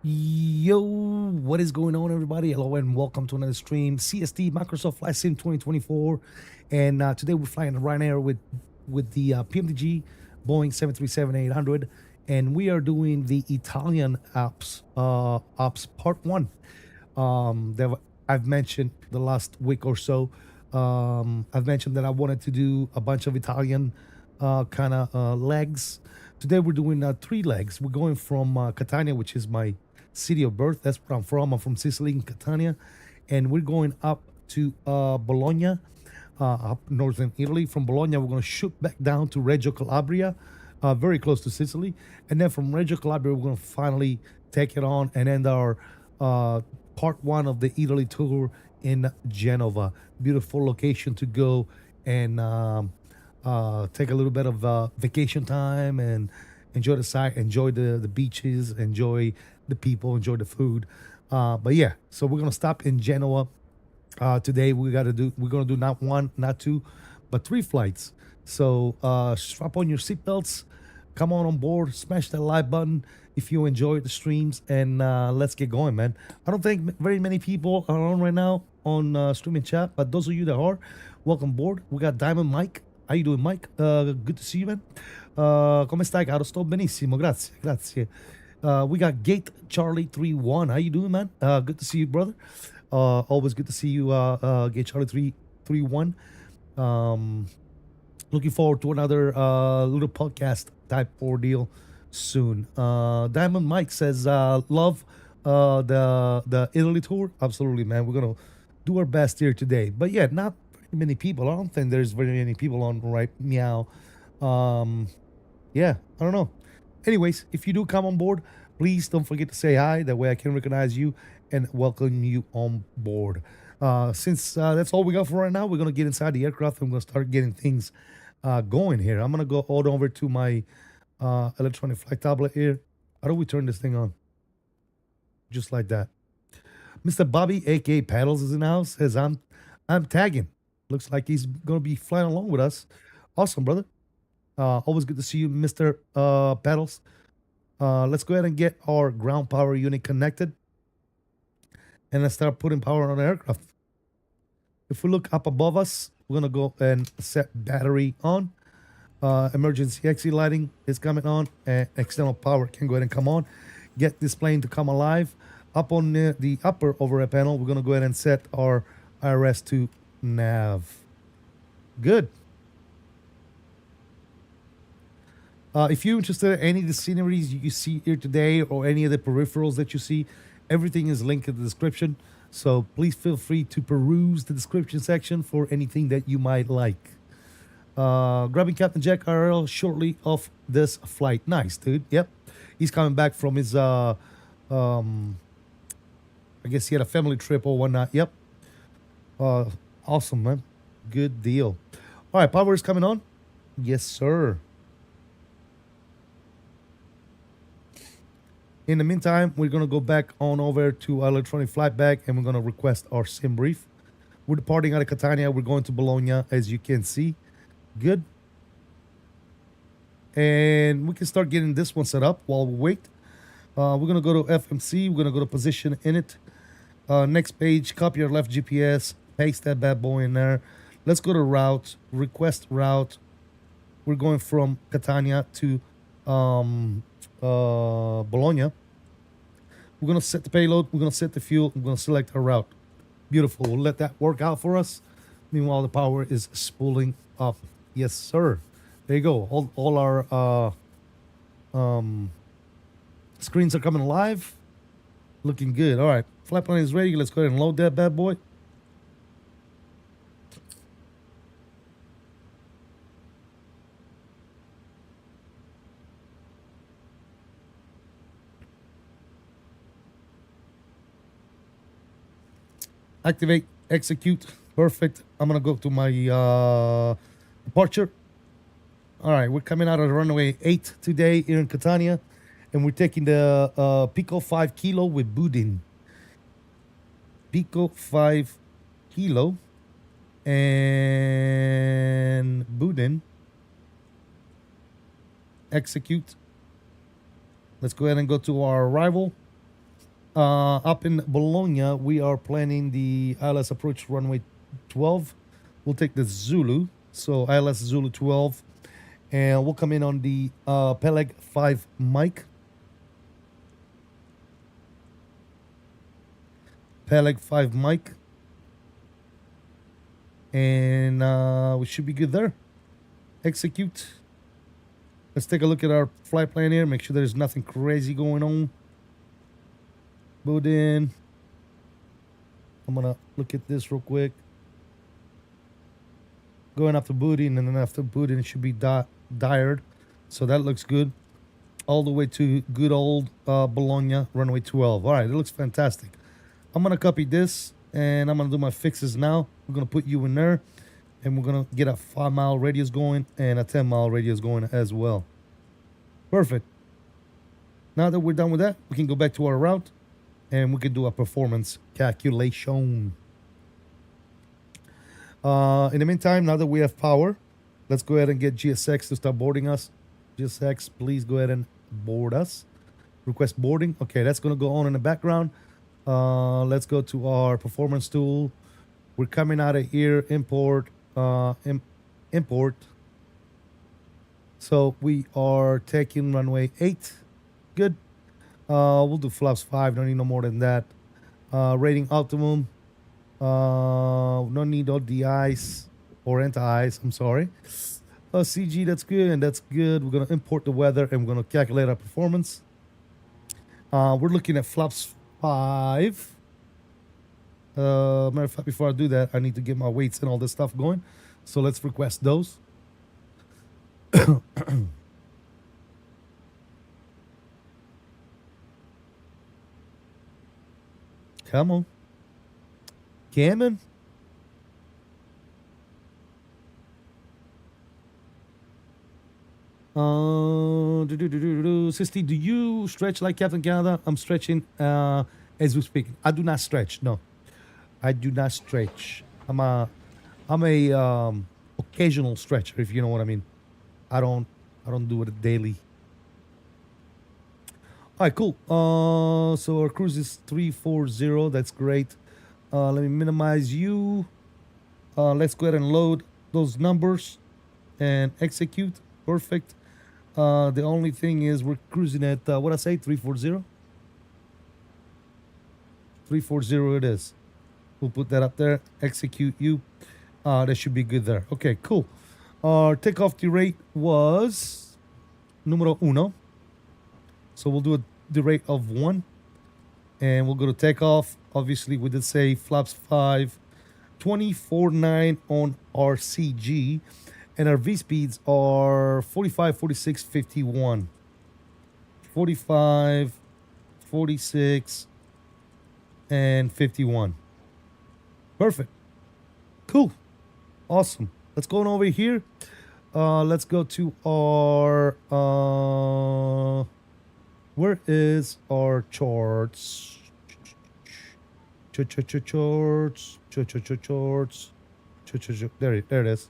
Yo, what is going on, everybody? Hello and welcome to another stream. CST Microsoft Flight Sim 2024, and today we're flying Ryanair with the PMDG Boeing 737-800, and we are doing the Italian Alps Part 1 that I've mentioned the last week or so. I've mentioned that I wanted to do a bunch of Italian kind of legs. Today we're doing 3 legs. We're going from Catania, which is my city of birth. That's where I'm from. I'm from Sicily in Catania, and we're going up to Bologna, up northern Italy. From Bologna, we're going to shoot back down to Reggio, Calabria, very close to Sicily, and then from Reggio, Calabria, we're going to finally take it on and end our part 1 of the Italy tour in Genoa. Beautiful location to go and take a little bit of vacation time and enjoy the sight, enjoy the beaches, enjoy the people, enjoy the food. But yeah, so we're gonna stop in Genoa today. We're gonna do not 1, not 2, but 3 flights. So strap on your seatbelts, come on board, smash that like button if you enjoy the streams, and let's get going, man. I don't think very many people are on right now on streaming chat, but those of you that are, welcome aboard. We got Diamond Mike. How you doing, Mike? Good to see you, man. Come stai, caro? Sto benissimo, grazie, grazie. We got Gate Charlie 31. How you doing, man? Good to see you, brother. Always good to see you, Gate Charlie 3031. Looking forward to another little podcast type ordeal soon. Diamond Mike says, love the Italy tour. Absolutely, man. We're gonna do our best here today. But yeah, not very many people. I don't think there's very many people on right meow. Yeah, I don't know. Anyways, if you do come on board, please don't forget to say hi. That way I can recognize you and welcome you on board. Since that's all we got for right now, we're going to get inside the aircraft and we're going to start getting things going here. I'm going to go all over to my electronic flight tablet here. How do we turn this thing on? Just like that. Mr. Bobby, aka Paddles, is in the house. Says I'm tagging. Looks like he's going to be flying along with us. Awesome, brother. Always good to see you, Mr. Paddles. Let's go ahead and get our ground power unit connected. And let's start putting power on the aircraft. If we look up above us, we're going to go and set battery on. Emergency exit lighting is coming on. And external power can go ahead and come on. Get this plane to come alive. Up on the upper overhead panel, we're going to go ahead and set our IRS to nav. Good. If you're interested in any of the sceneries you see here today or any of the peripherals that you see, everything is linked in the description. So please feel free to peruse the description section for anything that you might like. Grabbing Captain Jack RL shortly off this flight. Nice, dude. Yep. He's coming back from his, I guess he had a family trip or whatnot. Yep. Awesome, man. Good deal. All right, power is coming on. Yes, sir. In the meantime, we're going to go back on over to our electronic flight bag and we're going to request our sim brief. We're departing out of Catania. We're going to Bologna, as you can see. Good. And we can start getting this one set up while we wait. We're going to go to FMC. We're going to go to position in it. Next page, copy your left GPS. Paste that bad boy in there. Let's go to route. Request route. We're going from Catania to Bologna. We're going to set the payload. We're going to set the fuel. We're going to select our route. Beautiful. We'll let that work out for us. Meanwhile, the power is spooling up. Yes, sir. There you go. All our screens are coming live. Looking good. All right. Flight plan is ready. Let's go ahead and load that bad boy. Activate, execute. Perfect. I'm going to go to my departure. All right, we're coming out of runway 8 today here in Catania. And we're taking the Pico 5 Kilo with Budin. Pico 5 Kilo and Budin. Execute. Let's go ahead and go to our arrival. Up in Bologna, we are planning the ILS approach runway 12. We'll take the Zulu, so ILS Zulu 12, and we'll come in on the Peleg 5 mic. Peleg 5 mic. And we should be good there. Execute. Let's take a look at our flight plan here. Make sure there's nothing crazy going on. Budin. I'm gonna look at this real quick. Going after Budin, and then after Budin it should be Dired. So that looks good. All the way to good old Bologna, runway 12. All right, it looks fantastic. I'm gonna copy this and I'm gonna do my fixes now. We're gonna put you in there, and we're gonna get a 5-mile radius going and a 10-mile radius going as well. Perfect. Now that we're done with that, we can go back to our route and we can do a performance calculation. In the meantime, now that we have power, let's go ahead and get GSX to start boarding us. GSX, please go ahead and board us. Request boarding. Okay, that's going to go on in the background. Let's go to our performance tool. We're coming out of here. Import. Import. So we are taking runway 8. Good. We'll do flaps 5. Don't need no more than that. Rating optimum. No don't need all the eyes or anti-eyes. I'm sorry. CG, that's good, and that's good. We're going to import the weather, and we're going to calculate our performance. We're looking at flaps 5. Matter of fact, before I do that, I need to get my weights and all this stuff going. So let's request those. Come on. Cameron. Sisti, do you stretch like Captain Canada? I'm stretching as we speak. I do not stretch. No, I do not stretch. I'm a occasional stretcher, if you know what I mean. I don't do it daily. All right, cool. So our cruise is 340. That's great. Let me minimize you. Let's go ahead and load those numbers and execute. Perfect. The only thing is we're cruising at, what I say, 340? 340 it is. We'll put that up there. Execute you. That should be good there. Okay, cool. Our takeoff rate was numero uno. So we'll do the rate of 1. And we'll go to takeoff. Obviously, we did say flaps 5. 24.9 on our CG. And our V speeds are 45, 46, 51. 45, 46, and 51. Perfect. Cool. Awesome. Let's go on over here. Let's go to our... where is our charts? Charts. There it is.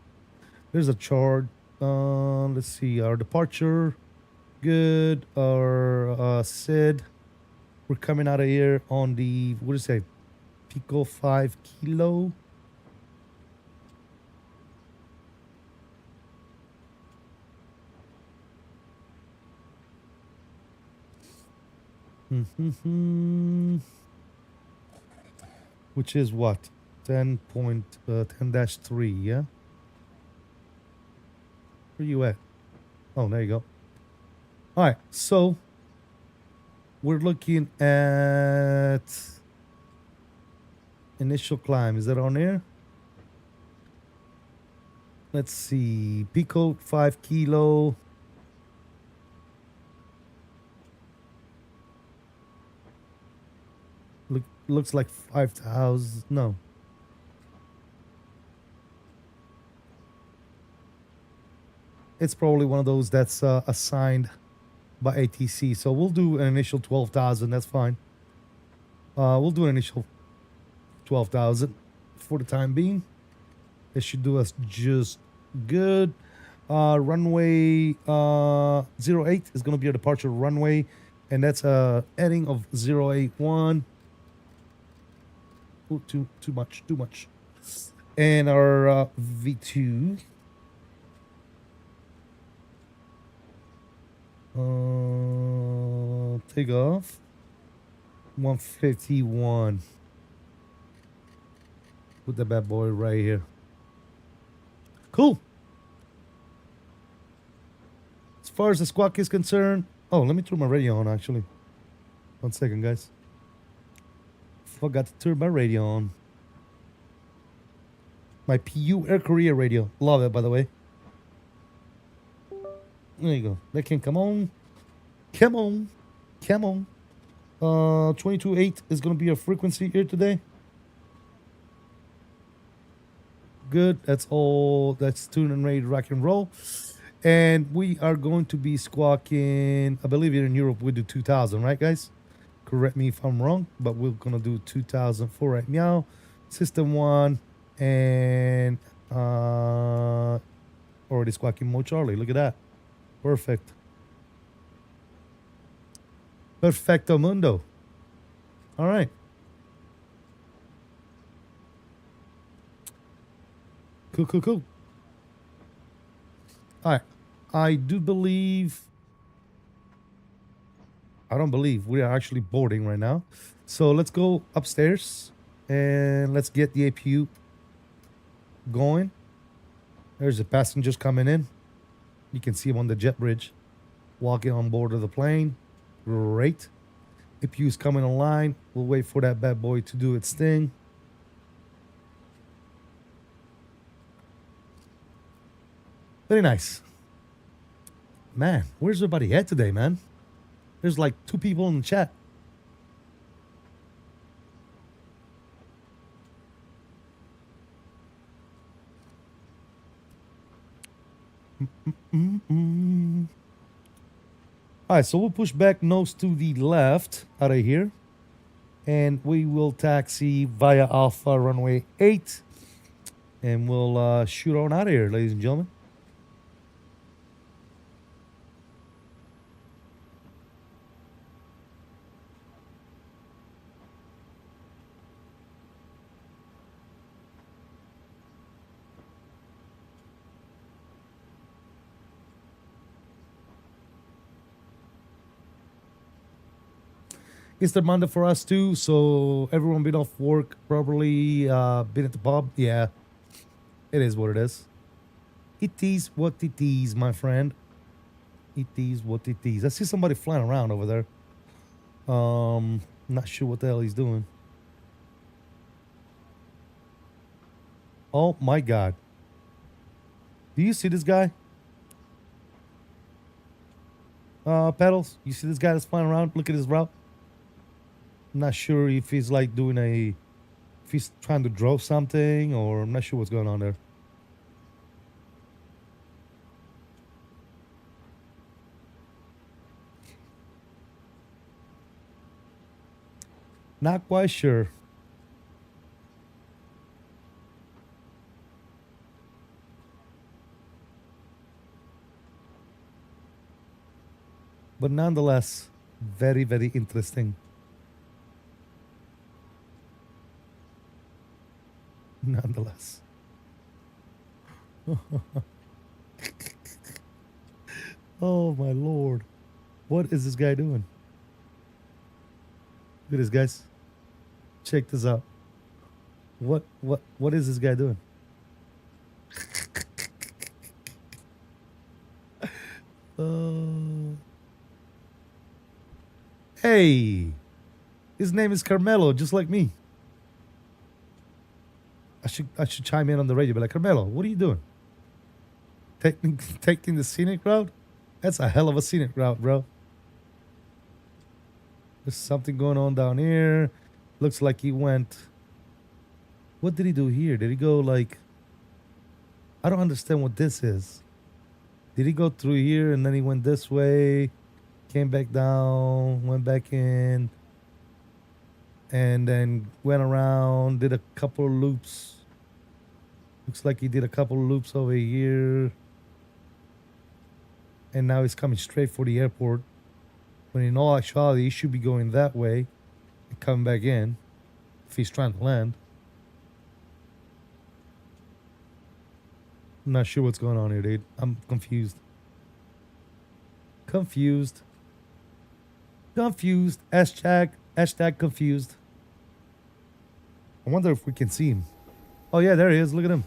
There's a chart. Let's see. Our departure. Good. Our SID. We're coming out of here on the, what do you say? Pico 5 kilo. Which is what? 10.10-3, yeah? Where you at? Oh, there you go. All right, so we're looking at initial climb. Is that on there? Let's see. Pico 5 kilo. Looks like 5,000. No. It's probably one of those that's assigned by ATC. So we'll do an initial 12,000. That's fine. We'll do an initial 12,000 for the time being. It should do us just good. Runway 08 is going to be our departure runway. And that's a heading of 081. Ooh, too much. And our V2. Take off 151. Put the bad boy right here. Cool. As far as the squawk is concerned, oh, let me turn my radio on actually. 1 second, guys. Forgot to turn my radio on. My PU Air Korea radio. Love it, by the way. There you go. That can come on. Come on. 22.8 is going to be our frequency here today. Good. That's all. That's tune and rate rock and roll. And we are going to be squawking, I believe here in Europe we do 2,000, right, guys? Correct me if I'm wrong, but we're going to do 2,000 for right now. System 1 and already squawking Mo Charlie. Look at that. Perfect. Perfecto mundo. All right. Cool. All right. I don't believe we are actually boarding right now. So let's go upstairs and let's get the APU going. There's the passengers coming in. You can see them on the jet bridge, walking on board of the plane. Great. APU's coming online. We'll wait for that bad boy to do its thing. Very nice. Man, where's everybody at today, man? There's like 2 people in the chat. All right, so we'll push back nose to the left out of here. And we will taxi via Alpha runway 8. And we'll shoot on out of here, ladies and gentlemen. Easter Monday for us too, so everyone been off work properly, been at the pub. Yeah, it is what it is. It is what it is, my friend. It is what it is. I see somebody flying around over there. Not sure what the hell he's doing. Oh my God. Do you see this guy? Pedals, you see this guy that's flying around? Look at his route. I'm not sure if he's like doing if he's trying to draw something, or I'm not sure what's going on there. Not quite sure. But nonetheless, very, very interesting. Nonetheless. Oh my Lord. What is this guy doing? Look at this, guys. Check this out. What is this guy doing? Hey, his name is Carmelo, just like me. I should chime in on the radio, be like, Carmelo, what are you doing? Taking the scenic route? That's a hell of a scenic route, bro. There's something going on down here. Looks like he went. What did he do here? Did he go like? I don't understand what this is. Did he go through here and then he went this way, came back down, went back in, and then went around, did a couple of loops. Looks like he did a couple of loops over here. And now he's coming straight for the airport. When in all actuality, he should be going that way and coming back in if he's trying to land. I'm not sure what's going on here, dude. I'm confused. Confused. Hashtag confused. I wonder if we can see him. Oh yeah, there he is. Look at him.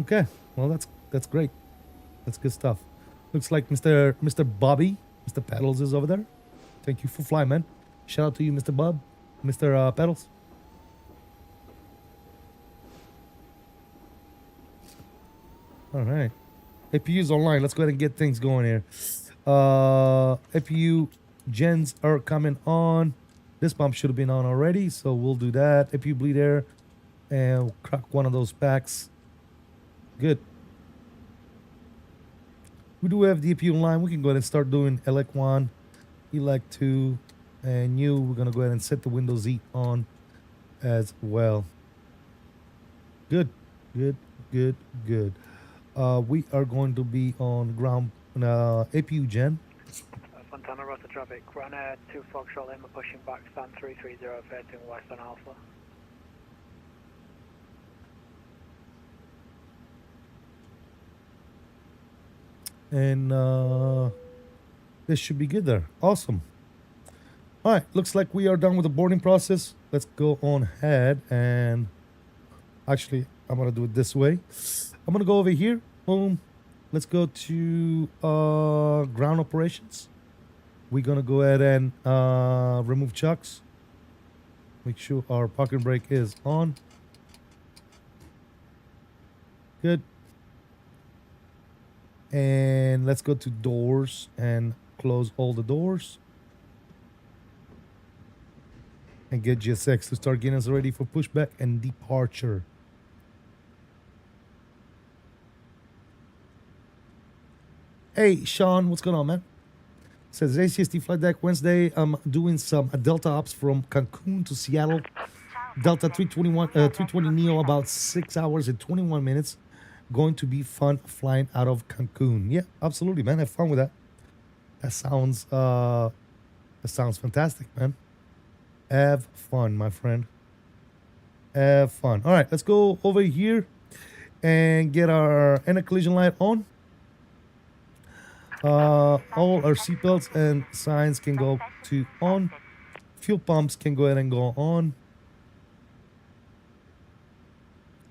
Okay, well that's great. That's good stuff. Looks like Mr. Bobby, Mr. Pedals is over there. Thank you for flying, man. Shout out to you, Mr. Bob, Mr. Pedals. All right, APU's online. Let's go ahead and get things going here. APU gens are coming on. This pump should have been on already, so we'll do that. APU bleed air, and we'll crack one of those packs. Good. We do have the APU online. We can go ahead and start doing LICC 1, LICC 2, and you. We're going to go ahead and set the Windows 8 on as well. Good. We are going to be on ground APU gen. Fontana Rota traffic, Ryanair 2 Foxtrot Lima pushing back, stand 330, facing west on Alpha. And this should be good there. Awesome. All right, looks like we are done with the boarding process. Let's go on ahead and actually, I'm gonna do it this way. I'm gonna go over here. Boom. Let's go to ground operations. We're gonna go ahead and remove chucks. Make sure our parking brake is on. Good. And let's go to doors and close all the doors. And get GSX to start getting us ready for pushback and departure. Hey, Sean, what's going on, man? Says ACST flight deck Wednesday. I'm doing some Delta ops from Cancun to Seattle. Delta 320 Neo, about 6 hours and 21 minutes. Going to be fun flying out of Cancun. Yeah, absolutely, man. Have fun with that. That sounds fantastic, man. Have fun, my friend. Have fun. All right, let's go over here and get our anti-collision light on. All our seatbelts and signs can go to on. Fuel pumps can go ahead and go on.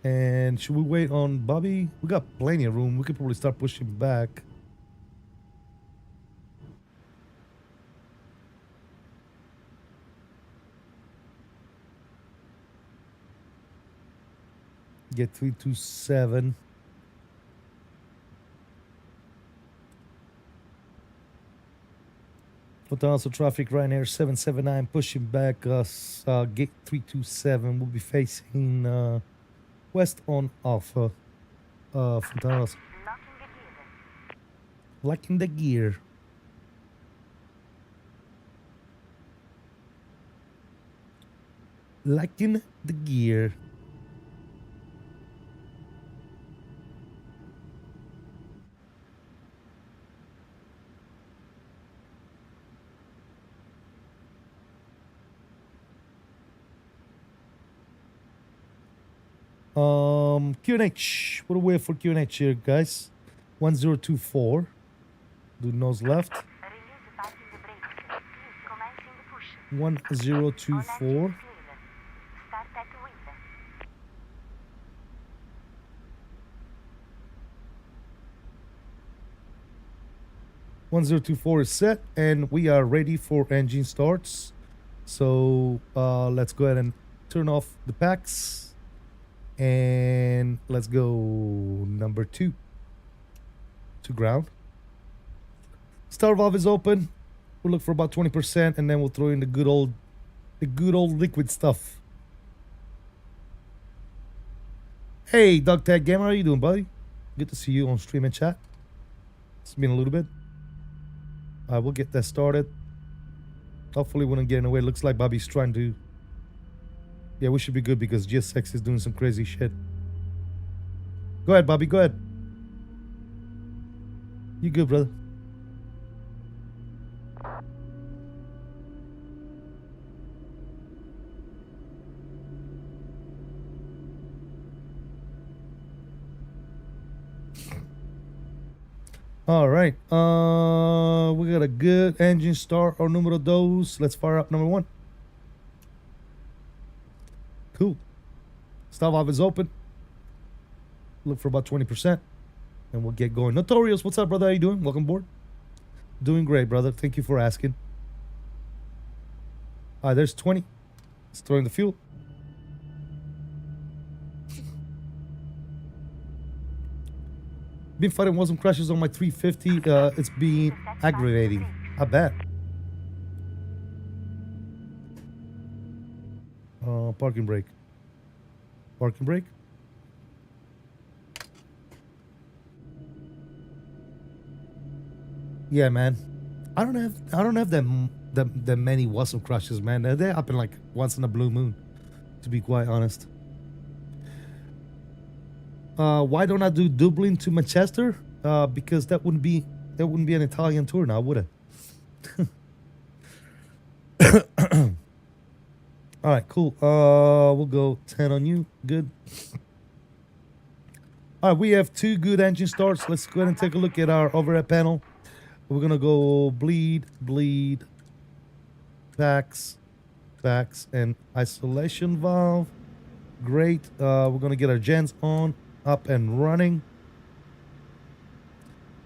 And should we wait on Bobby? We got plenty of room. We could probably start pushing back. Get 327. Also traffic Ryanair 779 pushing back gate 327. We'll be facing west on Alpha. Fontana's locking the gear. Locking the gear. QNH. What do we have for QNH here, guys? 1024. Do nose left. 1024. is set, and we are ready for engine starts. So let's go ahead and turn off the packs. And let's go number 2 to ground. Star valve is open. We'll look for about 20%, and then we'll throw in the good old liquid stuff. Hey, Dog Tag Gamer, how you doing, buddy? Good to see you on stream and chat. It's been a little bit. We'll get that started. Hopefully, we wouldn't get in the way. Looks like Bobby's trying to. Yeah, we should be good because GSX is doing some crazy shit. Go ahead, Bobby. Go ahead. You good, brother? All right. We got a good engine start or numero dos. Let's fire up number 1. Cool. Star valve is open. Look for about 20%. And we'll get going. Notorious, what's up, brother? How you doing? Welcome aboard. Doing great, brother. Thank you for asking. All right, there's 20. Let's throw in the fuel. Been fighting some crashes on my 350. It's been aggravating. I bet. Parking brake. Parking brake. Yeah, man. I don't have them many WASM crashes, man. They happen like once in a blue moon, to be quite honest. Why don't I do Dublin to Manchester? Because that wouldn't be an Italian tour now, would it? All right, cool. We'll go 10 on you. Good. All right, we have 2 good engine starts. Let's go ahead and take a look at our overhead panel. We're gonna go bleed, packs, and isolation valve. Great. We're gonna get our gens on, up and running.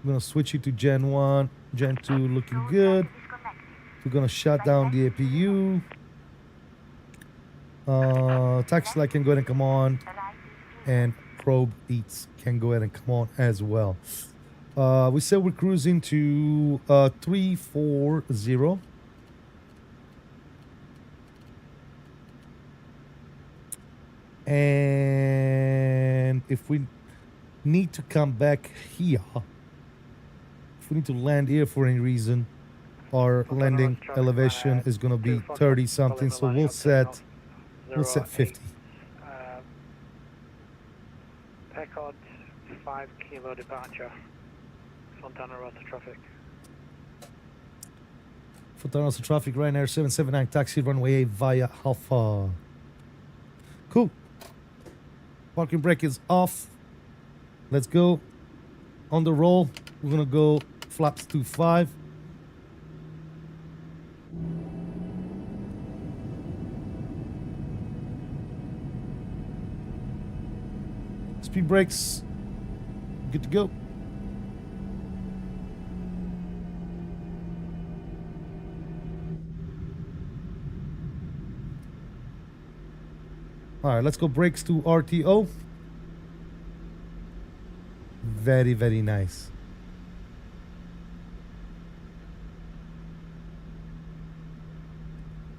I'm gonna switch it to Gen 1, Gen 2 looking good. We're gonna shut down the APU. Taxi light can go ahead and come on, and probe beats can go ahead and come on as well. We said we're cruising to 340. And if we need to come back here, if we need to land here for any reason, our landing elevation is going to be 30 something, so we'll set 50. Pecod 5 kilo departure, Fontana Rosa traffic. Fontana Rosa traffic, Ryanair 779 taxi runway 8 via Alpha. Cool. Parking brake is off. Let's go. On the roll, we're gonna go flaps to 5. Speed brakes, good to go. All right, let's go brakes to RTO. Very, very nice.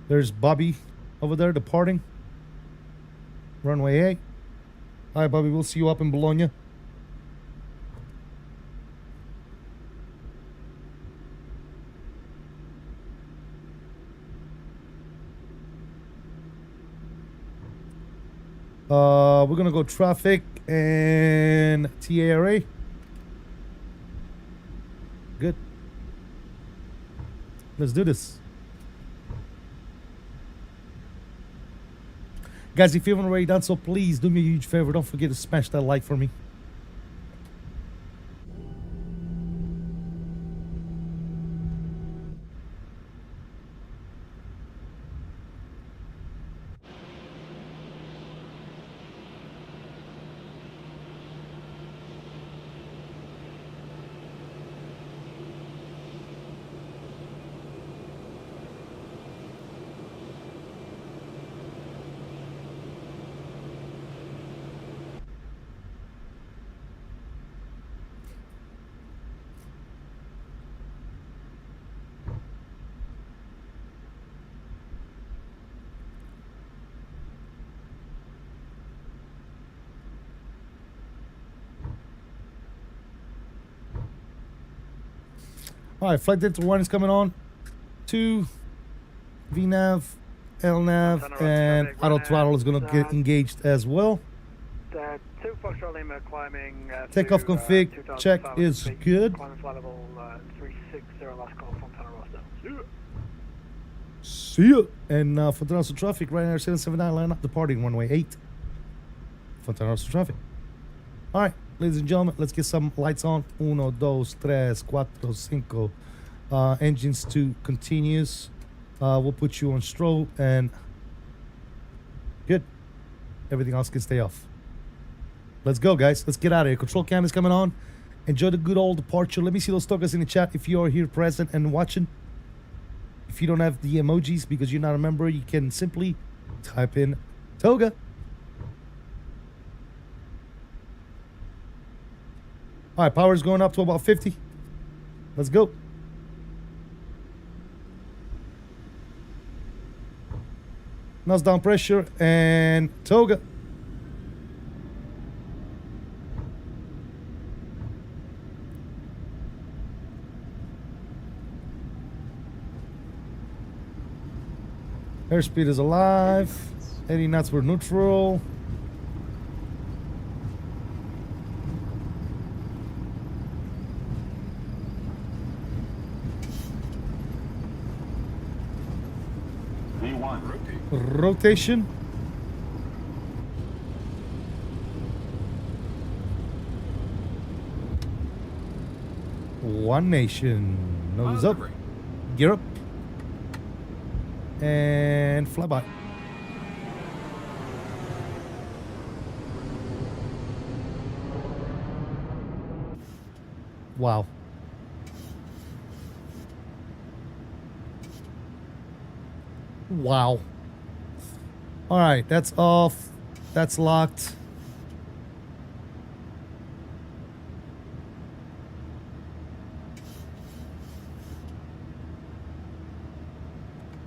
There's Bobby over there departing. Runway 8. All right, Bobby, we'll see you up in Bologna. We're gonna go traffic and TARA. Good. Let's do this. Guys, if you haven't already done so, please do me a huge favor. Don't forget to smash that like for me. All right, flight data 1 is coming on. 2, VNAV, LNAV, and auto throttle is going to get engaged as well. 2 Foxtrot Lima climbing. Takeoff config check is good. Climbing flight level 360 last call, Fontana Rosa. See ya. And Fontana Rosa traffic, Ryanair 779 line up, departing runway 8. Fontana Rosa traffic. All right. Ladies and gentlemen, let's get some lights on. 1, 2, 3, 4, 5. Engines to continuous. We'll put you on strobe and good. Everything else can stay off. Let's go, guys. Let's get out of here. Control cam is coming on. Enjoy the good old departure. Let me see those tokens in the chat if you are here present and watching. If you don't have the emojis because you're not a member, you can simply type in toga. All right, power is going up to about 50. Let's go. Nose down pressure and toga. Airspeed is alive. 80 knots for neutral. Rotation. One nation. Nose up. Gear up. And flyby. Wow. Wow. All right, that's off. That's locked.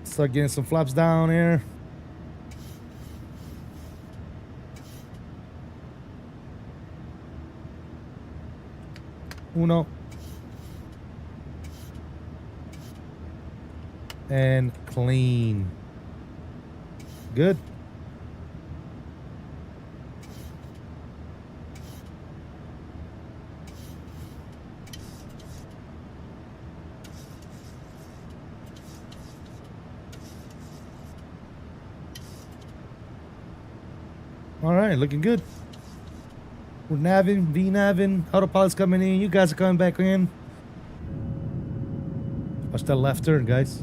Start getting some flaps down here. Uno. And clean. Good. All right, looking good. We're navving, V-navving, autopilot's coming in, you guys are coming back in. Watch that left turn, guys.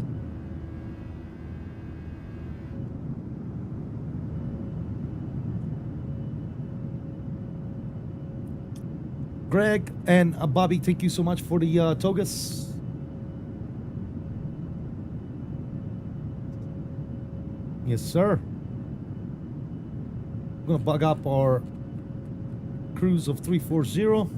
Greg and Bobby, thank you so much for the togas. Yes, sir. I'm gonna bug up our cruise of 340.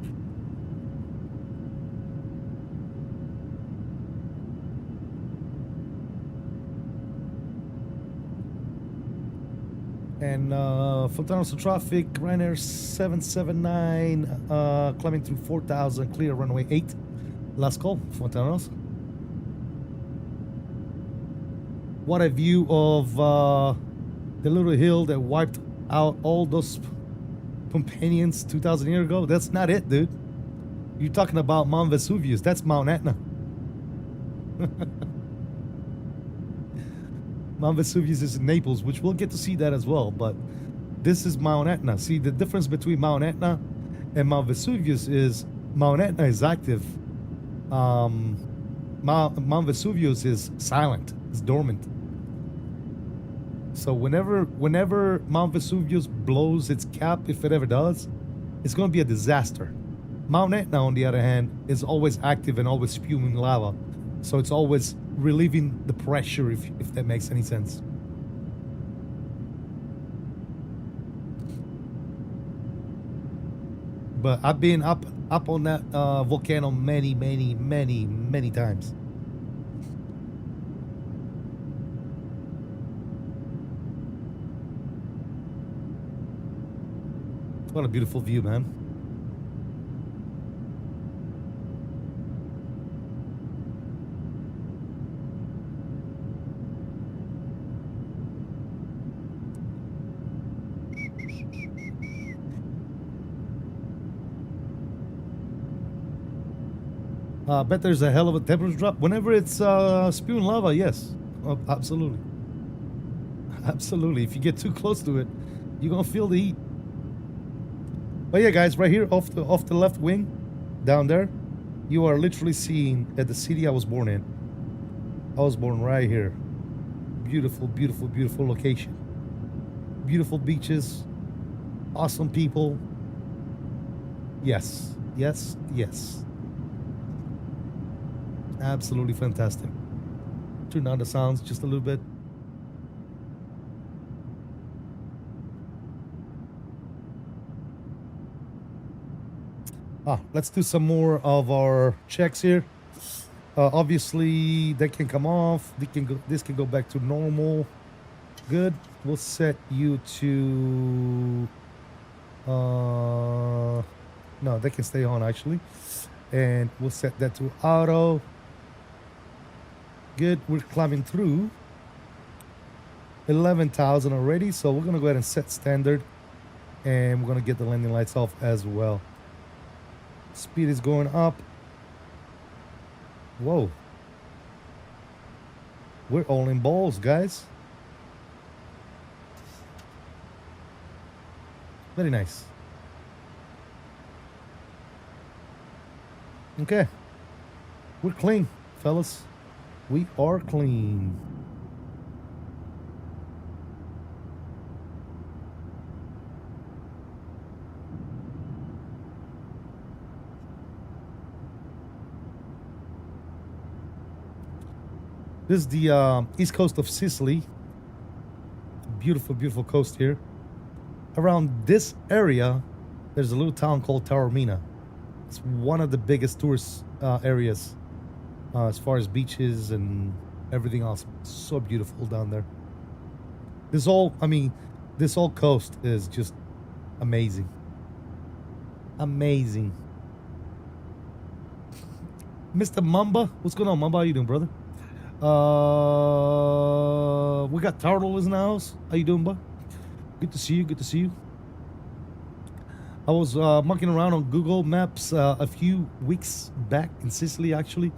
And Fontanos traffic, Ryanair 779, climbing through 4,000, clear runway 8. Last call, Fontanos. What a view of the little hill that wiped out all those companions 2,000 years ago. That's not it, dude. You're talking about Mount Vesuvius. That's Mount Etna. Mount Vesuvius is in Naples, which we'll get to see that as well. But this is Mount Etna. See, the difference between Mount Etna and Mount Vesuvius is Mount Etna is active. Mount Vesuvius is silent. It's dormant. So whenever Mount Vesuvius blows its cap, if it ever does, it's going to be a disaster. Mount Etna, on the other hand, is always active and always spewing lava. So it's always relieving the pressure, if that makes any sense. But I've been up on that volcano many times. What a beautiful view, man. I bet there's a hell of a temperature drop. Whenever it's spewing lava, yes. Oh, absolutely. Absolutely. If you get too close to it, you're going to feel the heat. But yeah, guys, right here off the left wing, down there, you are literally seeing at the city I was born in. I was born right here. Beautiful, beautiful, beautiful location. Beautiful beaches. Awesome people. Yes, yes, yes. Absolutely fantastic. Turn down the sounds just a little bit. Let's do some more of our checks here. Obviously, that can come off. This can go back to normal. Good. We'll set you to... no, that can stay on, actually. And we'll set that to auto. Good. We're climbing through 11,000 already. So we're going to go ahead and set standard. And we're going to get the landing lights off as well. Speed is going up. Whoa. We're all in balls, guys. Very nice. Okay. We're clean, fellas. We are clean. This is the east coast of Sicily. Beautiful, beautiful coast here. Around this area, there's a little town called Taormina. It's one of the biggest tourist areas as far as beaches and everything else. So beautiful down there. This whole coast is just amazing. Amazing. Mr. Mamba, what's going on, Mamba? How you doing, brother? We got Turtles in the house. How you doing, bud? Good to see you. Good to see you. I was mucking around on Google Maps a few weeks back in Sicily, actually,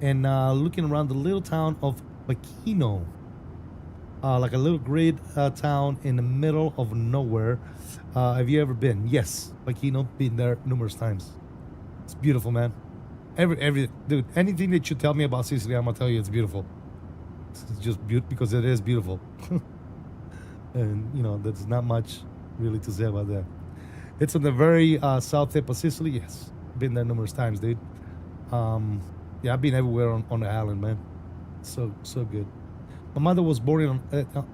and looking around the little town of Bacchino, like a little grid town in the middle of nowhere. Have you ever been? Yes, Bacchino. Been there numerous times. It's beautiful, man. Every dude, anything that you tell me about Sicily, I'm gonna tell you it's beautiful. It's just beautiful because it is beautiful. And you know, there's not much really to say about that. It's on the very south tip of Sicily. Yes, been there numerous times, dude. Yeah, I've been everywhere on the island, man. So good. My mother was born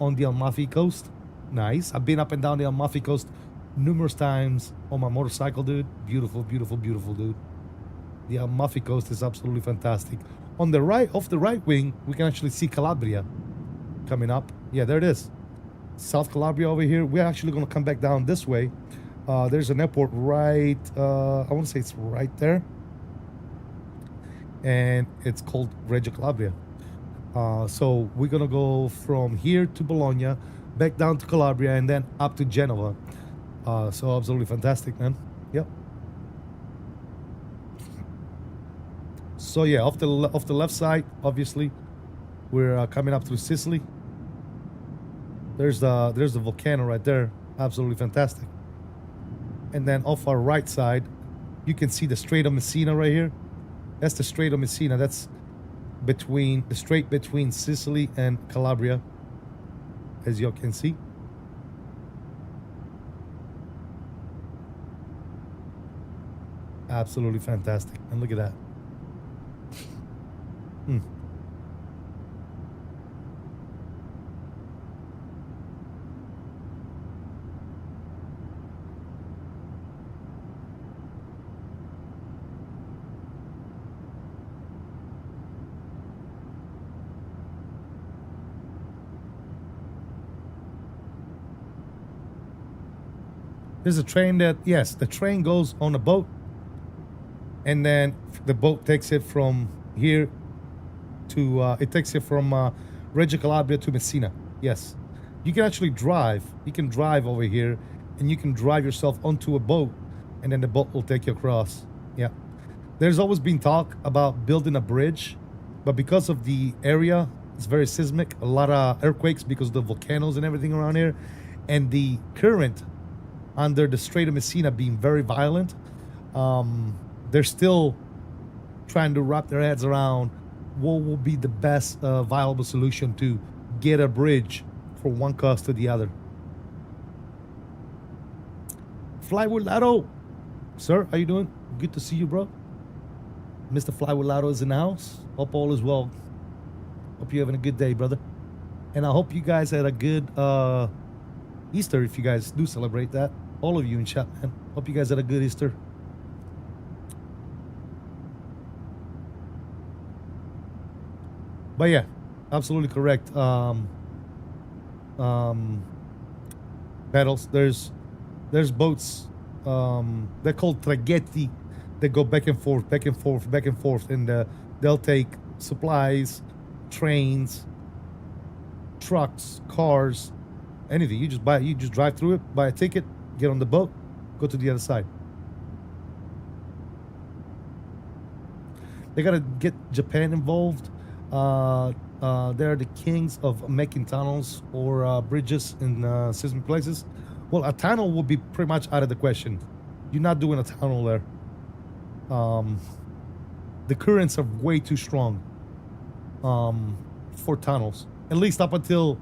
on the Amalfi Coast. Nice. I've been up and down the Amalfi Coast numerous times on my motorcycle, dude. Beautiful, beautiful, beautiful, dude. The Amalfi Coast is absolutely fantastic. On the right, off the right wing, we can actually see Calabria coming up. Yeah, there it is. South Calabria over here. We're actually going to come back down this way. There's an airport right, I want to say it's right there. And it's called Reggio Calabria. So we're going to go from here to Bologna, back down to Calabria, and then up to Genoa. So absolutely fantastic, man. Yep. So yeah, off the left side, obviously, we're coming up through Sicily. There's the volcano right there, absolutely fantastic. And then off our right side, you can see the Strait of Messina right here. That's the Strait of Messina. That's the strait between Sicily and Calabria, as you can see. Absolutely fantastic. And look at that. There's a train that, yes, the train goes on a boat, and then the boat takes it from here to, Reggio Calabria to Messina. Yes. You can actually drive. You can drive over here, and you can drive yourself onto a boat, and then the boat will take you across. Yeah. There's always been talk about building a bridge, but because of the area, it's very seismic, a lot of earthquakes because of the volcanoes and everything around here, and the current under the Strait of Messina being very violent. They're still trying to wrap their heads around what will be the best viable solution to get a bridge from one coast to the other. Flywheel Lotto, sir, how you doing? Good to see you, bro. Mr. Flywheel Lotto is in the house. Hope all is well. Hope you're having a good day, brother. And I hope you guys had a good Easter, if you guys do celebrate that. All of you in chat, man. Hope you guys had a good Easter. But yeah, absolutely correct. Pedals. There's boats. They're called traghetti. They go back and forth, back and forth, back and forth, and they'll take supplies, trains, trucks, cars, anything. You just drive through it, buy a ticket, get on the boat, go to the other side. They gotta get Japan involved. They're the kings of making tunnels or bridges in seismic places. Well, a tunnel will be pretty much out of the question. You're not doing a tunnel there. The the currents are way too strong for tunnels. At least up until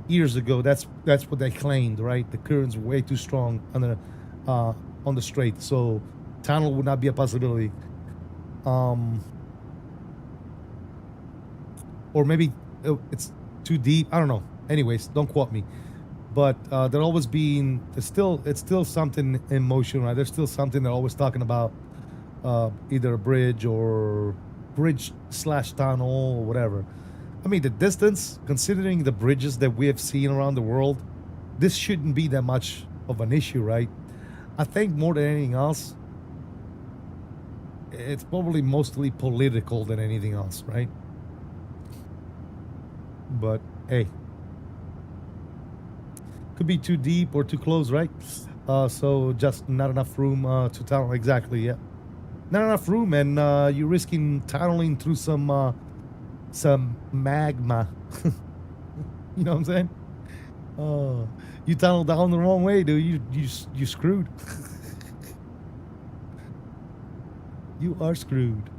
years ago, that's what they claimed, right? The currents were way too strong on the strait, so tunnel would not be a possibility. Or maybe it's too deep. I don't know. Anyways, don't quote me. But they're always being. It's still something in motion, right? There's still something they're always talking about, either a bridge or bridge/tunnel or whatever. I mean, the distance, considering the bridges that we have seen around the world, this shouldn't be that much of an issue, right? I think more than anything else, it's probably mostly political than anything else, right? But hey, could be too deep or too close, right? So just not enough room to tunnel. Exactly, yeah. Not enough room, and you're risking tunneling through some magma. You know what I'm saying? You tunnel down the wrong way, dude. You screwed. You are screwed.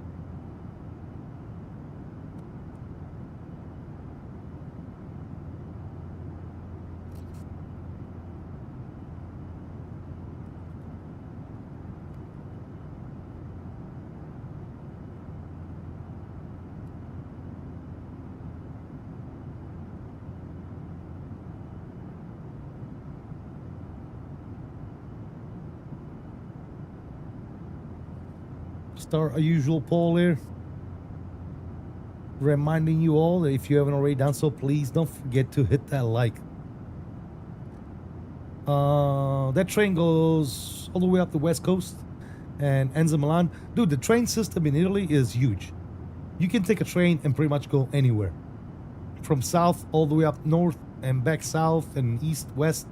Start a usual poll here, reminding you all that if you haven't already done so, please don't forget to hit that like. That train goes all the way up the west coast and ends in Milan. Dude, the train system in Italy is huge. You can take a train and pretty much go anywhere, from south all the way up north and back south and east, west.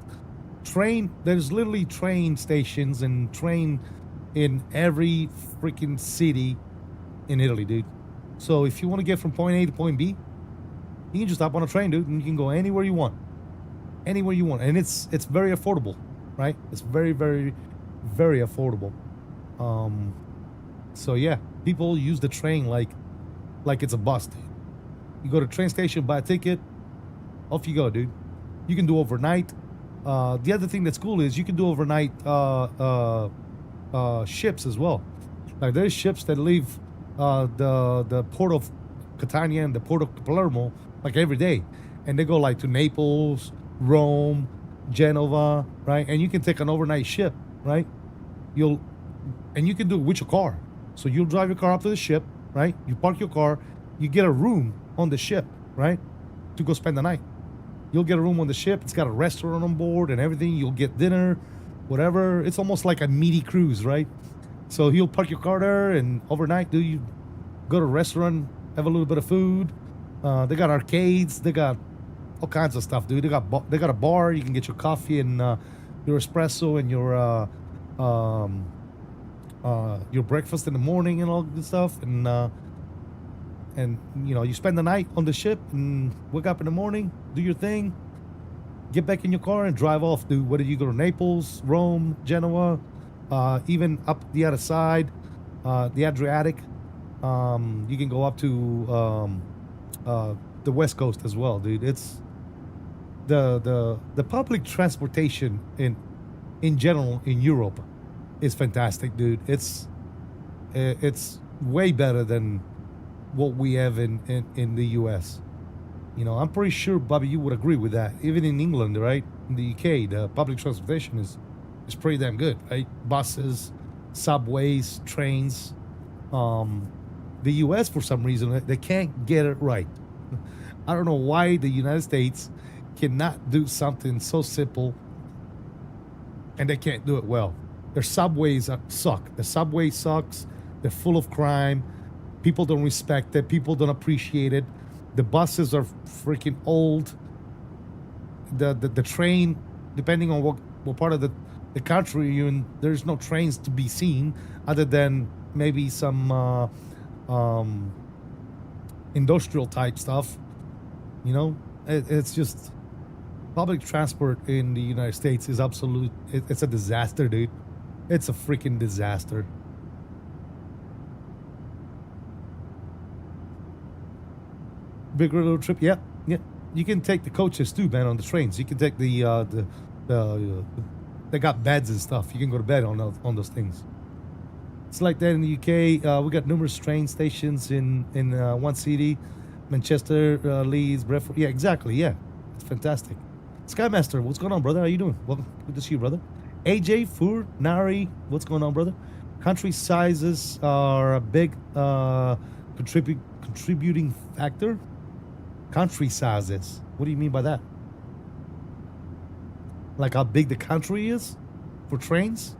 There's literally train stations and train in every freaking city in Italy, dude. So if you want to get from point A to point B, you can just hop on a train, dude, and you can go anywhere you want. Anywhere you want. And it's very affordable, right? It's very, very, very affordable. So yeah, people use the train like it's a bus, dude. You go to the train station, buy a ticket, off you go, dude. You can do overnight. The other thing that's cool is you can do overnight ships as well. Like there's ships that leave the port of Catania and the port of Palermo like every day, and they go like to Naples, Rome, Genoa, right? And you can take an overnight ship, right? You can do it with your car. So you'll drive your car up to the ship, right? You park your car, you get a room on the ship, right? To go spend the night. You'll get a room on the ship. It's got a restaurant on board and everything. You'll get dinner, whatever. It's almost like a meaty cruise, right? So you'll park your car there, and overnight, do you go to a restaurant, have a little bit of food. They got arcades. They got all kinds of stuff, dude. They got a bar. You can get your coffee and your espresso and your breakfast in the morning and all good stuff. And you know, you spend the night on the ship and wake up in the morning, do your thing, get back in your car and drive off, dude. Whether you go to Naples, Rome, Genoa, even up the other side, the Adriatic. You can go up to the West Coast as well, dude. It's the public transportation in general in Europe is fantastic, dude. It's way better than what we have in the US. You know, I'm pretty sure, Bobby, you would agree with that. Even in England, right? In the UK, the public transportation is pretty damn good, right? Buses, subways, trains. The US, for some reason, they can't get it right. I don't know why the United States cannot do something so simple and they can't do it well. Their subways suck. The subway sucks. They're full of crime. People don't respect it. People don't appreciate it. The buses are freaking old. The train, depending on what part of the country you're in, there's no trains to be seen other than maybe some industrial type stuff. You know, it's just public transport in the United States is it's a disaster, dude. It's a freaking disaster. bigger little trip. Yeah, yeah. You can take the coaches too, man, on the trains. You can take they got beds and stuff. You can go to bed on those things. It's like that in the UK. We got numerous train stations in one city, Manchester, Leeds, Bradford. Yeah, exactly. Yeah, it's fantastic. Skymaster, what's going on, brother? How you doing? Welcome. Good to see you, brother. AJ, Fur, Nari, what's going on, brother? Country sizes are a big contributing factor. Country sizes. What do you mean by that? Like how big the country is for trains?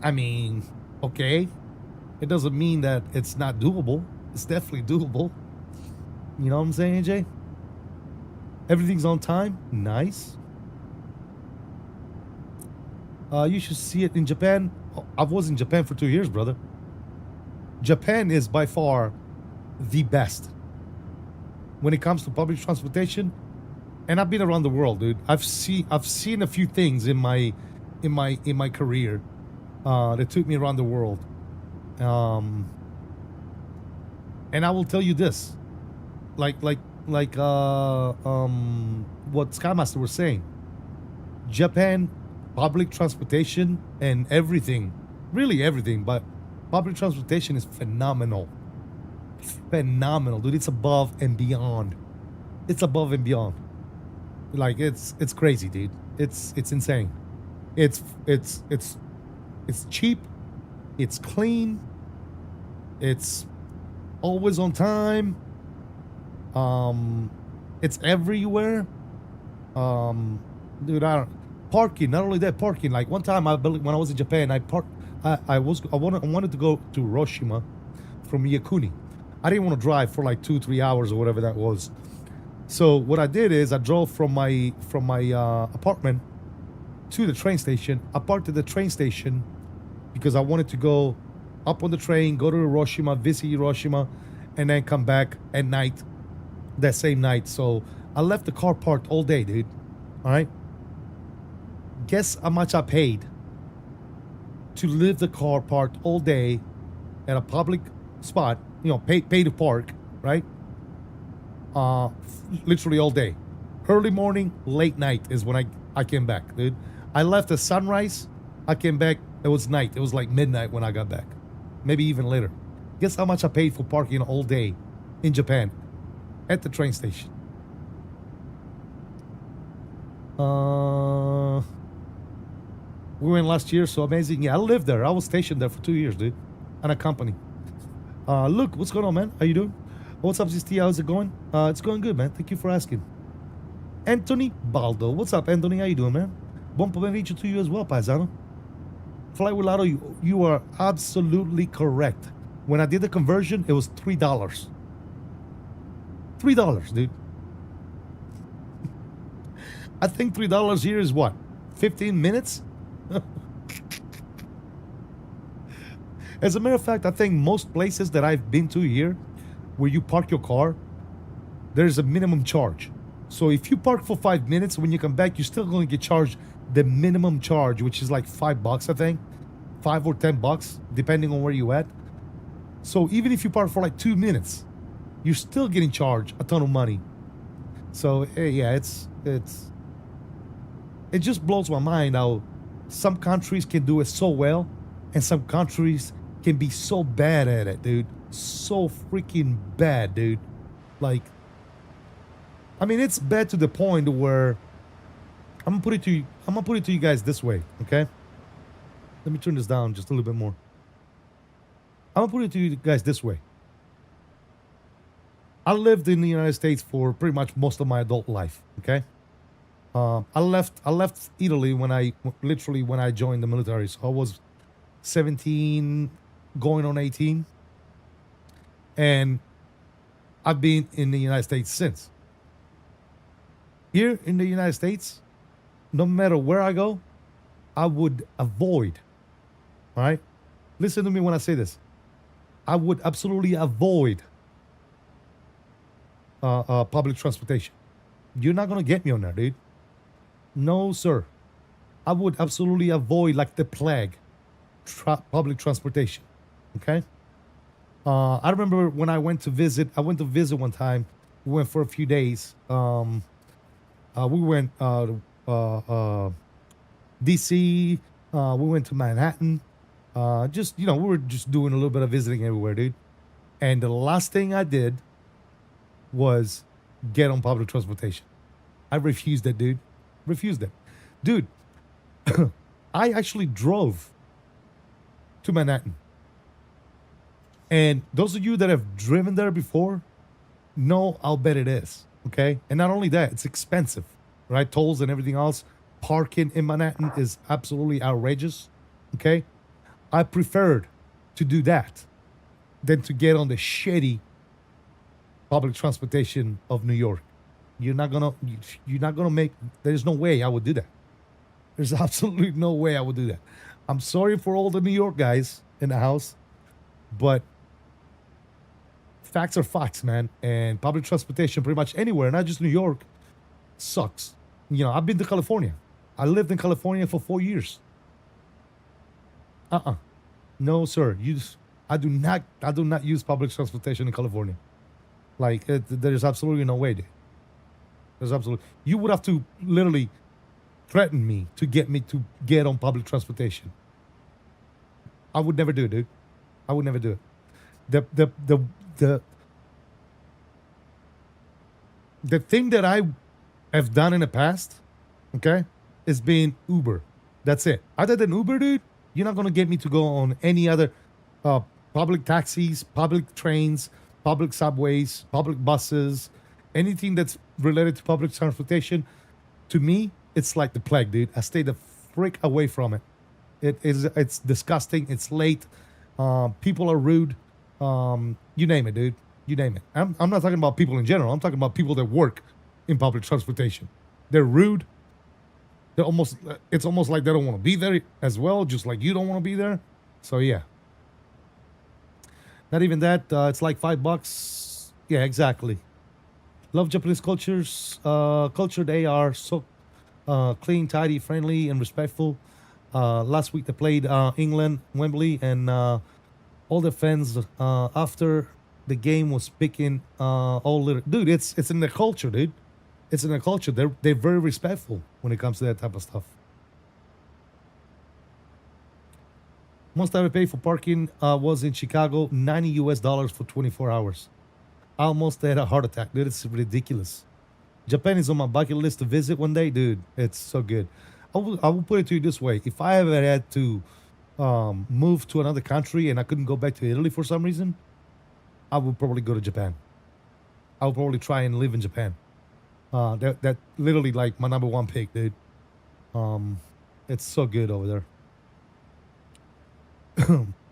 I mean, okay. It doesn't mean that it's not doable. It's definitely doable. You know what I'm saying, AJ? Everything's on time. Nice. You should see it in Japan. I was in Japan for 2 years, brother. Japan is by far the best when it comes to public transportation. And I've been around the world, dude. I've seen a few things in my career that took me around the world. And I will tell you this, like what Skymaster was saying. Japan public transportation and everything, really everything, but public transportation is phenomenal. Phenomenal, dude. It's above and beyond. It's above and beyond. Like it's crazy, dude. It's insane. It's cheap. It's clean. It's always on time. It's everywhere. Dude, parking. Not only that, parking. Like one time, when I was in Japan, I wanted to go to Hiroshima from Miyakuni. I didn't want to drive for like 2-3 hours or whatever that was. So what I did is I drove from my apartment to the train station. I parked at the train station because I wanted to go up on the train, go to Hiroshima, visit Hiroshima, and then come back at night, that same night. So I left the car parked all day, dude. All right. Guess how much I paid to leave the car parked all day at a public spot, you know, pay to park, right? Literally all day. Early morning, late night is when I came back, dude. I left at sunrise. I came back. It was night. It was like midnight when I got back. Maybe even later. Guess how much I paid for parking all day in Japan at the train station? We went last year, so amazing. Yeah, I lived there. I was stationed there for 2 years, dude, on a company. Look, what's going on, man? How you doing? What's up, ZT? How's it going? It's going good, man. Thank you for asking. Anthony Baldo. What's up, Anthony? How you doing, man? Buon pomeriggio to you as well, paisano. Fly with Lotto, you are absolutely correct. When I did the conversion, it was $3. $3, dude. I think $3 here is what? 15 minutes? As a matter of fact, I think most places that I've been to here, where you park your car, there's a minimum charge. So if you park for 5 minutes, when you come back, you're still going to get charged the minimum charge, which is like $5, I think, $5 or $10, depending on where you at. So even if you park for like 2 minutes, you're still getting charged a ton of money. So yeah, it just blows my mind how some countries can do it so well, and some countries can be so bad at it, dude. So freaking bad, dude. Like, I mean, it's bad to the point where I'm gonna put it to you guys this way, okay? Let me turn this down just a little bit more. I'm gonna put it to you guys this way. I lived in the United States for pretty much most of my adult life, okay? I left Italy when I joined the military. So I was 17, going on 18, and I've been in the United States since. Here in the United States, no matter where I go, I would avoid, all right? Listen to me when I say this. I would absolutely avoid public transportation. You're not going to get me on that, dude. No, sir. I would absolutely avoid, like the plague, public transportation, okay? I remember when I went to visit one time. We went for a few days. We went DC. We went to Manhattan. Just, we were just doing a little bit of visiting everywhere, dude. And the last thing I did was get on public transportation. I refused it, dude. Refused it. Dude, I actually drove to Manhattan. And those of you that have driven there before know how bad it is, okay? And not only that, it's expensive, right? Tolls and everything else. Parking in Manhattan is absolutely outrageous, okay? I preferred to do that than to get on the shitty public transportation of New York. You're not gonna make, there's no way I would do that. There's absolutely no way I would do that. I'm sorry for all the New York guys in the house, but facts are facts, man. And public transportation pretty much anywhere, not just New York, sucks. I've been to California. I lived in California for 4 years. No, sir. I do not use public transportation in California. Like, there's absolutely no way, dude. There's absolutely. You would have to literally threaten me to get on public transportation. I would never do it, dude. I would never do it. The thing that I have done in the past, okay, is being Uber. That's it. Other than Uber, dude, you're not gonna get me to go on any other public taxis, public trains, public subways, public buses, anything that's related to public transportation. To me, it's like the plague, dude. I stay the frick away from it. It's disgusting. It's late. People are rude. You name it, dude. You name it. I'm not talking about people in general. I'm talking about people that work in public transportation. They're rude. It's almost like they don't want to be there as well, just like you don't want to be there. So yeah. Not even that. It's like $5. Yeah, exactly. Love Japanese culture. They are so clean, tidy, friendly, and respectful. Last week they played England, Wembley, and all the fans after the game was picking all little. Dude, it's in the culture, dude. It's in the culture. They're very respectful when it comes to that type of stuff. Most I ever paid for parking was in Chicago, $90 for 24 hours. I almost had a heart attack, dude. It's ridiculous. Japan is on my bucket list to visit one day, dude. It's so good. I will put it to you this way: if I ever had to move to another country and I couldn't go back to Italy for some reason, I would probably go to Japan. I would probably try and live in Japan. That literally like my number one pick, dude. It's so good over there.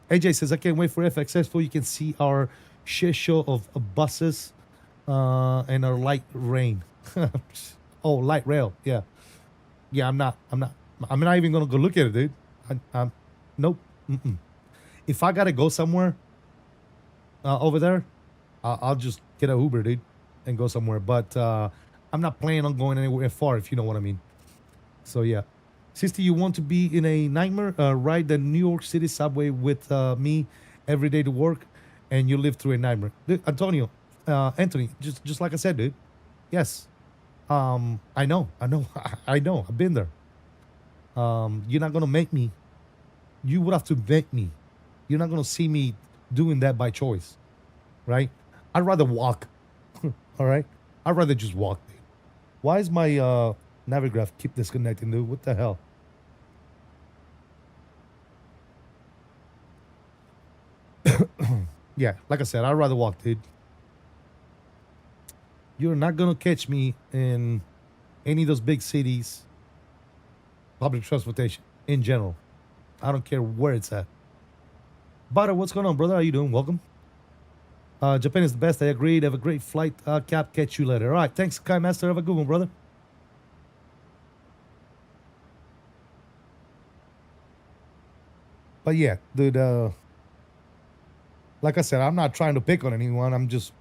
AJ says, I can't wait for FX Expo. You can see our shit show of buses and our light rain. Oh, light rail. Yeah. Yeah, I'm not even going to go look at it, dude. Nope. If I got to go somewhere over there, I'll just get an Uber, dude, and go somewhere. But I'm not planning on going anywhere far, if you know what I mean. So, yeah. Sister, you want to be in a nightmare? Ride the New York City subway with me every day to work, and you live through a nightmare. Dude, Anthony, just like I said, dude. Yes. I know. I've been there. You're not going to make me. You would have to make me. You're not going to see me doing that by choice, right? I'd rather walk, all right? I'd rather just walk, dude. Why is my Navigraph keep disconnecting, dude? What the hell? Yeah, like I said, I'd rather walk, dude. You're not going to catch me in any of those big cities, public transportation in general. I don't care where it's at. Butter, what's going on, brother? How you doing? Welcome. Japan is the best. I agreed. Have a great flight. Cap, catch you later. All right. Thanks, Kai Master. Have a good one, brother. But yeah, dude, like I said, I'm not trying to pick on anyone. I'm just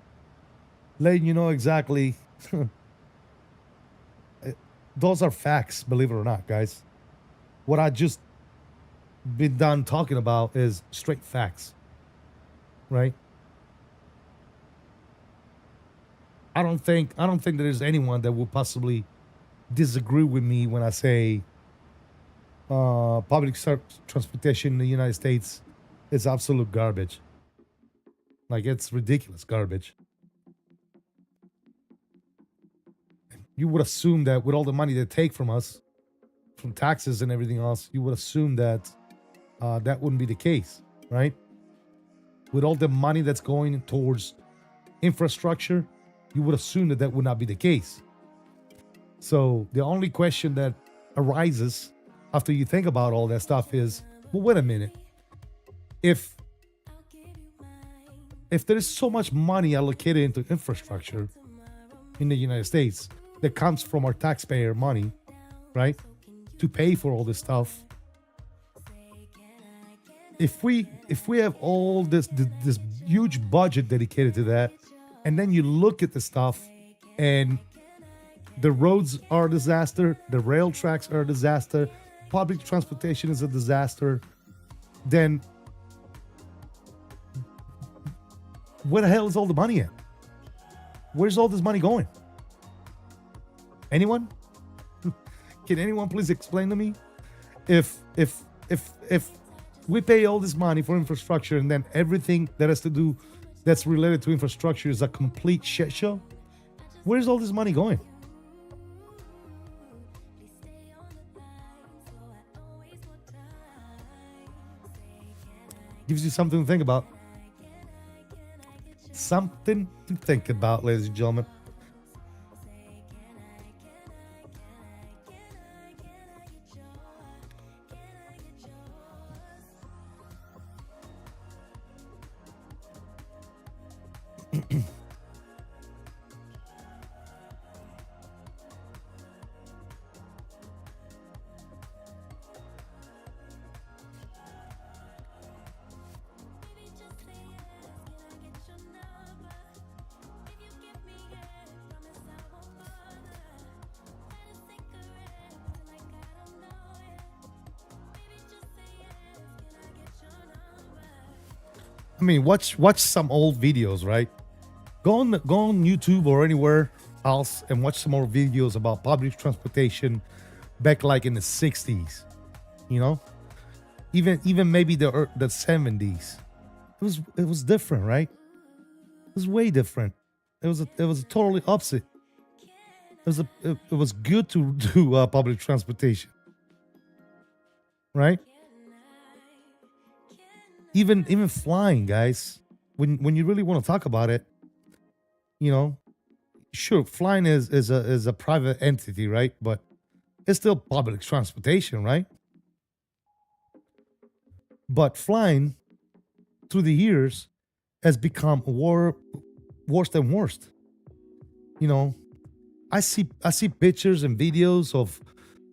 letting you know exactly. Those are facts, believe it or not, guys. What I just been done talking about is straight facts, right? I don't think there's anyone that will possibly disagree with me when I say public transportation in the United States is absolute garbage. Like, it's ridiculous garbage. You would assume that with all the money they take from us, from taxes and everything else, you would assume that that wouldn't be the case, right? With all the money that's going towards infrastructure, you would assume that that would not be the case. So the only question that arises after you think about all that stuff is, well, wait a minute. If there is so much money allocated into infrastructure in the United States that comes from our taxpayer money, right, to pay for all this stuff, if we have all this huge budget dedicated to that, and then you look at the stuff and the roads are a disaster, the rail tracks are a disaster, public transportation is a disaster, then where the hell is all the money at? Where's all this money going? Anyone? Can anyone please explain to me? If we pay all this money for infrastructure and then everything that has to do that's related to infrastructure is a complete shit show, where's all this money going? Gives you something to think about. Something to think about, ladies and gentlemen. I mean, watch some old videos, right? Go on YouTube or anywhere else and watch some more videos about public transportation back like in the 60s, you know? Even maybe the 70s. It was different, right? It was way different. It was a totally opposite. It was good to do public transportation, right? Even flying, guys. When you really want to talk about it, you know, sure, flying is a private entity, right? But it's still public transportation, right? But flying through the years has become worse than worst. You know, I see pictures and videos of,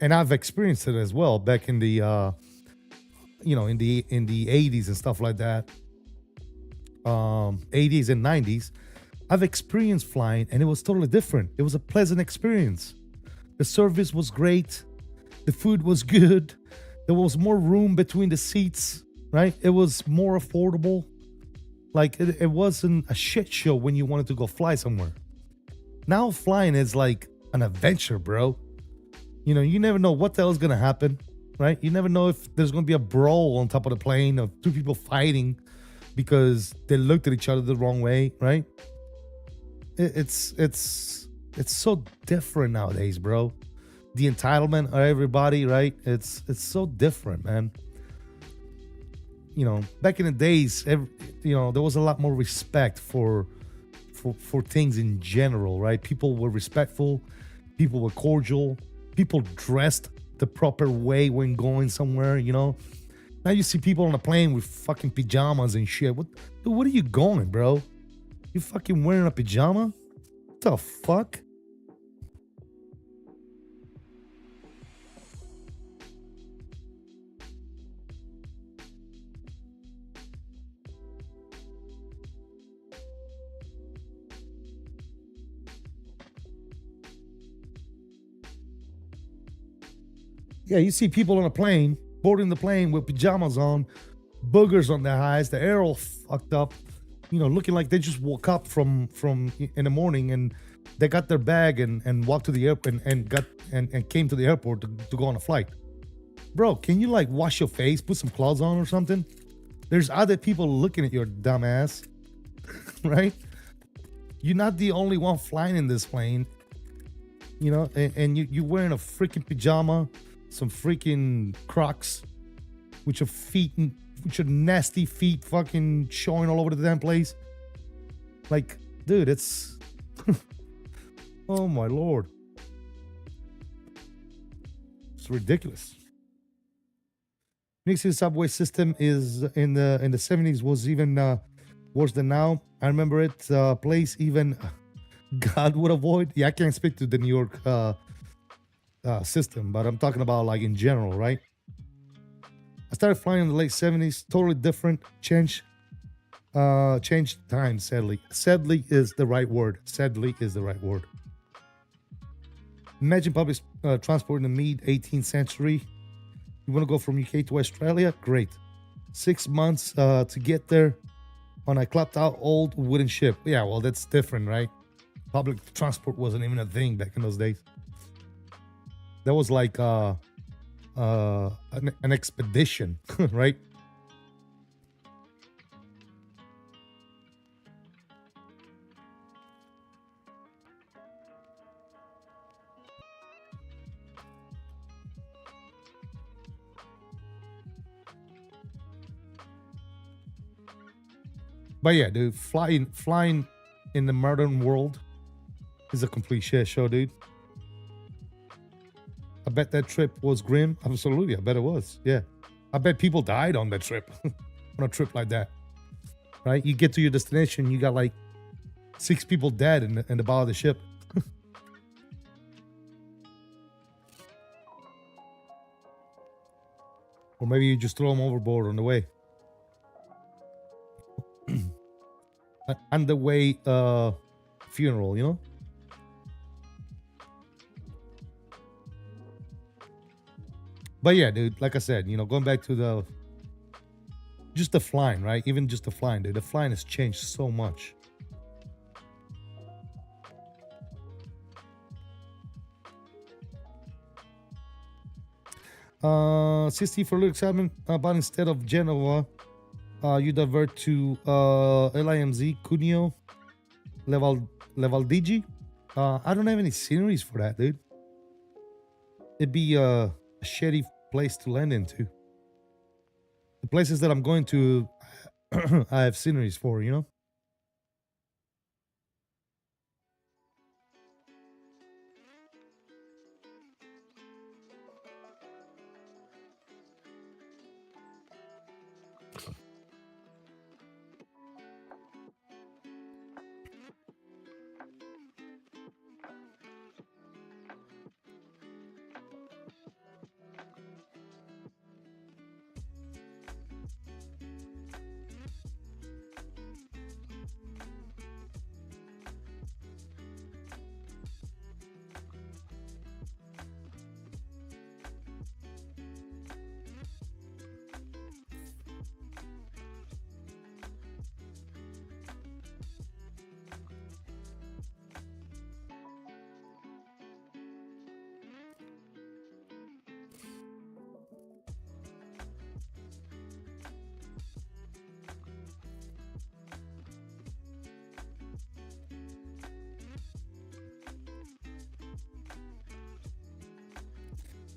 and I've experienced it as well back in the you know, in the 80s and stuff like that, 80s and 90s. I've experienced flying and it was totally different. It was a pleasant experience. The service was great. The food was good. There was more room between the seats, right? It was more affordable. Like, it wasn't a shit show when you wanted to go fly somewhere. Now flying is like an adventure, bro. You know, you never know what the hell is going to happen. Right? You never know if there's going to be a brawl on top of the plane of two people fighting because they looked at each other the wrong way, right? It's so different nowadays, bro. The entitlement of everybody, right? It's so different, man. You know, back in the days, you know, there was a lot more respect for things in general, right? People were respectful, people were cordial, people dressed the proper way when going somewhere, you know. Now you see people on a plane with fucking pajamas and shit. What are you going, bro? You fucking wearing a pajama? What the fuck? Yeah, you see people on a plane, boarding the plane with pajamas on, boogers on their eyes, the air all fucked up, you know, looking like they just woke up from in the morning and they got their bag and walked to the airport and came to the airport to go on a flight. Bro, can you like wash your face, put some clothes on or something? There's other people looking at your dumb ass, right? You're not the only one flying in this plane, you know, and you're wearing a freaking pajama, some freaking Crocs, with your feet, with your nasty feet fucking showing all over the damn place. Like, dude, it's, oh my Lord. It's ridiculous. New York City subway system is in the 70s was even worse than now. I remember it. Place even God would avoid. Yeah, I can't speak to the New York system, but I'm talking about like in general, right? I started flying in the late 70s. Totally different. Changed time. Sadly, sadly is the right word. Sadly is the right word. Imagine public transport in the mid 18th century. You want to go from UK to Australia? Great. 6 months to get there on a clapped out old wooden ship. Yeah, well, that's different, right? Public transport wasn't even a thing back in those days. That was like an expedition, right? But yeah, dude, flying in the modern world is a complete shit show, dude. I bet that trip was grim. Absolutely, I bet it was. Yeah, I bet people died on that trip, on a trip like that, right? You get to your destination, you got like 6 people dead in the bow of the ship. Or maybe you just throw them overboard on the way. Underway funeral, you know? But yeah, dude, like I said, you know, going back to just the flying, right? Even just the flying, dude. The flying has changed so much. CST for 𝕚𝕟𝕚𝕚 𝔾𝕒𝕚, but instead of Genoa, you divert to LIMJ 𝕬𝕟𝕚𝕚. I don't have any sceneries for that, dude. It'd be a shitty place to land into. The places that I'm going to, I have sceneries for, you know?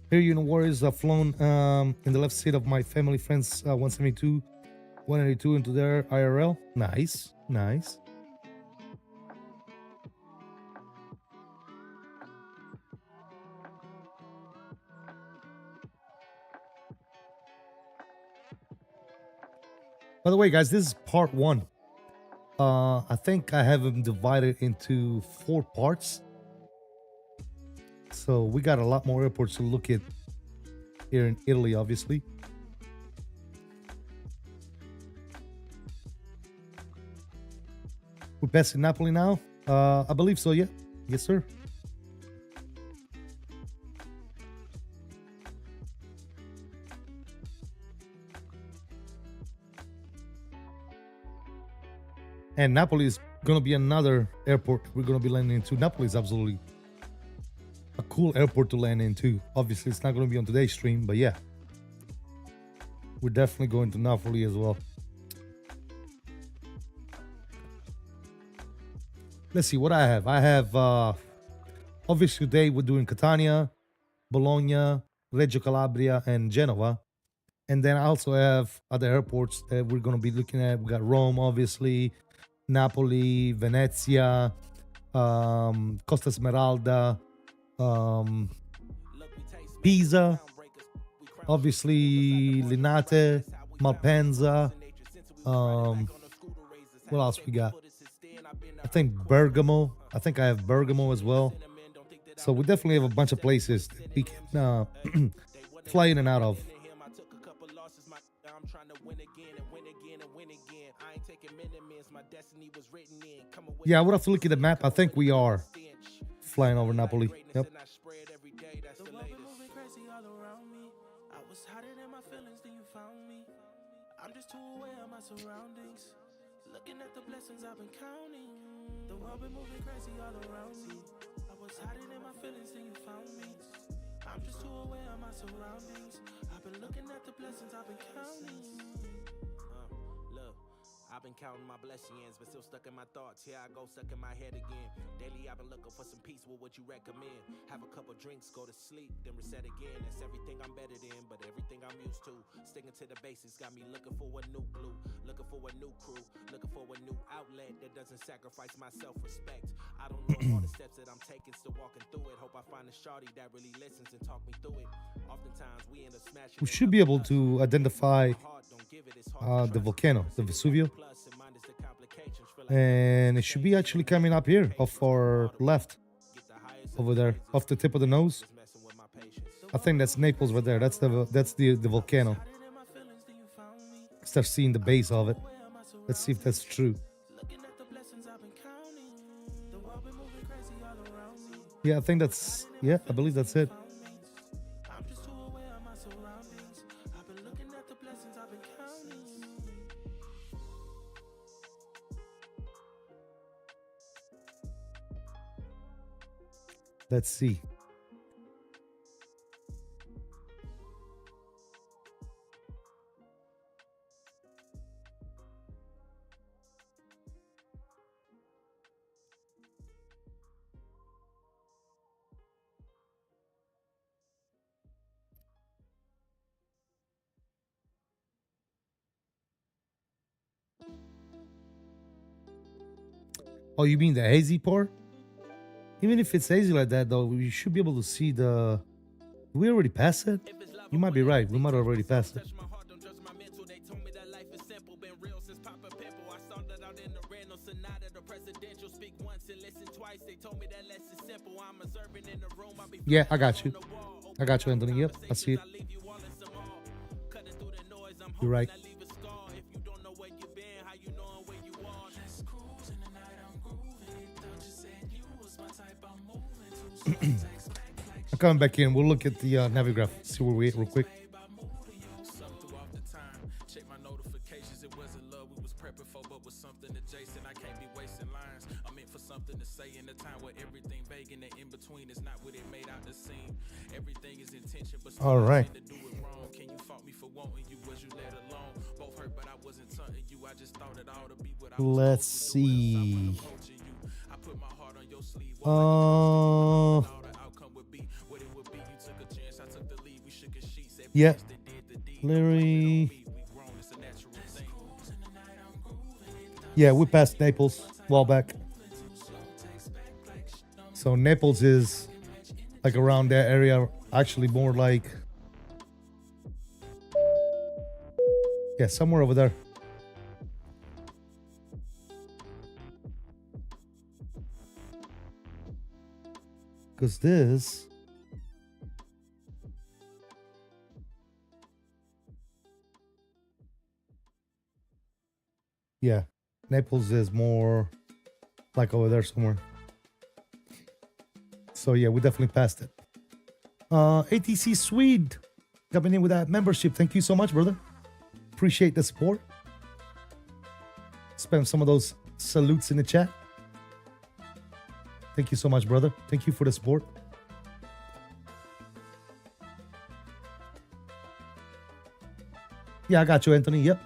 Here, you know, warriors have flown in the left seat of my family friends 172, 182 into their IRL. Nice, nice. By the way, guys, this is part 1. I think I have them divided into 4 parts. So we got a lot more airports to look at here in Italy, obviously. We're passing Napoli now. I believe so, yeah. Yes, sir. And Napoli is gonna be another airport we're gonna be landing into. Napoli is absolutely a cool airport to land into. Obviously, it's not gonna be on today's stream, but yeah, we're definitely going to Napoli as well. Let's see what I have. I have obviously today we're doing Catania, Bologna, Reggio Calabria, and Genoa. And then I also have other airports that we're going to be looking at. We got Rome, obviously, Napoli, Venezia, Costa Smeralda, Pisa, obviously Linate, Malpensa. What else we got? I think Bergamo. I think I have Bergamo as well. So we definitely have a bunch of places that we can fly in and out of. Yeah, I would have to look at the map. I think we are flying over Napoli. Yep. I'm just too aware of my surroundings. Looking at the blessings I've been counting. The world been moving crazy all around me. I was hiding in my feelings and you found me. I'm just too aware of my surroundings. I've been looking at the blessings I've been counting. Look, I've been counting my blessings, but still stuck in my thoughts. Here I go, stuck in my head again. Daily I've been looking for some peace. What would you recommend? Have a couple drinks, go to sleep, then reset again. That's everything I'm better than, but everything I'm used to. Sticking to the basics got me looking for a new glue, looking for a new crew, looking for a new outlet that doesn't sacrifice my self-respect. I don't know all the steps that I'm taking, still walking through it. Hope I find a shawty that really listens and talk me through it. Oftentimes we end up smashing. We should be able to identify the volcano, the Vesuvio. And it should be actually coming up here off our left over there, off the tip of the nose. I think that's Naples right there. That's the volcano. Start seeing the base of it. Let's see if that's true. Yeah, I think that's, yeah, I believe that's it. Let's see. Oh, you mean the hazy part? Even if it's hazy like that, though, we should be able to see the... Did we already pass it? You might be right. We might have already passed it. Yeah, I got you. I got you, Anthony. Yep, I see it. You're right. I'm coming back in. We'll look at the Navigraph. See where we at real quick. All right. Let's see. Yeah. Larry. Yeah, we passed Naples a while back. So Naples is like around that area, actually more like, yeah, somewhere over there. Because this, yeah, Naples is more like over there somewhere. So yeah, we definitely passed it. ATC Swede coming in with that membership. Thank you so much, brother. Appreciate the support. Spam some of those salutes in the chat. Thank you so much, brother. Thank you for the support. Yeah, I got you, Anthony. Yep.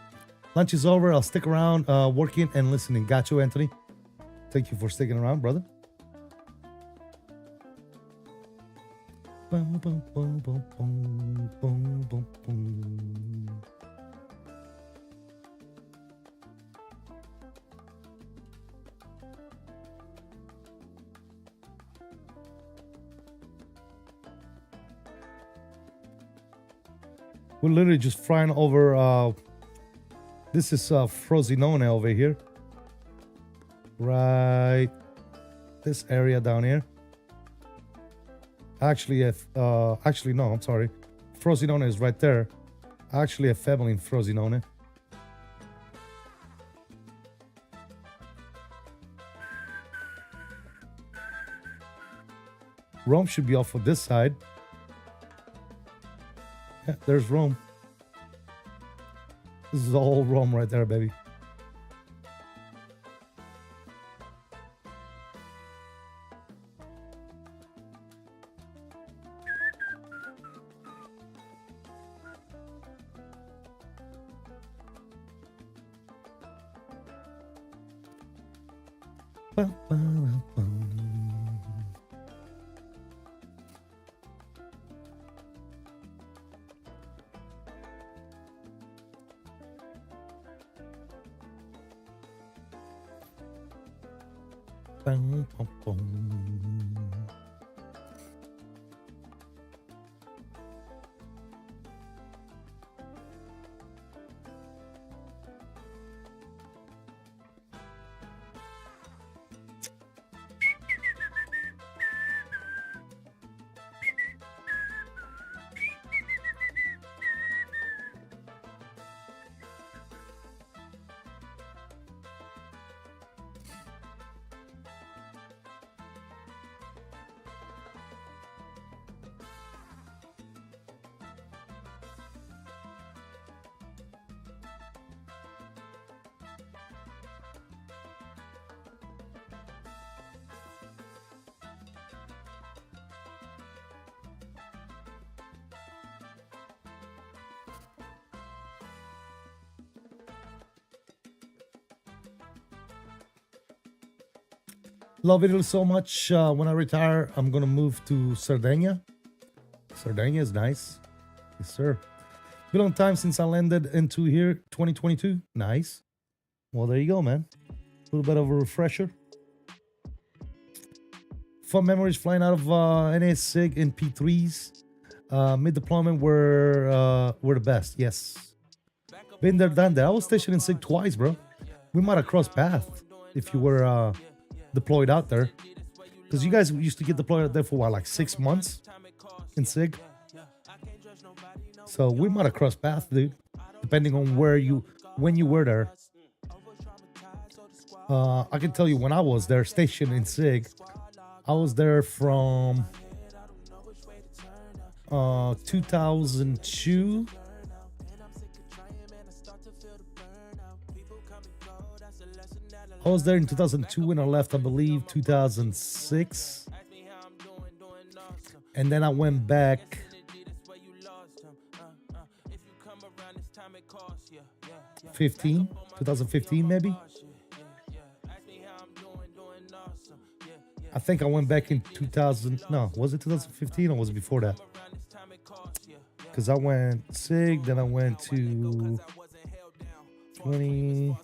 Lunch is over. I'll stick around working and listening. Got you, Anthony. Thank you for sticking around, brother. Boom, boom, boom, boom, boom, boom, boom, boom. We're literally just flying over. This is 𝕬𝕚 over here. Right. This area down here. Actually, actually no, I'm sorry. 𝕬𝕚 is right there. I actually have family in 𝕬𝕚. Rome should be off of this side. Yeah, there's Rome. This is all Rome right there, baby. Ba, ba, ba, ba. Bum, bum, bum. Love it so much. When I retire, I'm gonna move to Sardinia. Sardinia is nice. Yes, sir. Been a long time since I landed into here, 2022. Nice. Well, there you go, man. A little bit of a refresher. Fun memories flying out of NASIG in P3s. Mid-deployment were the best. Yes. Been there, done that. I was stationed in SIG twice, bro. We might have crossed paths if you were deployed out there, because you guys used to get deployed out there for what, like 6 months in SIG. So we might have crossed paths, dude, depending on when you were there. I can tell you when I was there stationed in SIG, I was there from 2002. I was there in 2002 and I left, I believe, 2006. And then I went back 2015 maybe. I think I went back in 2000. No, was it 2015 or was it before that? Because I went SIG, then I went to 20.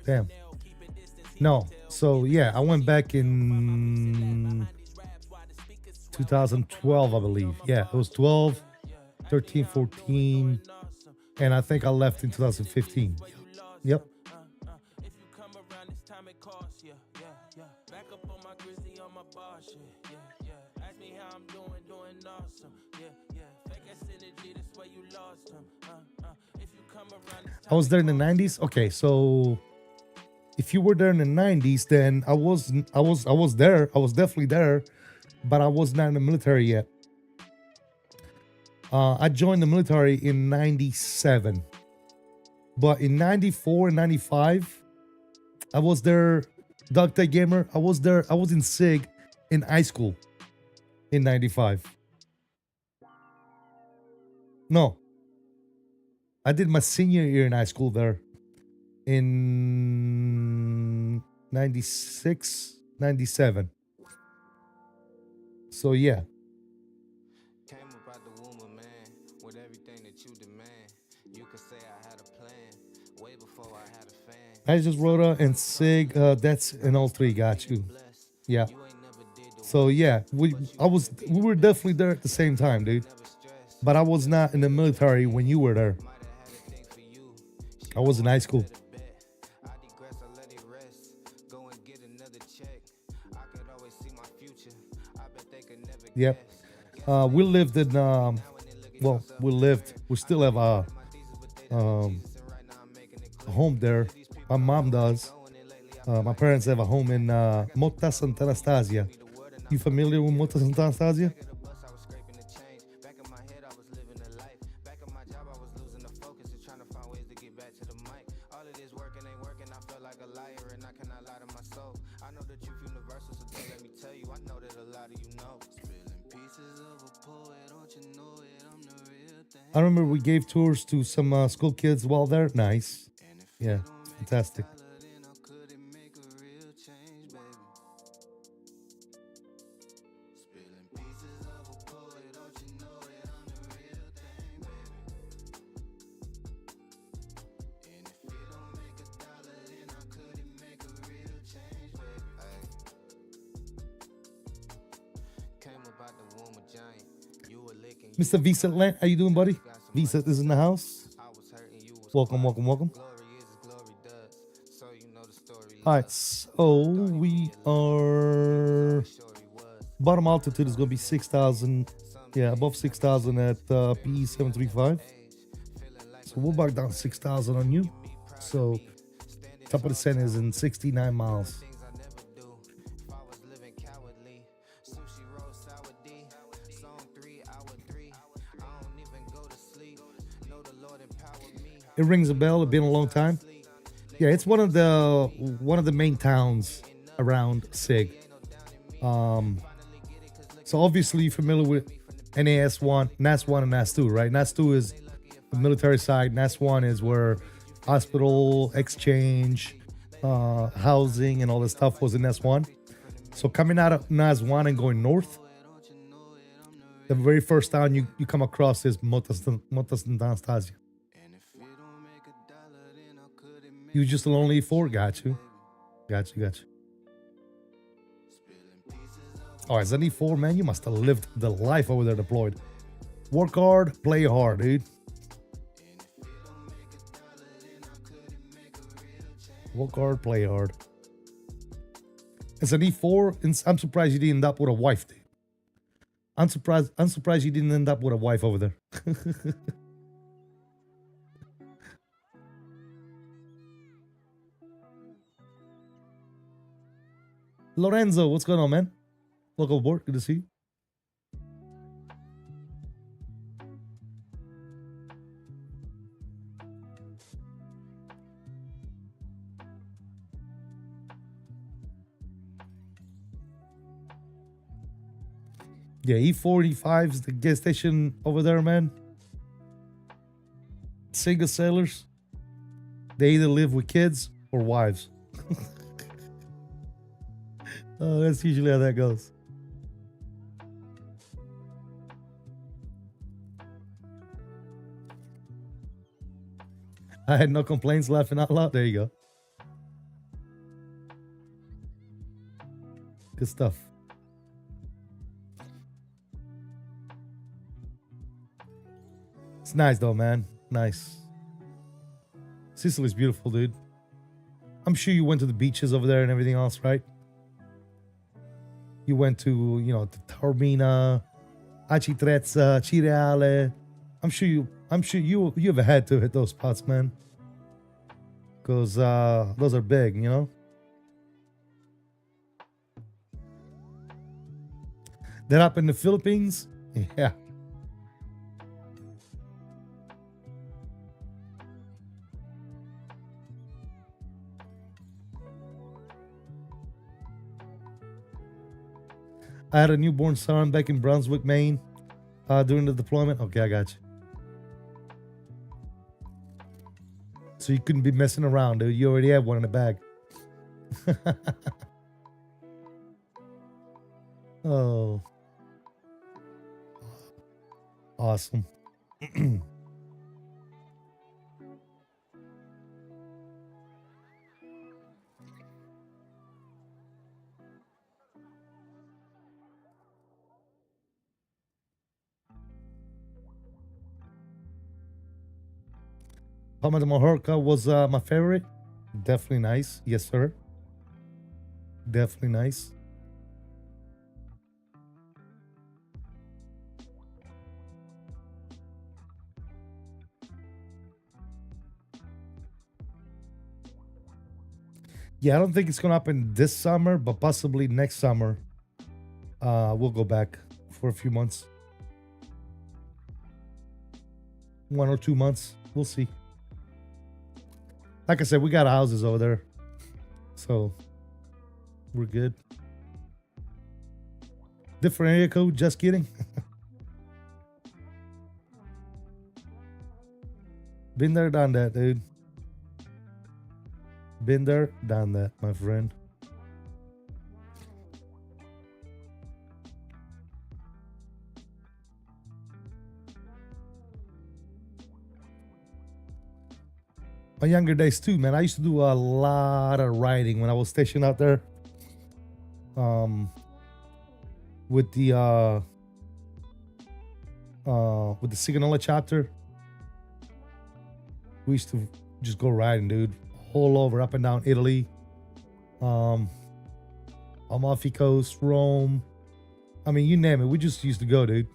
Damn. No. So yeah, I went back in 2012, I believe. Yeah, it was 12, 13, 14, and I think I left in 2015. Yep. I was there in the 90s. Okay, so if you were there in the 90s, then I was there. I was definitely there, but I was not in the military yet. I joined the military in 97, but in 94 and 95, I was there. Dr. Gamer, I was there. I was in SIG in high school in 95. No, I did my senior year in high school there in 96, 97. So yeah. Came about the womb of man with everything that you demand. You could say I had a plan way before I had a fan. I just wrote and SIG, that's an all three, got you. Yeah. So yeah, we were definitely there at the same time, dude. But I was not in the military when you were there. I was in high school. Yep. We lived in well, we still have a home there. My mom does. My parents have a home in Motta Sant'Anastasia. You familiar with Motta Sant'Anastasia? I remember we gave tours to some school kids while there. Nice. Yeah, fantastic. Mr. Visa Land, how you doing, buddy? Visa is in the house. Welcome, welcome, welcome. All right, so we are bottom altitude is going to be 6,000. Yeah, above 6,000 at PE 735. So we'll back down 6,000 on you. So top of the descent is in 69 miles. It rings a bell. It's been a long time. Yeah, it's one of the main towns around SIG. So obviously you're familiar with NAS1, NAS1 and NAS2, right? NAS2 is the military side. NAS1 is where hospital, exchange, housing, and all this stuff was in NAS1. So coming out of NAS1 and going north, the very first town you come across is Motta Sant'Anastasia. You just a lonely four, got you. Got you. Oh, as an E4, man, you must have lived the life over there deployed. Work hard, play hard, dude. Work hard, play hard. As an E4, I'm surprised you didn't end up with a wife, dude. I'm surprised you didn't end up with a wife over there. Lorenzo, what's going on, man? Welcome aboard. Good to see you. Yeah, E4, E5's the gas station over there, man. Single sailors, they either live with kids or wives. Oh, that's usually how that goes. I had no complaints, laughing out loud. There you go. Good stuff. It's nice though, man. Nice. Sicily's beautiful, dude. I'm sure you went to the beaches over there and everything else, right? You went to, you know, to Taormina, Acitrezza, Cireale. I'm sure you ever had to hit those spots, man. because those are big, you know. That up in the Philippines, yeah. I had a newborn son back in Brunswick, Maine, during the deployment. Okay, I got you. So you couldn't be messing around, dude. You already have one in the bag. Oh, awesome. 𝕬𝕚 was my favorite. Definitely nice. Yes, sir. Definitely nice. Yeah, I don't think it's gonna happen this summer, but possibly next summer. We'll go back for a few months. 1 or 2 months. We'll see. Like I said, we got houses over there. So we're good. Different area code, just kidding. Been there, done that, dude. Been there, done that, my friend. My younger days too, man. I used to do a lot of riding when I was stationed out there. With the Sigonella chapter. We used to just go riding, dude. All over, up and down Italy. Amalfi Coast, Rome. I mean, you name it. We just used to go, dude.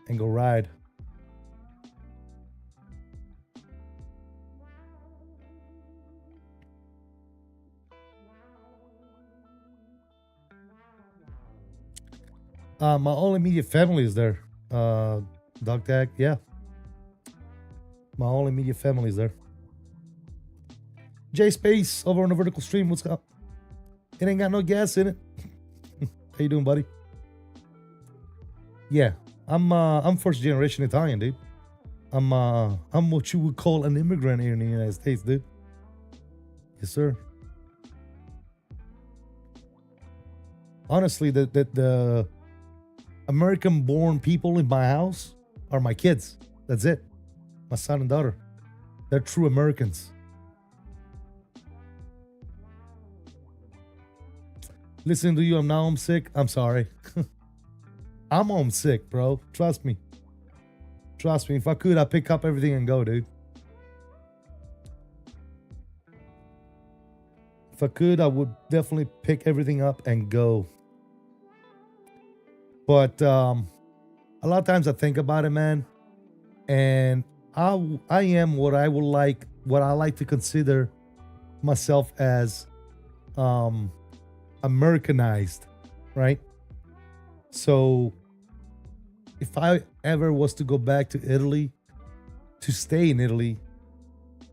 And go ride. My whole immediate family is there. Dog tag, yeah. My whole immediate family is there. J Space over on the vertical stream. What's up? It ain't got no gas in it. How you doing, buddy? Yeah, I'm first generation Italian, dude. I'm what you would call an immigrant here in the United States, dude. Yes, sir. Honestly, the American-born people in my house are my kids. That's it. My son and daughter. They're true Americans. Listening to you, I'm now homesick. I'm sorry. I'm homesick, bro. Trust me. Trust me. If I could, I'd pick up everything and go, dude. If I could, I would definitely pick everything up and go. But a lot of times I think about it, man, and I am what I like to consider myself as Americanized, right? So if I ever was to go back to Italy, to stay in Italy,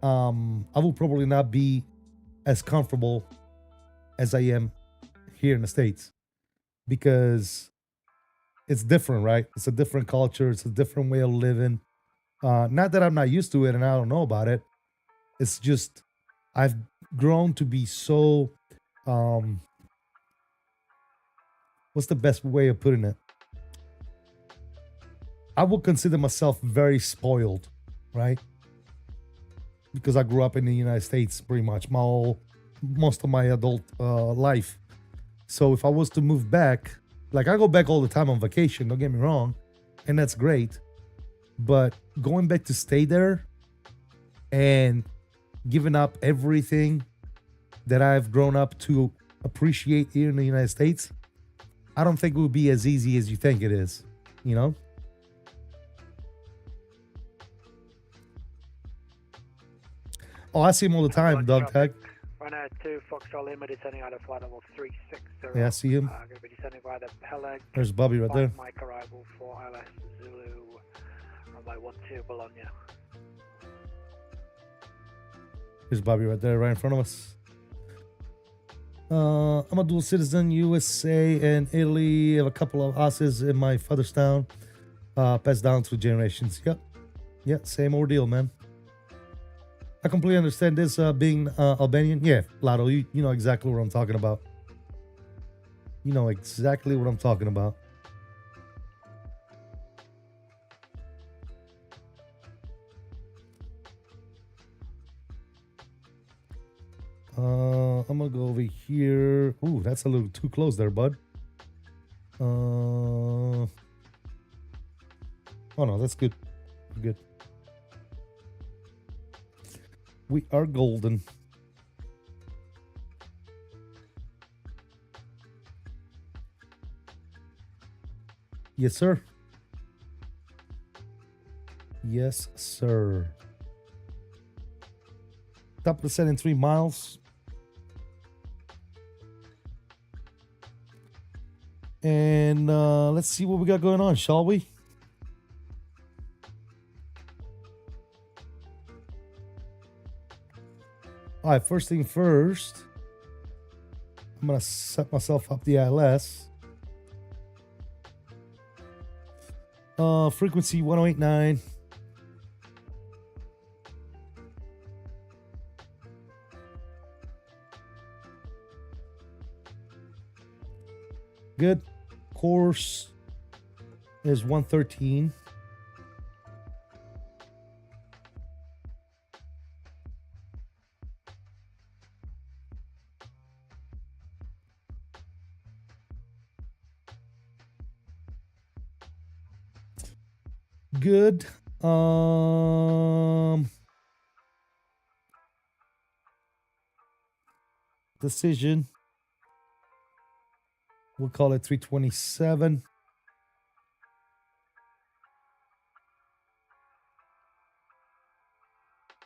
I will probably not be as comfortable as I am here in the States, because it's different, right? It's a different culture. It's a different way of living. Not that I'm not used to it and I don't know about it. It's just I've grown to be so, what's the best way of putting it? I would consider myself very spoiled, right? Because I grew up in the United States pretty much most of my adult life. So if I was to move back, like I go back all the time on vacation, don't get me wrong, and that's great. But going back to stay there and giving up everything that I've grown up to appreciate here in the United States, I don't think it would be as easy as you think it is, you know? Oh, I see him all the time, dog tag. Ryanair 2 Foxtrot Lima descending out of flight level 360. Yeah, I see him. Going to be descending via the Peleg. There's Bobby right there. Mike arrival for ILS Zulu runway 12 Bologna. There's Bobby right there, right in front of us. I'm a dual citizen, USA and Italy. I have a couple of asses in my father's town. Passed down through generations. Yep. Yeah, same ordeal, man. I completely understand this being Albanian. Yeah, Lotto, you know exactly what I'm talking about. You know exactly what I'm talking about. I'm gonna go over here. Ooh, that's a little too close there, bud. Oh no, that's good. Good. We are golden. Yes, sir. Yes, sir. Top of the set in 3 miles. And let's see what we got going on, shall we? All right, first thing first, I'm going to set myself up the ILS. Frequency 1089. Good. Course is 113. Good. Decision. We'll call it 327.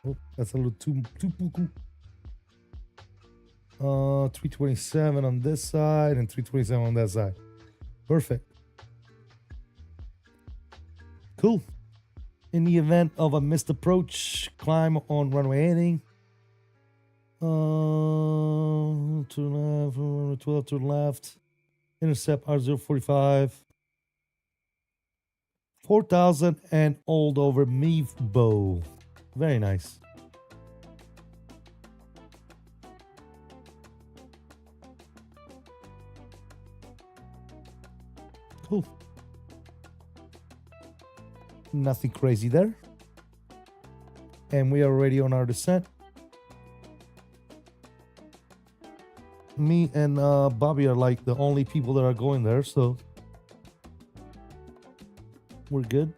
Oh, that's a little too puku. 327 on this side and 327 on that side. Perfect. Cool. In the event of a missed approach, climb on runway heading. To the left, runway 12 to the left. Intercept R045. 4,000 and 𝕬𝕚𝕚𝕚. Very nice. Cool. Nothing crazy there. And we are already on our descent. Me and Bobby are like the only people that are going there, so we're good.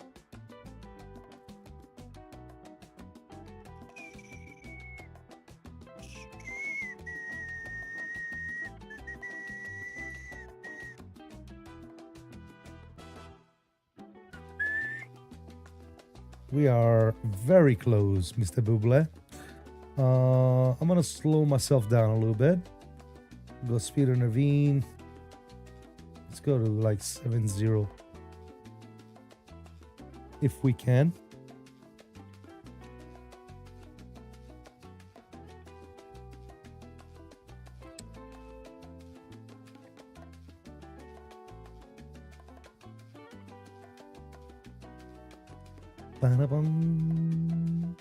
We are very close, Mr. Buble. I'm gonna slow myself down a little bit. Go speed intervene. Let's go to like 70 if we can. Ba-da-bum.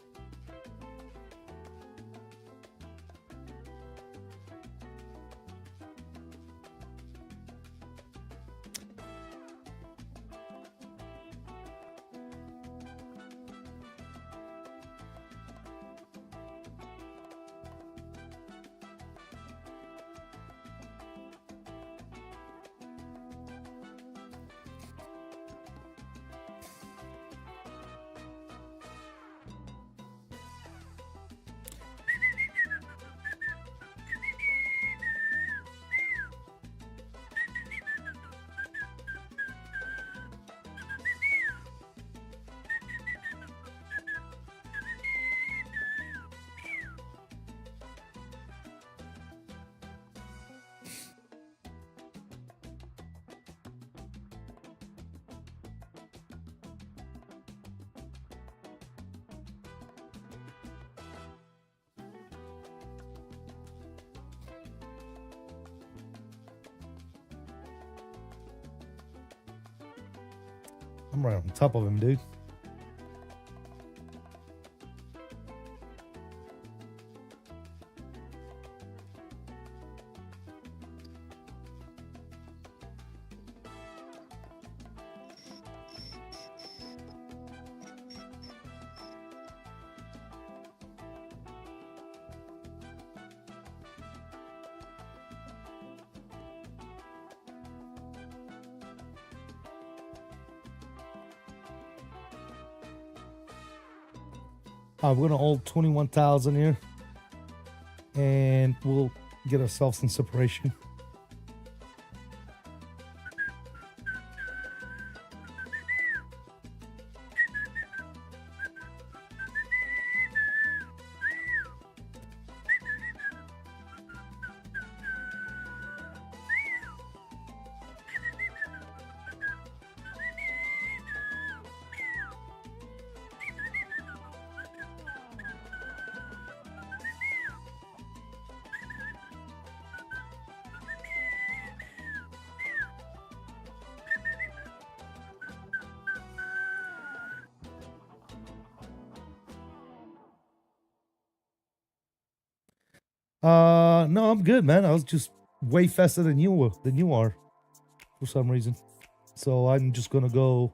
I'm right on top of him, dude. We're gonna hold 21,000 here, and we'll get ourselves in separation. No, I'm good, man. I was just way faster than you are for some reason. So I'm just gonna go.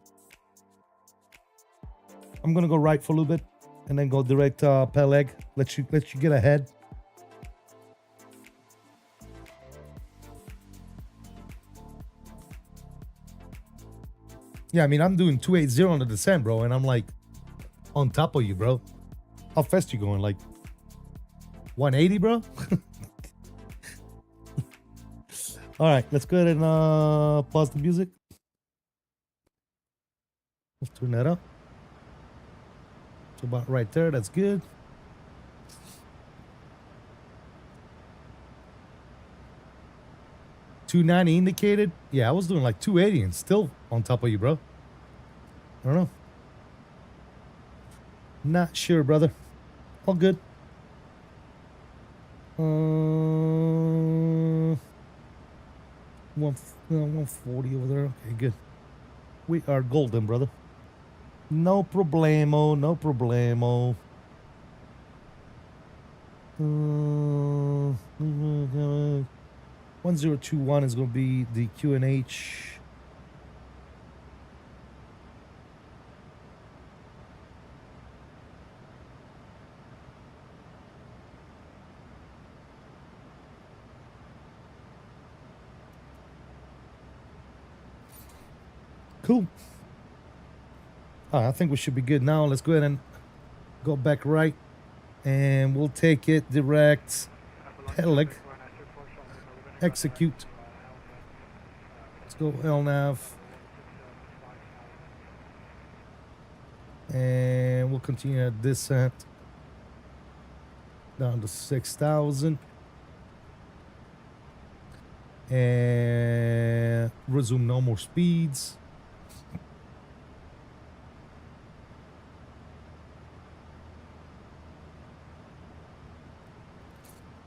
I'm gonna go right for a little bit, and then go direct 𝕬𝕚. Let you get ahead. Yeah, I mean, I'm doing 280 on the descent, bro, and I'm like on top of you, bro. How fast you going? Like 180, bro? All right, let's go ahead and pause the music. Let's turn that up. It's about right there. That's good. $290 indicated. Yeah, I was doing like 280 and still on top of you, bro. I don't know. Not sure, brother. All good. 140 over there. Okay, good. We are golden, brother. No problemo. No problemo. 1021 is going to be the QNH. Cool. I think we should be good now. Let's go ahead and go back right, and we'll take it direct 𝕬𝕚. Execute. Let's go LNAV, and we'll continue at descent down to 6,000, and resume no more speeds.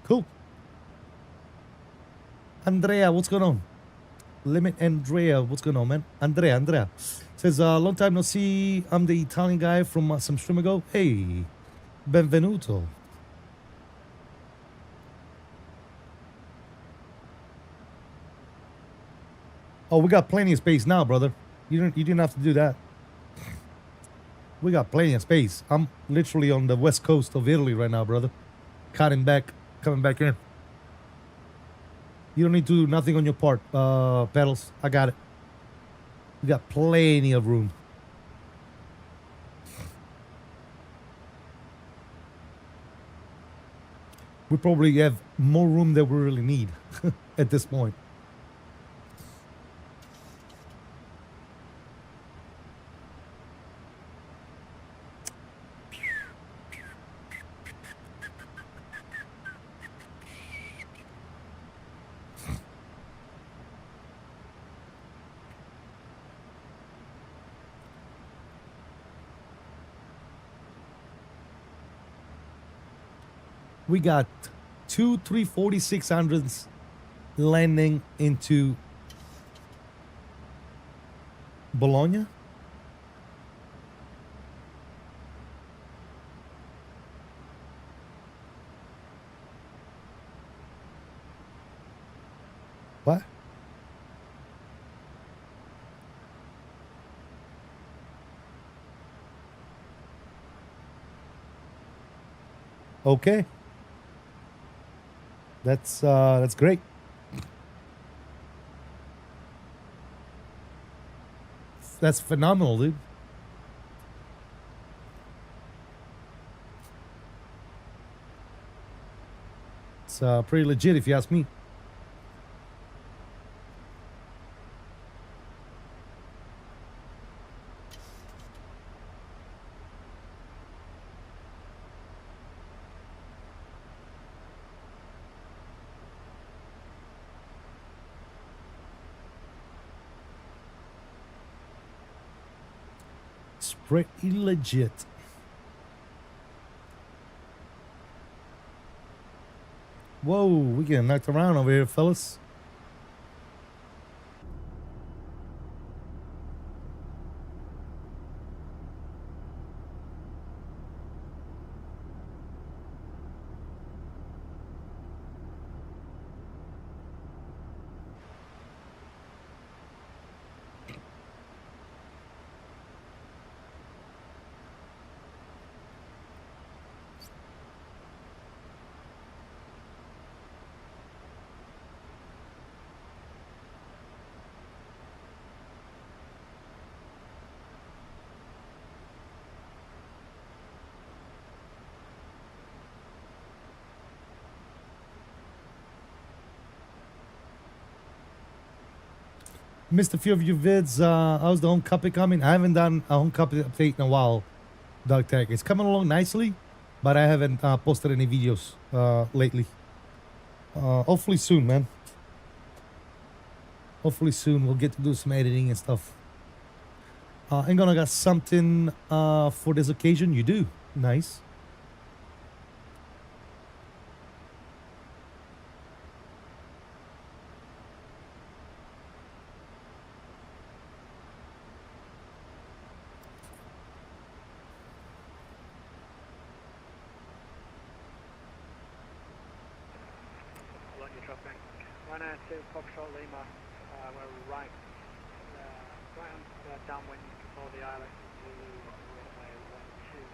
Cool. Andrea, what's going on? Limit Andrea, what's going on, man? Andrea says, long time no see. I'm the Italian guy from some stream ago. Hey, benvenuto. Oh, we got plenty of space now, brother. You didn't have to do that. We got plenty of space. I'm literally on the west coast of Italy right now, brother. Coming back in. You don't need to do nothing on your part, pedals. I got it. We got plenty of room. We probably have more room than we really need at this point. We got 2 340-600s landing into Bologna. Okay. That's great. That's phenomenal, dude. It's pretty legit if you ask me. It's pretty legit. Whoa, we getting knocked around over here, fellas. Missed a few of your vids. How's the home copy coming? I haven't done a home copy update in a while, Dog Tag. It's coming along nicely, but I haven't posted any videos lately. Hopefully soon, man. Hopefully soon we'll get to do some editing and stuff. I'm gonna got something for this occasion. You do? Nice. Bologna traffic. Ryanair 2 Foxtrot Lima. We're right on downwind for the island to runway 12.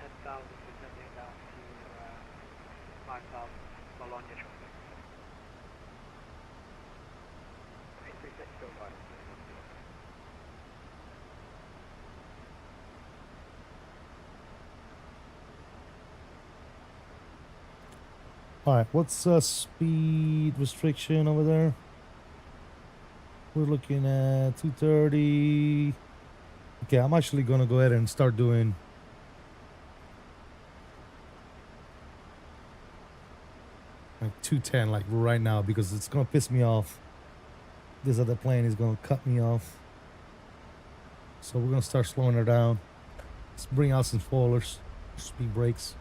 10,000 descending down to 5,000 Bologna traffic. 836 go by. All right, what's speed restriction over there? We're looking at 230. Okay, I'm actually gonna go ahead and start doing like 210 like right now because it's gonna piss me off. This other plane is gonna cut me off. So we're gonna start slowing her down. Let's bring out some spoilers, speed brakes.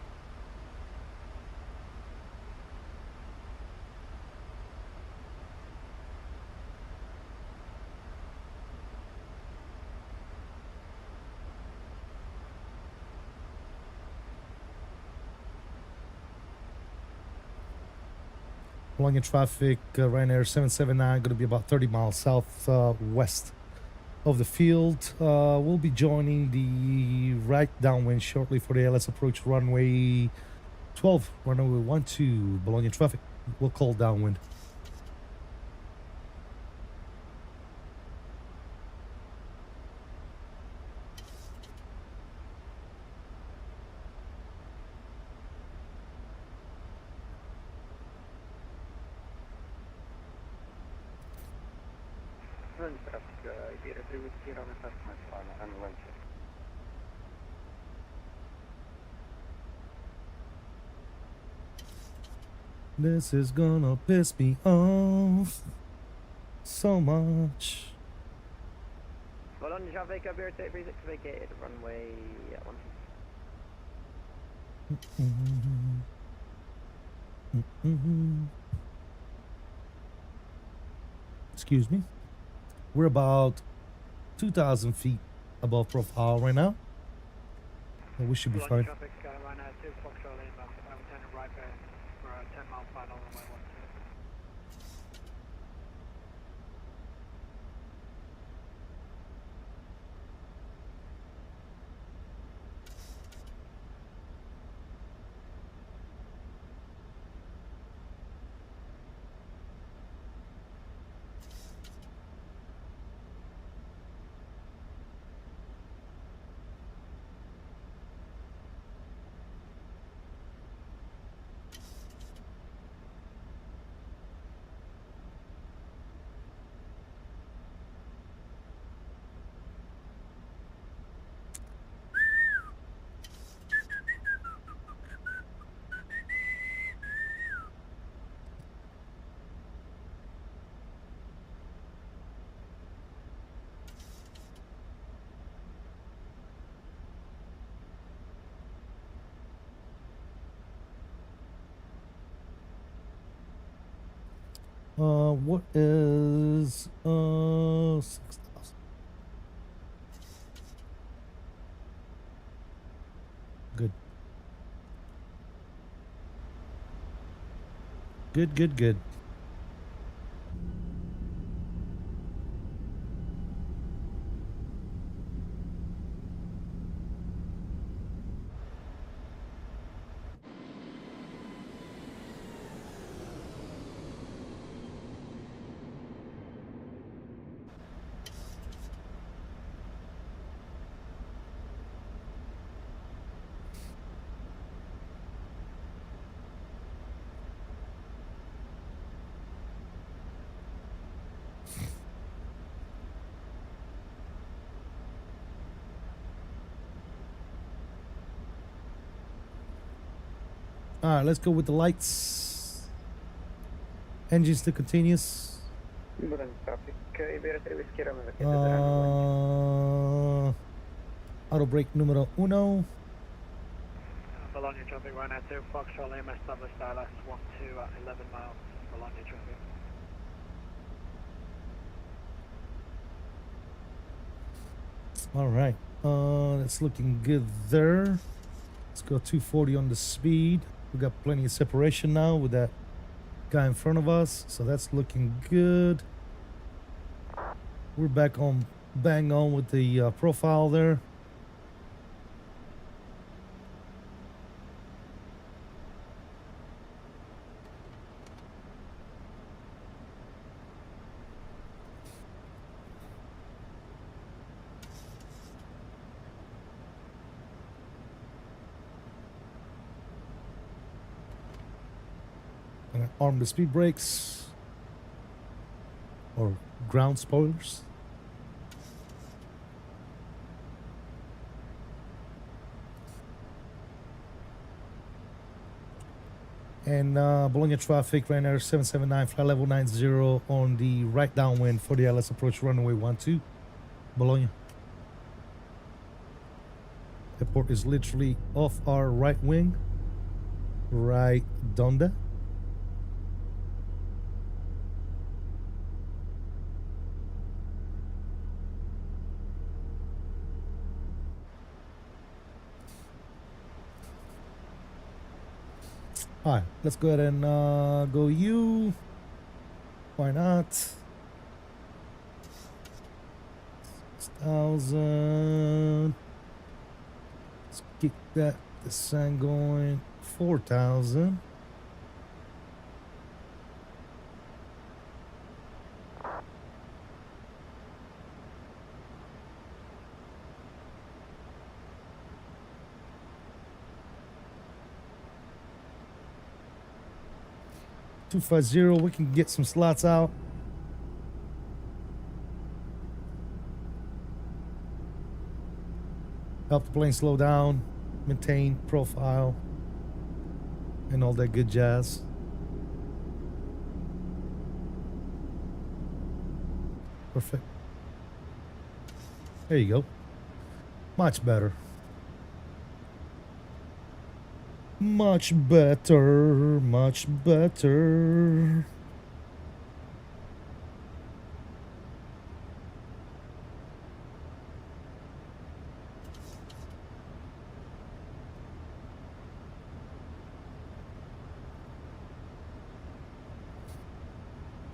Bologna traffic, Ryanair 779, going to be about 30 miles south west of the field. We'll be joining the right downwind shortly for the LS approach runway 12, runway 12, Bologna traffic. We'll call downwind. This is gonna piss me off so much. Bologna traffic, Iberia 36 vacated, runway 12. Excuse me. We're about 2,000 feet above profile right now. And we should be fine. Traffic, Ryanair 2 Foxtrot Lima, turning right there for a 10-mile final runway 12. What is 6,000? Good. Good, good, good. All right, let's go with the lights. Engines to continuous. Auto brake numero uno. Bologna traffic, Ryanair 2 Foxtrot Lima, established ILS 12 at 11 miles, Bologna traffic. All right, that's looking good there. Let's go 240 on the speed. We got plenty of separation now with that guy in front of us, so that's looking good. We're back on, bang on with the profile there. Gonna arm the speed brakes or ground spoilers. And Bologna traffic, Ryanair 779, flight level 90 on the right downwind for the LS approach runway 12, Bologna. Airport is literally off our right wing, right donde. All right, let's go ahead and go U. Why not? 6,000. Let's keep that descent going. 4,000. $250, we can get some slots out. Help the plane slow down, maintain profile, and all that good jazz. Perfect. There you go. Much better. Much better, much better.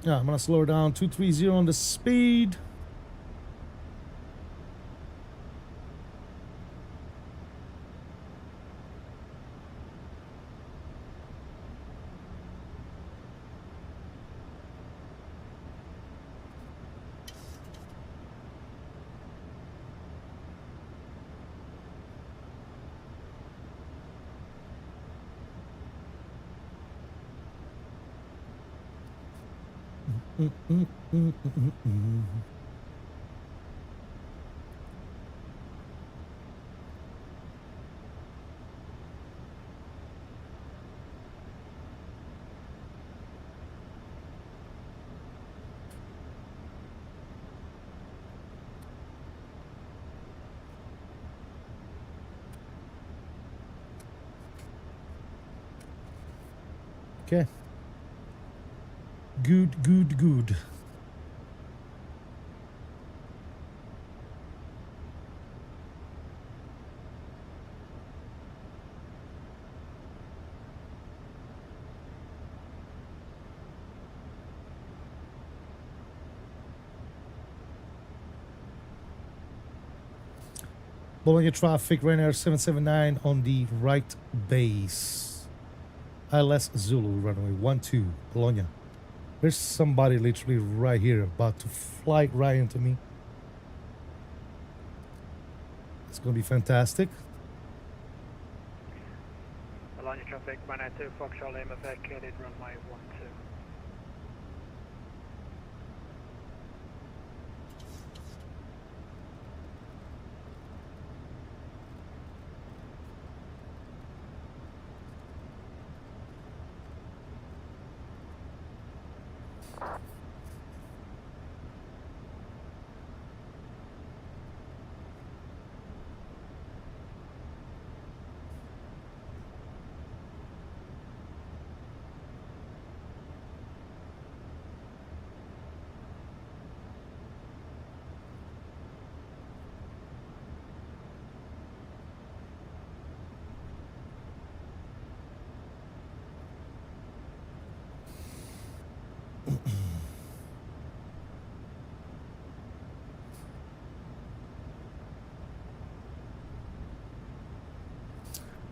Yeah, I'm gonna slow her down. 230 on the speed. Okay. Good. Bologna traffic, Ryanair 779 on the right base. ILS Zulu, runway 12, Bologna. There's somebody literally right here about to fly right into me. It's gonna be fantastic. Bologna traffic, Ryanair 2, Foxtrot Lima, vacated runway 12.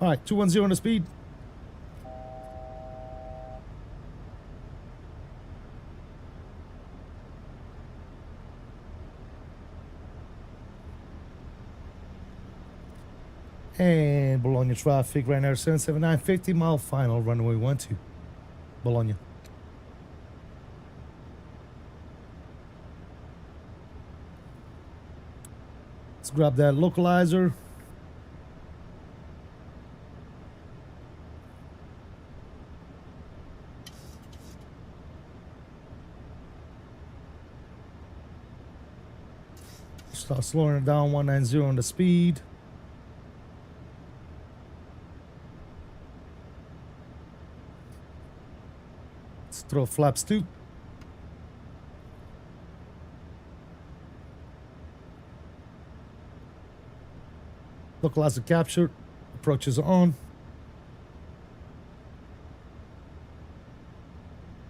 All right, 210 on the speed. And Bologna traffic, Ryanair 779, 50-mile final, runway 12, Bologna. Let's grab that localizer. Start slowing it down, 190 on the speed. Let's throw flaps 2. Localizer captured. Approaches on.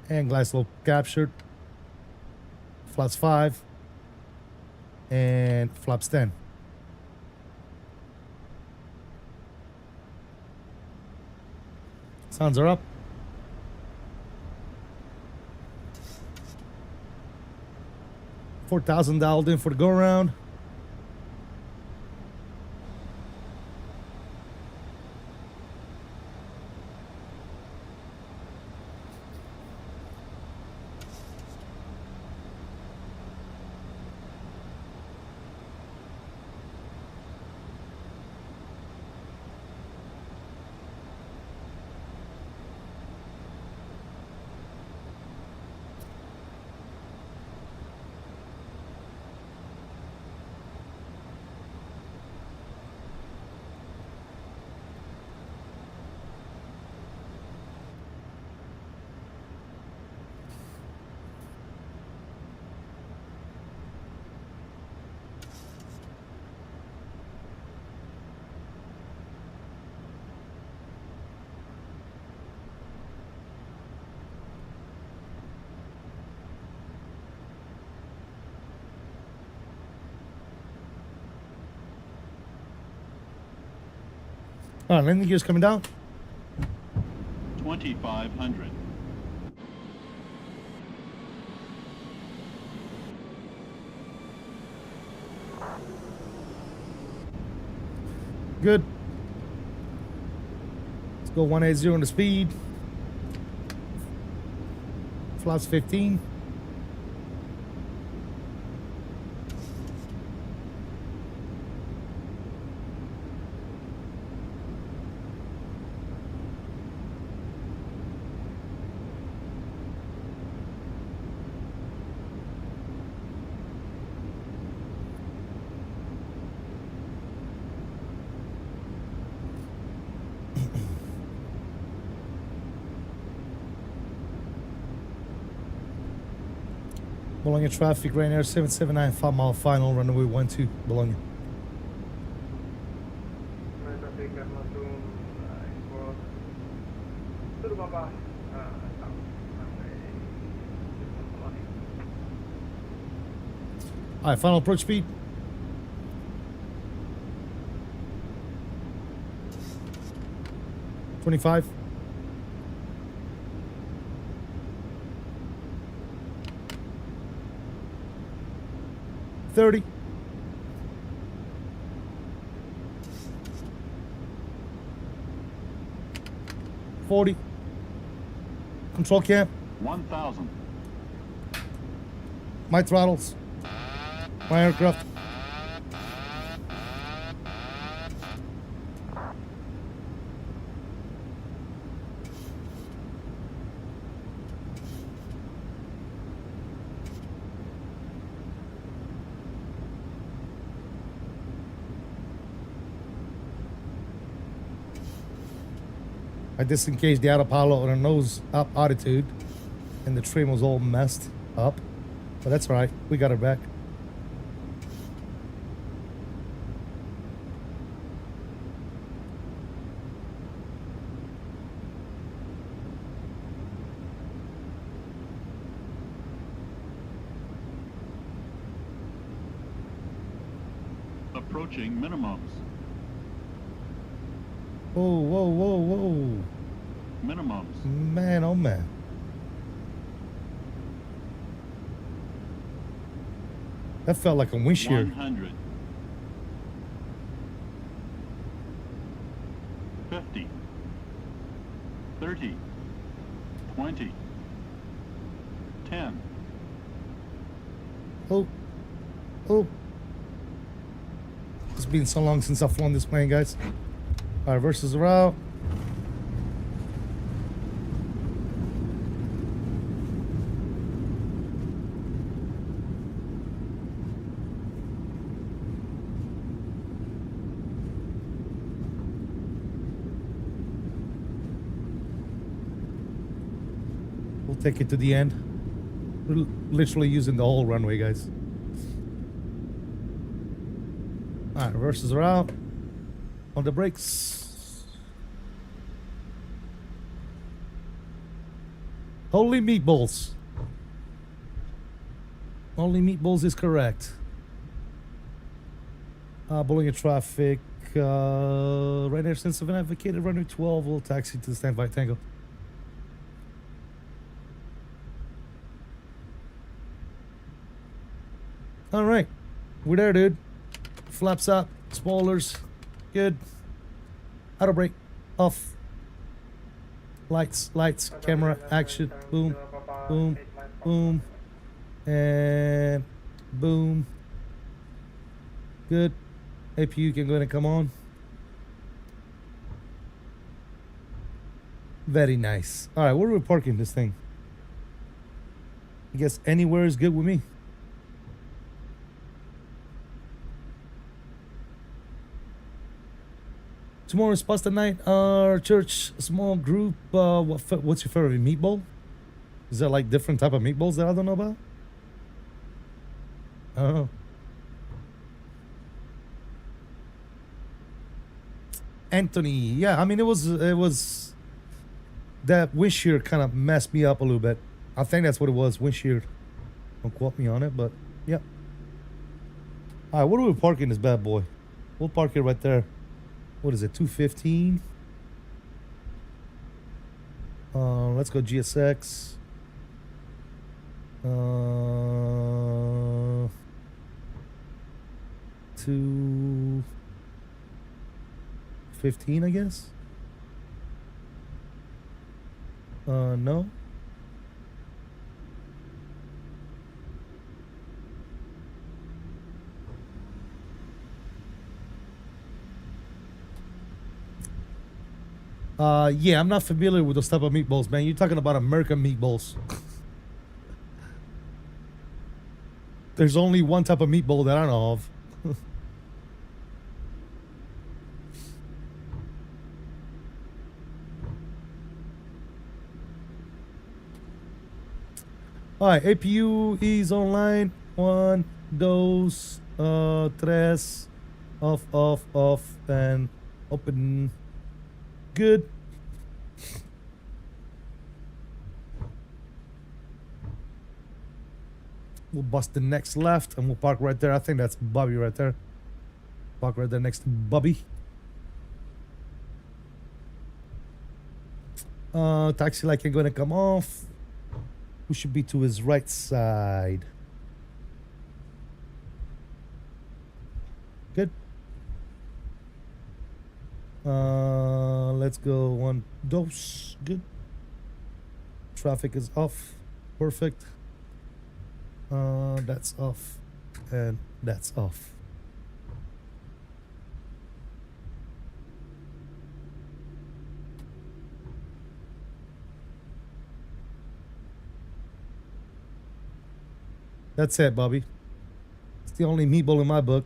And glide slope captured. Flaps 5. And flaps 10. Sounds are up. $4,000 dialed in for the go around. All right, landing gear's coming down. 2,500. Good. Let's go 180 on the speed. Flaps 15. Bologna traffic, Ryanair 779, 5 mile final, runway 12, Bologna. All right, final approach speed. $25. $30. $40. Control cam. 1,000. My throttles. My aircraft. I disengaged the autopilot on a nose up attitude, and the trim was all messed up. But that's all right. We got her back. Approaching minimums. Whoa, whoa, whoa, whoa. Minimums. Man, oh man. That felt like a windshield. 100. 50. 30. 20. 10. Oh. Oh. It's been so long since I've flown this plane, guys. All right, versus the route. We'll take it to the end. We're literally using the whole runway, guys. All right, reverses are out. On the brakes. Holy meatballs. Only meatballs is correct. Bologna traffic. Ryanair since I've advocated runway 12 will taxi to the standby Tango. All right, we're there, dude. Flaps up, spoilers, good. Auto brake, off. Lights, camera, action, boom, boom, boom, and boom. Good. APU can go ahead and come on. Very nice. All right, where are we parking this thing? I guess anywhere is good with me. Tomorrow's pasta night. Our church small group. What's your favorite meatball? Is there like different type of meatballs that I don't know about? Oh. Anthony, yeah. I mean, it was that windshield kind of messed me up a little bit. I think that's what it was. Windshield. Don't quote me on it, but yeah. All right, where are we parking this bad boy? We'll park it right there. What is it, 215? Let's go GSX. 215, I guess. No. Yeah, I'm not familiar with those type of meatballs, man. You're talking about American meatballs. There's only one type of meatball that I know of. All right, APU is online. 1, 2, 3. Off, and open. Good. We'll bust the next left and we'll park right there. I think that's Bobby right there. Park right there next to Bobby. Taxi light going to come off. Who should be to his right side? Good. Let's go 1, 2. Good. Traffic is off. Perfect. That's off. And that's off. That's it, Bobby. It's the only meatball in my book.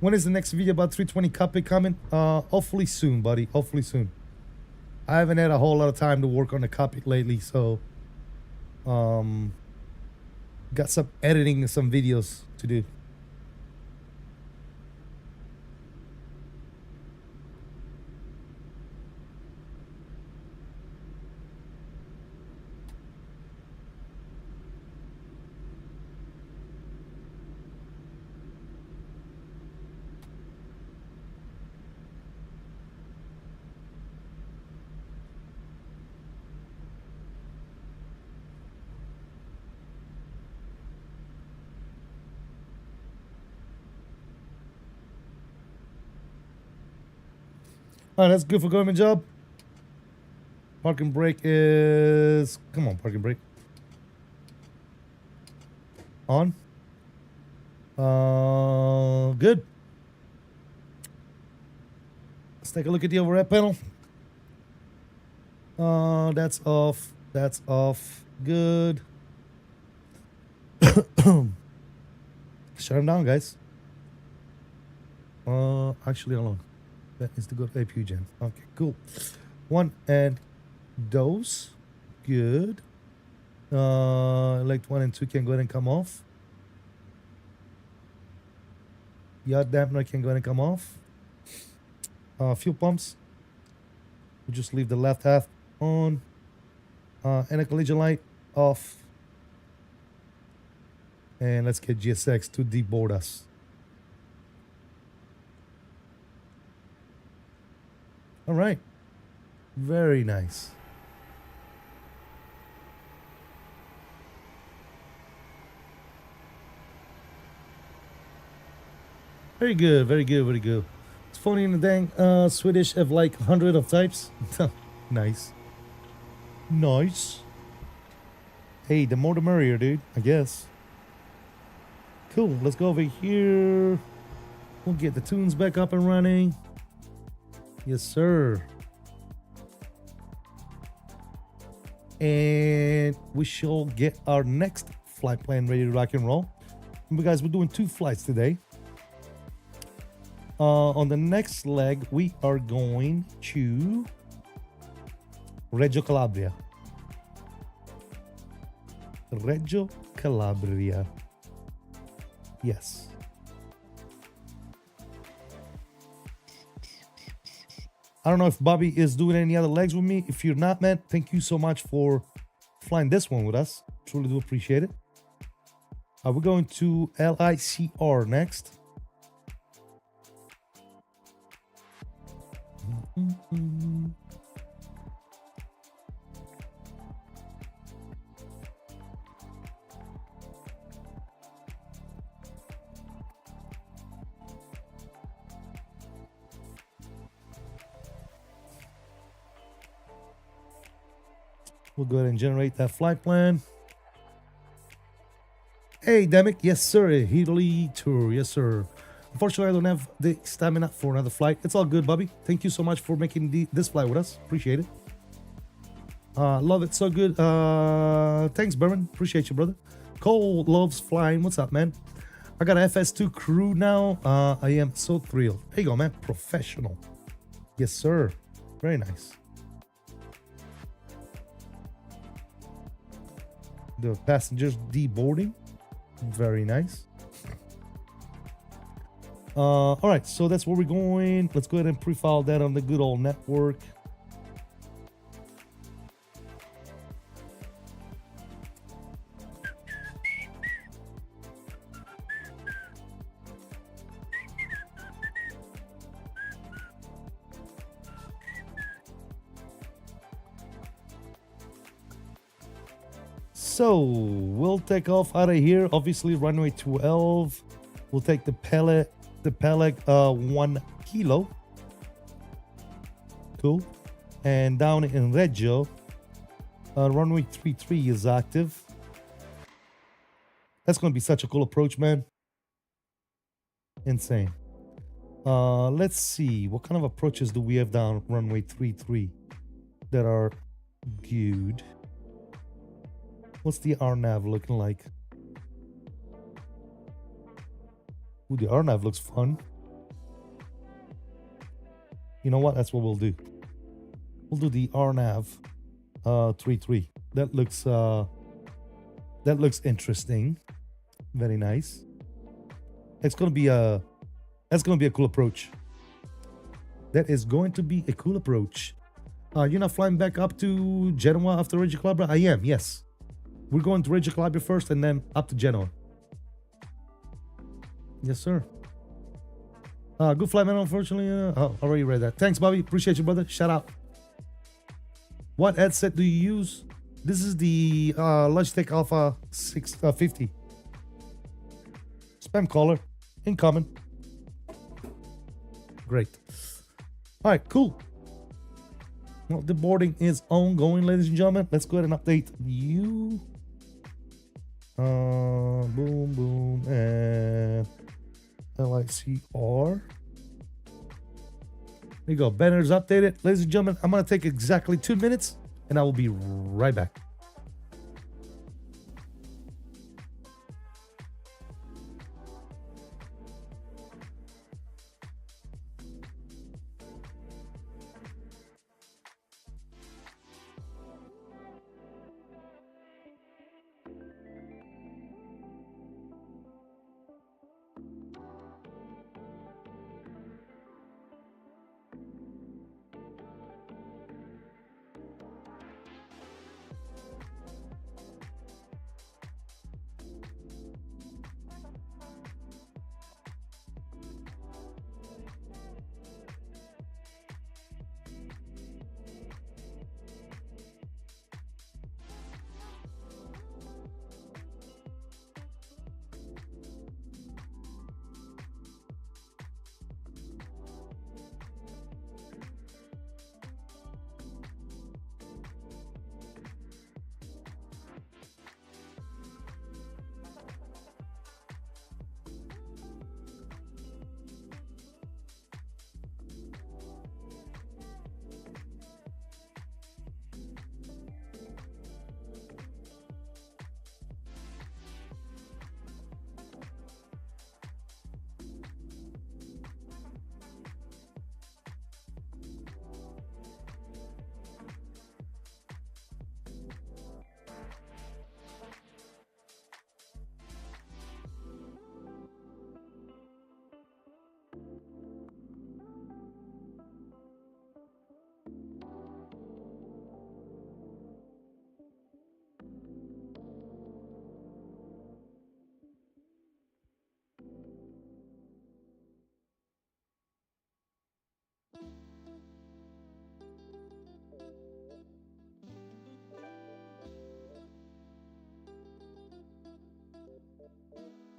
When is the next video about 320 cockpit coming? Hopefully soon, buddy. Hopefully soon. I haven't had a whole lot of time to work on the cockpit lately, so got some editing and some videos to do. All right, that's good for government job. Parking brake is... Come on, parking brake. On. Good. Let's take a look at the overhead panel. That's off. That's off. Good. Shut him down, guys. Actually, hold on. That is to go to APU gen. Okay, cool. 1 and 2. Good. Elect 1 and 2 can go ahead and come off. Yacht dampener can go ahead and come off. Fuel pumps. We'll just leave the left half on. And a collision light off. And let's get GSX to deboard us. All right. Very nice. Very good, very good, very good. It's funny in the dang Swedish have like 100 of types. Nice. Nice. Hey, the more the merrier, dude, I guess. Cool, let's go over here. We'll get the tunes back up and running. Yes, sir. And we shall get our next flight plan ready to rock and roll. Remember, guys, we're doing 2 flights today. On the next leg, we are going to Reggio, Calabria. Reggio, Calabria. Yes. I don't know if Bobby is doing any other legs with me. If you're not, man, thank you so much for flying this one with us. Truly do appreciate it. We're going to LICR next. We'll go ahead and generate that flight plan. Hey, 𝕚𝕚𝕚, yes sir, Italy tour, yes sir. Unfortunately, I don't have the stamina for another flight. It's all good, Bobby. Thank you so much for making this flight with us. Appreciate it. Love it, so good. Thanks, Berman. Appreciate you, brother. Cole loves flying. What's up, man? I got an FS2 crew now. I am so thrilled. There you go, man. Professional. Yes, sir. Very nice. the passengers deboarding. Very nice. All right, so that's where we're going. Let's go ahead and pre-file that on the good old network. So we'll take off out of here. Obviously, runway 12. We'll take the 𝕬𝕚𝕚𝕚 1 kilo. Cool. And down in Reggio, runway 33 is active. That's going to be such a cool approach, man. Insane. Let's see. What kind of approaches do we have down runway 33 that are good? What's the RNAV looking like? Ooh, the RNAV looks fun. You know what? That's what we'll do. We'll do the RNAV 33. That looks interesting. Very nice. That's gonna be a cool approach. That is going to be a cool approach. You're not flying back up to Genoa after Reggio Calabria? I am, yes. We're going to Reggio Calabria first and then up to Genoa. Yes, sir. Good flight, man. Unfortunately, already read that. Thanks, Bobby. Appreciate you, brother. Shout out. What headset do you use? This is the Logitech Alpha 650. Spam caller. Incoming. Great. All right, cool. Well, the boarding is ongoing, ladies and gentlemen. Let's go ahead and update you. Boom, boom, and LICR. There you go. Banners updated. Ladies and gentlemen, I'm going to take exactly 2 minutes and I will be right back.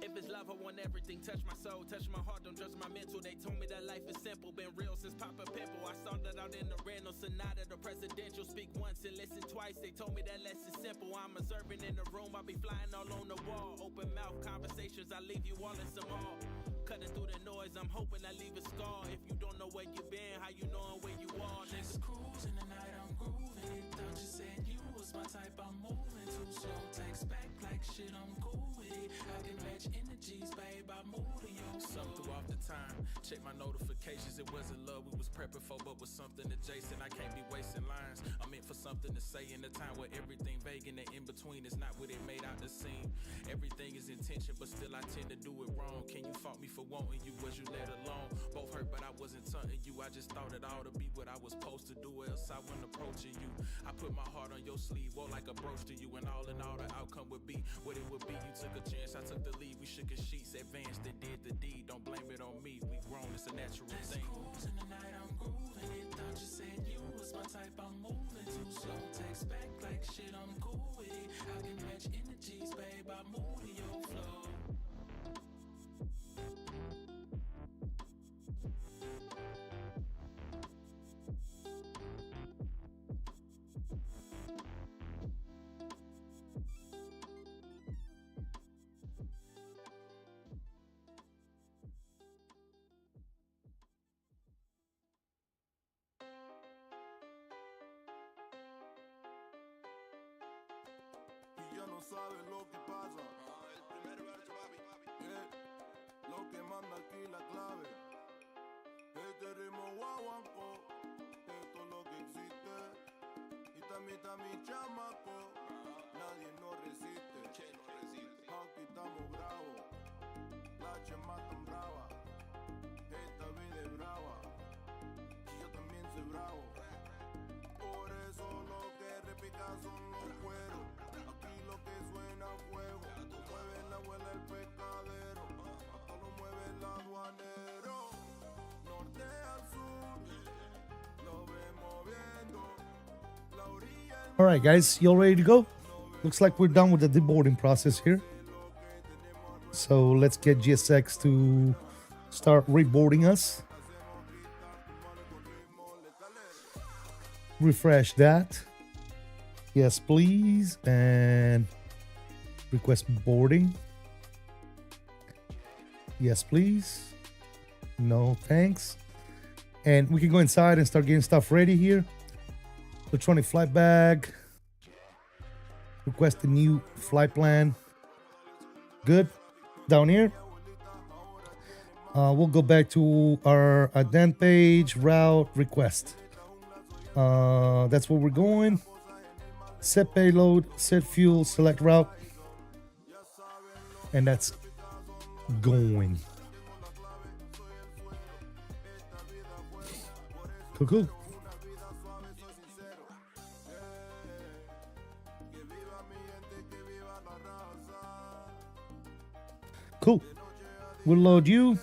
If it's love, I want everything. Touch my soul, touch my heart, don't judge my mental. They told me that life is simple, been real since Papa Pimple. I started out in the Renault Sonata, the presidential. Speak once and listen twice. They told me that less is simple. I'm observing in the room, I be flying all on the wall. Open mouth conversations, I leave you all in some awe. Cutting through the noise, I'm hoping I leave a scar. If you don't know where you been, how you knowing where you are? Just cruising tonight, I'm grooving it. Thought you said you was my type, I'm moving too slow. Text back like shit, I'm cool with it. I can match energies, babe, I move to your soul. Threw off the time. Check my notifications, it wasn't love we was prepping for, but was something adjacent. I can't be wasting lines. I'm meant for something to say in a time where everything vague and the in-between is not what it made out to seem. Everything is intention, but still I tend to do it wrong. Can you fault me for wanting you? Was you let alone? Both hurt, but I wasn't taunting you. I just thought it ought to be what I was supposed to do, else I wasn't approaching you. I put my heart on your sleeve, wore like a brooch to you, and all in all the outcome would be what it would be. You took a chance, I took the lead. We shook as sheets, advanced and did the deed. Don't blame it on me, we grown, it's a natural thing. Cruising tonight, I'm grooving it. Thought you said you was my type, I'm moving too slow. Text back like shit, I'm cool with it. I can match energies, babe, I move to your flow. Y ya no sabes lo que pasa. El primer verso, papi. Lo que manda aquí la clave. Este ritmo guaguanco. Esto es lo que existe. Y también está mi chamaco. Nadie nos resiste. Aquí estamos bravos. La chema tan brava. Esta vida es brava. Y yo también soy bravo. Por eso lo que repica son los cueros. Aquí lo que suena fuego. Mueve la abuela el pescadero. Hasta lo mueve el aduanero. Norte al sur. Lo vemos viendo. La orilla. All right, guys, you all ready to go? Looks like we're done with the deboarding process here. So let's get GSX to start reboarding us. Refresh that. Yes, please. And request boarding. Yes, please. No, thanks. And we can go inside and start getting stuff ready here. Electronic flight bag. Request a new flight plan. Good. Down here. We'll go back to our ident page, route, request. That's where we're going. Set payload, set fuel, select route. And that's going. Cool, cool. Cool. We'll load you.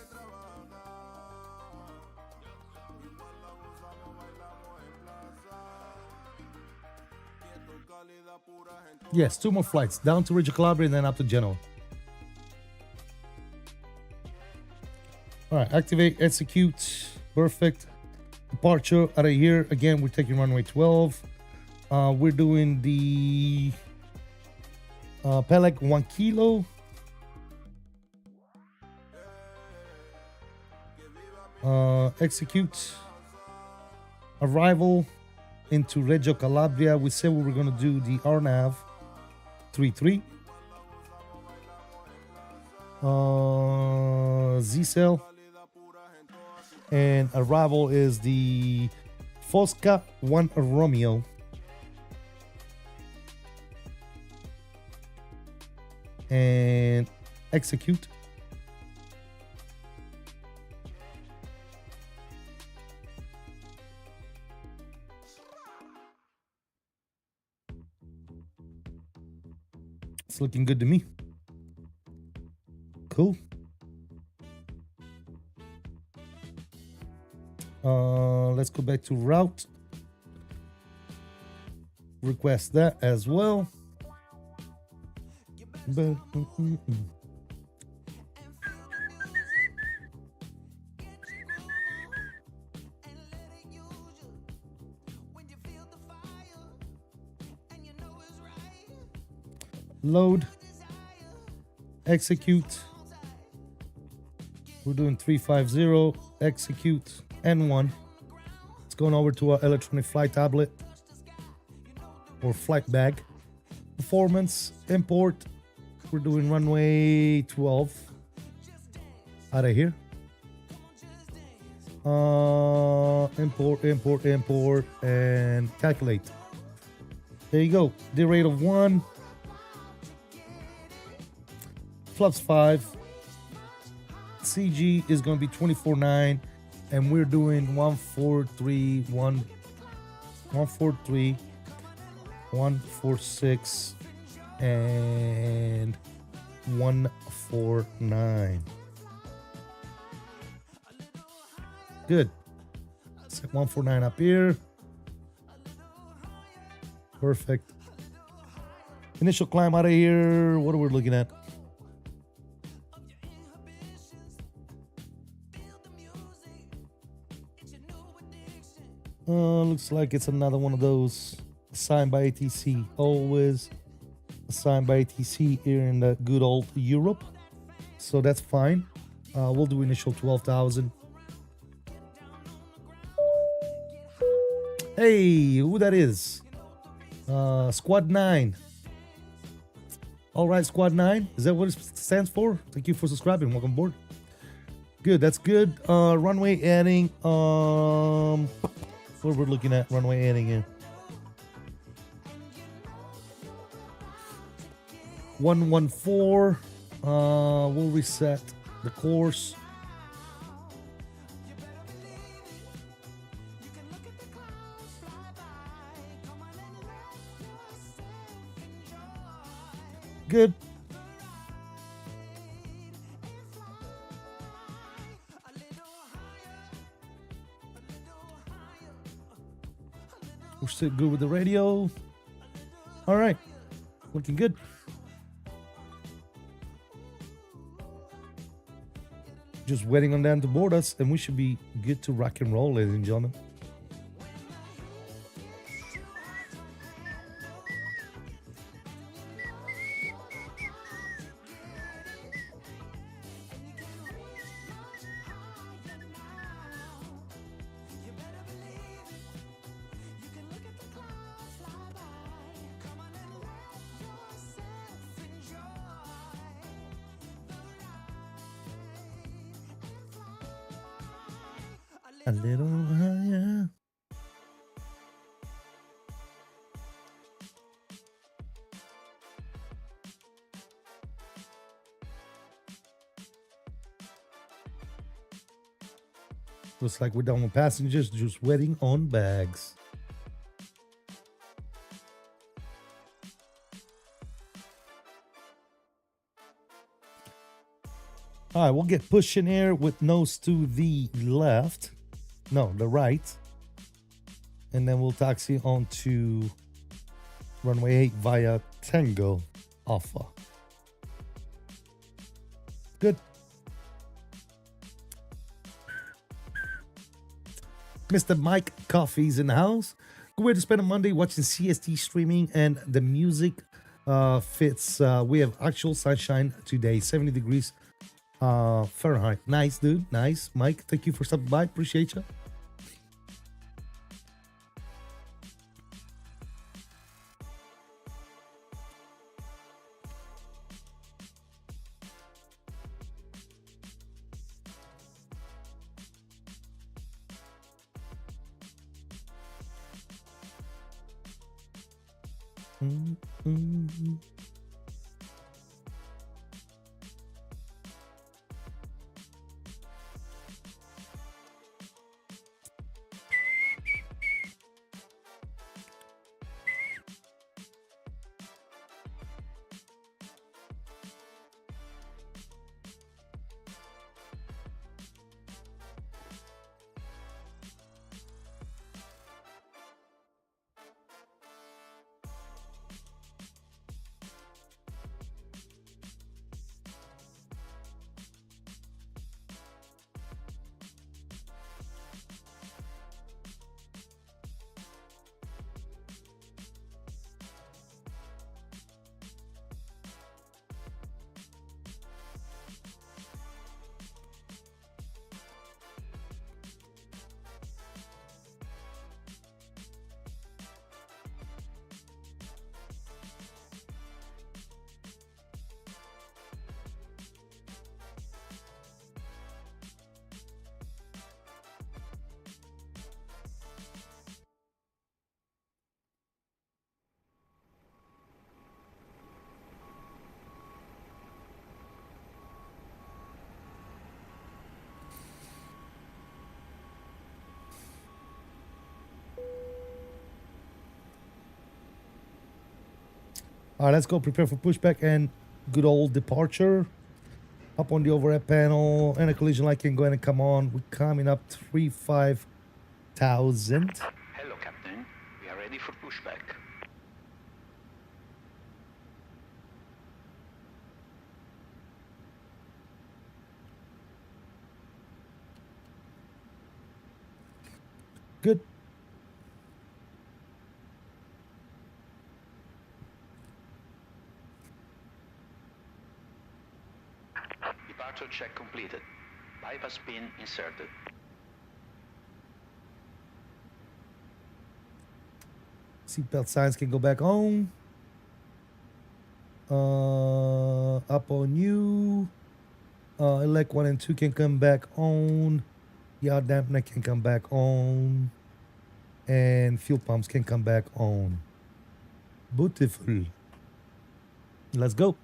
Yes, 2 more flights. Down to Reggio, Calabria, and then up to Genoa. All right, activate, execute. Perfect. Departure out of here. Again, we're taking runway 12. We're doing the Peleg 1 kilo. Execute. Arrival into Reggio, Calabria. We said we were going to do the RNAV 33. Z-Cell. And arrival is the Fosca 1 Romeo. And execute. It's looking good to me. Cool. Let's go back to route. Request that as well. Load. Execute. We're doing 350. Execute. N1. It's going over to our electronic flight tablet or flight bag. Performance. Import. We're doing runway 12 out of here. Import, and calculate. There you go. The rate of 1. Flaps 5. CG is going to be 24.9, and we're doing 143, 143, 146, and 149. Good. Set 149 up here. Perfect. Initial climb out of here. What are we looking at? Looks like it's another one of those assigned by ATC. Always assigned by ATC here in the good old Europe. So that's fine. We'll do initial 12,000. Hey, who that is? Squad 9. All right, Squad 9. Is that what it stands for? Thank you for subscribing. Welcome aboard. Good, that's good. Runway adding. What we're looking at, runway adding here. 114. We'll reset the course. Good. We're still good with the radio. All right. Looking good. Just waiting on them to board us, and we should be good to rock and roll, ladies and gentlemen. A little higher. Looks like we're done with passengers, just waiting on bags. All right, we'll get pushing air with nose to the left. No, the right. And then we'll taxi on to runway 8 via Tango Alpha. Good. Mr. Mike Coffee's in the house. Good way to spend a Monday watching CST streaming, and the music fits. We have actual sunshine today, 70 degrees Fahrenheit. Nice, dude. Nice. Mike, thank you for stopping by. Appreciate you. All right, let's go prepare for pushback and good old departure. Up on the overhead panel, and a collision light can go ahead and come on. We're coming up 35,000. Hello, Captain. We are ready for pushback. Good. Departure check completed. Bypass pin inserted. Seatbelt signs can go back on. Up on you. Elect 1 and 2 can come back on. Yaw dampener can come back on. And fuel pumps can come back on. Beautiful. Let's go.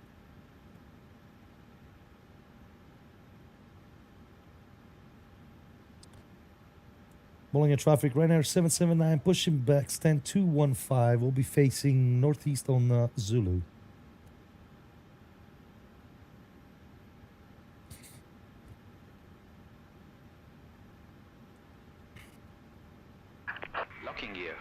Bologna traffic, Ryanair 779, pushing back, stand 215. We'll be facing northeast on Zulu. Locking gear.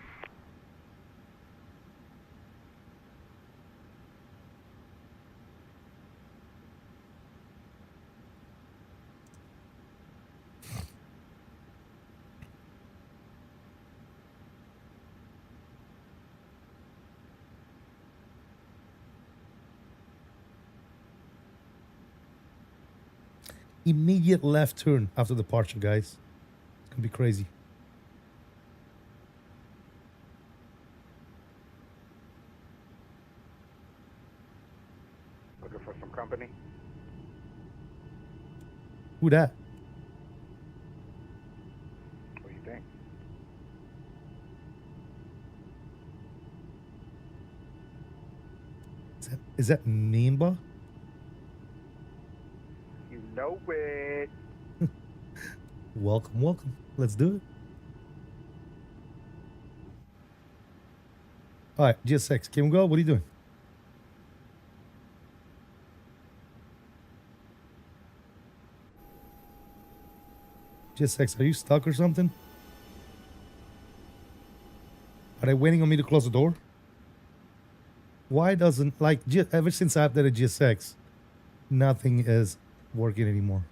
Immediate left turn after departure, guys. It's gonna be crazy. Looking for some company? Who that? What do you think? Is that 𝕚𝕚𝕚𝕚? You know it. Welcome, welcome. Let's do it. All right, GSX, can we go? What are you doing? GSX, are you stuck or something? Are they waiting on me to close the door? Why doesn't, like, ever since I updated GSX, nothing is working anymore.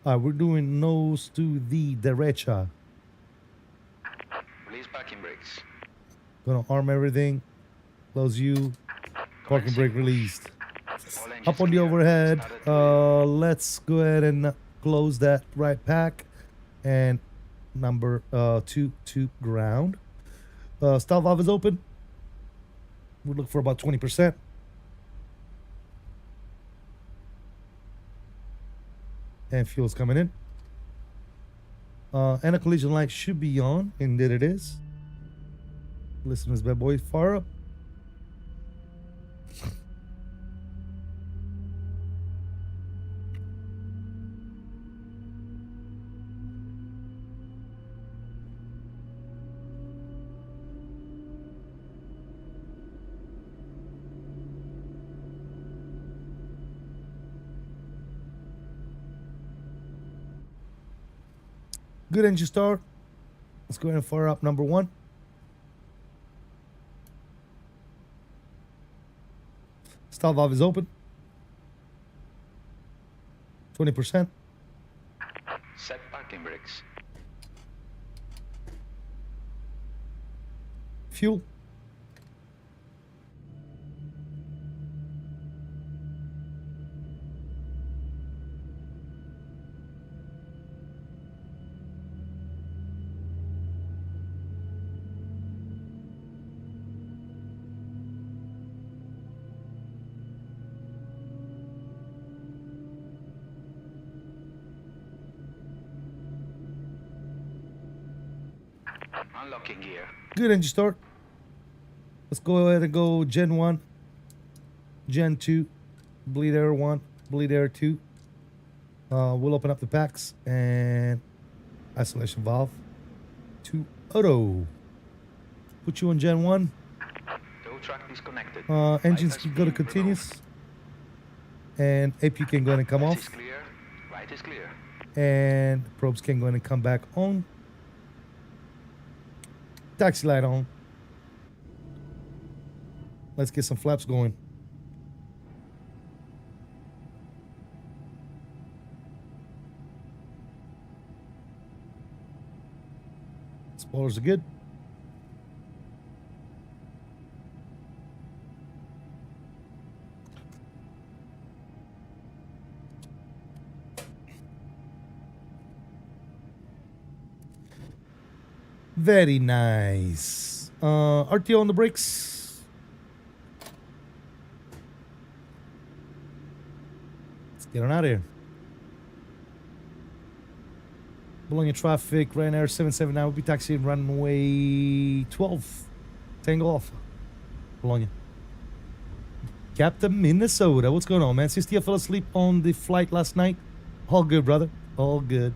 All right, we're doing nose to the derecha. Release parking brakes. Gonna arm everything. Close you. Parking brake released. All engines Up on the clear. overhead. Started to Let's go ahead and close that right pack. And number 2 to ground. Stall valve is open. We'll look for about 20%. And fuel's coming in. And a collision light should be on. Indeed it is. Listen to this bad boy far up. Good engine start. Let's go ahead and fire up number 1. Stall valve is open. 20%. set parking brakes. Fuel. Unlocking gear. Good engine start. Let's go ahead and go Gen 1, Gen 2, bleed air 1, bleed air 2. We'll open up the packs and isolation valve. to auto. Put you on Gen 1. Tow truck disconnected. Engines Bypass can go to beam continuous. removed. And AP can go ahead and come Left off. is clear. Right is clear. And probes can go ahead and come back on. Taxi light on. Let's get some flaps going. Spoilers are good. Very nice. RTO on the brakes. Let's get on out of here. Bologna traffic, Ryanair 779 will be taxiing runway 12. Tango off. Bologna. Captain Minnesota, what's going on, man? Sister, fell asleep on the flight last night. All good, brother. All good.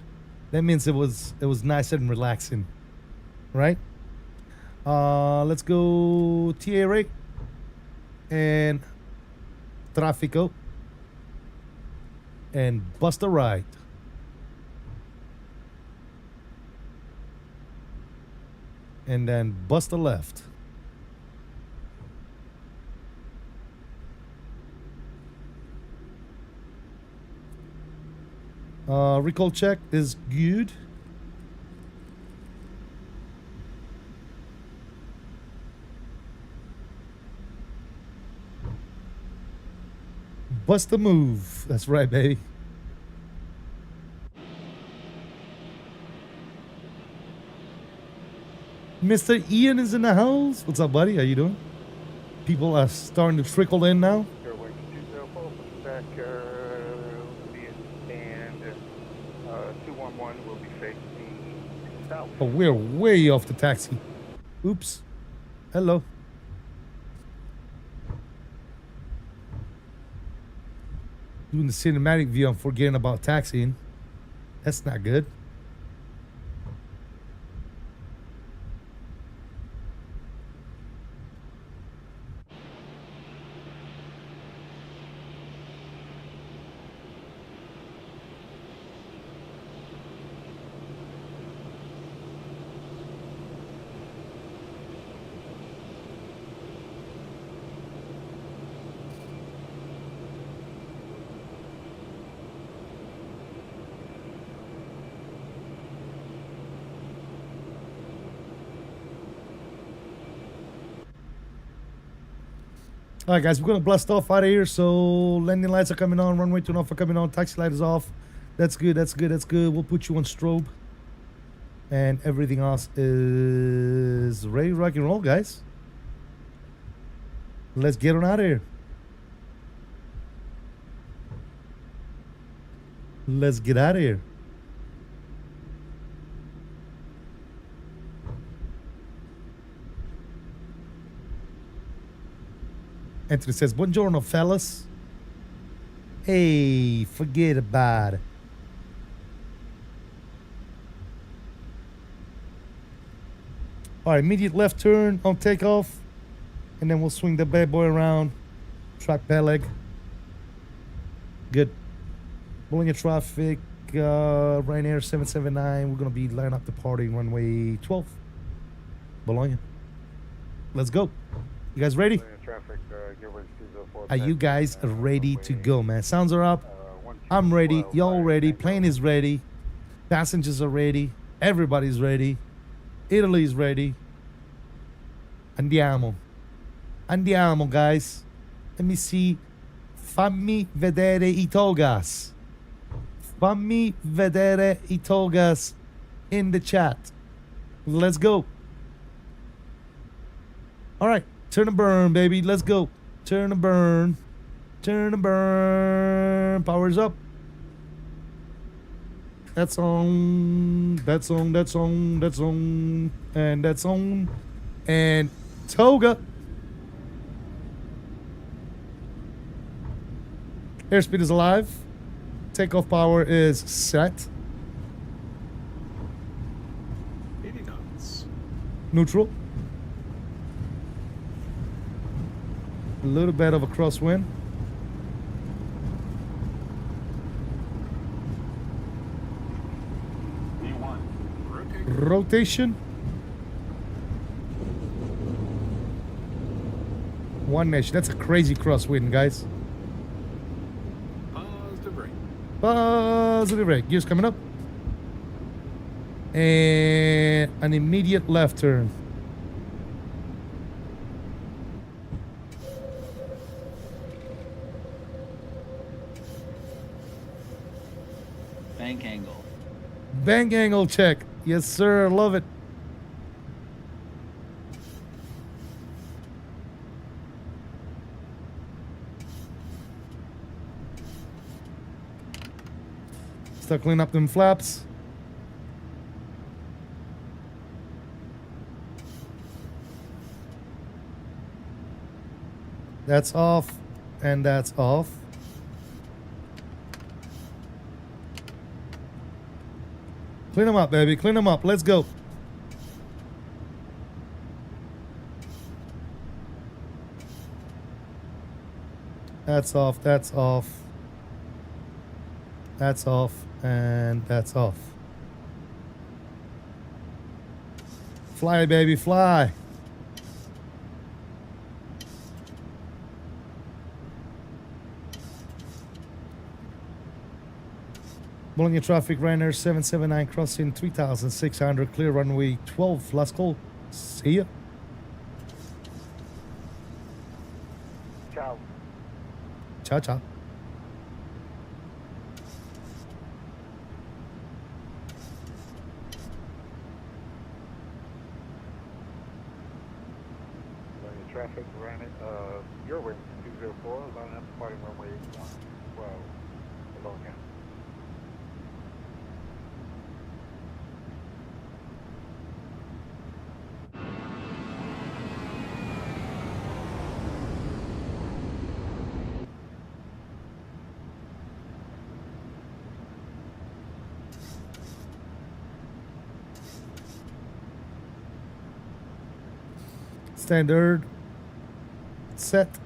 That means it was nice and relaxing. Right? Let's go TA rate and Tráfico and bust a right. And then bust a left. Recall check is good. Bust a move. That's right, baby. Mr. Ian is in the house. What's up, buddy? How you doing? People are starting to trickle in now. Airway 204, Pushback, and 211 will be facing south. Oh, we're way off the taxi. Oops. Hello. Doing the cinematic view, I'm forgetting about taxiing. That's not good. All right, guys, we're going to blast off out of here. So landing lights are coming on. Runway 29 are coming on. Taxi light is off. That's good. That's good. That's good. We'll put you on strobe. And everything else is ready to rock and roll, guys. Let's get on out of here. Let's get out of here. Anthony says, buongiorno, fellas. Hey, forget about it. All right, immediate left turn on takeoff. And then we'll swing the bad boy around. Track 𝕚𝕚𝕚𝕚. Good. Bologna traffic, Ryanair 779. We're going to be lining up the party runway 12. Bologna. Let's go. You guys ready? Traffic, Airway 204. Are you guys ready to go, man? Sounds are up. I'm ready. Y'all ready. Plane is ready. Passengers are ready. Everybody's ready. Italy's ready. Andiamo. Andiamo, guys. Let me see. Fammi vedere I togas. Fammi vedere I togas in the chat. Let's go. All right. Turn and burn, baby. Let's go. Turn and burn. Turn and burn. Power's up. That's on. That's on. That's on. That's on. And that's on. And toga. Airspeed is alive. Takeoff power is set. 80 knots. Neutral. A little bit of a crosswind. V1. Rotation. One nation. That's a crazy crosswind, guys. Positive brake. Positive brake. Gears coming up. And an immediate left turn. Bank angle. Bank angle check. Yes, sir. Love it. Start cleaning up them flaps. That's off, and that's off. Clean them up, baby. Clean them up. Let's go. That's off. That's off. That's off. And that's off. Fly, baby. Fly. Bologna traffic, Ryanair 779 crossing 3600, clear runway 12, last call. See ya. Ciao. Ciao, ciao. Bologna traffic, ran it. Your wing 204, line up, departing runway 12, Bologna. Standard. Set.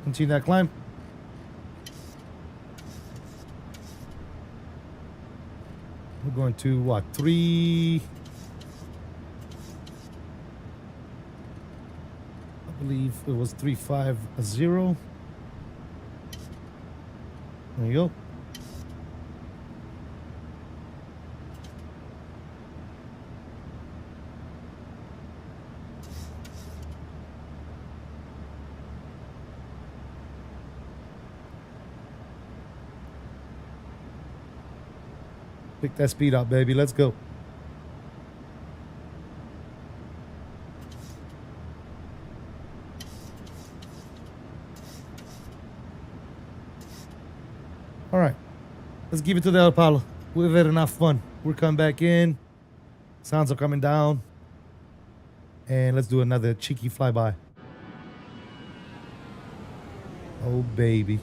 Continue that climb. We're going to what? 3. I believe it was 350. There you go. Pick that speed up, baby. Let's go. All right. Let's give it to the Apollo. We've had enough fun. We're coming back in. Sounds are coming down. And let's do another cheeky flyby. Oh, baby.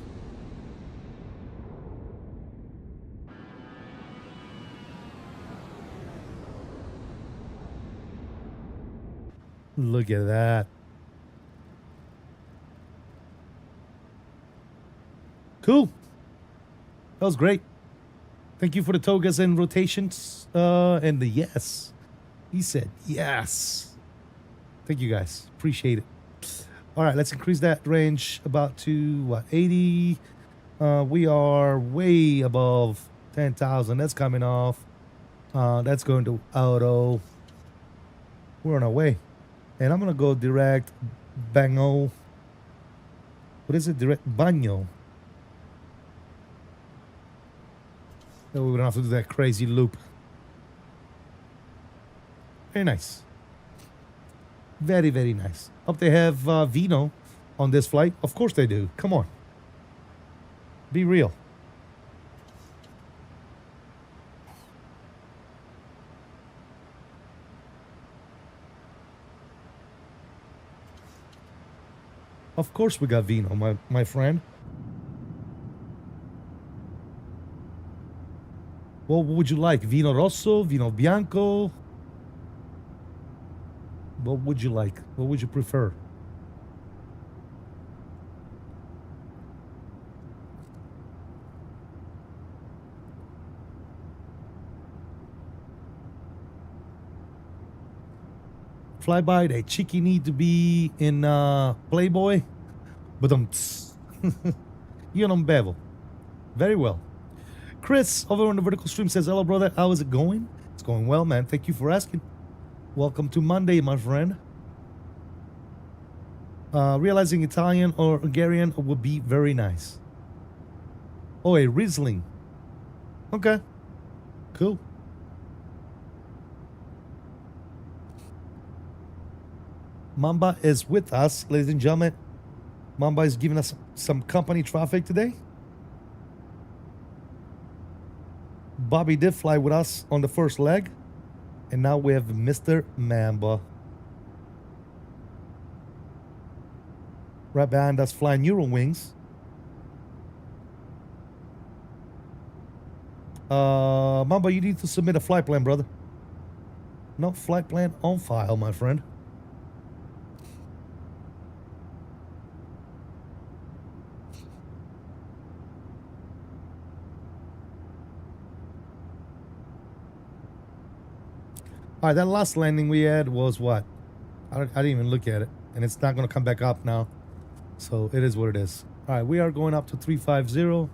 Look at that. Cool. That was great. Thank you for the togas and rotations. And the yes. He said yes. Thank you guys. Appreciate it. All right, let's increase that range about to what, 80. We are way above 10,000. That's coming off. That's going to auto. We're on our way. And I'm gonna go direct bango. What is it? Direct bagno. So we don't have to do that crazy loop. Very nice. Very, very nice. Hope they have vino on this flight. Of course they do. Come on. Be real. Of course we got vino, my friend. What would you like? Vino rosso? Vino bianco? What would you like? What would you prefer? Flyby, that cheeky need to be in Playboy. But you don't bevel. Very well. Chris over on the vertical stream says, hello brother, how is it going? It's going well, man. Thank you for asking. Welcome to Monday, my friend. Realizing Italian or Hungarian would be very nice. Oh, a Riesling. Okay. Cool. Mamba is with us, ladies and gentlemen. Mamba is giving us some company traffic today. Bobby did fly with us on the first leg. And now we have Mr. Mamba. Right behind us flying Eurowings. Mamba, you need to submit a flight plan, brother. No flight plan on file, my friend. All right, that last landing we had was what? I didn't even look at it. And it's not going to come back up now. So it is what it is. All right, we are going up to 350.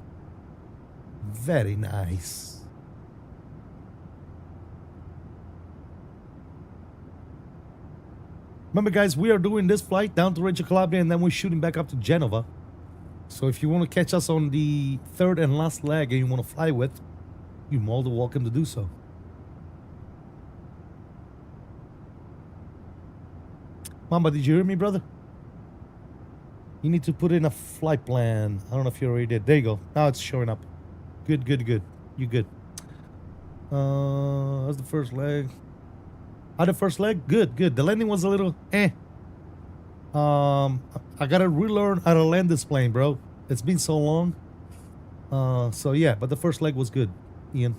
Very nice. Remember, guys, we are doing this flight down to Reggio, Calabria, and then we're shooting back up to Genova. So if you want to catch us on the third and last leg and you want to fly with, you're more than welcome to do so. Mamba, did you hear me, brother? You need to put in a flight plan. I don't know if you already did. There you go. Now it's showing up. Good, good, good. You good. That's the first leg. The first leg? Good, good. The landing was a little I gotta relearn how to land this plane, bro. It's been so long. So yeah, but the first leg was good, Ian.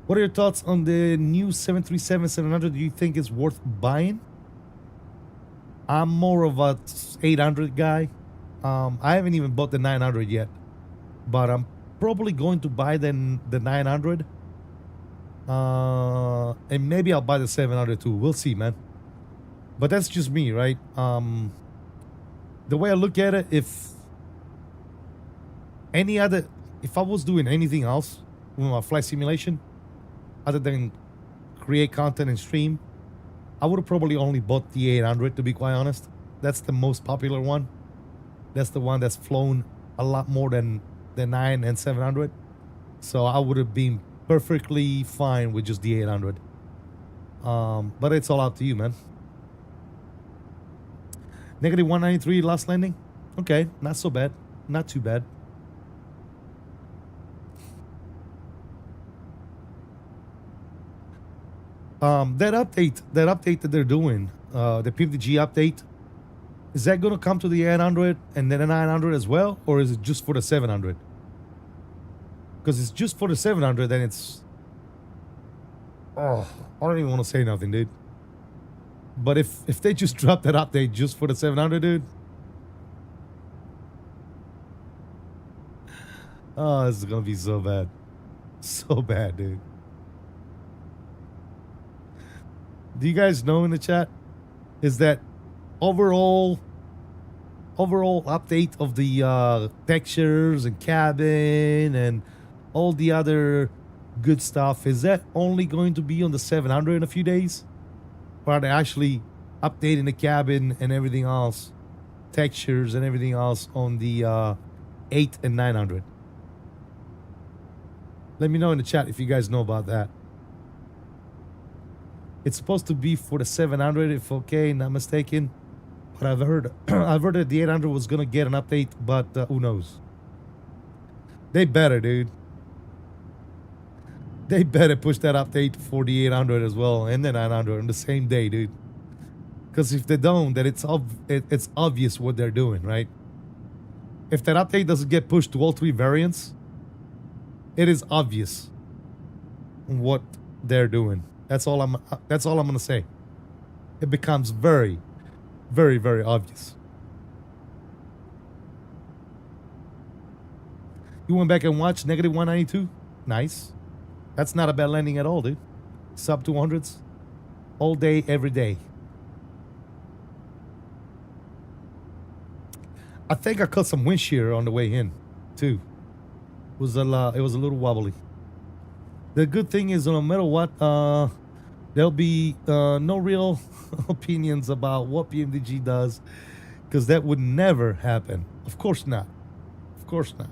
What are your thoughts on the new 737-700? Do you think it's worth buying? I'm more of a 800 guy. I haven't even bought the 900 yet, but I'm probably going to buy the 900. And maybe I'll buy the 700 too. We'll see, man. But that's just me, right? The way I look at it, if I was doing anything else with my flight simulation, other than create content and stream, I would have probably only bought the 800, to be quite honest. That's the most popular one. That's the one that's flown a lot more than the 9 and 700. So I would have been perfectly fine with just the 800. But it's all up to you, man. Negative 193 last landing. Okay, not so bad. Not too bad. That update that they're doing, the PMDG update, is that going to come to the 800 and then the 900 as well, or is it just for the 700? Because it's just for the 700, then it's... Oh, I don't even want to say nothing, dude. But if they just drop that update just for the 700, dude... Oh, this is going to be so bad. So bad, dude. Do you guys know in the chat? Is that overall update of the textures and cabin and all the other good stuff, is that only going to be on the 700 in a few days? Or are they actually updating the cabin and everything else, textures and everything else on the 8 and 900? Let me know in the chat if you guys know about that. It's supposed to be for the 700, if okay, not mistaken. But I've heard that the 800 was gonna get an update, but who knows? They better, dude. They better push that update for the 800 as well and the 900 on the same day, dude. Because if they don't, then it's obvious what they're doing, right? If that update doesn't get pushed to all 3 variants, it is obvious what they're doing. That's all I'm gonna say. It becomes very, very, very obvious. You went back and watched negative 192? Nice. That's not a bad landing at all, dude. Sub 200s. All day, every day. I think I caught some wind shear on the way in, too. It was a little wobbly. The good thing is, no matter what, there'll be no real opinions about what PMDG does, because that would never happen. Of course not. Of course not.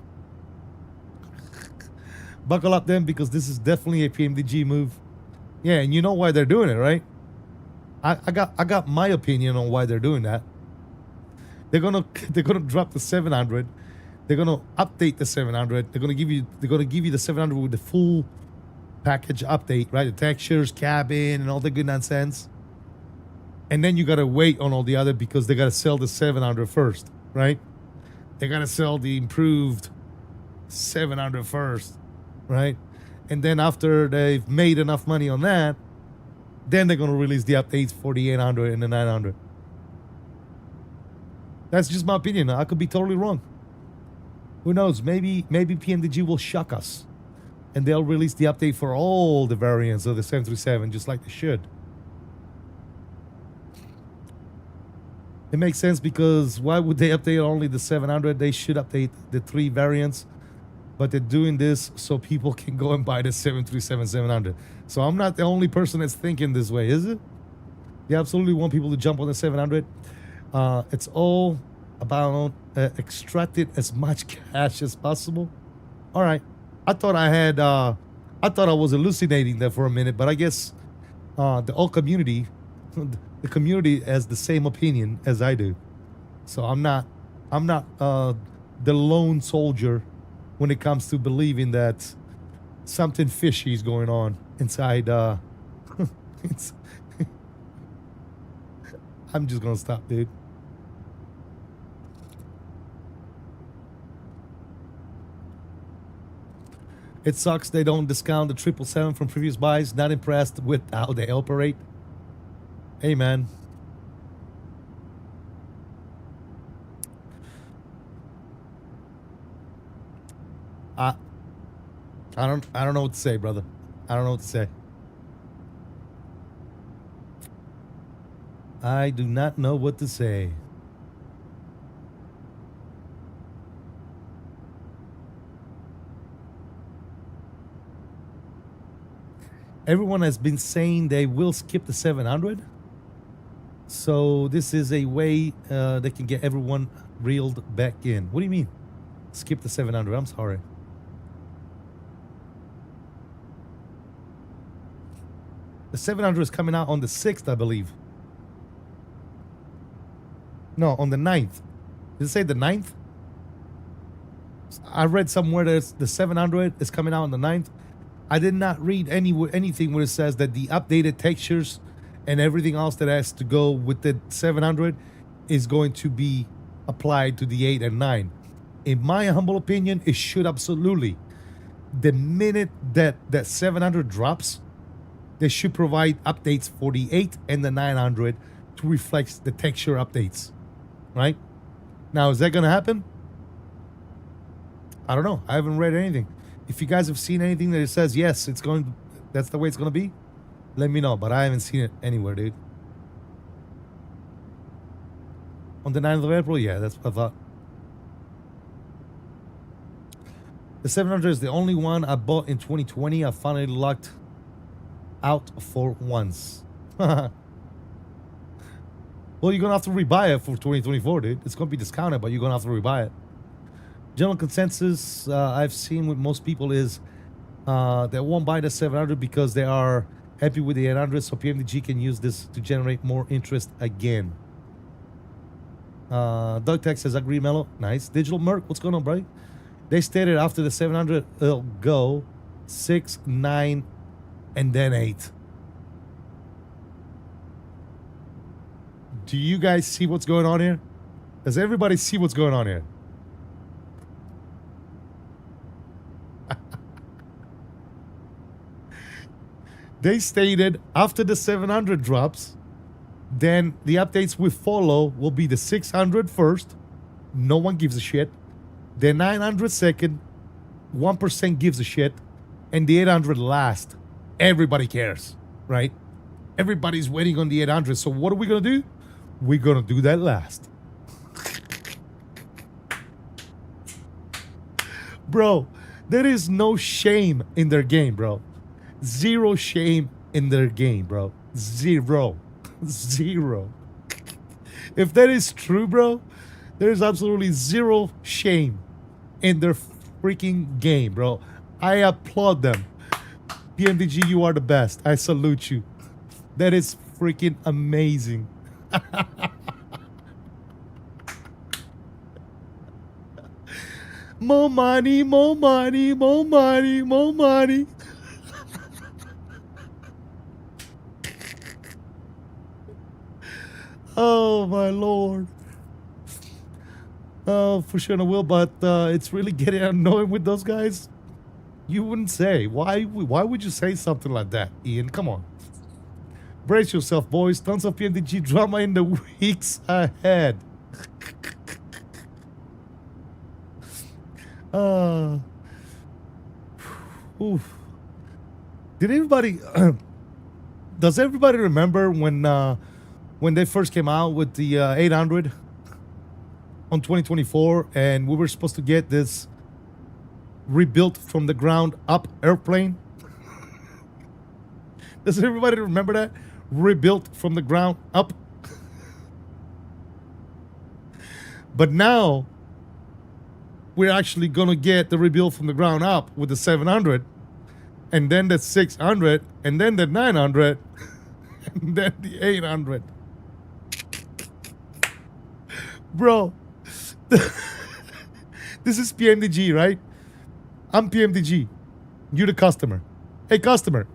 Buckle up then, because this is definitely a PMDG move. Yeah, and you know why they're doing it, right? I got my opinion on why they're doing that. They're gonna drop the 700. They're gonna update the 700. They're gonna give you the 700 with the full package update, right? The textures, cabin, and all the good nonsense. And then you gotta wait on all the other, because they gotta sell the 700 first, right? They gotta sell the improved 700 first, right? And then after they've made enough money on that, then they're gonna release the updates for the 800 and the 900. That's just my opinion. I could be totally wrong. Who knows? Maybe PMDG will shock us, and they'll release the update for all the variants of the 737, just like they should. It makes sense, because why would they update only the 700? They should update the 3 variants, but they're doing this so people can go and buy the 737-700. So I'm not the only person that's thinking this way, is it? They absolutely want people to jump on the 700. It's all about extracting as much cash as possible. All right. I thought I was hallucinating there for a minute, but I guess the whole community, the community has the same opinion as I do. So I'm not the lone soldier when it comes to believing that something fishy is going on inside. I'm just gonna stop, dude. It sucks they don't discount the 777 from previous buys. Not impressed with how they operate. Hey, man. I don't know what to say, brother. I don't know what to say. I do not know what to say. Everyone has been saying they will skip the 700. So this is a way that can get everyone reeled back in. What do you mean? Skip the 700. I'm sorry. The 700 is coming out on the 6th, I believe. No, on the 9th. Did it say the 9th? I read somewhere that the 700 is coming out on the 9th. I did not read anything where it says that the updated textures and everything else that has to go with the 700 is going to be applied to the 8 and 9. In my humble opinion, it should absolutely. The minute that 700 drops, they should provide updates for the 8 and the 900 to reflect the texture updates, right? Now, is that going to happen? I don't know. I haven't read anything. If you guys have seen anything that it says, yes, it's going, that's the way it's going to be, let me know. But I haven't seen it anywhere, dude. On the 9th of April? Yeah, that's what I thought. The 700 is the only one I bought in 2020. I finally lucked out for once. Well, you're going to have to rebuy it for 2024, dude. It's going to be discounted, but you're going to have to rebuy it. General consensus I've seen with most people is they won't buy the 700 because they are happy with the 800, so PMDG can use this to generate more interest again. Doug Tech says, agree, Mellow. Nice. Digital Merc, what's going on, bro? They stated after the 700, it'll go 6, 9, and then 8. Do you guys see what's going on here? Does everybody see what's going on here? They stated after the 700 drops, then the updates we follow will be the 600 first. No one gives a shit. The 900 second, 1% gives a shit. And the 800 last. Everybody cares, right? Everybody's waiting on the 800. So what are we going to do? We're going to do that last. Bro, there is no shame in their game, bro. Zero shame in their game, bro. Zero. Zero. If that is true, bro, there's absolutely zero shame in their freaking game, bro. I applaud them. PMDG, you are the best. I salute you. That is freaking amazing. More money, more money, more money, more money. Oh my lord. Oh, for sure I will, but it's really getting annoying with those guys. You wouldn't say. Why would you say something like that, Ian? Come on. Brace yourself, boys. Tons of PMDG drama in the weeks ahead. Oof. Did everybody does everybody remember when they first came out with the 800 on 2024 and we were supposed to get this rebuilt from the ground up airplane? Does everybody remember that? Rebuilt from the ground up. But now we're actually gonna get the rebuild from the ground up with the 700, and then the 600, and then the 900, and then the 800. Bro, this is PMDG, right? I'm PMDG. You're the customer. Hey, customer.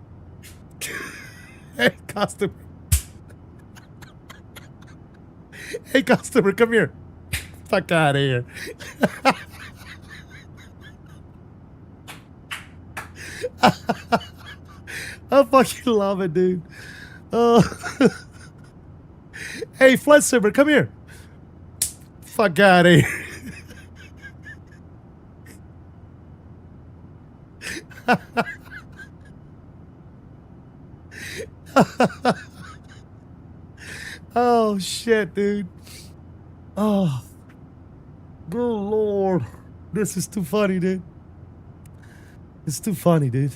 Hey, customer. Hey, customer, come here. Fuck out of here. I fucking love it, dude. Hey, flight simmer, come here. Fuck out of here. Oh shit, dude. Oh, good lord, this is too funny, dude. It's too funny, dude.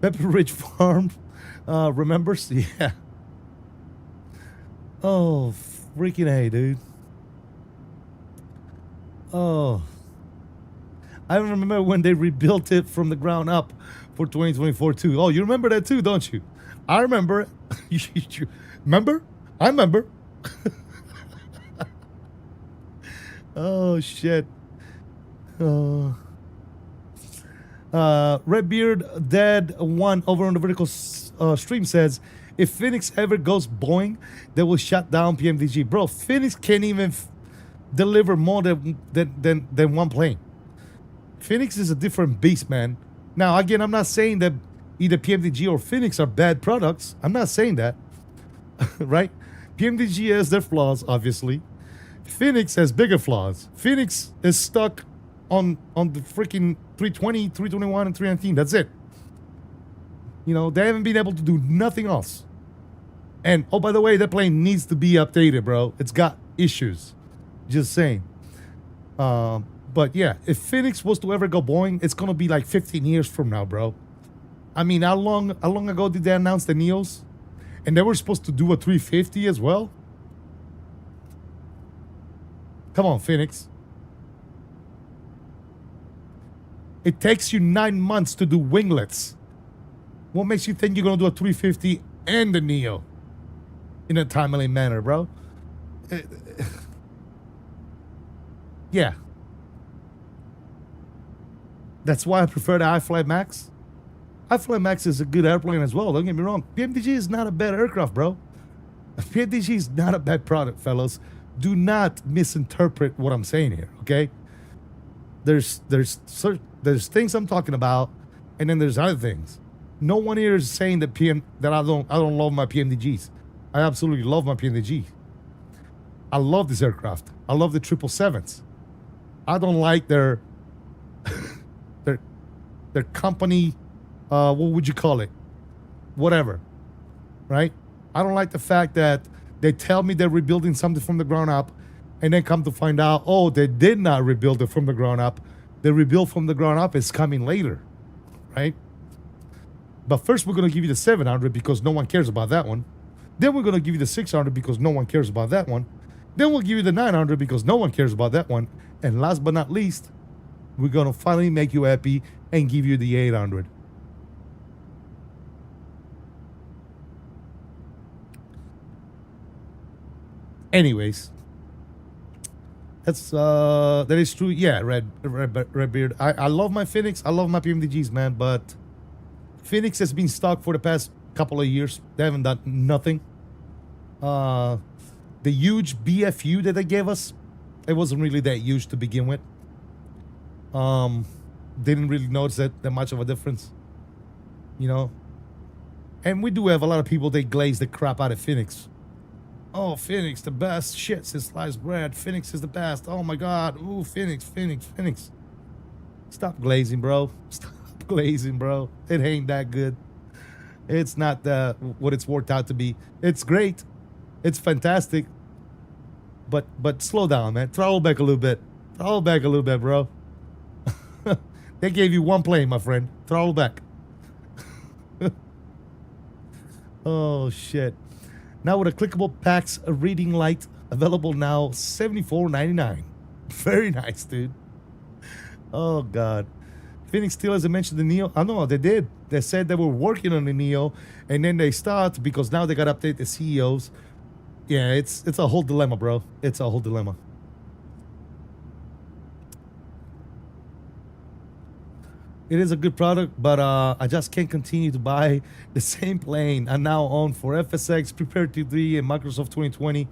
Pepper Ridge Farm remembers? Yeah. Oh, freaking A, dude. Oh. I remember when they rebuilt it from the ground up for 2024 too. Oh, you remember that too, don't you? I remember it. You remember? I remember. Oh, shit. Redbeard Dead 1 over on the vertical stream says, if Phoenix ever goes Boeing, they will shut down PMDG. Bro, Phoenix can't even deliver more than one plane. Phoenix is a different beast, man. Now, again, I'm not saying that either PMDG or Phoenix are bad products. I'm not saying that, right? PMDG has their flaws, obviously. Phoenix has bigger flaws. Phoenix is stuck on the freaking 320, 321, and 319. That's it. You know, they haven't been able to do nothing else. And, oh, by the way, that plane needs to be updated, bro. It's got issues. Just saying. But, yeah, if Phoenix was to ever go Boeing, it's going to be like 15 years from now, bro. I mean, how long ago did they announce the Neos? And they were supposed to do a 350 as well? Come on, Phoenix. It takes you 9 months to do winglets. What makes you think you're going to do a 350 and the Neo in a timely manner, bro? Yeah. That's why I prefer the iFly Max. iFly Max is a good airplane as well. Don't get me wrong. PMDG is not a bad aircraft, bro. PMDG is not a bad product, fellas. Do not misinterpret what I'm saying here, okay? There's things I'm talking about, and then there's other things. No one here is saying that I don't love my PMDGs. I absolutely love my PMDG. I love this aircraft. I love the 777s. I don't like their company, what would you call it? Whatever, right? I don't like the fact that they tell me they're rebuilding something from the ground up, and then come to find out, oh, they did not rebuild it from the ground up. The rebuild from the ground up is coming later, right? But first, we're going to give you the 700 because no one cares about that one. Then we're going to give you the 600 because no one cares about that one. Then we'll give you the 900 because no one cares about that one. And last but not least, we're going to finally make you happy and give you the 800. Anyways, that is true. Yeah, Redbeard. I love my Phoenix. I love my PMDGs, man. But Phoenix has been stuck for the past couple of years. They haven't done nothing. The huge BFU that they gave us, it wasn't really that huge to begin with. Didn't really notice that much of a difference, you know. And we do have a lot of people that glaze the crap out of Phoenix. Oh, Phoenix, the best shit since sliced bread. Phoenix is the best. Oh my God. Ooh, Phoenix. Stop glazing, bro. Stop glazing, bro. It ain't that good. It's not what it's worked out to be. It's great. It's fantastic. But slow down, man. Throttle back a little bit. Throttle back a little bit, bro. They gave you one plane, my friend. Throttle back. Oh, shit. Now with a clickable packs, a reading light, available now, $74.99. Very nice, dude. Oh, God. Phoenix still hasn't mentioned the Neo. I know, they did. They said they were working on the Neo, and then they stopped because now they got to update the CEOs. Yeah, it's a whole dilemma, bro. It's a whole dilemma. It is a good product, but I just can't continue to buy the same plane I now own for FSX, Prepare 3, and Microsoft 2020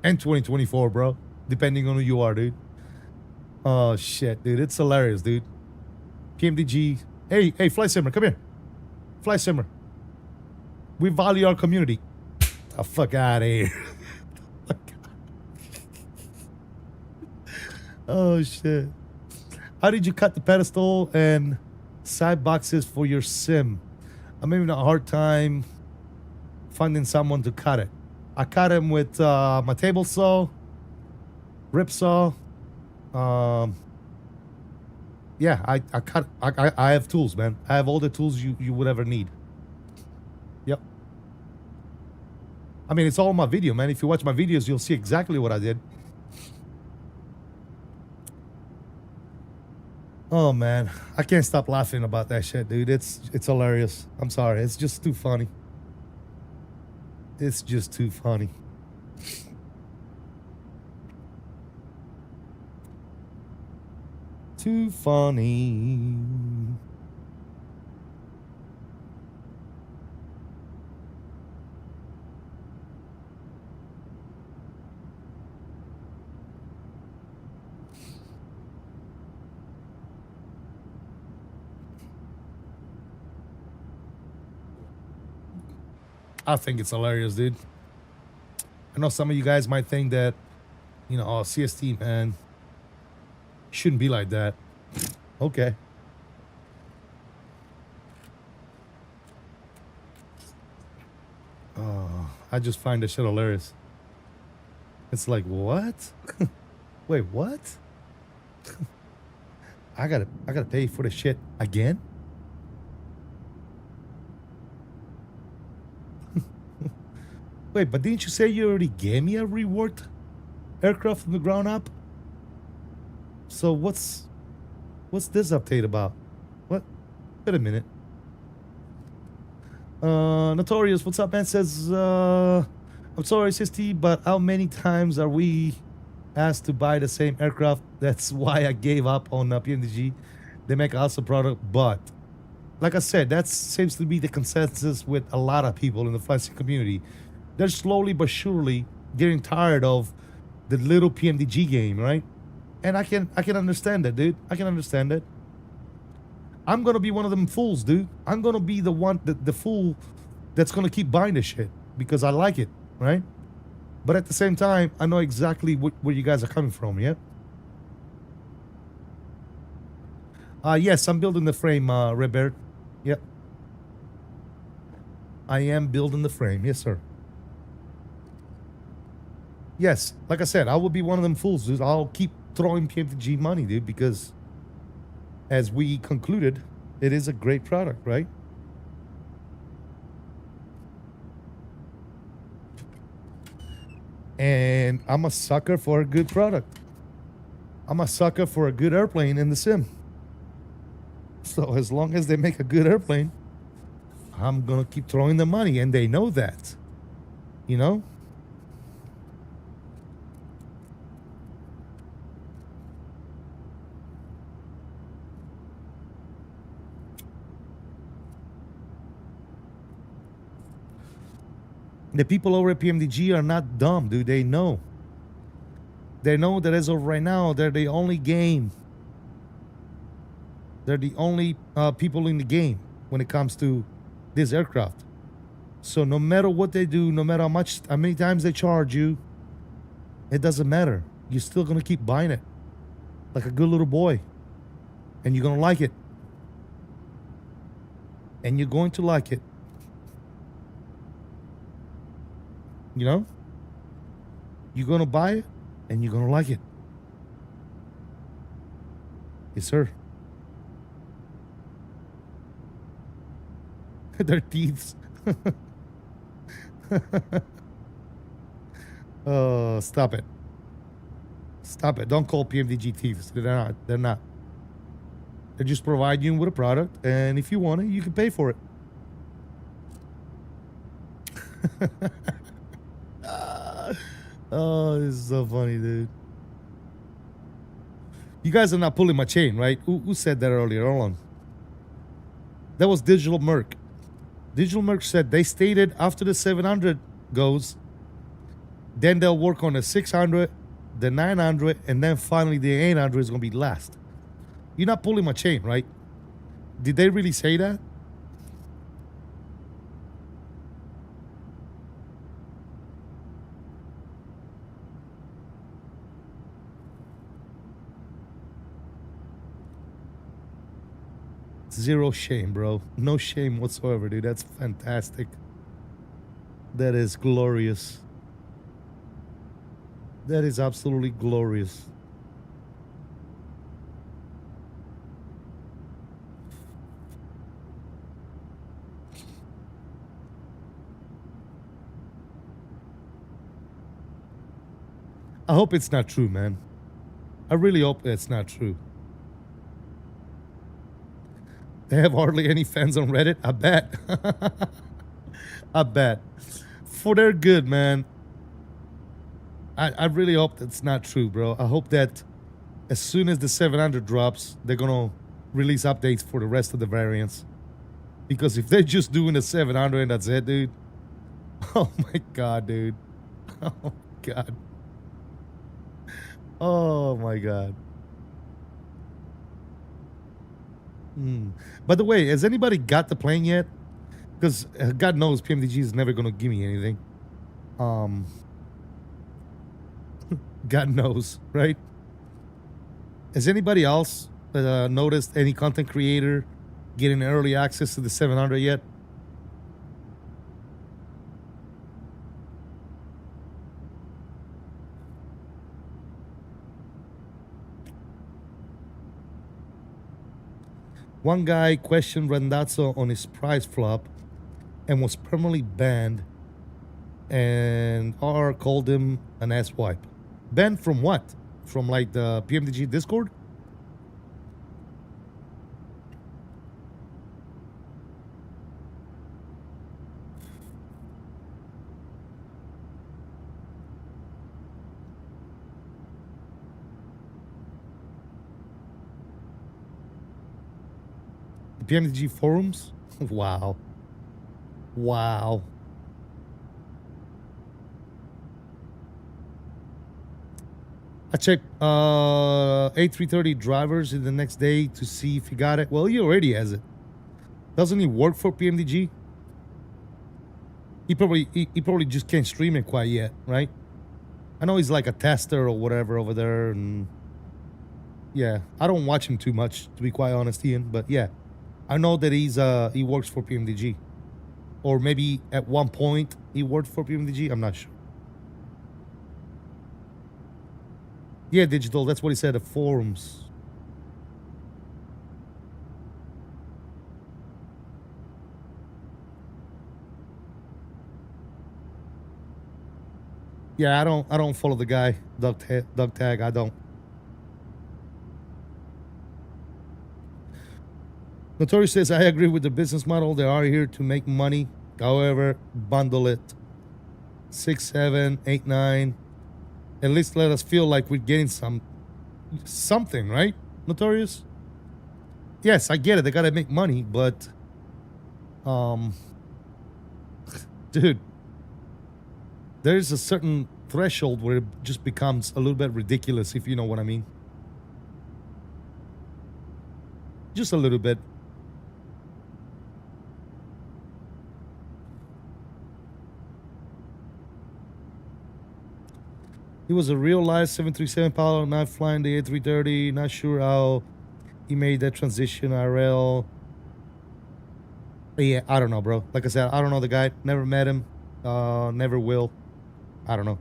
and 2024, bro. Depending on who you are, dude. Oh, shit, dude. It's hilarious, dude. PMDG. Hey, Fly Simmer, come here. Fly Simmer. We value our community. The fuck out of here. Oh, shit. How did you cut the pedestal and side boxes for your sim? I'm having a hard time finding someone to cut it. I cut him with my table saw, rip saw. Yeah, I have tools, man. I have all the tools you would ever need. Yep. I mean, it's all my video, man. If you watch my videos, you'll see exactly what I did. Oh man, I can't stop laughing about that shit, dude. It's hilarious. I'm sorry. It's just too funny. It's just too funny. Too funny. I think it's hilarious, dude. I know some of you guys might think that, you know, oh, CST, man, shouldn't be like that. Okay. Oh, I just find this shit hilarious. It's like, what? Wait, what? I gotta pay for the shit again? Wait, but didn't you say you already gave me a reworked aircraft from the ground up? So what's this update about? What? Wait a minute. Notorious, what's up, man? Says, I'm sorry, CST, but how many times are we asked to buy the same aircraft? That's why I gave up on PMDG. They make an awesome product, but like I said, that seems to be the consensus with a lot of people in the flight sim community. They're slowly but surely getting tired of the little PMDG game, right? And I can understand that, dude. I can understand it. I'm gonna be one of them fools, dude. I'm gonna be the one, the fool that's gonna keep buying this shit because I like it, right? But at the same time, I know exactly where you guys are coming from, yeah? Yes, I'm building the frame, Robert. Yep. I am building the frame, yes, sir. Yes, like I said, I will be one of them fools, dude. I'll keep throwing PMDG money, dude, because as we concluded, it is a great product, right? And I'm a sucker for a good product. I'm a sucker for a good airplane in the sim. So as long as they make a good airplane, I'm gonna keep throwing the money, and they know that, you know? The people over at PMDG are not dumb, dude. They know. They know that as of right now, they're the only game. They're the only people in the game when it comes to this aircraft. So no matter what they do, no matter how many times they charge you, it doesn't matter. You're still gonna keep buying it like a good little boy, and you're gonna like it, and you're going to like it. You know? You're gonna buy it and you're gonna like it. Yes, sir. They're thieves. Oh, stop it. Stop it. Don't call PMDG thieves. They're not. They're not. They just provide you with a product, and if you want it, you can pay for it. Oh, this is so funny, dude. You guys are not pulling my chain, right? Who said that earlier? Hold on. That was Digital Merc. Digital Merc said they stated after the 700 goes, then they'll work on the 600, the 900, and then finally the 800 is going to be last. You're not pulling my chain, right? Did they really say that? Zero shame, bro. No shame whatsoever, dude. That's fantastic. That is glorious. That is absolutely glorious. I hope it's not true, man. I really hope it's not true. They have hardly any fans on Reddit? I bet. I bet. For their good, man. I really hope that's not true, bro. I hope that as soon as the 700 drops, they're going to release updates for the rest of the variants. Because if they're just doing the 700 and that's it, dude. Oh my God, dude. Oh my God. Oh my God. By the way, has anybody got the plane yet? Because God knows PMDG is never going to give me anything. God knows, right? Has anybody else noticed any content creator getting early access to the 700 yet? One guy questioned Randazzo on his price flop and was permanently banned, and R called him an asswipe. Banned from what? From like the PMDG Discord? The PMDG forums? Wow. Wow. I checked A330 drivers in the next day to see if he got it. Well, he already has it. Doesn't he work for PMDG? He probably just can't stream it quite yet, right? I know he's like a tester or whatever over there, and yeah, I don't watch him too much, to be quite honest, Ian. But yeah, I know that he works for PMDG, or maybe at one point he worked for PMDG. I'm not sure. Yeah, Digital, that's what he said, the forums. Yeah, I don't follow the guy, Doug Tag, I don't. Notorious says, I agree with the business model. They are here to make money. However, bundle it. 6, 7, 8, 9. At least let us feel like we're getting something, right? Notorious? Yes, I get it. They gotta make money, but dude, there's a certain threshold where it just becomes a little bit ridiculous, if you know what I mean. Just a little bit. He was a real life 737 pilot, not flying the A330. Not sure how he made that transition IRL. But yeah, I don't know, bro. Like I said, I don't know the guy. Never met him. Never will. I don't know.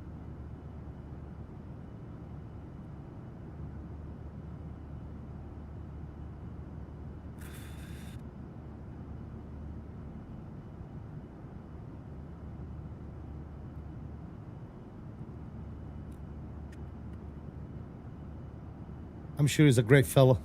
I'm sure he's a great fella.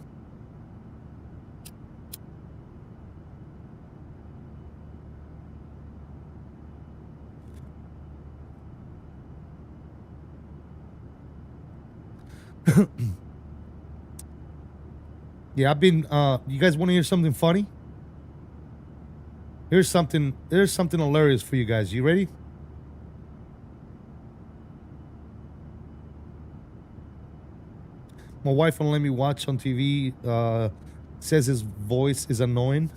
Yeah, I've been you guys want to hear something funny? There's something hilarious for you guys. You ready? My wife won't let me watch on TV. Says his voice is annoying.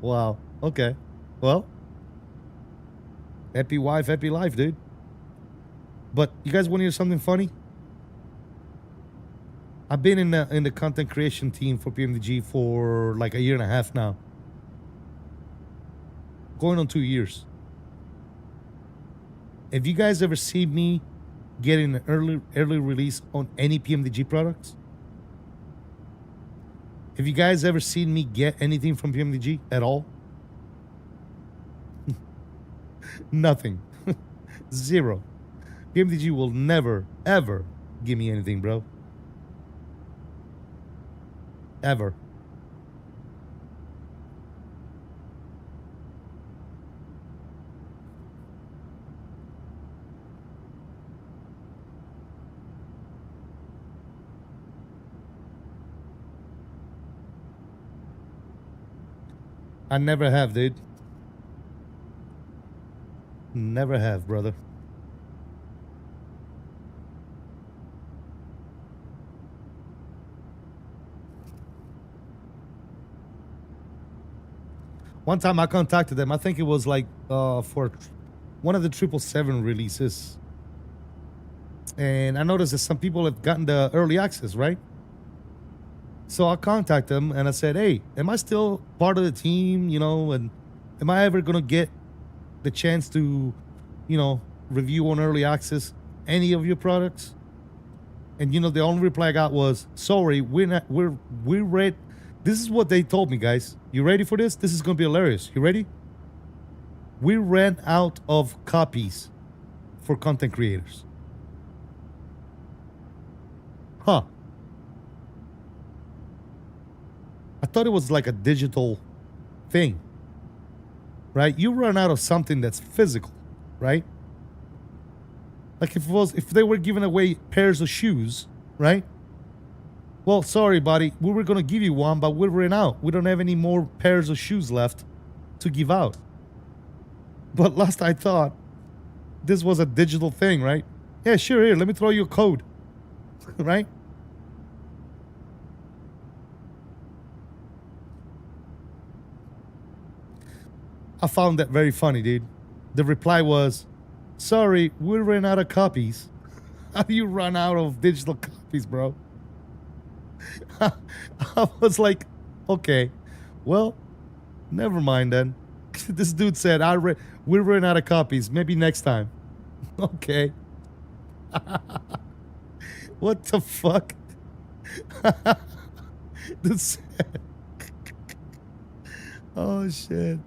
Wow. Okay. Well, happy wife, happy life, dude. But you guys want to hear something funny? I've been in the content creation team for PMDG for like a year and a half now. Going on 2 years. Have you guys ever seen me getting an early release on any PMDG products? Have you guys ever seen me get anything from PMDG at all? Nothing. Zero. PMDG will never, ever give me anything, bro. Ever. I never have, dude. Never have, brother. One time I contacted them. I think it was like for one of the 777 releases. And I noticed that some people have gotten the early access, right? So I contacted them and I said, hey, am I still part of the team, you know, and am I ever going to get the chance to, you know, review on early access any of your products? And, you know, the only reply I got was, sorry, we read. This is what they told me, guys. You ready for this? This is going to be hilarious. You ready? We ran out of copies for content creators. Huh. I thought it was like a digital thing, right? You run out of something that's physical, right? Like if they were giving away pairs of shoes, right? Well, sorry, buddy, we were gonna give you one, but we ran out. We don't have any more pairs of shoes left to give out. But last I thought, this was a digital thing, right? Yeah, sure, here, let me throw you a code, right? I found that very funny, dude. The reply was, sorry, we ran out of copies. How do you run out of digital copies, bro? I was like, okay, well, never mind then. This dude said, we ran out of copies. Maybe next time. Okay. What the fuck? This. Oh, shit.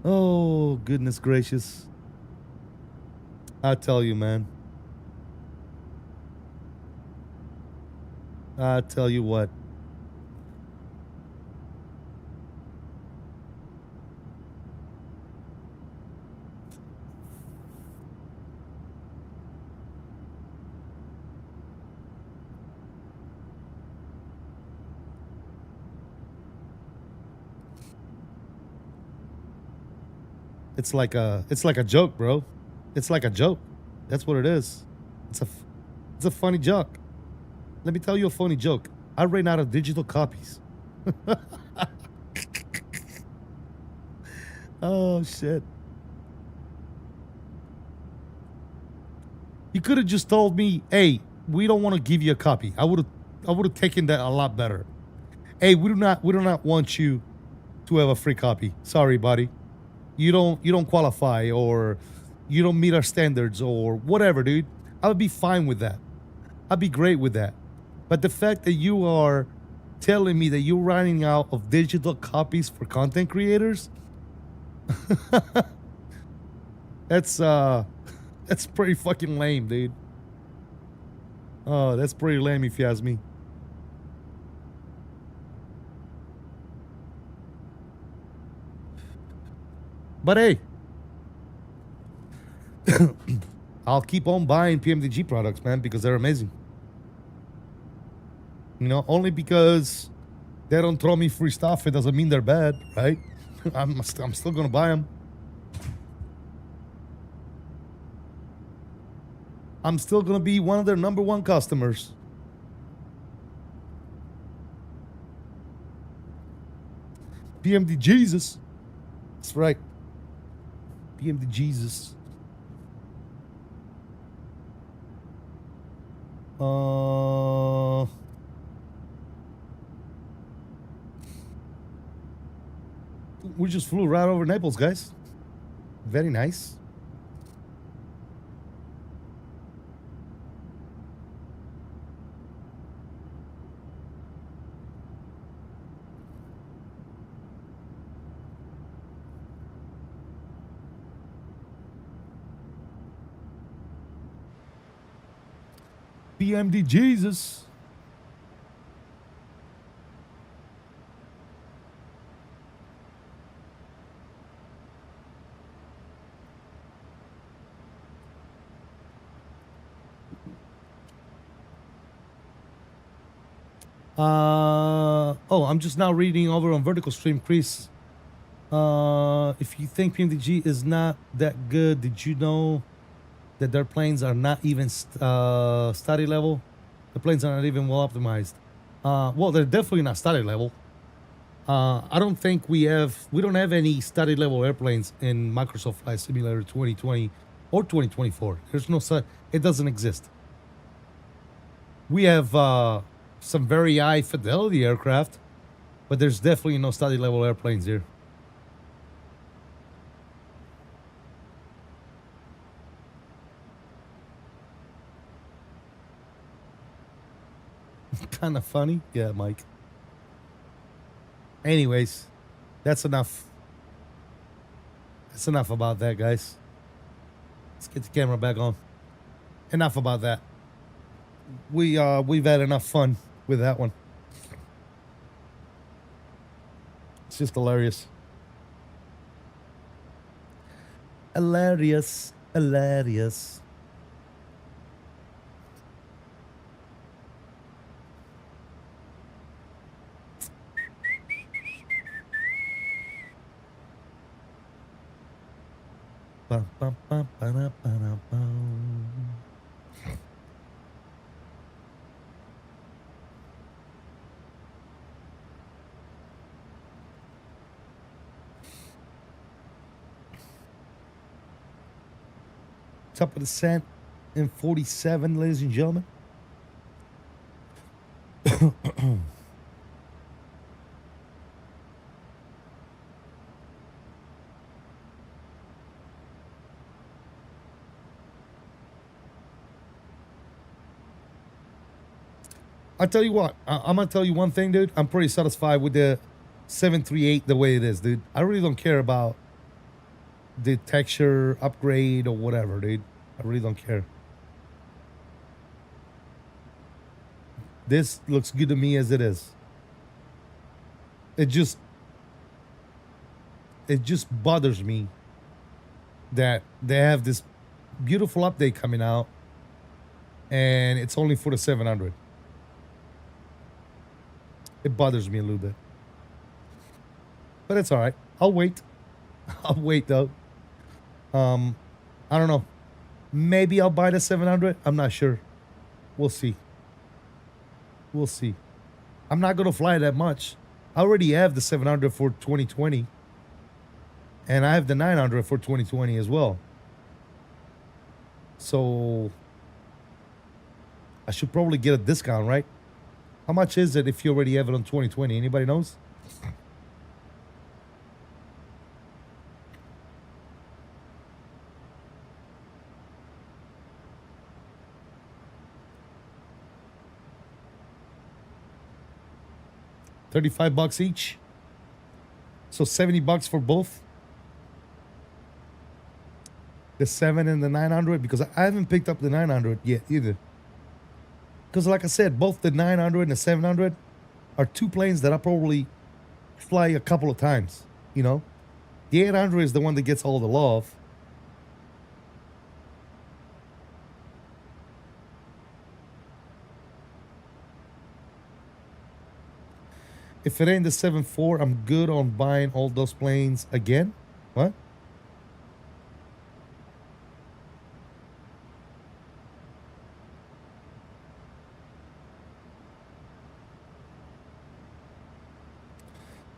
Oh, goodness gracious. I tell you, man. I tell you what. It's like a joke, bro. It's like a joke. That's what it is. It's a funny joke. Let me tell you a funny joke. I ran out of digital copies. Oh shit. You could have just told me, hey, we don't want to give you a copy. I would have taken that a lot better. Hey, we do not want you to have a free copy. Sorry, buddy. You don't qualify, or you don't meet our standards, or whatever, dude. I would be fine with that. I'd be great with that. But the fact that you are telling me that you're running out of digital copies for content creators, that's pretty fucking lame, dude. Oh, that's pretty lame if you ask me. But hey, I'll keep on buying PMDG products, man, because they're amazing. You know, only because they don't throw me free stuff, it doesn't mean they're bad, right? I'm still gonna buy them. I'm still gonna be one of their #1 customers. PMD Jesus. That's right. PMD Jesus. We just flew right over Naples, guys. Very nice. PMD Jesus. Oh, I'm just now reading over on vertical stream, Chris. If you think PMDG is not that good, did you know that their planes are not even study level? The planes are not even well optimized. Well, they're definitely not study level. I don't think we don't have any study level airplanes in Microsoft Flight Simulator 2020 or 2024. There's no it doesn't exist. We have some very high fidelity aircraft, but there's definitely no study level airplanes here. Kind of funny. Yeah, Mike. Anyways, that's enough. That's enough about that, guys. Let's get the camera back on. Enough about that. We've had enough fun with that one. It's just hilarious. Hilarious. Hilarious. Bum, bum, bum, ba-da, ba-da, bum. Top of the cent in 47, ladies and gentlemen. I tell you what, I'm gonna tell you one thing, dude. I'm pretty satisfied with the 738 the way it is, dude. I really don't care about the texture upgrade or whatever, dude. I really don't care. This looks good to me as it is. It just bothers me that they have this beautiful update coming out and it's only for the 700. It bothers me a little bit. But it's all right. I'll wait. I'll wait, though. I don't know. Maybe I'll buy the 700. I'm not sure. We'll see. We'll see. I'm not going to fly that much. I already have the 700 for 2020. And I have the 900 for 2020 as well. So I should probably get a discount, right? How much is it if you already have it on 2020? Anybody knows? $35 each. So $70 for both. The 7 and the 900, because I haven't picked up the 900 yet either. Because like I said, both the 900 and the 700 are two planes that I probably fly a couple of times, you know? The 800 is the one that gets all the love. If it ain't the 7.4, I'm good on buying all those planes again. What?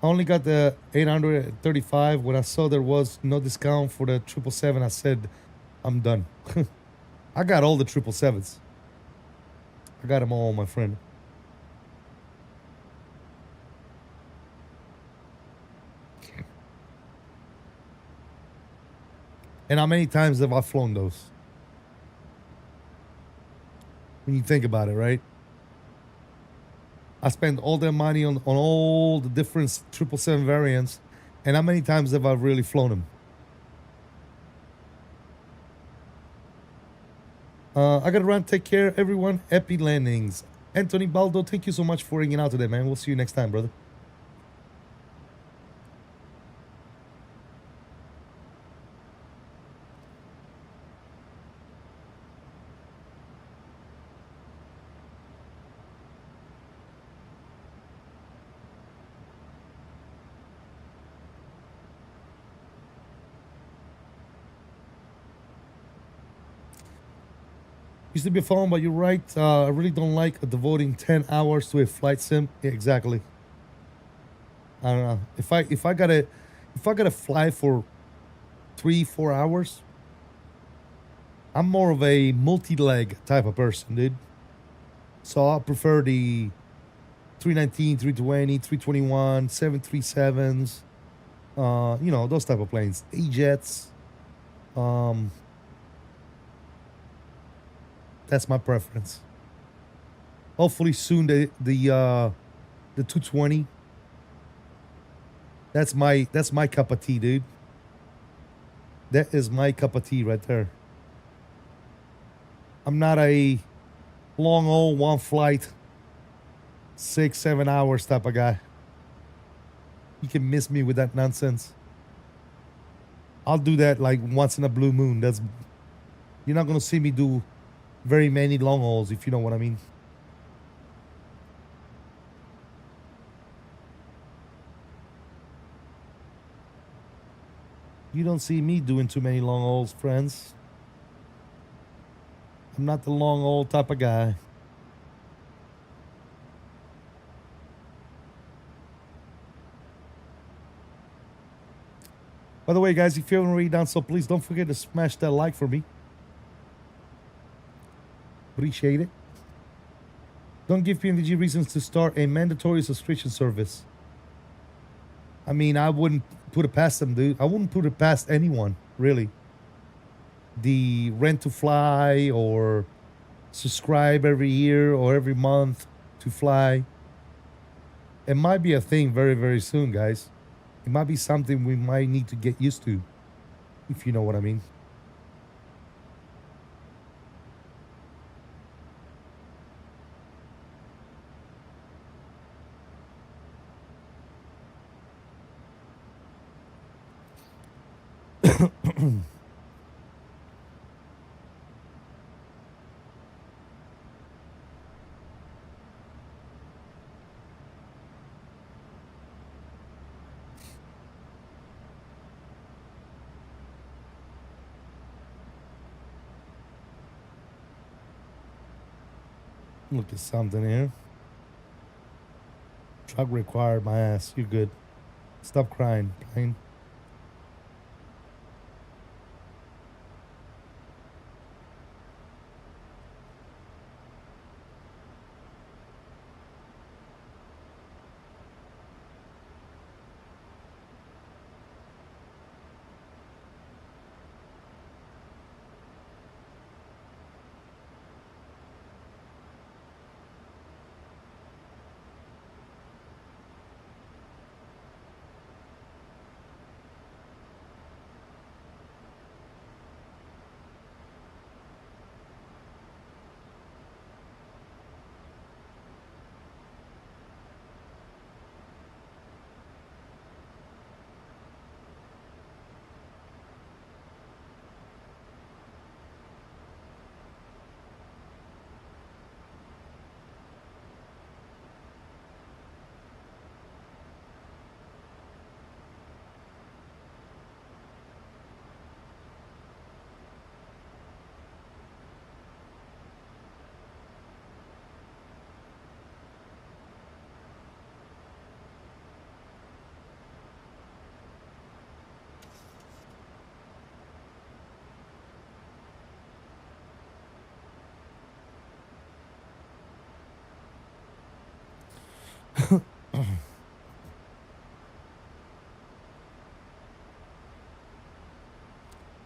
I only got the 835. When I saw there was no discount for the 777, I said, I'm done. I got all the 777s. I got them all, my friend. And how many times have I flown those? When you think about it, right? I spent all that money on all the different 777 variants. And how many times have I really flown them? I gotta run. Take care, everyone. Happy landings. Anthony Baldo, thank you so much for hanging out today, man. We'll see you next time, brother. Used to be fun, but you're right. I really don't like devoting 10 hours to a flight sim. Yeah, exactly. I don't know. If I gotta fly for 3-4 hours, I'm more of a multi-leg type of person, dude. So I prefer the 319, 320, 321, 737s, you know, those type of planes. A-jets. That's my preference. Hopefully soon the 220. That's my cup of tea, dude. That is my cup of tea right there. I'm not a long haul one flight 6-7 hours type of guy. You can miss me with that nonsense. I'll do that like once in a blue moon. You're not gonna see me do very many long hauls, if you know what I mean. You don't see me doing too many long hauls, friends. I'm not the long haul type of guy. By the way, guys, if you haven't already done so, please don't forget to smash that like for me. Appreciate it. Don't give PMDG reasons to start a mandatory subscription service. I mean, I wouldn't put it past them, dude. I wouldn't put it past anyone, really. The rent to fly or subscribe every year or every month to fly. It might be a thing very, very soon, guys. It might be something we might need to get used to, if you know what I mean. Look at something here. Truck required, my ass. You're good. Stop crying, plane.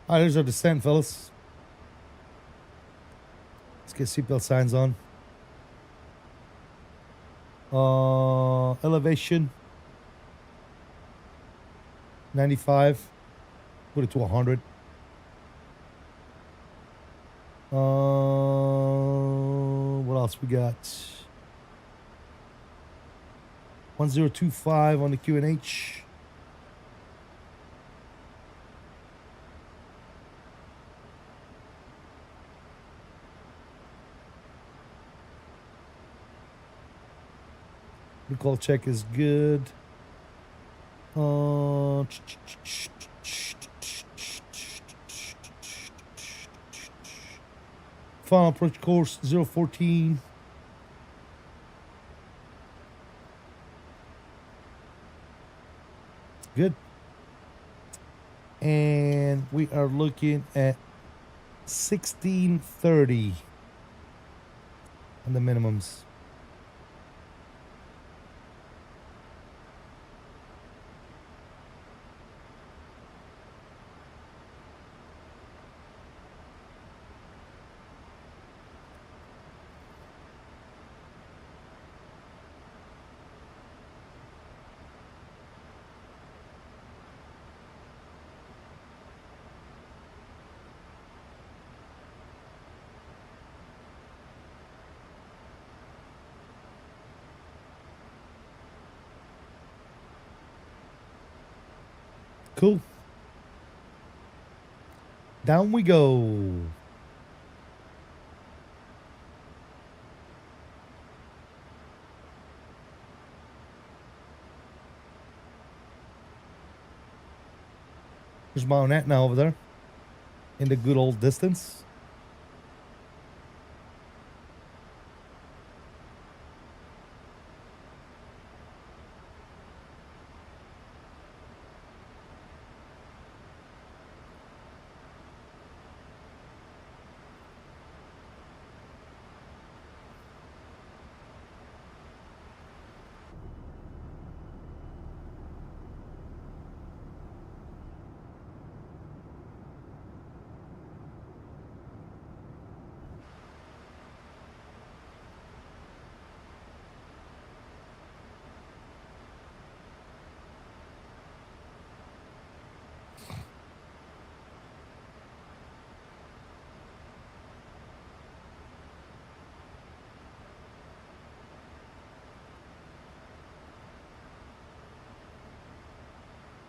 Alright, there's our descent, fellas. Let's get seatbelt signs on. Elevation 95. Put it to 100. else we got? 1025 on the QNH. Recall check is good. Final approach course 014. Good. And we are looking at 1630 on the minimums. Cool. Down we go. There's my net now over there in the good old distance.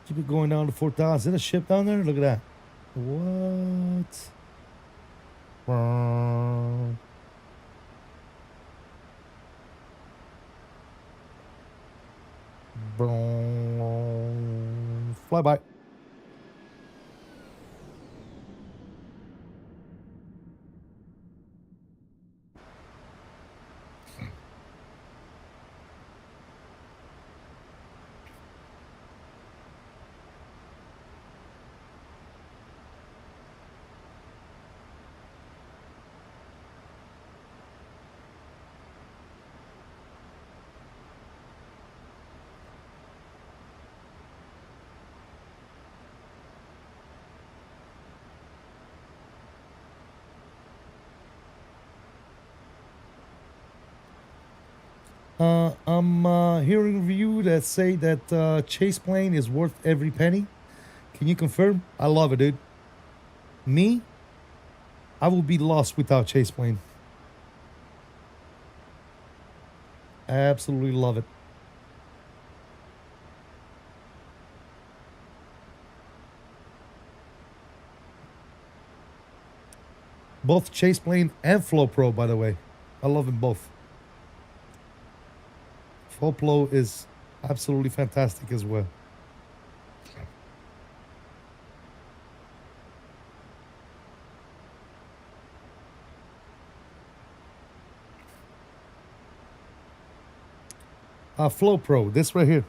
Keep it going down to 4,000. Is it a ship down there? Look at that. What? Fly by. I'm hearing a review that say that Chase plane is worth every penny. Can you confirm? I love it, dude. Me, I will be lost without Chase plane. I absolutely love it. Both Chase plane and Flow Pro, by the way. I love them both. Flow is absolutely fantastic as well. Flow Pro, this right here.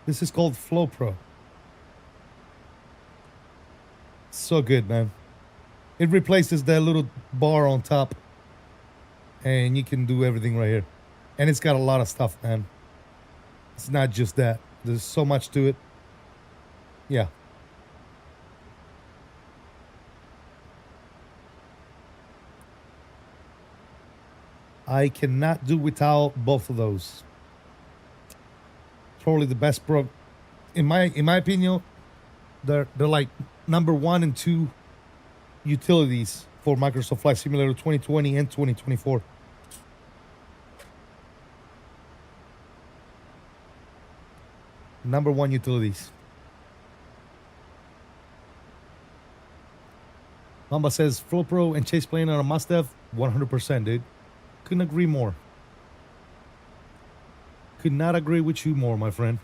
This is called Flow Pro. So good, man. It replaces that little bar on top, and you can do everything right here. And it's got a lot of stuff, man. It's not just that. There's so much to it. Yeah. I cannot do without both of those. Probably the best pro. In my opinion, they're like number 1 and 2 utilities for Microsoft Flight Simulator 2020 and 2024. #1 utilities. Mamba says Flow Pro and Chase Plane are a must-have. 100%, dude. Couldn't agree more. Could not agree with you more, my friend.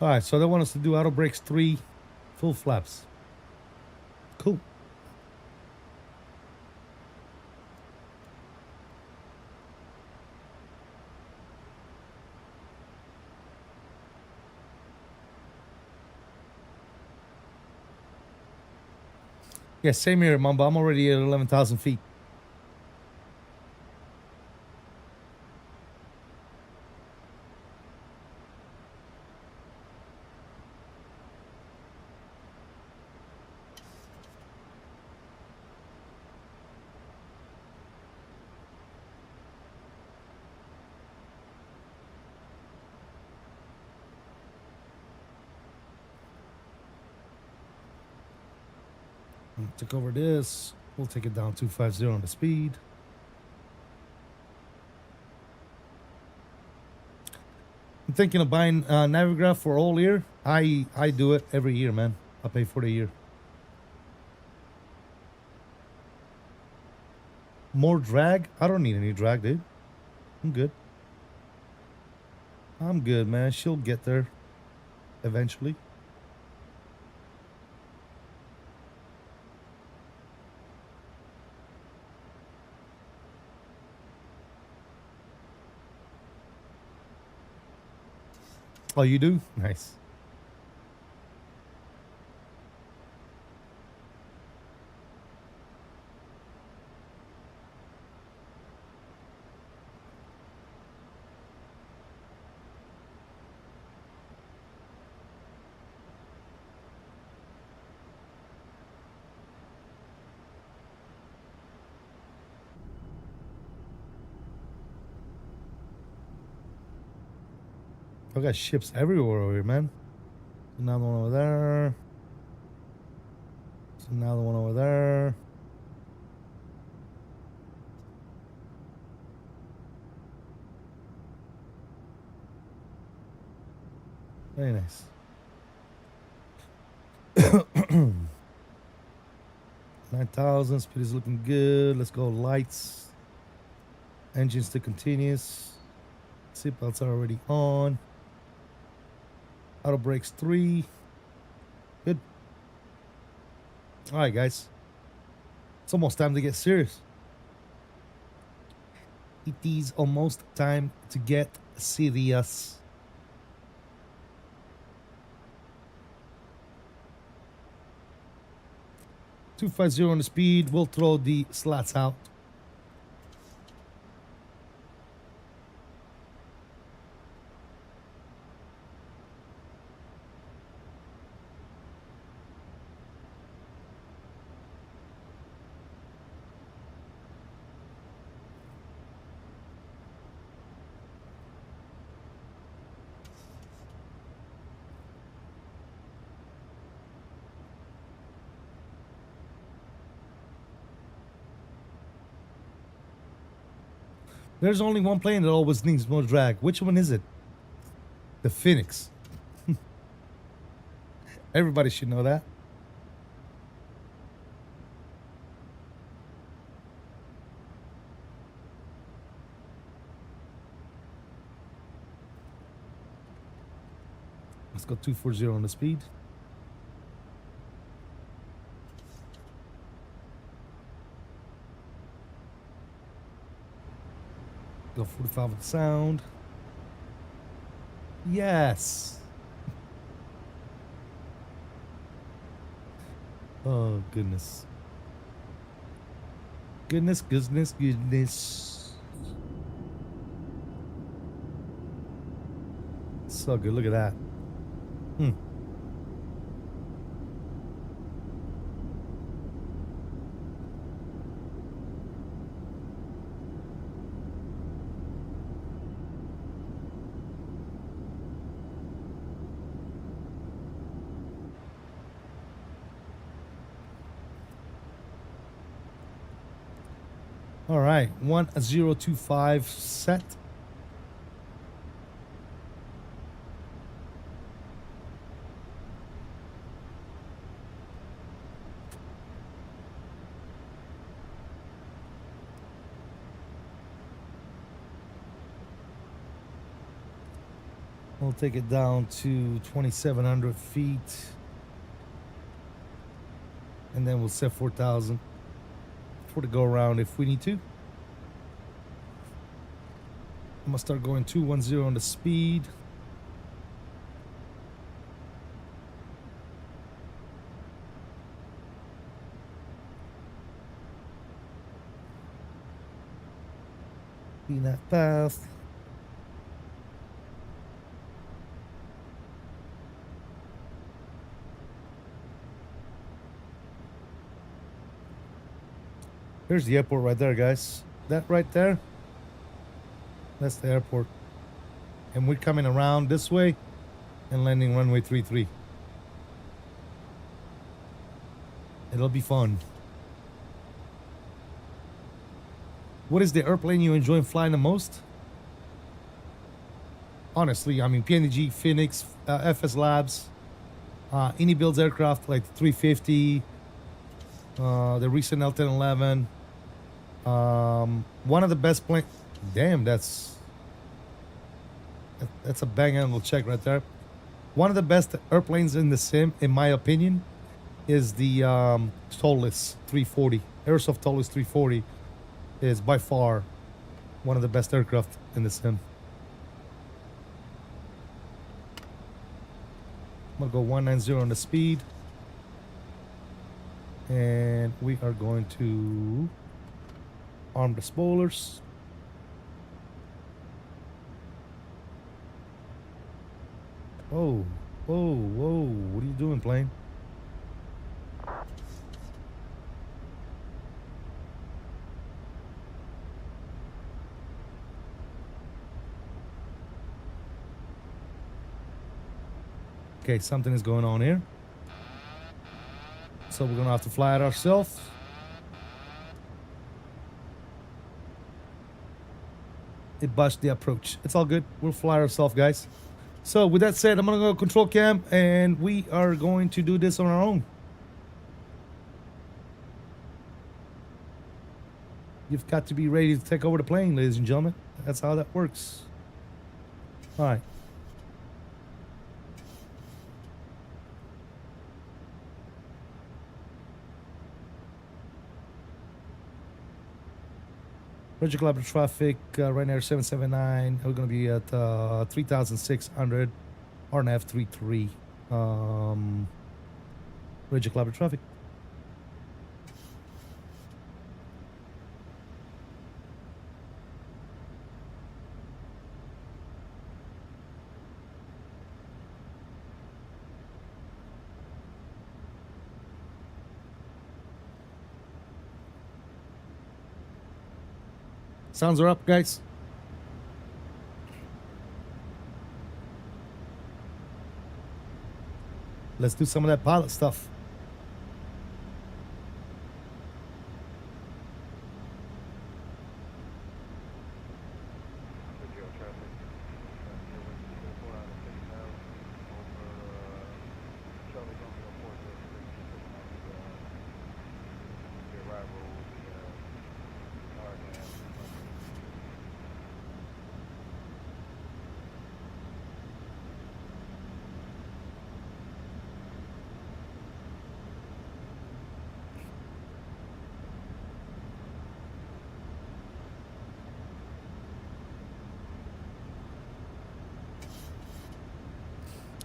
All right, so they want us to do auto brakes 3, full flaps. Cool. Yeah, same here, Mamba. I'm already at 11,000 feet. Take over this. We'll take it down 250 on the speed. I'm thinking of buying Navigraph for all year. I do it every year, man. I pay for the year. More drag? I don't need any drag, dude. I'm good. I'm good, man. She'll get there eventually. Oh, you do? Nice. I got ships everywhere over here, man. Another one over there. There's another one over there. Very nice. 9,000. Speed is looking good. Let's go lights. Engines to continuous. Seatbelts are already on. Auto brakes 3. Good. All right, guys. It's almost time to get serious. It is almost time to get serious. .250 on the speed. We'll throw the slats out. There's only one plane that always needs more drag. Which one is it? The Phoenix. Everybody should know that. Let's go 240 on the speed. Go 45 with the sound. Yes. Oh, goodness. Goodness. So good. Look at that. All right, 1025 set. We'll take it down to 2,700 feet. And then we'll set 4,000 for the go around if we need to. I'm gonna start going 210 on the speed. Be that fast. There's the airport right there, guys. That right there, that's the airport. And we're coming around this way and landing runway 33. It'll be fun. What is the airplane you enjoy flying the most? Honestly, I mean, PMDG, Phoenix, FS Labs, any builds aircraft like the 350, the recent L1011. One of the best plane. Damn, that's a bang angle check right there. One of the best airplanes in the sim, in my opinion, is the 𝕬𝕚𝕚𝕚 340. Airsoft 𝕬𝕚𝕚 340 is by far one of the best aircraft in the sim. I'm gonna go 190 on the speed, and we are going to arm the spoilers. Whoa, whoa, whoa! What are you doing, plane? Okay, something is going on here. So we're gonna have to fly it ourselves. It botched the approach. It's all good. We'll fly ourselves, guys. So with that said, I'm gonna go control cam, and we are going to do this on our own. You've got to be ready to take over the plane, ladies and gentlemen. That's how that works. All right. Reggio Calabria traffic, Ryanair 779. We're going to be at 3,600 RNF 33. Reggio Calabria traffic. Sounds are up, guys. Let's do some of that pilot stuff.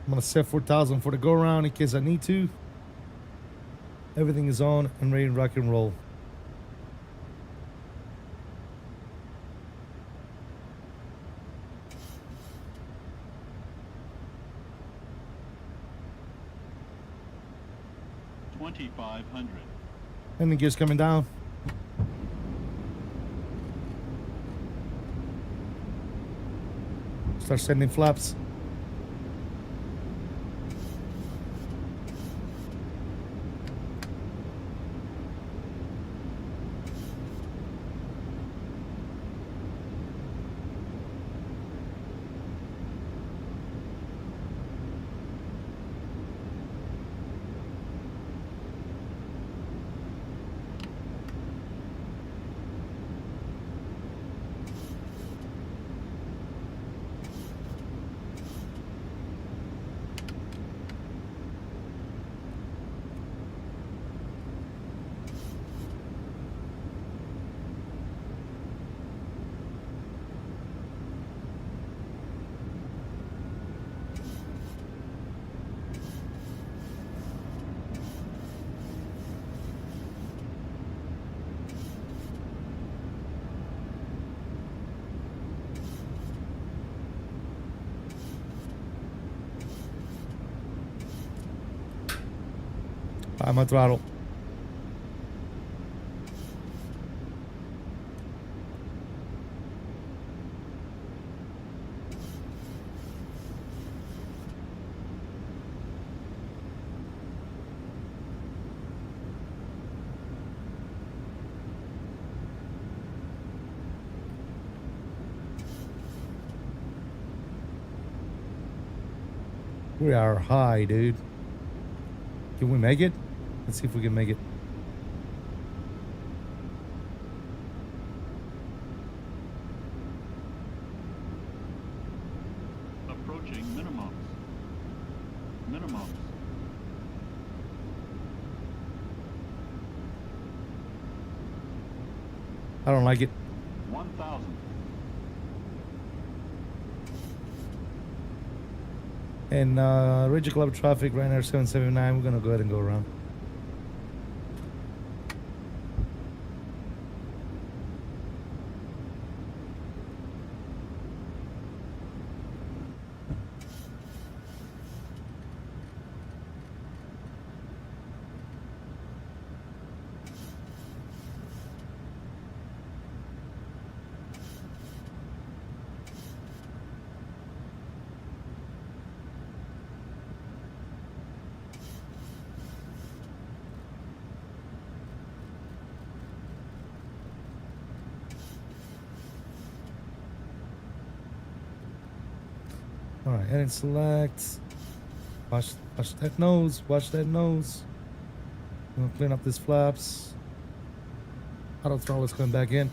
I'm gonna set 4,000 for the go around in case I need to. Everything is on and ready to rock and roll. $2,500. And the gear's coming down. Start sending flaps. I'm a throttle. We are high, dude. Can we make it? Let's see if we can make it. Approaching minimums. Minimums. I don't like it. 1,000. And Reggio Club traffic, Ryanair 779. We're gonna go ahead and go around. All right, edit select. Watch that nose. Watch that nose. I'm gonna clean up these flaps. Auto throttle is coming back in.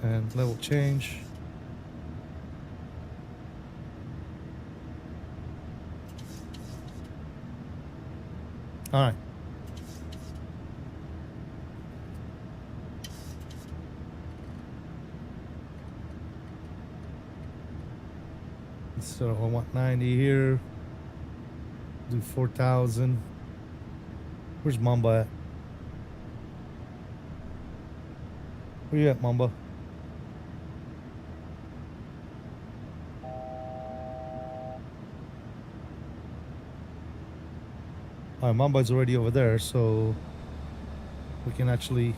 And level change. All right. So I want 90 here. Do 4,000. Where's Mamba at? Where you at, Mamba? All right, Mamba is already over there, so we can actually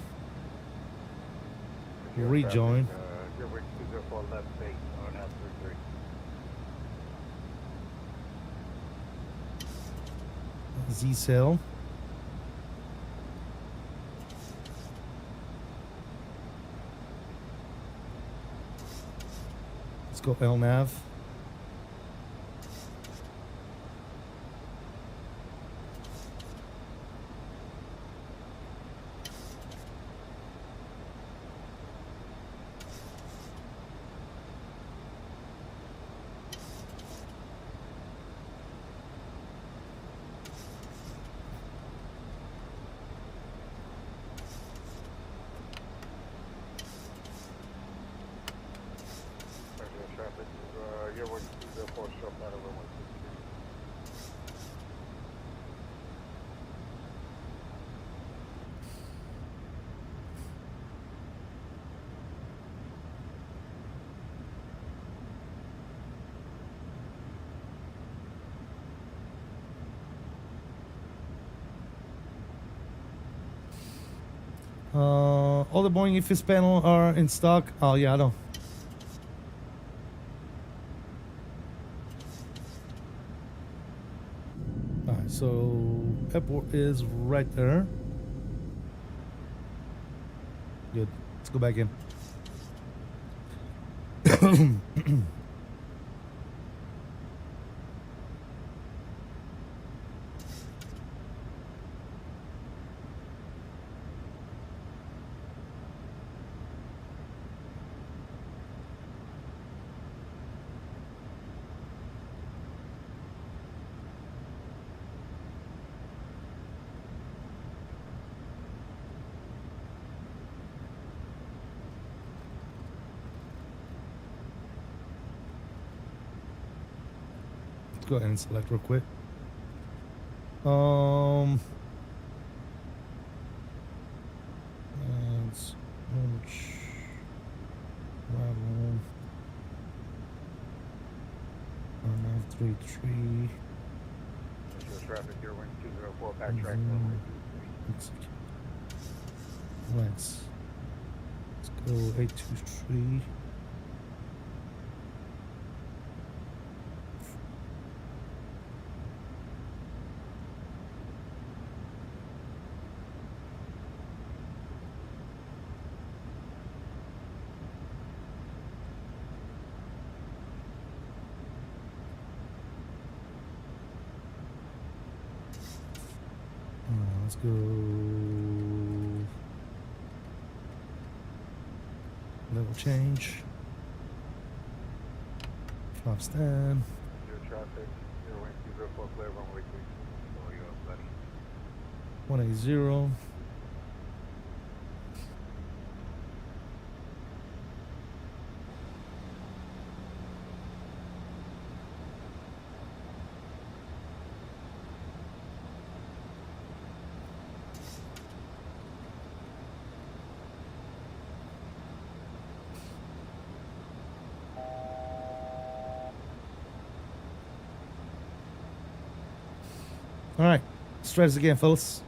rejoin. Your wind 204 left base on F33. Z-cell. Let's go LNAV. 204, short out of runway 23. All the Boeing IFIS panel are in stock. Oh yeah, I know. Alright, so airport is right there. Good. Let's go back in. Go ahead and select real quick. Let's travel 1933. Visual traffic, your wing 204, backtrack runway 23. Let's go 823. Let's go level change. Flop stand. Visual traffic, your wing 204, clear runway 23. So you're buddy. 180. All right, let's try this again, fellas.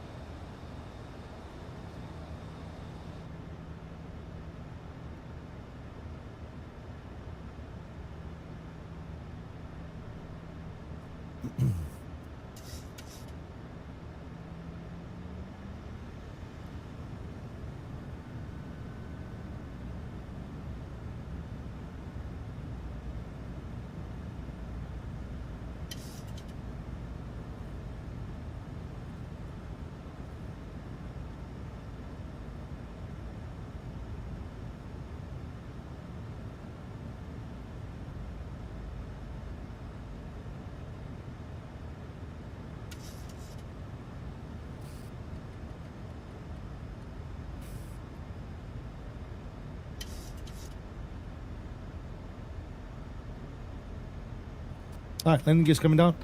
All right, landing gear's coming down.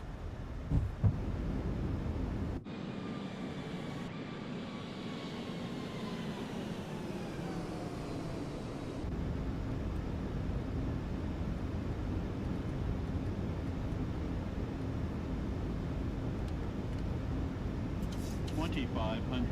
$2,500.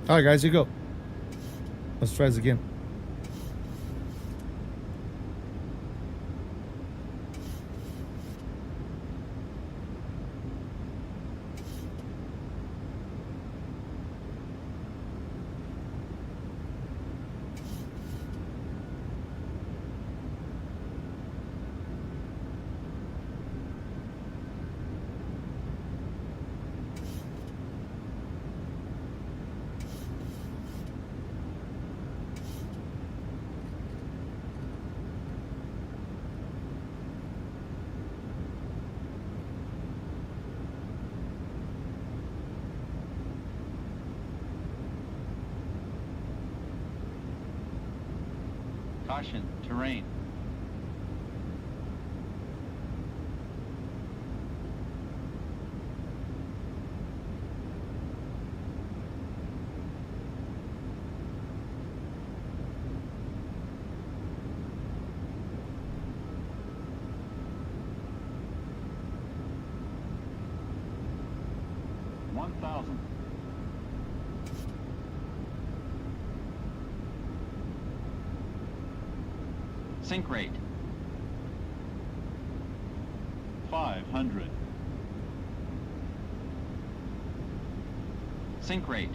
All right, guys, here you go. Let's try this again. Caution, terrain. $1,000. Sink rate. 500. Sink rate.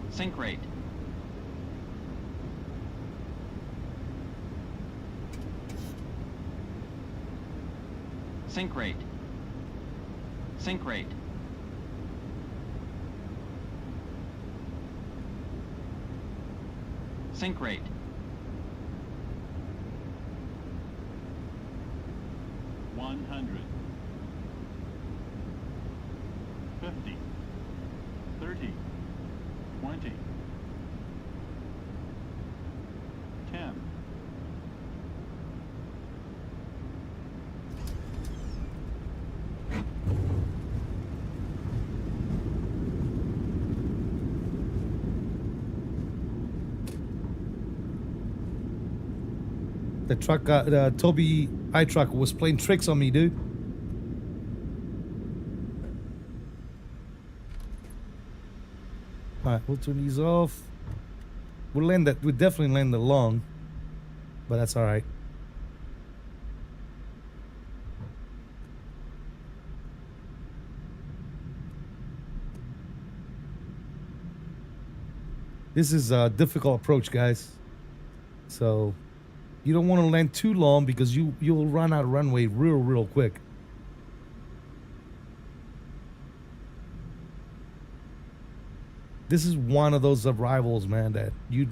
Sink rate. Sink rate. Sink rate. Sink rate. $100. 50. 30. 20. 10. The truck, Toby iTruck was playing tricks on me, dude. All right, we'll turn these off. We'll land that. We definitely land the long, but that's all right. This is a difficult approach, guys. So you don't want to land too long because you'll run out of runway real quick. This is one of those arrivals, man, that you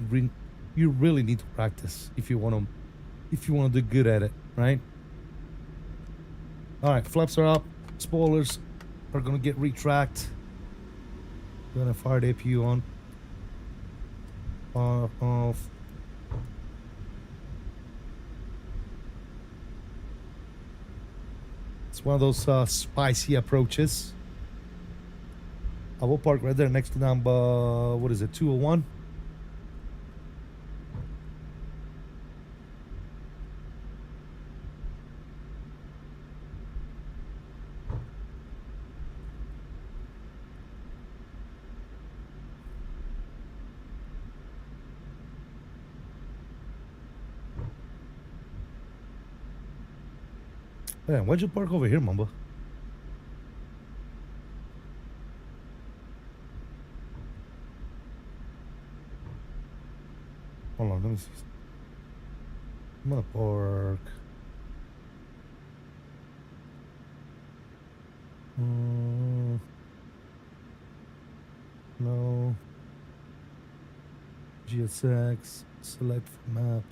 really need to practice if you want to do good at it, right? All right, flaps are up. Spoilers are gonna get retracked. Gonna fire the APU on. Off. It's one of those spicy approaches. I will park right there next to number, what is it, 201? Man, why'd you park over here, Mamba? Hold on, let me see. I'm gonna park. No. GSX, select map.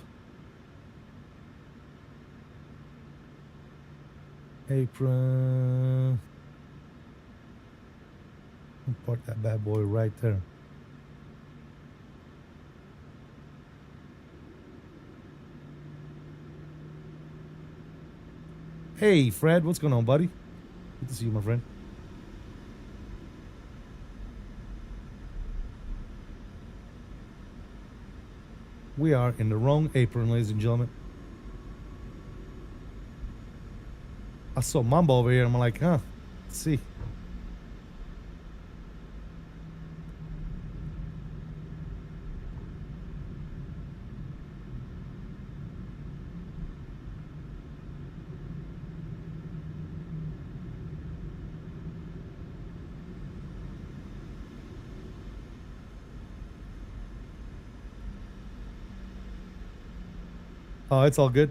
Apron. I'll park that bad boy right there. Hey, Fred, what's going on, buddy? Good to see you, my friend. We are in the wrong apron, ladies and gentlemen. I saw Mamba over here, and I'm like, huh, let's see. Oh, it's all good.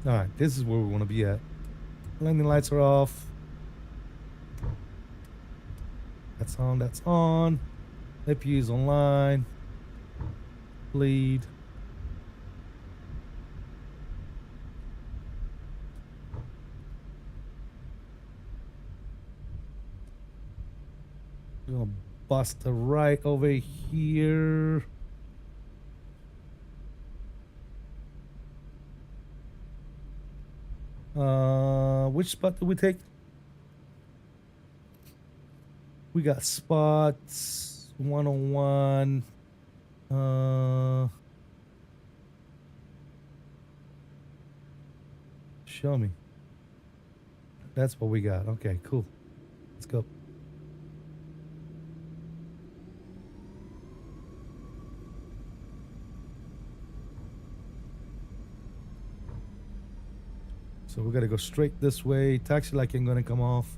All right, this is where we want to be at. Landing lights are off. That's on, that's on. LIPE is online. Lead. We're gonna bust the right over here. Which spot did we take? We got spots 101. Show me. That's what we got. Okay, cool. Let's go. So we gotta go straight this way. Taxi light ain't gonna come off.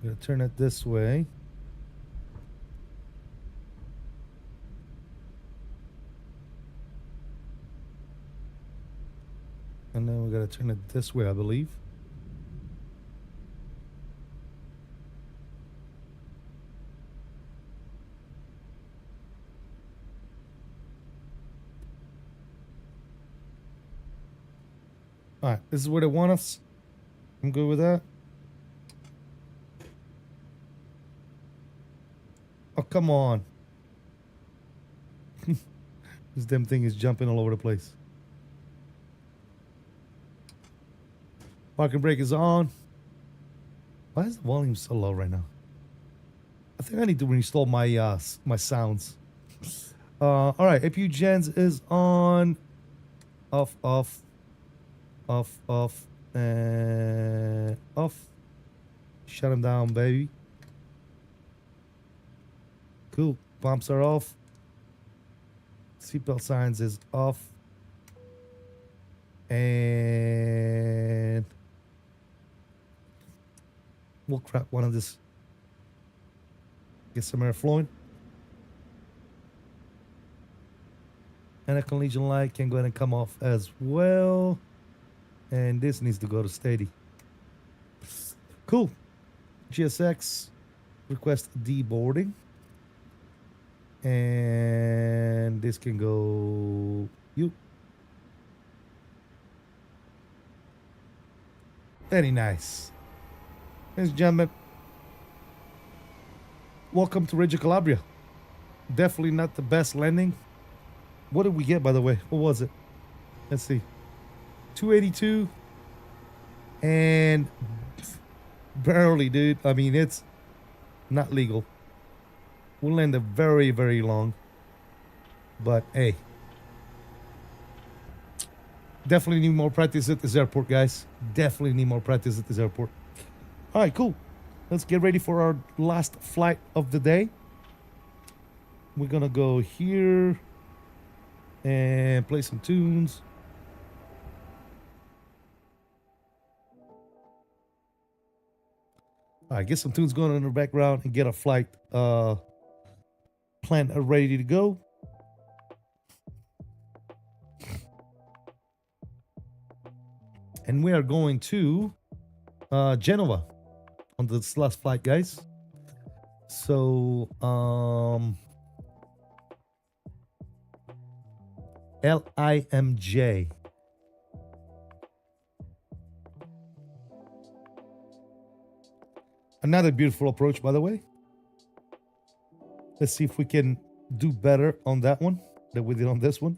Gonna turn it this way. And then we gotta turn it this way, I believe. All right, this is where they want us. I'm good with that. Oh, come on. This damn thing is jumping all over the place. Parking brake is on. Why is the volume so low right now? I think I need to reinstall my my sounds. All right, APU gens is on. Off, off. Off, off, and off. Shut them down, baby. Cool. Pumps are off. Seatbelt signs is off. And we'll crack one of this. Get some air flowing. And a collision light can go ahead and come off as well. And this needs to go to steady. Cool. GSX, request deboarding. And this can go you. Very nice. Ladies and gentlemen, welcome to Reggio, Calabria. Definitely not the best landing. What did we get, by the way? What was it? Let's see. 282 and barely, dude. I mean, it's not legal. We'll land it very, very long, but hey, definitely need more practice at this airport, guys. Definitely need more practice at this airport. All right, cool. Let's get ready for our last flight of the day. We're gonna go here and play some tunes. All right, get some tunes going in the background and get a flight plan ready to go. And we are going to Genoa on this last flight, guys. So LIMJ. Another beautiful approach, by the way. Let's see if we can do better on that one than we did on this one.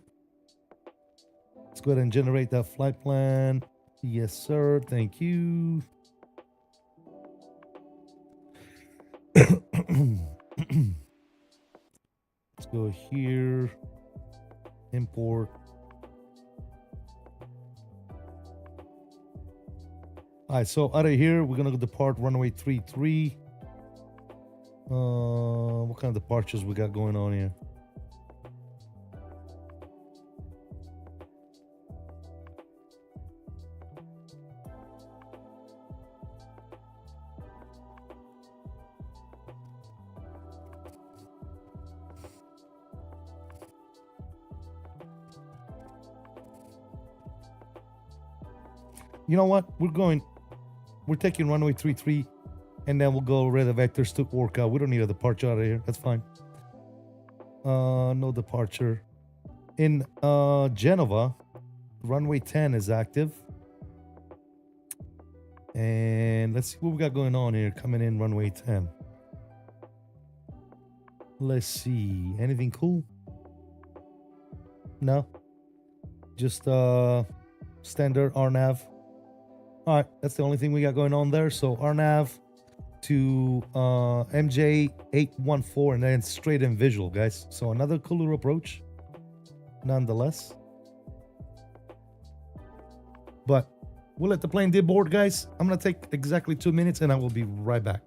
Let's go ahead and generate that flight plan. Yes, sir. Thank you. go here, import. All right, so out of here, we're gonna go depart runway 33. What kind of departures we got going on here? You know what? We're taking runway 33, and then we'll go red vectors to work out. We don't need a departure out of here. That's fine. No departure. In Genoa, runway 10 is active. And let's see what we got going on here. Coming in runway 10. Let's see. Anything cool? No. Just standard RNAV. All right, that's the only thing we got going on there. So RNAV to MJ814 and then straight in visual, guys. So another cooler approach, nonetheless. But we'll let the plane deboard, guys. I'm gonna take exactly 2 minutes and I will be right back.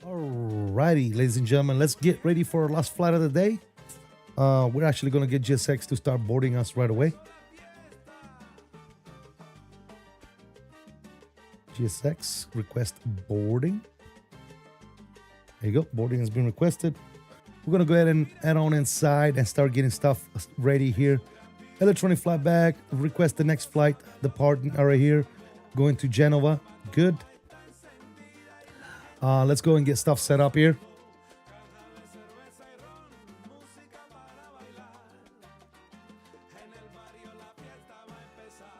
Alrighty, ladies and gentlemen, let's get ready for our last flight of the day. We're actually going to get GSX to start boarding us right away. GSX, request boarding. There you go, boarding has been requested. We're going to go ahead and add on inside and start getting stuff ready here. Electronic flight bag, request the next flight. The PART-NERS are here, going to Genoa. Good. Let's go and get stuff set up here.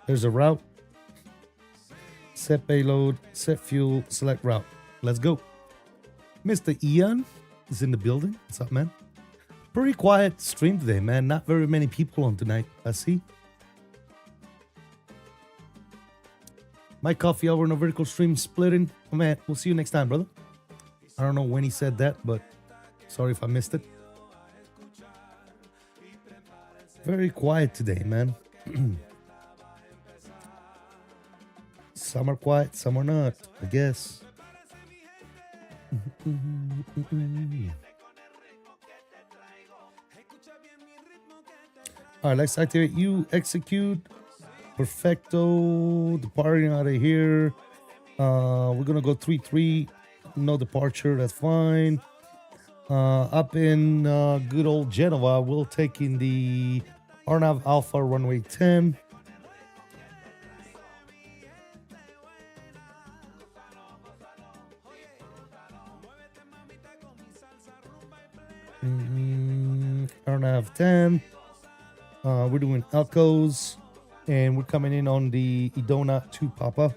There's a route. Set payload, set fuel, select route. Let's go. Mr. Ian is in the building. What's up, man? Pretty quiet stream today, man. Not very many people on tonight, I see. My coffee hour on a vertical stream splitting. Oh, man, we'll see you next time, brother. I don't know when he said that, but sorry if I missed it. Very quiet today, man. Some are quiet, some are not, I guess. All right, let's activate you. Execute. Perfecto. Departing out of here. We're gonna go 3-3. No departure. That's fine. Up in good old Genoa, we'll take in the RNAV Alpha runway 10. RNAV 10. We're doing Elcos, and we're coming in on the Idona 2 Papa.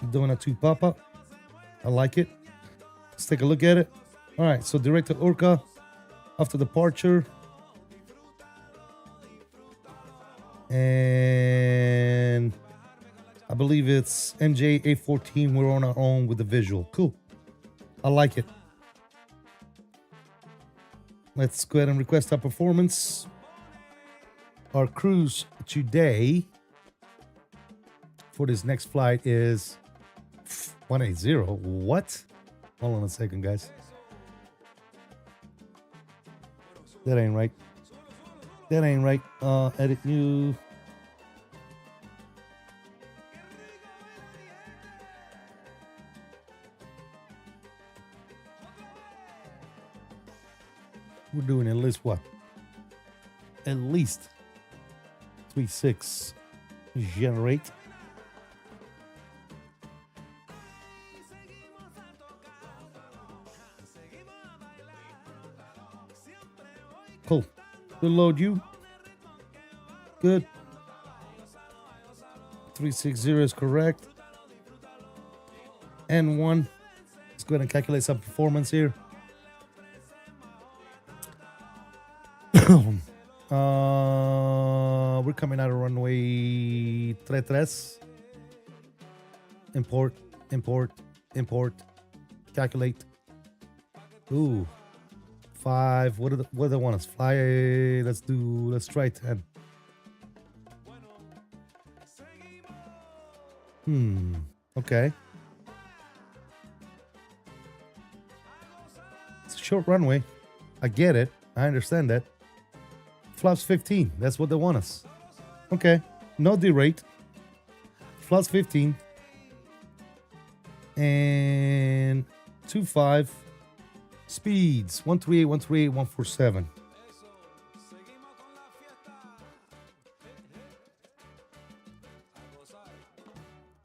Idona 2 Papa. I like it. Let's take a look at it. All right, so direct to Orca after departure. And I believe it's MJ 814. We're on our own with the visual. Cool. I like it. Let's go ahead and request our performance. Our cruise today for this next flight is 180. What? Hold on a second, guys. That ain't right. That ain't right. Edit new. We're doing at least what? At least 3.6 generate. Cool. We'll load you. Good. 360 is correct. N1. Let's go ahead and calculate some performance here. We're coming out of runway 33. Import, import, import. Calculate. Ooh. 5. What do they want us? Fly. Let's try 10. Okay. It's a short runway. I get it. I understand that. Flaps 15. That's what they want us. Okay. No derate. Flaps 15. And 2.5. Speeds 138, 138, 147.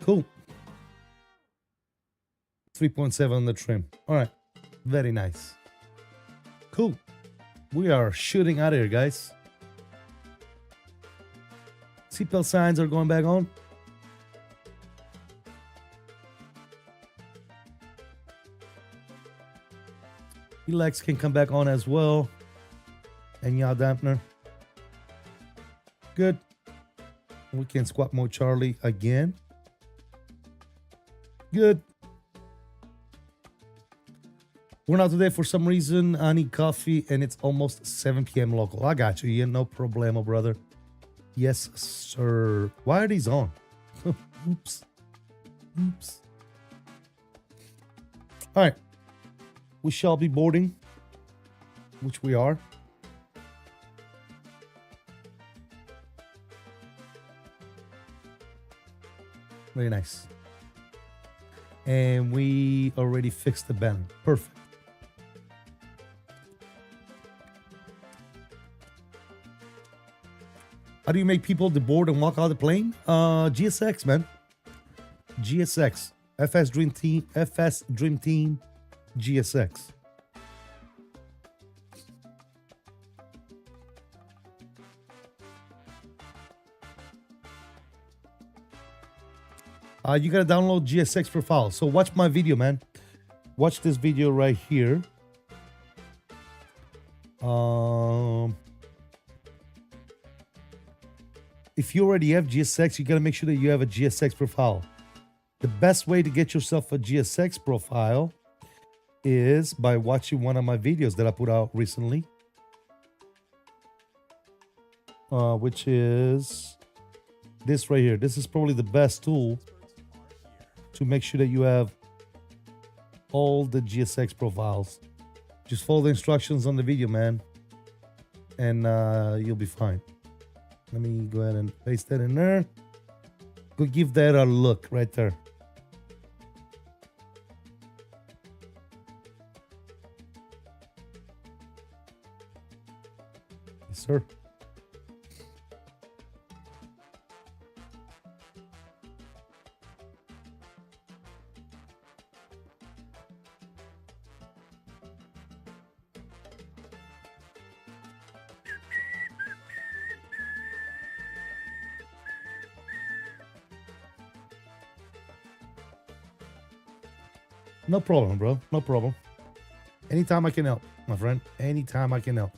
Cool. 3.7 on the trim. All right. Very nice. Cool. We are shooting out of here, guys. Seatbelt signs are going back on. LICC can come back on as well. And yaw dampener. Good. We can squat mode Charlie again. Good. We're not today for some reason. I need coffee and it's almost 7 p.m. local. I got you, Ian. No problemo, brother. Yes, sir. Why are these on? Oops. Oops. All right. We shall be boarding, which we are. Very nice. And we already fixed the banner. Perfect. How do you make people deboard and walk out of the plane? GSX, man. GSX. FS Dream Team, GSX. You gotta download GSX profile. So watch my video, man. Watch this video right here. If you already have GSX, you gotta make sure that you have a GSX profile. The best way to get yourself a GSX profile is by watching one of my videos that I put out recently, which is this right here. This is probably the best tool to make sure that you have all the GSX profiles. Just follow the instructions on the video, man, and you'll be fine. Let me go ahead and paste that in there. Go give that a look right there. Yes, sir. No problem, bro. No problem. Anytime I can help, my friend. Anytime I can help.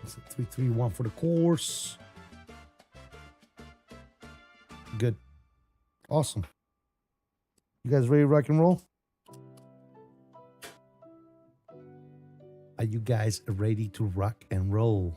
It's a 331 for the course. Good. Awesome. You guys ready to rock and roll? Are you guys ready to rock and roll?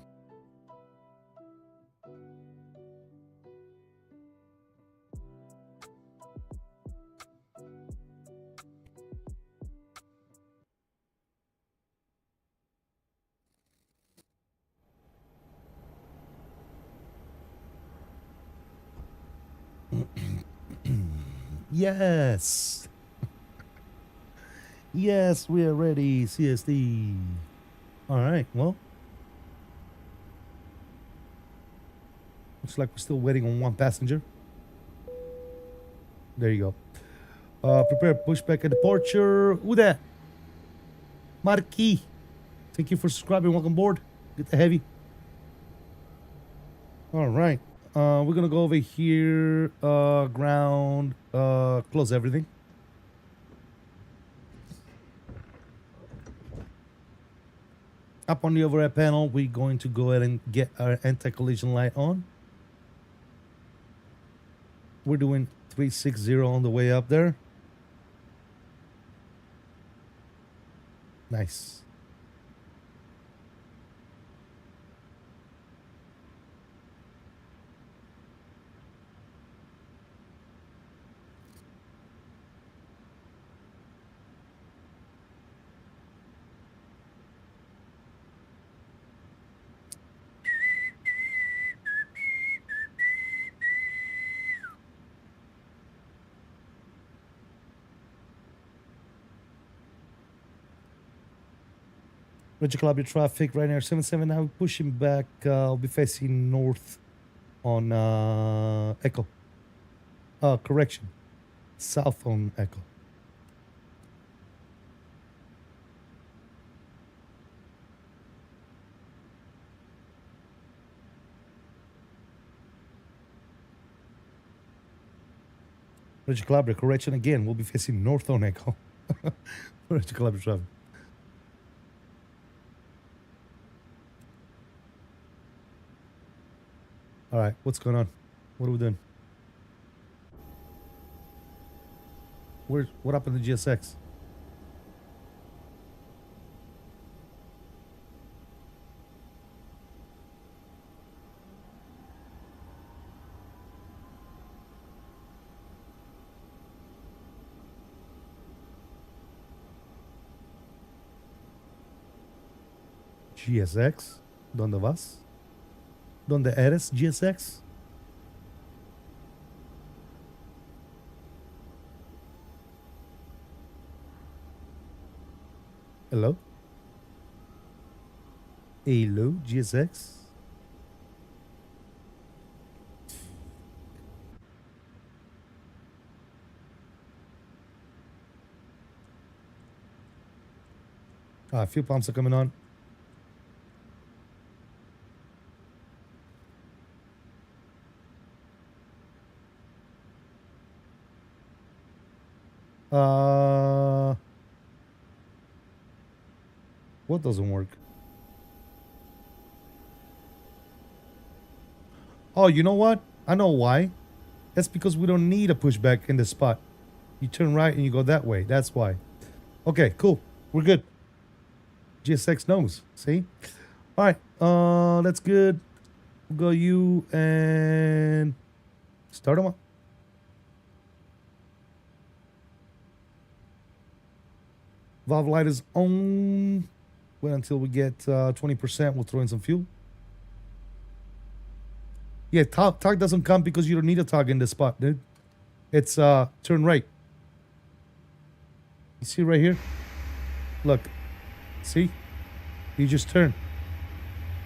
Yes. Yes, we are ready, CSD. All right, well. Looks like we're still waiting on one passenger. There you go. Prepare pushback and departure. Who that? Marquis. Thank you for subscribing. Welcome aboard. Get the heavy. All right. We're gonna go over here, ground, close everything. Up on the overhead panel, we're going to go ahead and get our anti-collision light on. We're doing 360 on the way up there. Nice. Reggio Calabria traffic, Ryanair 77 now pushing back. I'll be facing north on Echo. Correction. South on Echo. Reggio Calabria, correction again. We'll be facing north on Echo. Reggio Calabria traffic. All right, what's going on? What are we doing? What happened to GSX? GSX? ¿Dónde vas? ¿Dónde eres, GSX? Hello? Hello, GSX? Fuel pumps are coming on. What doesn't work? Oh, you know what? I know why. That's because we don't need a pushback in the spot. You turn right and you go that way. That's why. Okay, cool. We're good. GSX knows. See? All right. That's good. We'll go you and start them up. Valve light is on. Wait until we get 20%. We'll throw in some fuel. Yeah, tog doesn't come because you don't need a tog in this spot, dude. It's turn right. You see right here? Look. See? You just turn.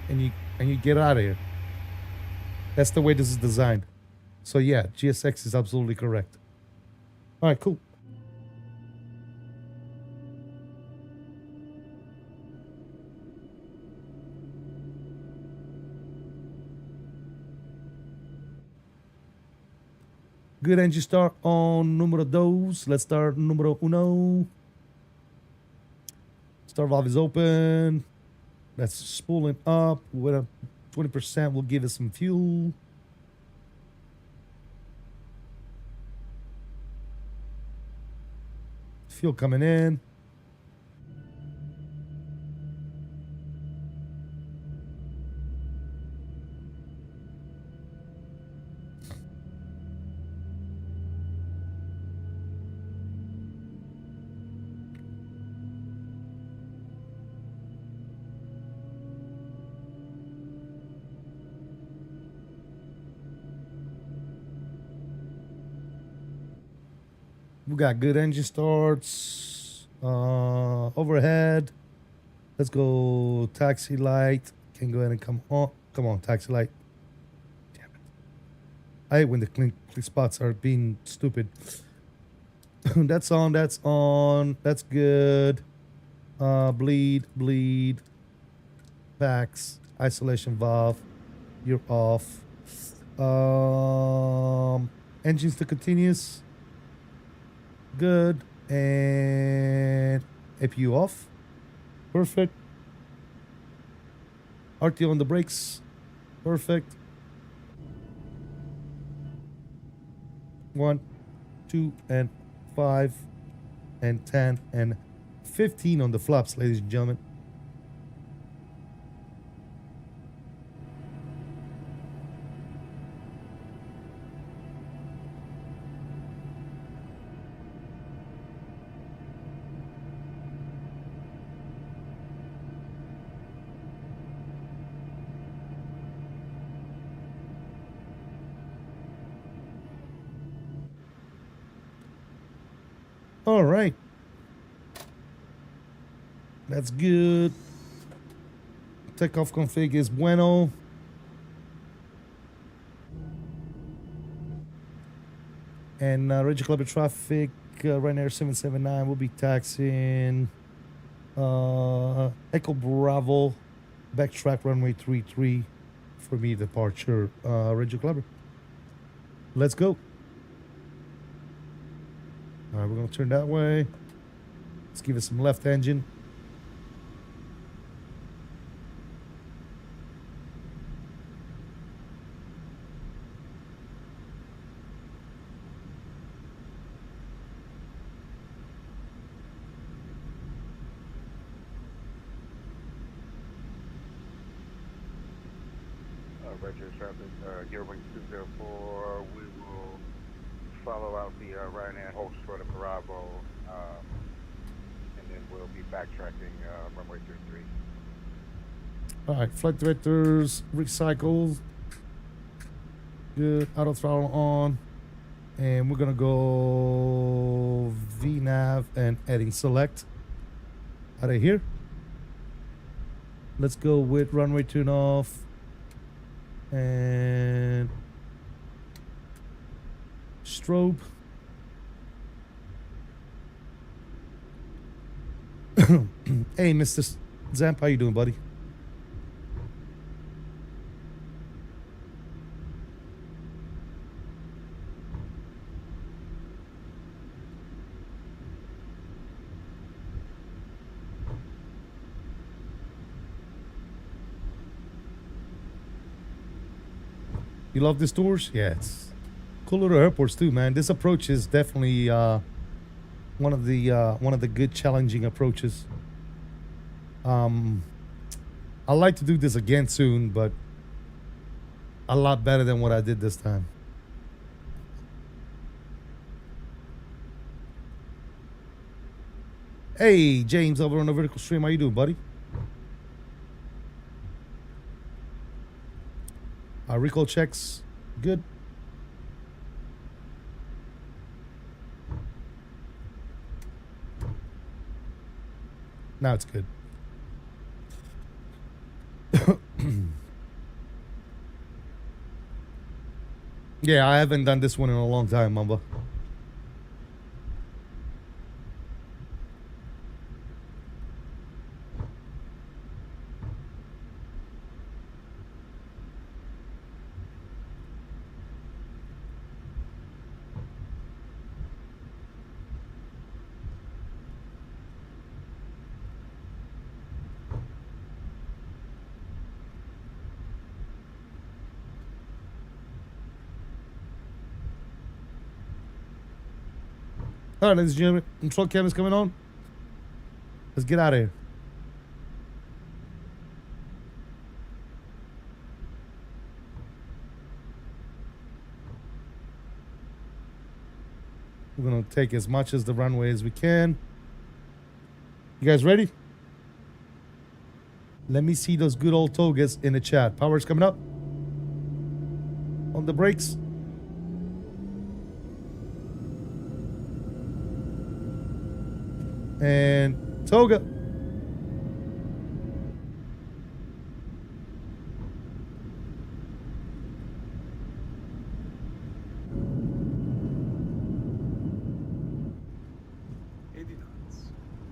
And you get out of here. That's the way this is designed. So yeah, GSX is absolutely correct. All right, cool. Good engine start on número 2. Let's start número 1. Start valve is open. That's spooling up. With a 20% will give us some fuel. Fuel coming in. We got good engine starts. Overhead. Let's go taxi light. Can go ahead and come on. Come on, taxi light. Damn it. I hate when the clean spots are being stupid. That's on. That's on. That's good. Bleed. Packs. Isolation valve. You're off. Engines to continuous. Good. And APU off. Perfect. RTO on the brakes. Perfect. 1, 2, and 5, and 10, and 15 on the flaps, ladies and gentlemen. All right. That's good. Takeoff config is bueno. And Reggio Calabria traffic, Ryanair 779 will be taxiing Echo Bravo, backtrack runway 33 for me departure, Reggio Calabria. Let's go. All right, we're gonna turn that way. Let's give it some left engine. Reggio traffic, Gearwing 204, we will follow out the Ryanair host for the Bravo, and then we'll be backtracking runway 33. All right, flight directors, recycle. Good, auto throttle on. And we're gonna go VNAV and heading select out of here. Let's go with runway tune off. And strobe. Hey, Mr. Zamp, how you doing, buddy? You love these tours? Yeah, it's cool little airports too, man. This approach is definitely one of the good challenging approaches. I'd like to do this again soon, but a lot better than what I did this time. Hey, James, over on the vertical stream. How you doing, buddy? Recall checks, good. Now it's good. Yeah, I haven't done this one in a long time, Mamba. All right, ladies and gentlemen, control cam is coming on. Let's get out of here. We're gonna take as much as the runway as we can. You guys ready? Let me see those good old togas in the chat. Power's coming up. On the brakes. And toga.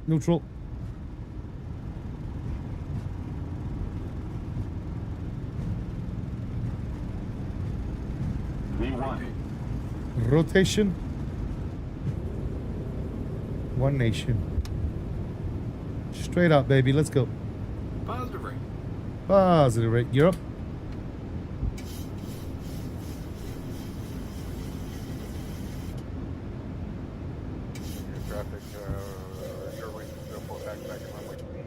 Neutral. V1. Rotation. One nation. Straight up, baby. Let's go. Positive rate. Positive rate. You're up. Traffic, Gearwing 204, backtracking runway 33.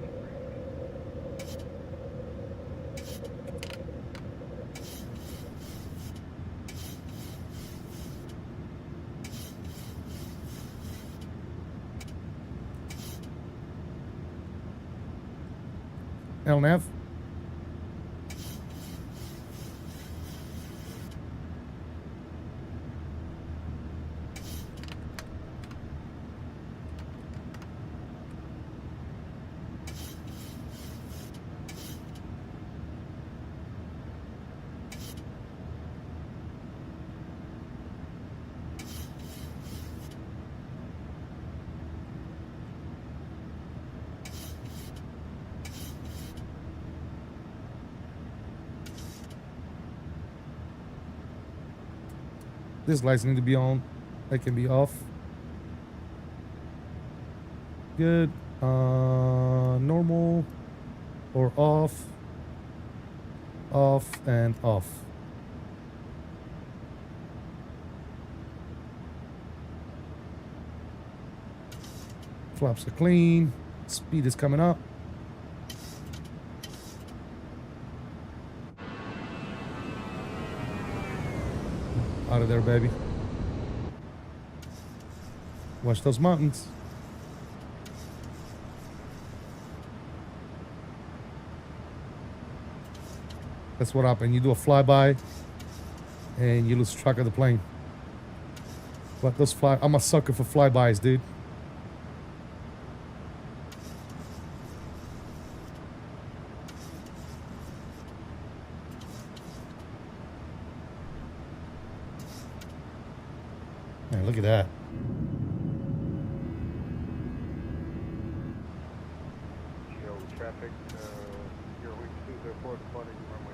LNAV. This lights need to be on. That can be off. Good. Normal or off. Off and off. Flaps are clean. Speed is coming up. Out of there, baby. Watch those mountains. That's what happened. You do a flyby and you lose track of the plane. But those I'm a sucker for flybys, dude. Man, look at that. Show traffic, 08204 departing runway.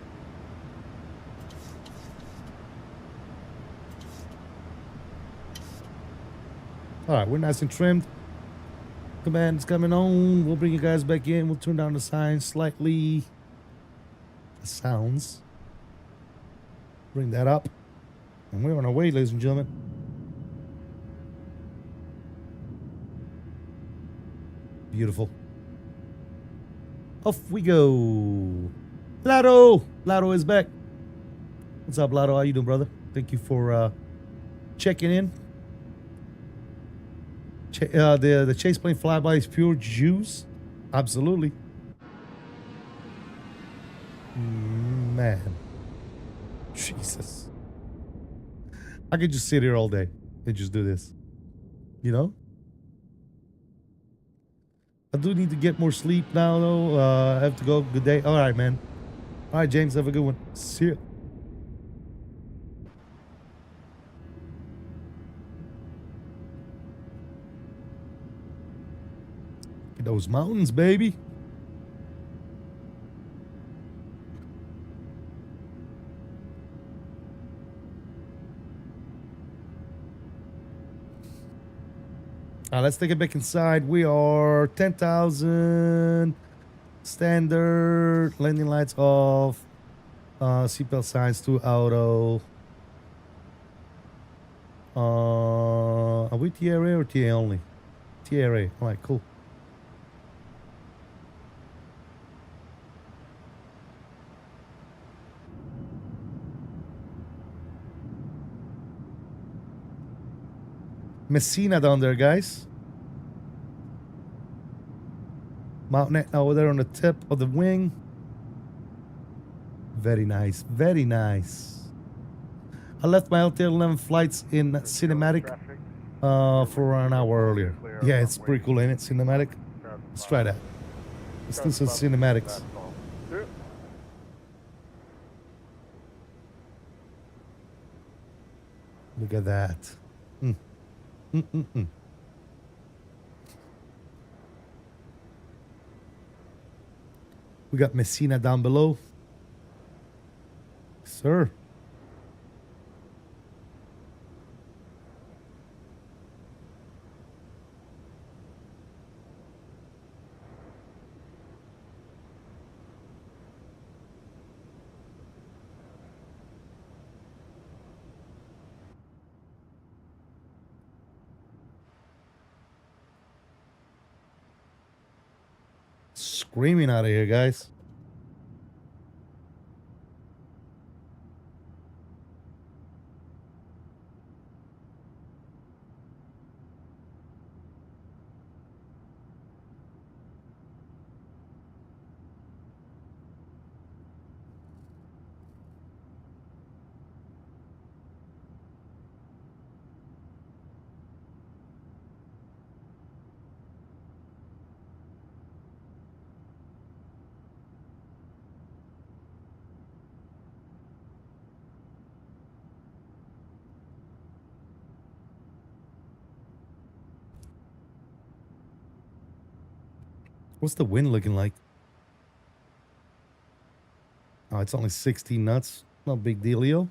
All right, we're nice and trimmed. Command is coming on. We'll bring you guys back in. We'll turn down the signs slightly. The sounds. Bring that up. And we're on our way, ladies and gentlemen. Beautiful. Off we go. Lado is back. What's up, Lado? How you doing, brother? Thank you for checking in. The chase plane flyby is pure juice. Absolutely. Man. Jesus. I could just sit here all day and just do this. You know? I do need to get more sleep now, though. I have to go. Good day. All right, man. All right, James. Have a good one. See ya. Those mountains, baby. Let's take it back inside. We are 10,000. Standard. Landing lights off. Seatbelt signs to auto. Are we TRA or TA only? TRA. All right, cool. Messina down there, guys. Mountain over there on the tip of the wing. Very nice. Very nice. I left my LTL-11 flights in cinematic for an hour earlier. Yeah, it's pretty cool, ain't it? Cinematic. Let's try that. Let's do some cinematics. Look at that. We got Messina down below. Sir. Screaming out of here, guys. What's the wind looking like? Oh, it's only 16 knots. No big dealio.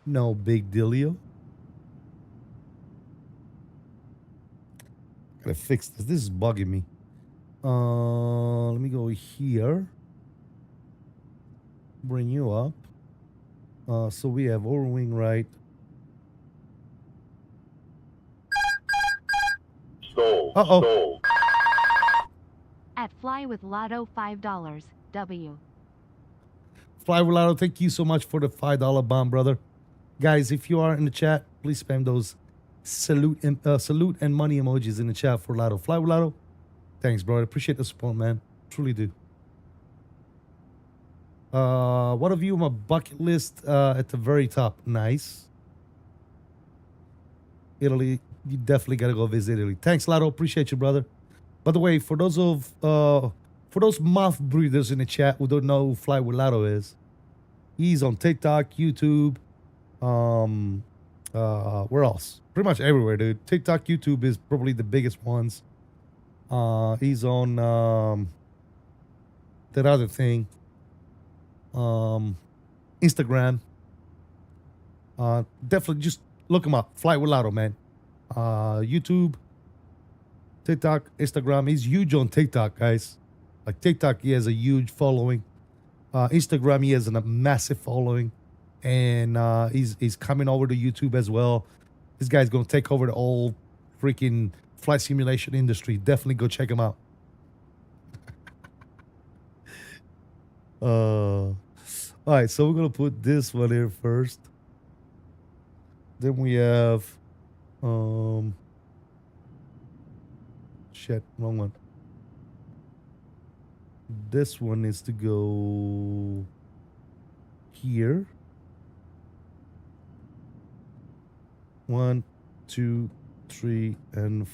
No big dealio. gotta fix this. This is bugging me. Let me go here. Bring you up. So we have overwing right. Stole. At Fly with Lotto $5. W. Fly with Lotto, thank you so much for the $5 bomb, brother. Guys, if you are in the chat, please spam those salute and money emojis in the chat for Lotto. Fly with Lotto, thanks, bro. I appreciate the support, man. Truly do. What of you on my bucket list at the very top? Nice. Italy, you definitely gotta go visit Italy. Thanks, Lotto. Appreciate you, brother. By the way, for those mouth breathers in the chat who don't know who Fly with Lotto is, he's on TikTok, YouTube, where else? Pretty much everywhere, dude. TikTok, YouTube is probably the biggest ones. He's on that other thing. Instagram. Definitely just look him up. Fly with Lotto, man. YouTube, TikTok, Instagram. He's huge on TikTok, guys. Like TikTok, he has a huge following. Instagram, he has a massive following. And he's coming over to YouTube as well. This guy's gonna take over the whole freaking flight simulation industry. Definitely go check him out. All right, so we're gonna put this one here first. Then we have shit, wrong one. This one needs to go here. 1, 2, 3, and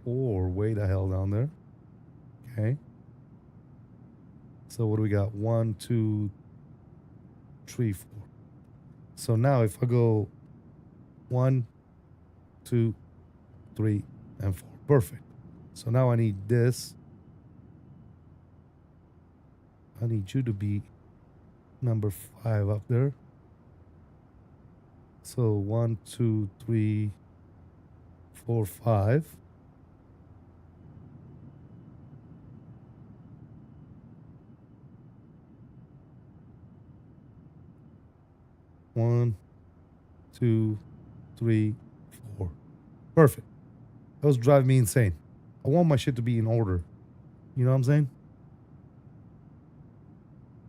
4. Way the hell down there. Okay. So what do we got? 1, 2, 3, 4. So now if I go 1, 2, 3, and 4. Perfect. So now I need this. I need you to be number 5 up there. So 1, 2, 3, 4, 5. One, 2, 3, 4. Perfect. That was driving me insane. I want my shit to be in order. You know what I'm saying?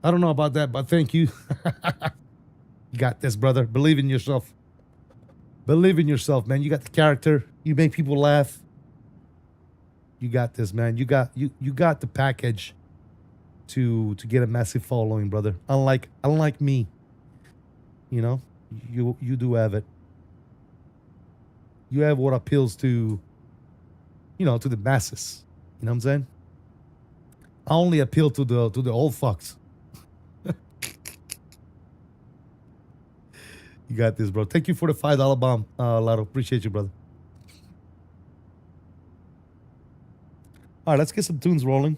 I don't know about that, but thank you. You got this, brother. Believe in yourself. Believe in yourself, man. You got the character. You make people laugh. You got this, man. You got the package to get a massive following, brother. Unlike me. You know, you do have it. You have what appeals to, you know, to the masses. You know what I'm saying? I only appeal to the old fucks. You got this, bro. Thank you for the $5 bomb, Lotto. Appreciate you, brother. All right, let's get some tunes rolling.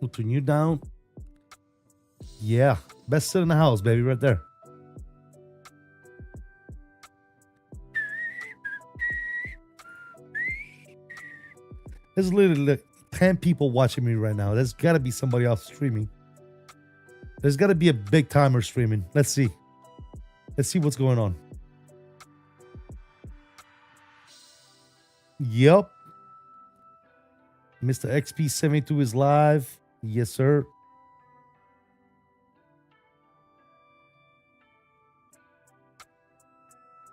We'll tune you down. Yeah, best sit in the house, baby, right there. There's literally like 10 people watching me right now. There's got to be somebody else streaming. There's got to be a big timer streaming. Let's see. Let's see what's going on. Yep. Mr. XP72 is live. Yes, sir.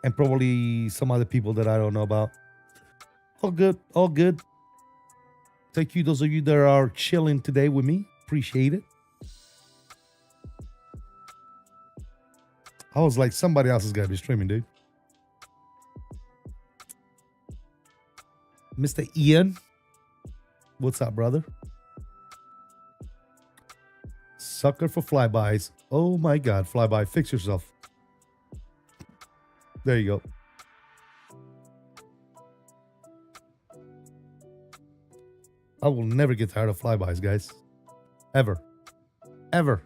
And probably some other people that I don't know about. All good. All good. Thank you, those of you that are chilling today with me. Appreciate it. I was like, somebody else has got to be streaming, dude. Mr. Ian. What's up, brother? Sucker for flybys. Oh my God, flyby. Fix yourself. There you go. I will never get tired of flybys, guys. Ever. Ever.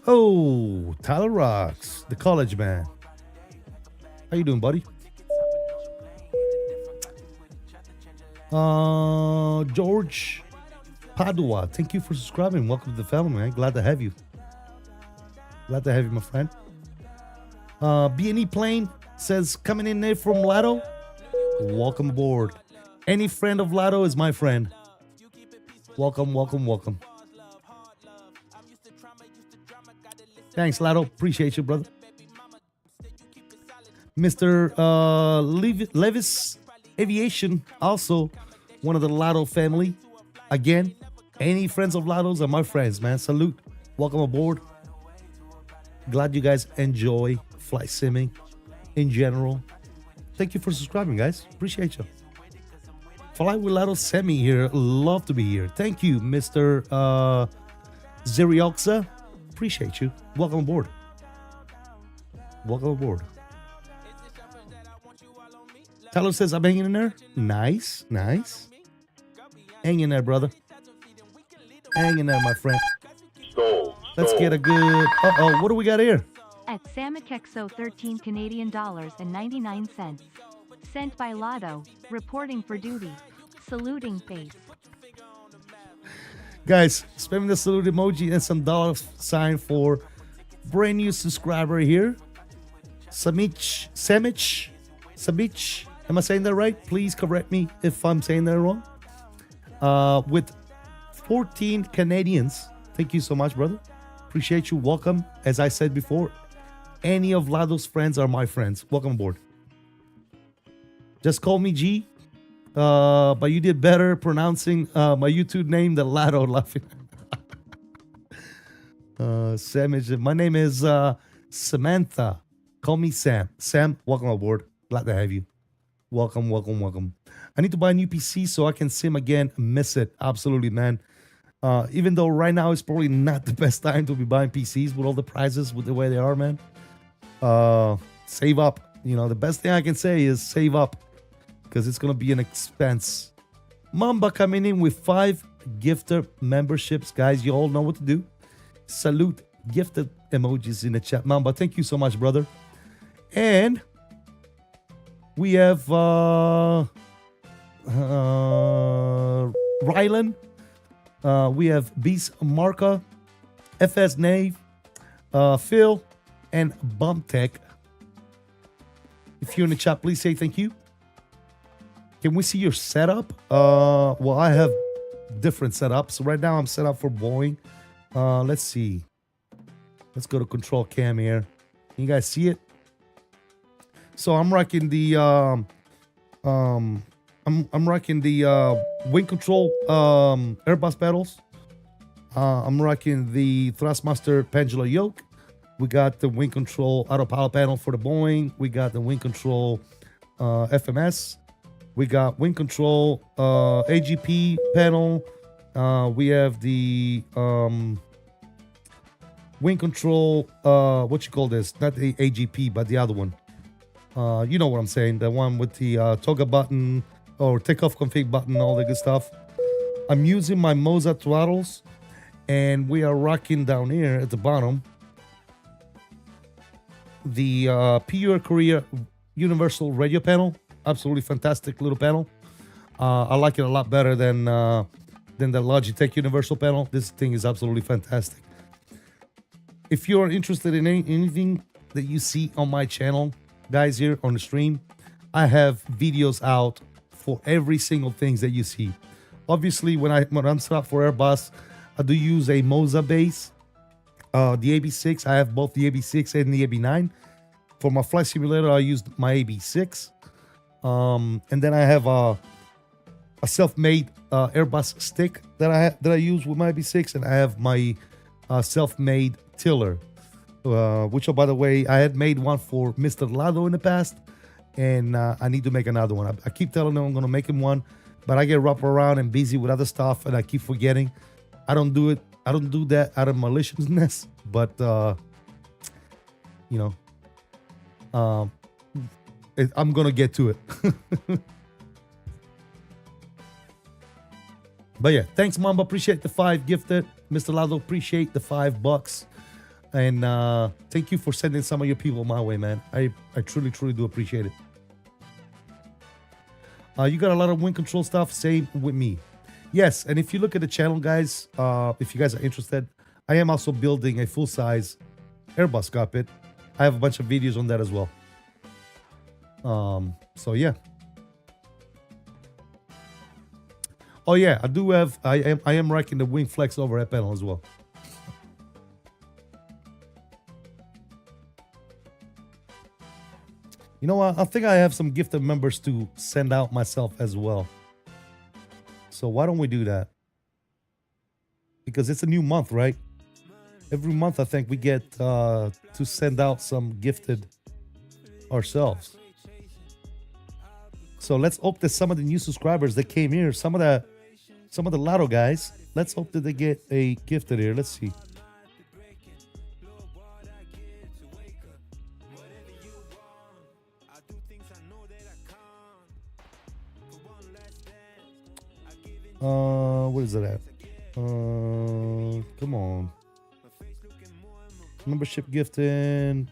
Oh, Tyler Rocks, the college man. How you doing, buddy? George Padua, thank you for subscribing. Welcome to the family, man. Glad to have you. Glad to have you, my friend. B&E Plane says, coming in there from Lado. Welcome aboard. Any friend of Lado is my friend. Welcome, welcome, welcome. Thanks, Lado. Appreciate you, brother. Mr. Levis Aviation, also one of the Lado family. Again, any friends of Lado's are my friends, man. Salute. Welcome aboard. Glad you guys enjoy flight simming in general. Thank you for subscribing, guys. Appreciate you. Fly with Lado Semi here. Love to be here. Thank you, Mr. 𝕬𝕟𝕚𝕚. Appreciate you. Welcome aboard. Welcome aboard. Tyler says, I'm hanging in there. Nice, nice. Hang in there, brother. Hang in there, my friend. Let's get a good... Uh-oh, what do we got here? At 𝕬𝕚𝕚𝕚 13 Canadian dollars and 99 cents. Sent by Lotto, reporting for duty. Saluting face. Guys, spamming the salute emoji and some $sign for brand new subscriber here. Samich. Am I saying that right? Please correct me if I'm saying that wrong. With 14 Canadians. Thank you so much, brother. Appreciate you. Welcome. As I said before, any of Lado's friends are my friends. Welcome aboard. Just call me G. But you did better pronouncing my YouTube name than Lado laughing. Samich. My name is Samantha. Call me Sam. Sam, welcome aboard. Glad to have you. Welcome, welcome, welcome. I need to buy a new PC so I can sim again. Miss it. Absolutely, man. Even though right now it's probably not the best time to be buying PCs with all the prices with the way they are, man. Save up. You know, the best thing I can say is save up, because it's going to be an expense. Mamba coming in with 5 gifter memberships. Guys, you all know what to do. Salute gifted emojis in the chat. Mamba, thank you so much, brother. And we have Rylan. We have Beast Marka, FS Nave, Phil, and Bumptech. If you're in the chat, please say thank you. Can we see your setup? Well, I have different setups. Right now, I'm set up for Boeing. Let's see. Let's go to control cam here. Can you guys see it? So I'm rocking the I'm rocking the wing control Airbus pedals. I'm rocking the Thrustmaster pendular yoke. We got the wing control autopilot panel for the Boeing. We got the wing control FMS. We got wing control AGP panel. We have the wing control, what you call this? Not the AGP, but the other one. You know what I'm saying. The one with the toggle button or takeoff config button, all the good stuff. I'm using my Moza throttles, and we are rocking down here at the bottom the Pure Korea Universal Radio panel. Absolutely fantastic little panel. I like it a lot better than the Logitech Universal panel. This thing is absolutely fantastic. If you're interested in anything that you see on my channel, guys, here on the stream, I have videos out for every single thing that you see. Obviously, when I'm set up for Airbus, I do use a Moza base. The AB6, I have both the AB6 and the AB9. For my flight simulator, I used my AB6. And then I have a self-made Airbus stick that I use with my AB6, and I have my self-made tiller, which, oh, by the way, I had made one for Mr. Lado in the past, and I need to make another one. I keep telling him I'm gonna make him one, but I get wrapped around and busy with other stuff, and I keep forgetting. I don't do it. I don't do that out of maliciousness, but you know, I'm gonna get to it. But yeah, thanks, Mamba. Appreciate the 5 gifted. Mr. Lado, appreciate the $5. And thank you for sending some of your people my way, man. I truly, truly do appreciate it. You got a lot of wind control stuff. Same with me. Yes, and if you look at the channel, guys, if you guys are interested, I am also building a full-size Airbus cockpit. I have a bunch of videos on that as well. So yeah. Oh yeah, I do have. I am rocking the wing flex overhead panel as well. You know what? I think I have some gifted members to send out myself as well. So why don't we do that? Because it's a new month, right? Every month I think we get to send out some gifted ourselves. So let's hope that some of the new subscribers that came here, some of the Lotto guys, let's hope that they get a gifted here. Let's see. What is it at? Come on. Membership gifting.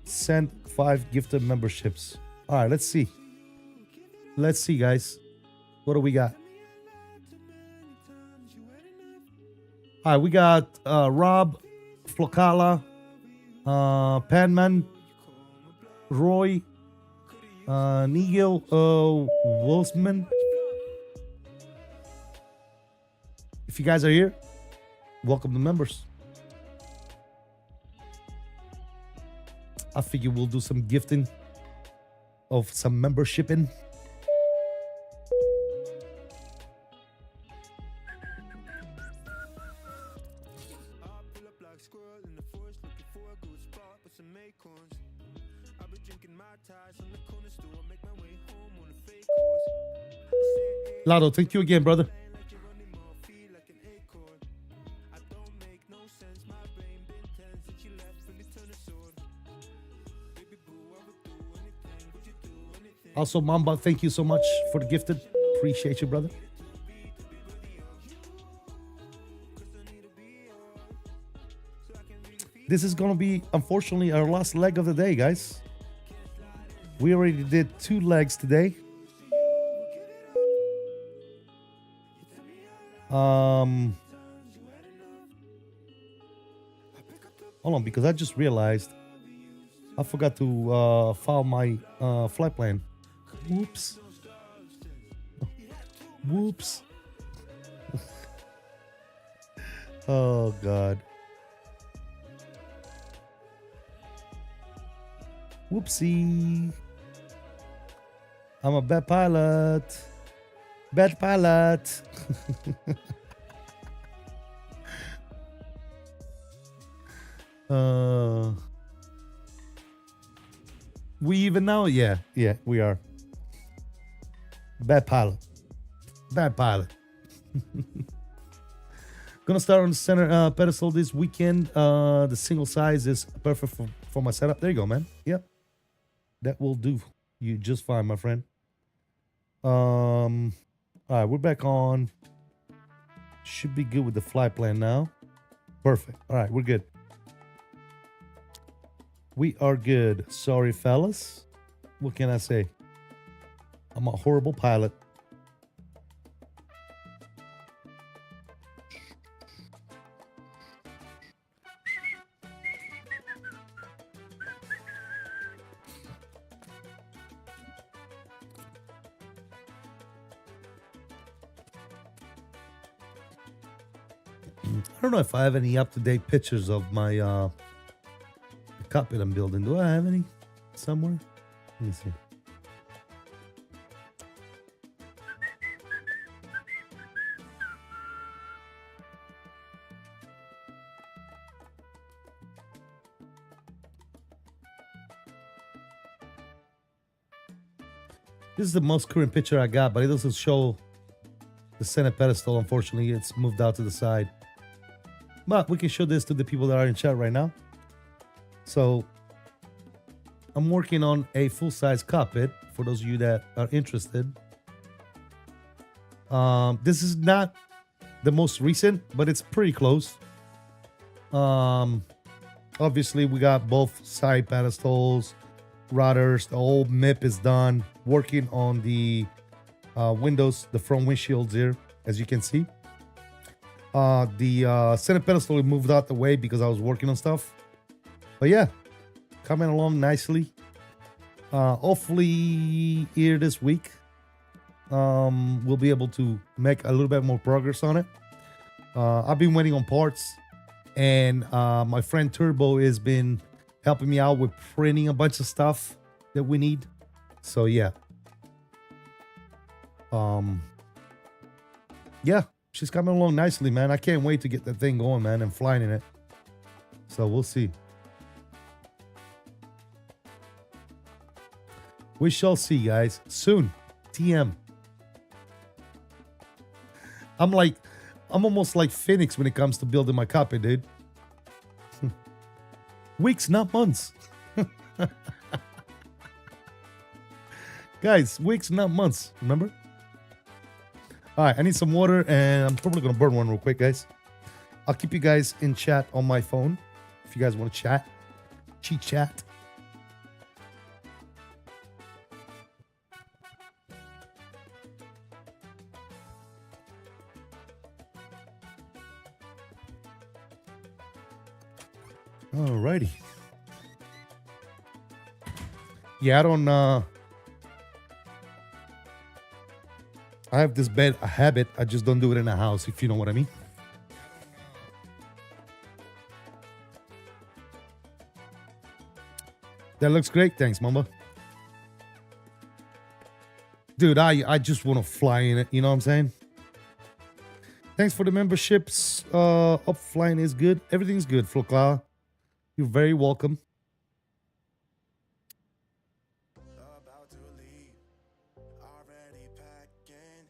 Send 5 gifted memberships. All right, let's see. Let's see, guys. What do we got? All right, we got Rob, Flocala, Panman, Roy, 𝕚𝕚𝕚𝕚. If you guys are here, welcome to members. I figure we'll do some gifting of some membershiping. Lado, thank you again, brother. Also, Mamba, thank you so much for the gifted. Appreciate you, brother. This is going to be, unfortunately, our last leg of the day, guys. We already did 2 legs today. Hold on, because I just realized I forgot to file my flight plan. Whoops. Whoops. Oh, God. Whoopsie. I'm a bad pilot. Bad pilot. We even know? Yeah, we are. Bad pilot. Bad pilot. Gonna start on the center pedestal this weekend. The single size is perfect for my setup. There you go, man. Yep. That will do you just fine, my friend. All right, we're back on. Should be good with the flight plan now. Perfect. All right, we're good. We are good. Sorry, fellas. What can I say? I'm a horrible pilot. I don't know if I have any up-to-date pictures of my cockpit I'm building. Do I have any somewhere? Let me see. This is the most current picture I got, but it doesn't show the center pedestal. Unfortunately, it's moved out to the side. But we can show this to the people that are in chat right now. So I'm working on a full-size cockpit for those of you that are interested. This is not the most recent, but it's pretty close. Obviously, we got both side pedestals, rudders. The whole MIP is done. Working on the windows, the front windshields here, as you can see. The center pedestal moved out the way because I was working on stuff. But yeah, coming along nicely. Hopefully here this week, we'll be able to make a little bit more progress on it. I've been waiting on parts, and my friend Turbo has been helping me out with printing a bunch of stuff that we need. So yeah. Yeah, she's coming along nicely, man. I can't wait to get that thing going, man, and flying in it. So we'll see. We shall see, guys. Soon. TM. I'm almost like Phoenix when it comes to building my cockpit, dude. Weeks, not months. Guys, weeks, not months. Remember? All right, I need some water, and I'm probably going to burn one real quick, guys. I'll keep you guys in chat on my phone if you guys want to chat. Cheat chat. Alrighty. Yeah, I don't I have this bad habit. I just don't do it in a house, if you know what I mean. That looks great. Thanks, Mamba. Dude, I just want to fly in it. You know what I'm saying? Thanks for the memberships. Up flying is good. Everything's good, Flokla. You're very welcome. About to leave, already packing.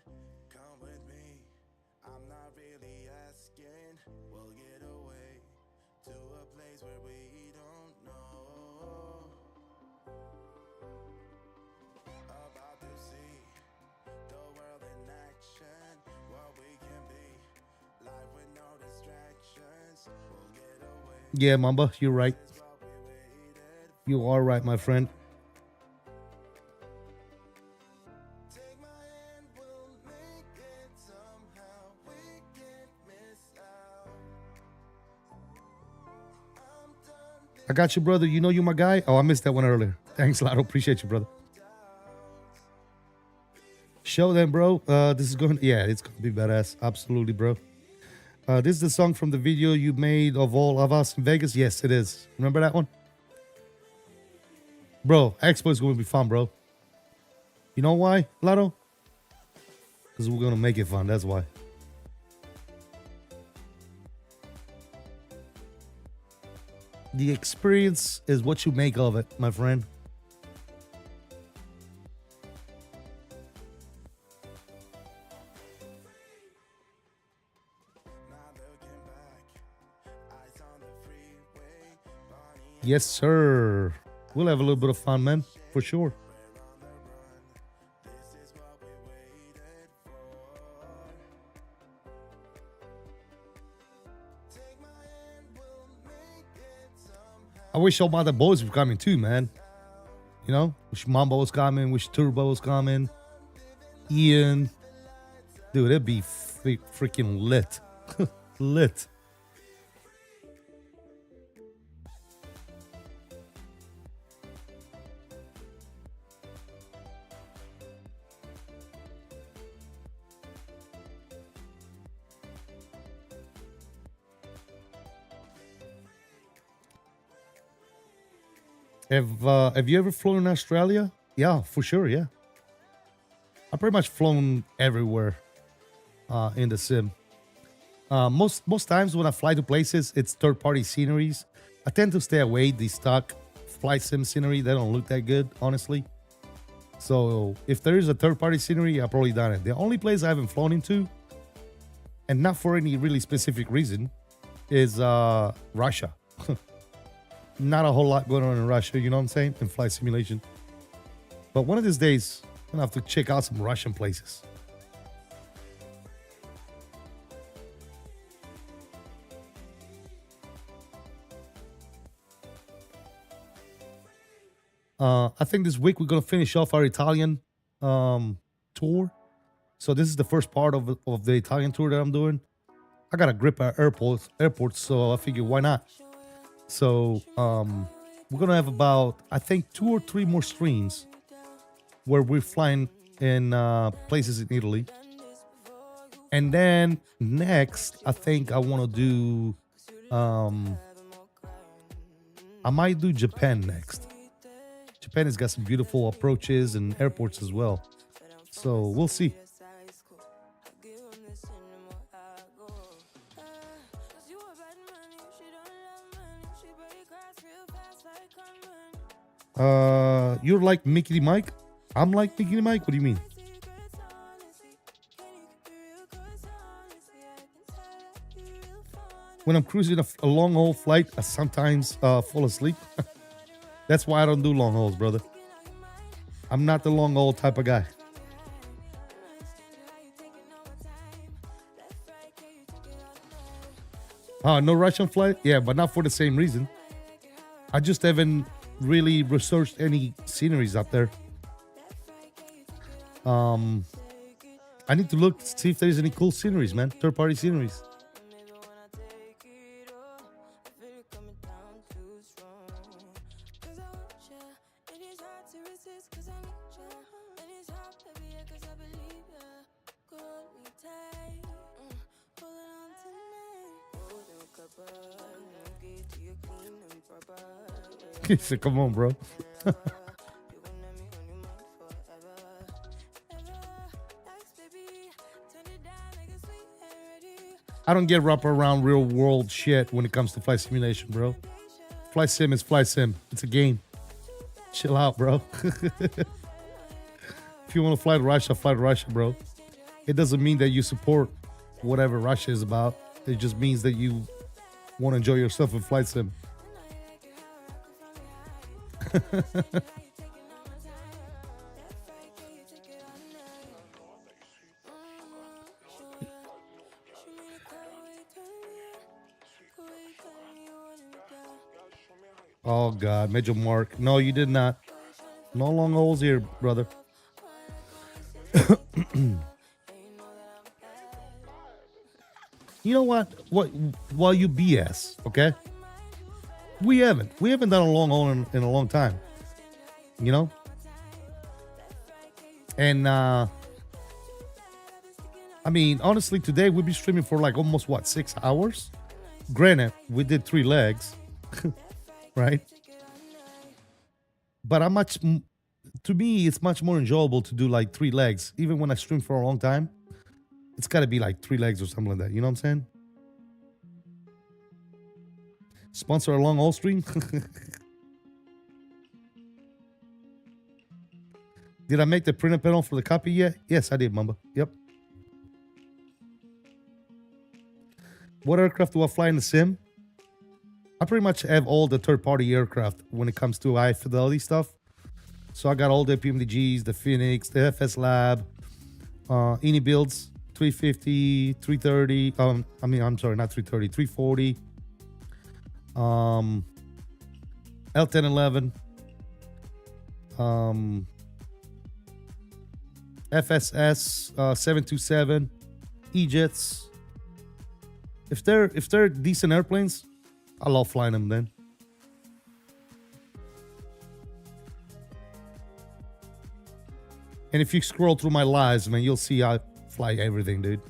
Come with me, I'm not really asking. We'll get away to a place where we don't know. About to see the world in action, what we can be, life with no distractions. We'll get away. Yeah, Mamba, you're right. You are right, my friend. I got you, brother. You know you my guy. Oh, I missed that one earlier. Thanks, Lotto. Appreciate you, brother. Show them, bro. This is going. Yeah, it's gonna be badass. Absolutely, bro. This is the song from the video you made of all of us in Vegas. Yes, it is. Remember that one? Bro, Expo is going to be fun, bro. You know why, Lotto? Because we're going to make it fun. That's why. The experience is what you make of it, my friend. Yes, sir. We'll have a little bit of fun, man, for sure. I wish all my other boys were coming too, man. You know, wish Mambo was coming, wish Turbo was coming, Ian. Dude, it'd be freaking lit. Lit. Have you ever flown in Australia? Yeah, for sure. Yeah, I've pretty much flown everywhere in the sim. Most times when I fly to places, it's third-party sceneries. I tend to stay away the stock flight sim scenery. They don't look that good, honestly. So if there is a third-party scenery, I've probably done it. The only place I haven't flown into, and not for any really specific reason, is Russia. Not a whole lot going on in Russia, you know what I'm saying, in flight simulation. But one of these days, I'm gonna have to check out some Russian places. I think this week we're gonna finish off our Italian tour. So this is the first part of the Italian tour that I'm doing. I got a grip at airports, so I figured why not. So we're gonna have about, I think, 2 or 3 more streams where we're flying in places in Italy. And then next, I think I want to do I might do Japan next. Japan has got some beautiful approaches and airports as well. So we'll see. You're like Mickey Mike? I'm like Mickey Mike? What do you mean? When I'm cruising a long haul flight, I sometimes fall asleep. That's why I don't do long hauls, brother. I'm not the long haul type of guy. No Russian flight? Yeah, but not for the same reason. I just haven't really researched any sceneries up there. I need to look, see if there's any cool sceneries, man. Third-party sceneries. He said, come on, bro. I don't get wrapped around real world shit when it comes to flight simulation, bro. Flight sim is flight sim. It's a game. Chill out, bro. If you want to fly to Russia, bro. It doesn't mean that you support whatever Russia is about. It just means that you want to enjoy yourself in flight sim. Oh God, Major Mark. No, you did not. No long holes here, brother. You know what? While you BS, okay? We haven't done a long haul in a long time. You know? And I mean, honestly, today we'll be streaming for like almost 6 hours. Granted, we did 3 legs. Right? But to me, it's much more enjoyable to do like 3 legs. Even when I stream for a long time, it's got to be like 3 legs or something like that. You know what I'm saying? Sponsor a long haul stream. Did I make the printer panel for the copy yet? Yes, I did, Mamba. Yep. What aircraft do I fly in the sim? I pretty much have all the third-party aircraft when it comes to high fidelity stuff. So I got all the PMDGs, the Phoenix, the FS Lab, any builds, 350, 330. I'm sorry, not 330, 340. L1011. FSS 727, E-jets. If they're decent airplanes, I love flying them then. And if you scroll through my lives, man, you'll see I fly everything, dude.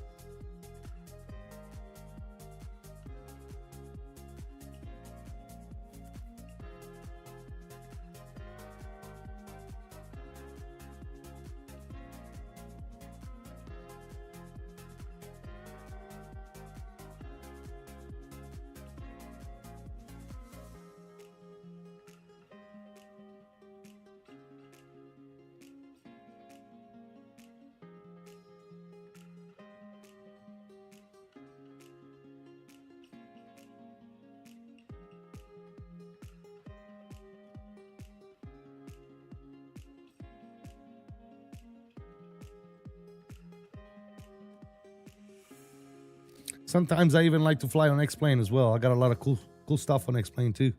Sometimes I even like to fly on X-Plane as well. I got a lot of cool stuff on X-Plane too.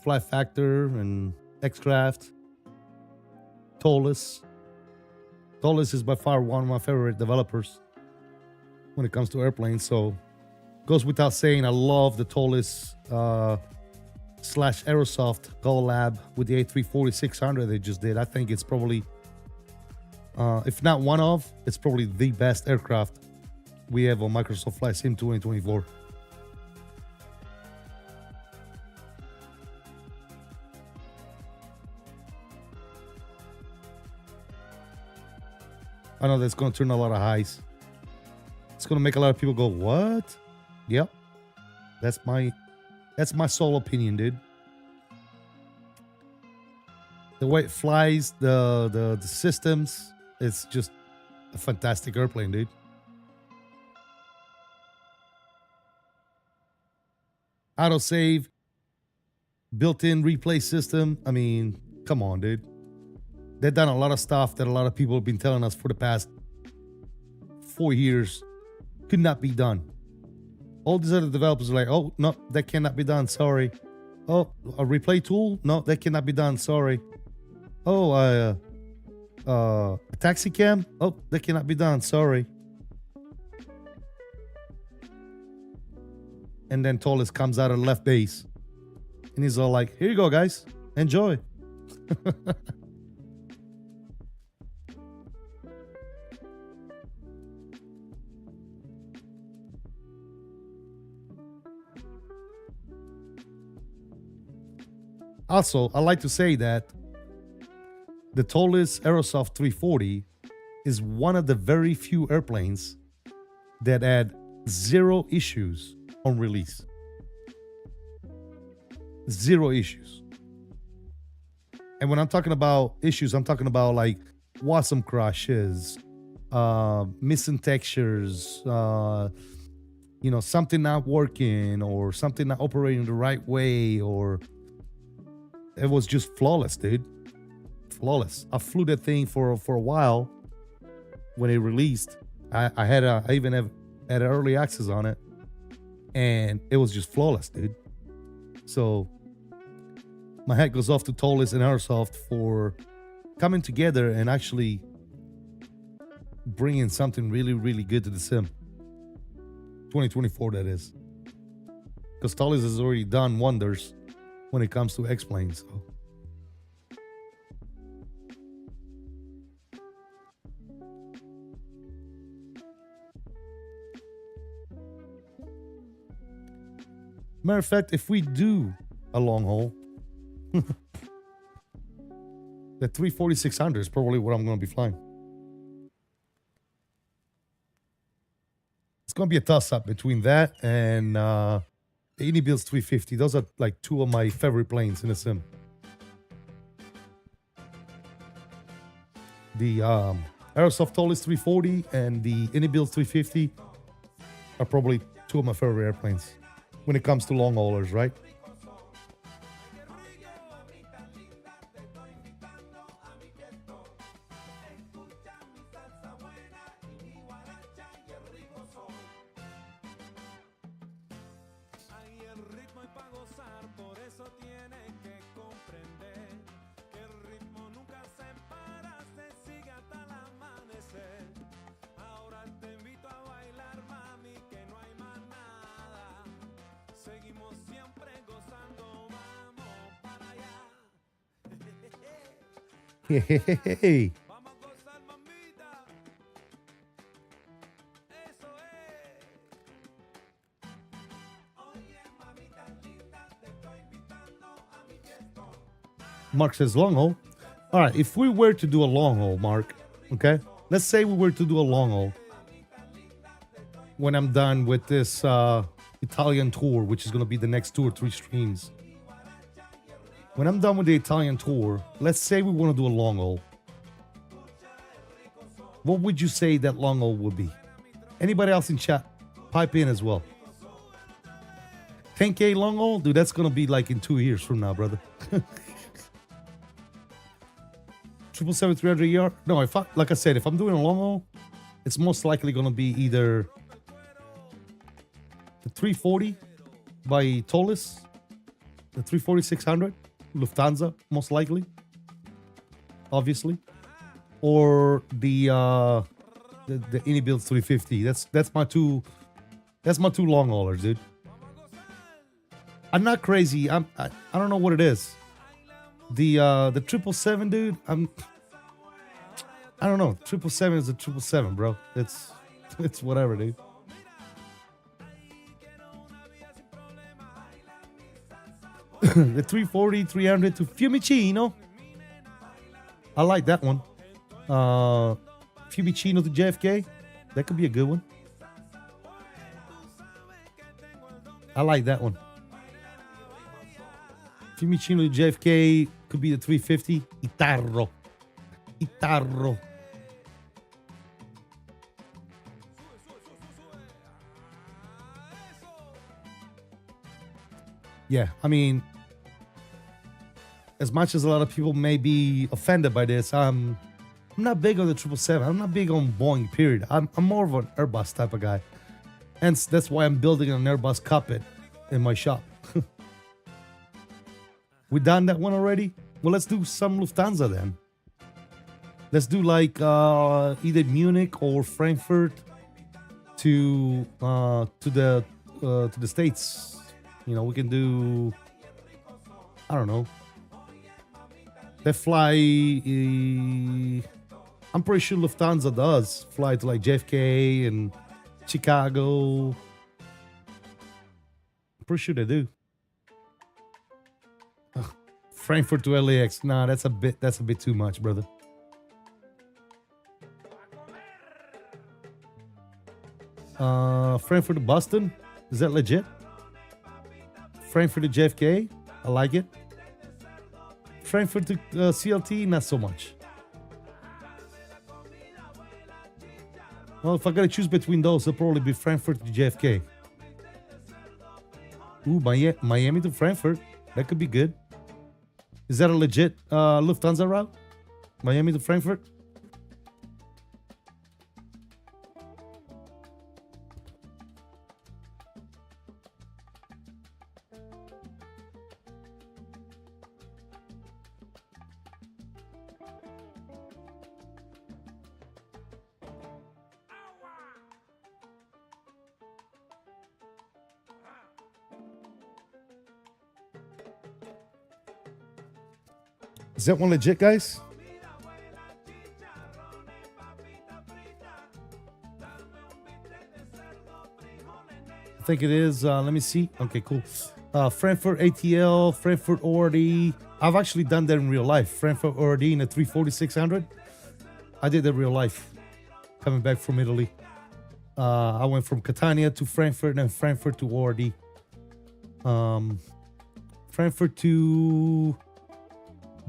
Fly Factor and X-Craft. 𝕬𝕚. 𝕬𝕚 is by far one of my favorite developers when it comes to airplanes. So goes without saying, I love the 𝕬𝕚 / Aerosoft collab with the A340-600 they just did. I think it's probably, if not one of, it's probably the best aircraft we have on Microsoft Flight Sim 2024. I know that's going to turn a lot of highs. It's going to make a lot of people go, what? Yep. That's my sole opinion, dude. The way it flies, the systems, it's just a fantastic airplane, dude. Autosave, built-in replay system. I mean, come on, dude. They've done a lot of stuff that a lot of people have been telling us for the past 4 years could not be done. All these other developers are like, oh, no, that cannot be done, sorry. Oh, a replay tool? No, that cannot be done, sorry. Oh, a taxi cam? Oh, that cannot be done, sorry. And then 𝕬𝕚 comes out of left base. And he's all like, here you go, guys. Enjoy. Also, I like to say that the 𝕬𝕚 Aerosoft 340 is one of the very few airplanes that had 0 issues on release. 0 issues. And when I'm talking about issues, I'm talking about like WASM crashes, missing textures, you know, something not working or something not operating the right way, or it was just flawless, dude. Flawless. I flew that thing for a while when it released. I even had early access on it, and it was just flawless, dude. So my hat goes off to 𝕬𝕚 and Airsoft for coming together and actually bringing something really, really good to the sim. 2024, that is. Because 𝕬𝕚 has already done wonders when it comes to X-Planes. So. Matter of fact, if we do a long haul, the 340-600 is probably what I'm going to be flying. It's going to be a toss-up between that and the 𝕝𝕚𝕚𝕚 350. Those are like 2 of my favorite planes in the sim. The Aerosoft 𝕬𝕚 340 and the 𝕝𝕚𝕚𝕚 350 are probably 2 of my favorite airplanes when it comes to long haulers, right? Hey. Mark says long haul. All right, if we were to do a long haul, Mark, okay? Let's say we were to do a long haul when I'm done with this Italian tour, which is going to be the next 2 or 3 streams. When I'm done with the Italian tour, let's say we want to do a long haul. What would you say that long haul would be? Anybody else in chat? Pipe in as well. 10K long haul? Dude, that's going to be like in 2 years from now, brother. 777-300ER? No, like I said, if I'm doing a long haul, it's most likely going to be either 340 by Tolles, the 340-600, Lufthansa, most likely, obviously, or the Inibuild 350. That's my two long haulers, dude. I'm not crazy. I don't know what it is. The 777, dude. I don't know. 777 is a 777, bro. It's whatever, dude. The 340, 300 to Fiumicino. I like that one. Fiumicino to JFK. That could be a good one. I like that one. Fiumicino to JFK could be the 350. Itarro. Yeah, I mean, as much as a lot of people may be offended by this, I'm not big on the 777. I'm not big on Boeing, period. I'm more of an Airbus type of guy. Hence, that's why I'm building an Airbus cockpit in my shop. We done that one already? Well, let's do some Lufthansa then. Let's do like either Munich or Frankfurt to the States. You know, we can do, I don't know. They fly, I'm pretty sure Lufthansa does fly to like JFK and Chicago. I'm pretty sure they do. Ugh. Frankfurt to LAX. Nah, that's a bit too much, brother. Frankfurt to Boston. Is that legit? Frankfurt to JFK. I like it. Frankfurt to CLT, not so much. Well, if I gotta choose between those, it'll probably be Frankfurt to JFK. Ooh, Miami to Frankfurt. That could be good. Is that a legit Lufthansa route? Miami to Frankfurt? Is that one legit, guys? I think it is. Let me see. Okay, cool. Frankfurt ATL, Frankfurt ORD. I've actually done that in real life. Frankfurt ORD in a 340-600. I did that in real life. Coming back from Italy. I went from Catania to Frankfurt and then Frankfurt to ORD. Frankfurt to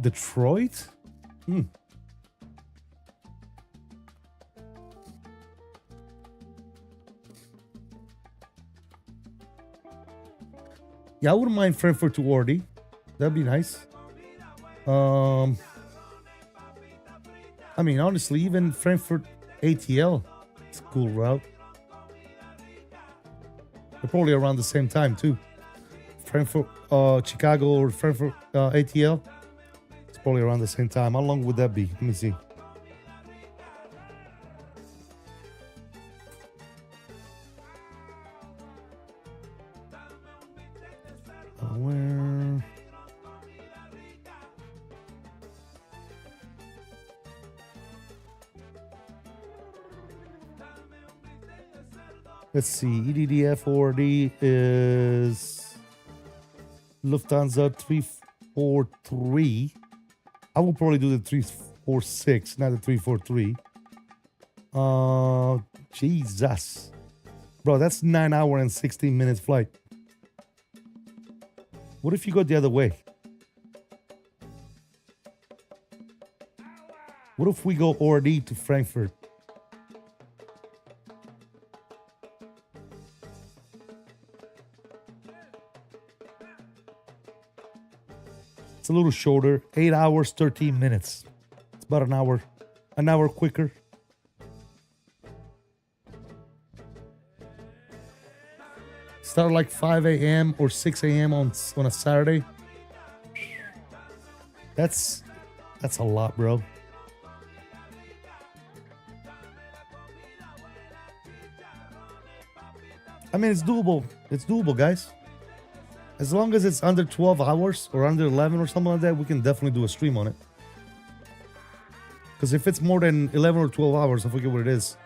Detroit? Yeah, I wouldn't mind Frankfurt to ORD. That'd be nice. I mean, honestly, even Frankfurt ATL, it's a cool route. They're probably around the same time, too. Frankfurt, Chicago, or Frankfurt ATL. It's probably around the same time. How long would that be? Let me see. Where? Let's see. EDDF ORD is Lufthansa 343. I will probably do the 346, not the 343. Jesus. Bro, that's 9 hour and 16 minutes flight. What if you go the other way? What if we go ORD to Frankfurt? It's a little shorter, 8 hours, 13 minutes. It's about an hour quicker. start like 5 a.m. or 6 a.m. on a Saturday. That's a lot, bro. I mean, it's doable. It's doable, guys. As long as it's under 12 hours or under 11 or something like that, we can definitely do a stream on it. Because if it's more than 11 or 12 hours, I forget what it is,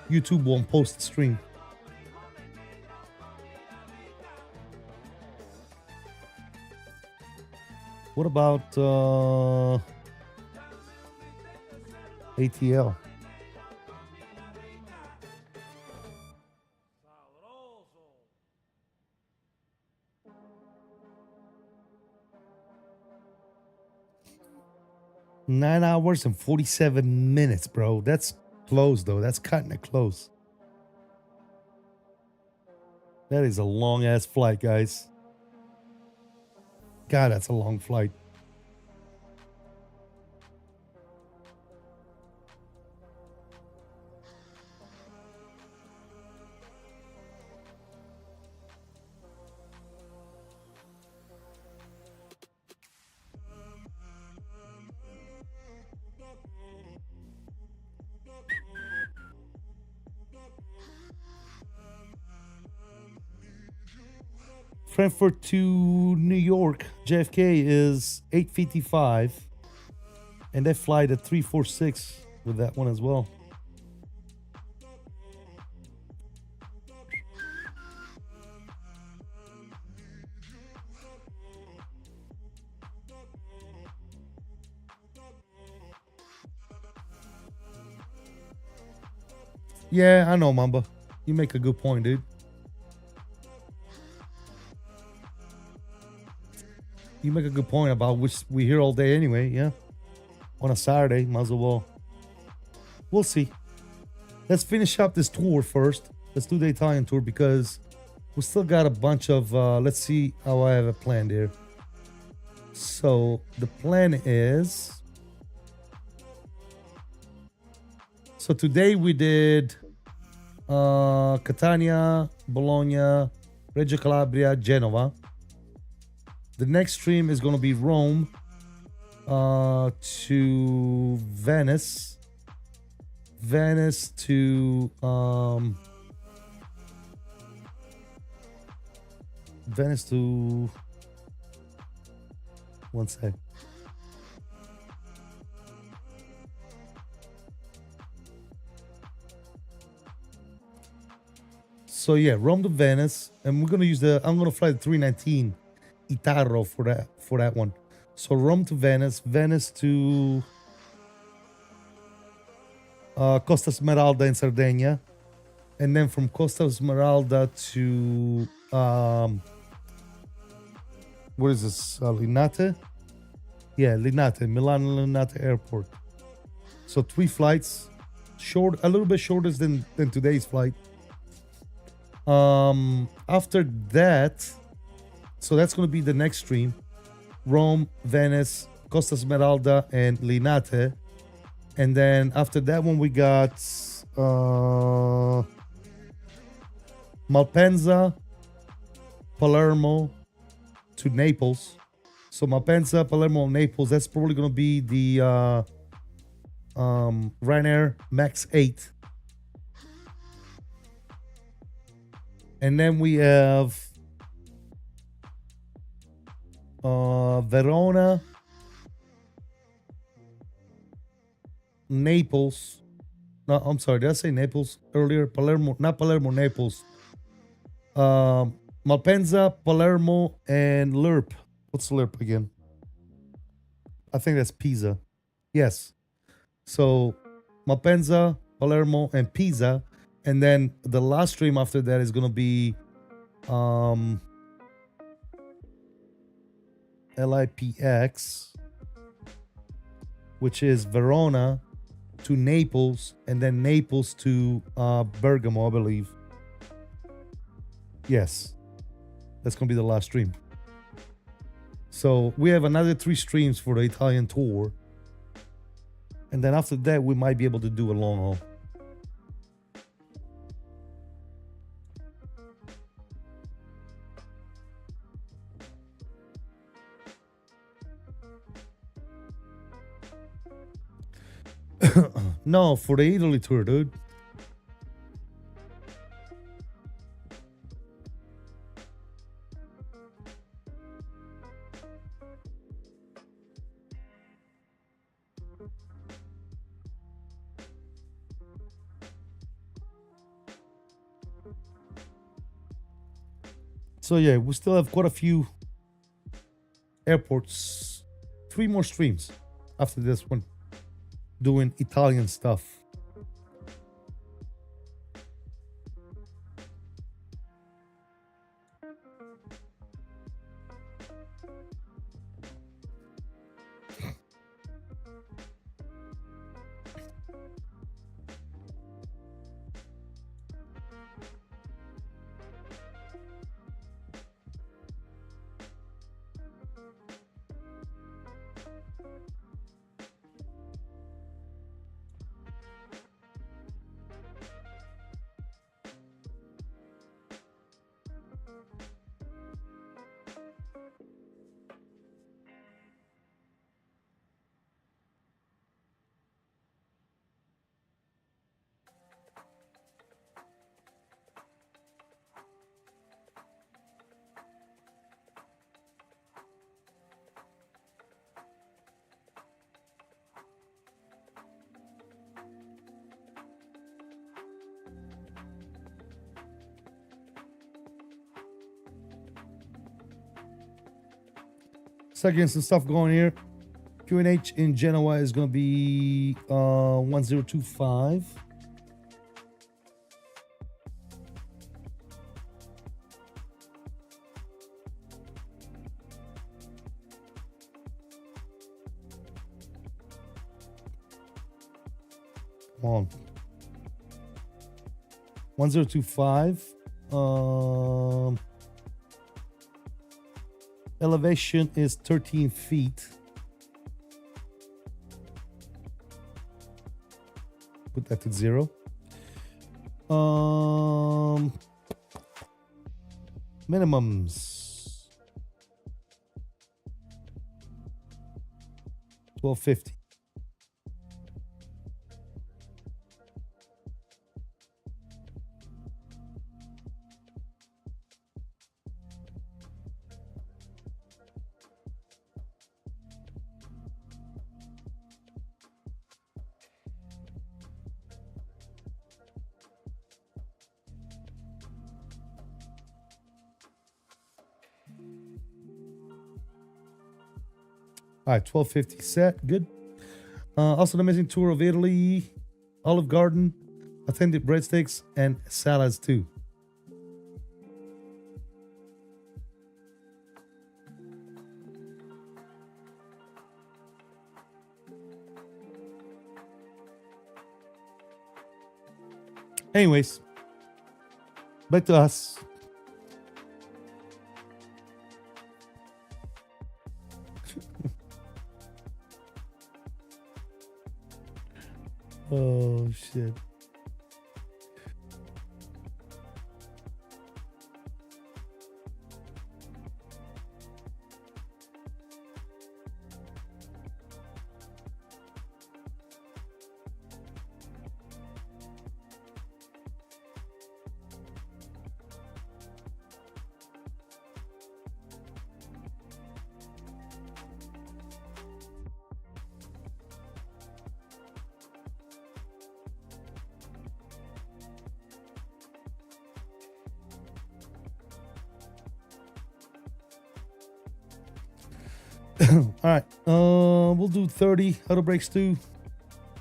YouTube won't post the stream. What about ATL? Nine hours and 47 minutes, bro. That's close, though. That's cutting it close. That is a long-ass flight, guys. God, that's a long flight. Frankfurt to New York, JFK is 8:55, and that flight at 346 with that one as well. Yeah, I know, Mamba. You make a good point, dude. You make a good point about which we hear all day anyway, yeah. On a Saturday, might as well. We'll see. Let's finish up this tour first. Let's do the Italian tour because we still got a bunch of, let's see how I have it planned here. So the plan is, so today we did Catania, Bologna, Reggio Calabria, Genoa. The next stream is going to be Rome to Venice. Venice to one sec. So yeah, Rome to Venice, and we're gonna use I'm gonna fly the 319 Itaro for that one. So Rome to Venice, Venice to Costa Smeralda in Sardinia, and then from Costa Smeralda to what is this? Linate? Yeah, Linate, Milan Linate Airport. So 3 flights, a little bit shorter than today's flight. After that, so that's going to be the next stream. Rome, Venice, Costa Smeralda, and Linate. And then after that one, we got Malpensa, Palermo to Naples. So Malpensa, Palermo, Naples. That's probably going to be the Ryanair Max 8. And then we have Verona, Naples. No, I'm sorry, did I say Naples earlier? Palermo, not Palermo, Naples. Malpensa, Palermo, and LIRP. What's LIRP again? I think that's Pisa. Yes. So Malpensa, Palermo, and Pisa. And then the last stream after that is going to be LIPX, which is Verona to Naples, and then Naples to Bergamo, I believe. Yes, that's going to be the last stream. So we have another 3 streams for the Italian tour. And then after that, we might be able to do a long haul. No, for the Italy tour, dude. So yeah, we still have quite a few airports. 3 more streams after this one, doing Italian stuff. Seconds and stuff going here. QNH in Genoa is going to be 1025. Come on. 1025. Elevation is 13 feet. Put that to 0. Minimums 1250. All right, 1250 set. Good. Also, an amazing tour of Italy, Olive Garden, authentic breadsticks, and salads too. Anyways, back to us. Oh, shit. All right, we'll do 30 𝕚𝕚𝕚𝕚 too.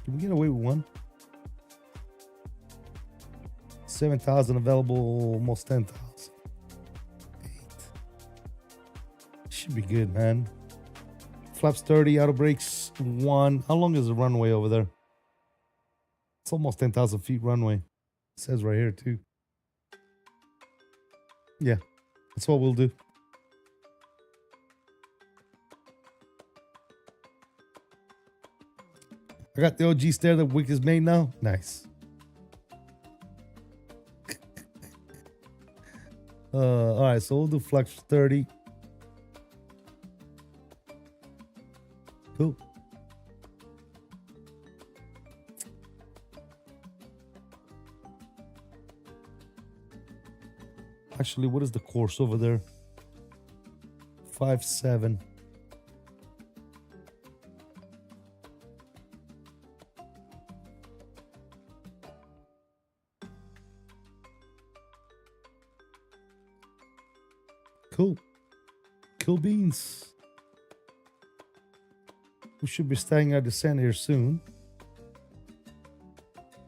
Can we get away with one? 7,000 available, almost 10,000. 8. Should be good, man. Flaps 30, 𝕚𝕚𝕚𝕚 1. How long is the runway over there? It's almost 10,000 feet runway. It says right here too. Yeah, that's what we'll do. I got the OG stair that Wick is made now. Nice. All right, so we'll do flex 30. Cool. Actually, what is the course over there? 5-7. Cool. Cool beans. We should be starting our descent here soon.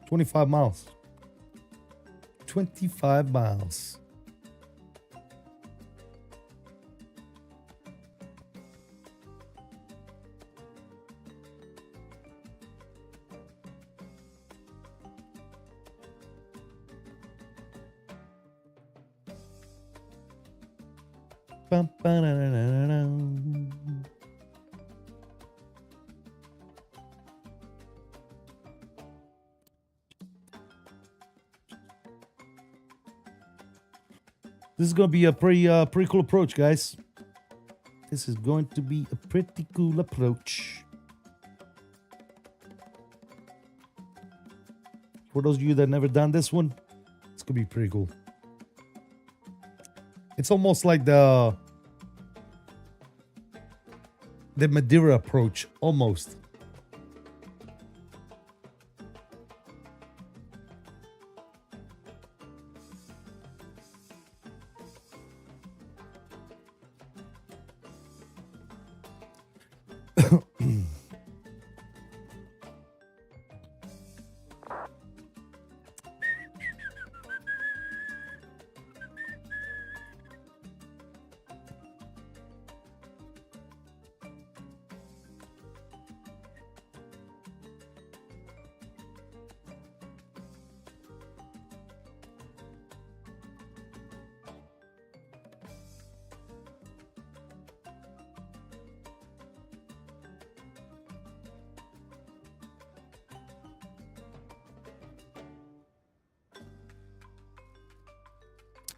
25 miles. 25 miles. Bum, ba-da-da-da-da-dum. This is going to be a pretty cool approach, guys. This is going to be a pretty cool approach. For those of you that never done this one, it's going to be pretty cool. It's almost like the Madeira approach, almost.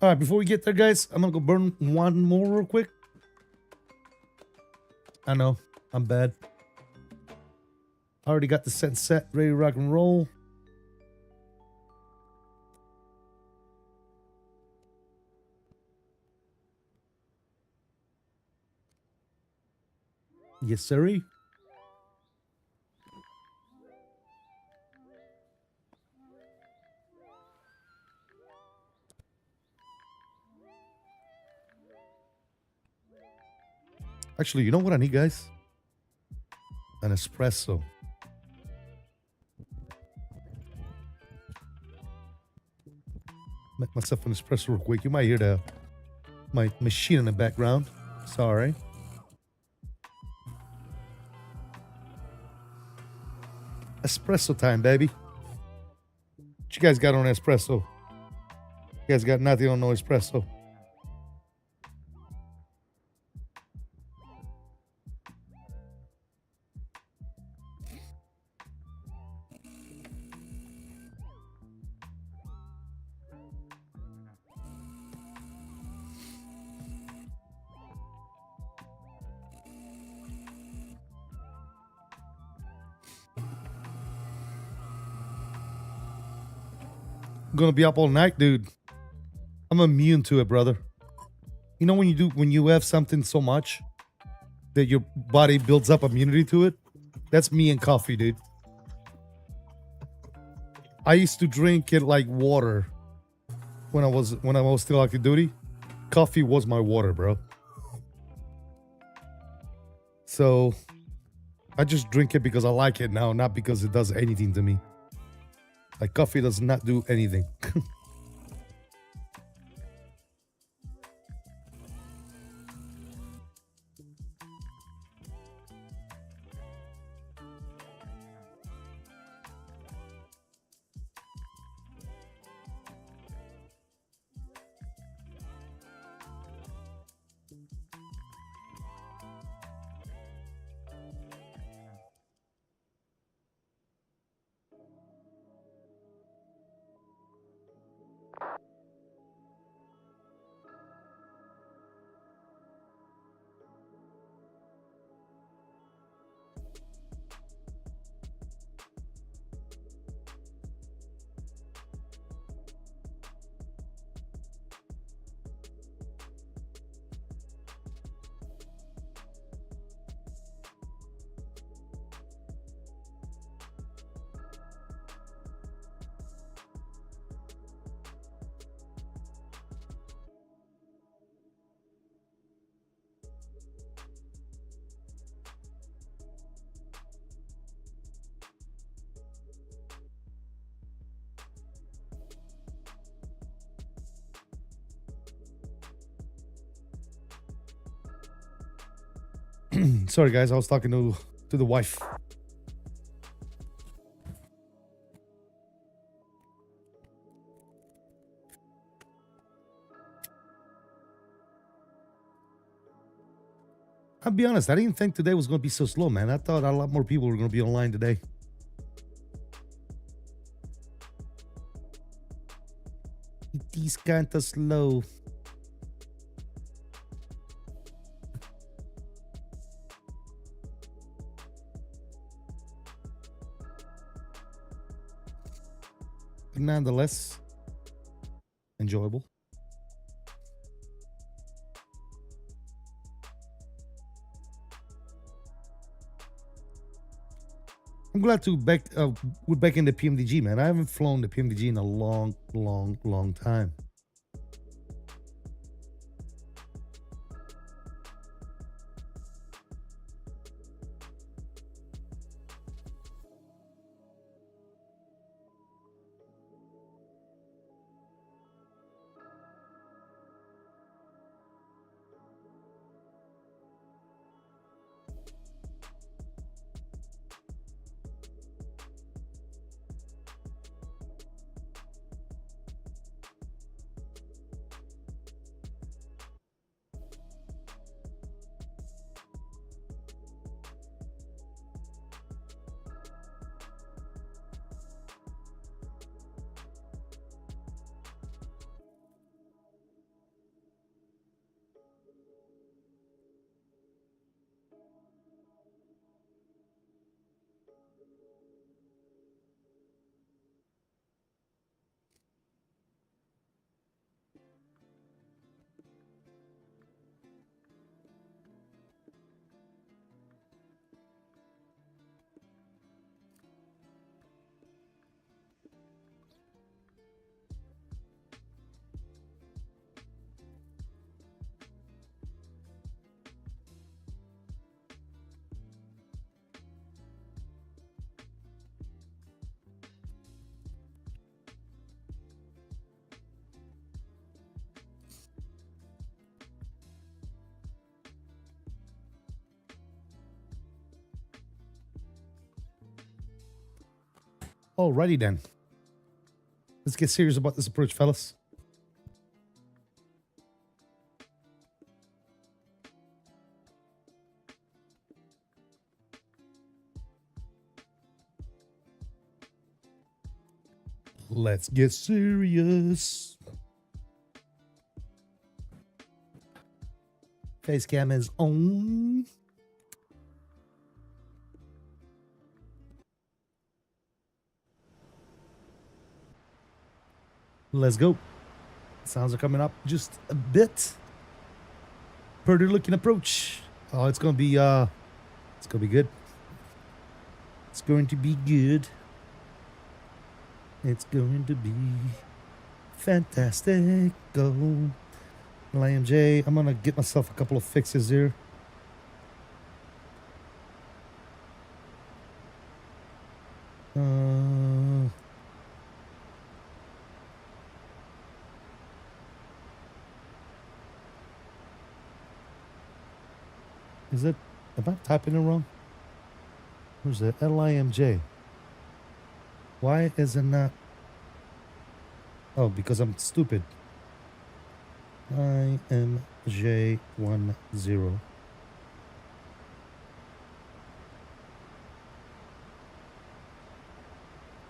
All right, before we get there, guys, I'm gonna go burn one more real quick. I know, I'm bad. I already got the set, ready to rock and roll. Yes, sirree. Actually, you know what I need, guys? An espresso. Make myself an espresso real quick. You might hear my machine in the background. Sorry. Espresso time, baby. What you guys got on espresso? You guys got nothing on no espresso. I'm gonna be up all night, dude. I'm immune to it, brother. You know when you have something so much that your body builds up immunity to it? That's me and coffee, dude. I used to drink it like water when I was still active duty. Coffee was my water, bro. So I just drink it because I like it now, not because it does anything to me. Like, coffee does not do anything. Sorry, guys. I was talking to the wife. I'll be honest. I didn't think today was going to be so slow, man. I thought a lot more people were going to be online today. It is kind of slow. But nonetheless, enjoyable. I'm glad to we're back in the PMDG, man. I haven't flown the PMDG in a long time. Alrighty then. Let's get serious about this approach, fellas. Let's get serious. Face cam is on. Let's go. Sounds are coming up just a bit. Pretty looking approach. Oh, it's gonna be good. It's going to be good. It's going to be fantastic. Go. LIMJ. I'm gonna get myself a couple of fixes here. Is it? Am I typing it wrong? Who's that? LIMJ. Why is it not? Oh, because I'm stupid. LIMJ10.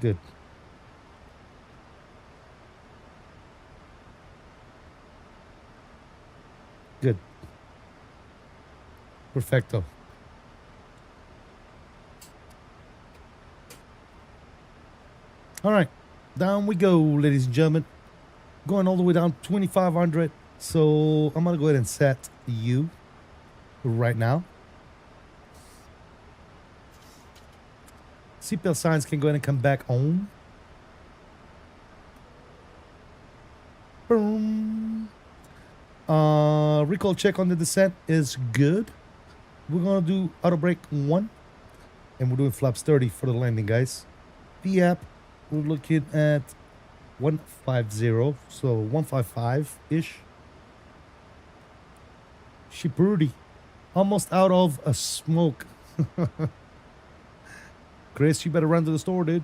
Good. Good. Perfecto. All right, down we go, ladies and gentlemen. Going all the way down 2,500. So I'm gonna go ahead and set you right now. Seatbelt signs can go ahead and come back on. Boom. Recall check on the descent is good. We're gonna do auto brake 1, and we're doing flaps 30 for the landing, guys. VAP, we're looking at 150, so 155 ish. She pretty. Almost out of a smoke. Chris, you better run to the store, dude.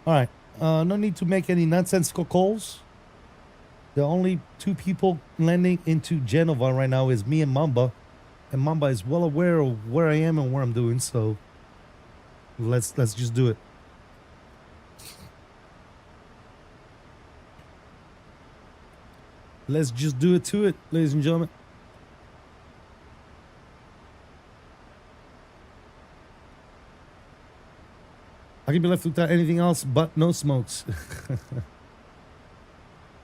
All right. No need to make any nonsensical calls. The only two people landing into Genova right now is me and Mamba. And Mamba is well aware of where I am and what I'm doing, so let's just do it. Let's just do it to it, ladies and gentlemen. I can be left without anything else but no smokes.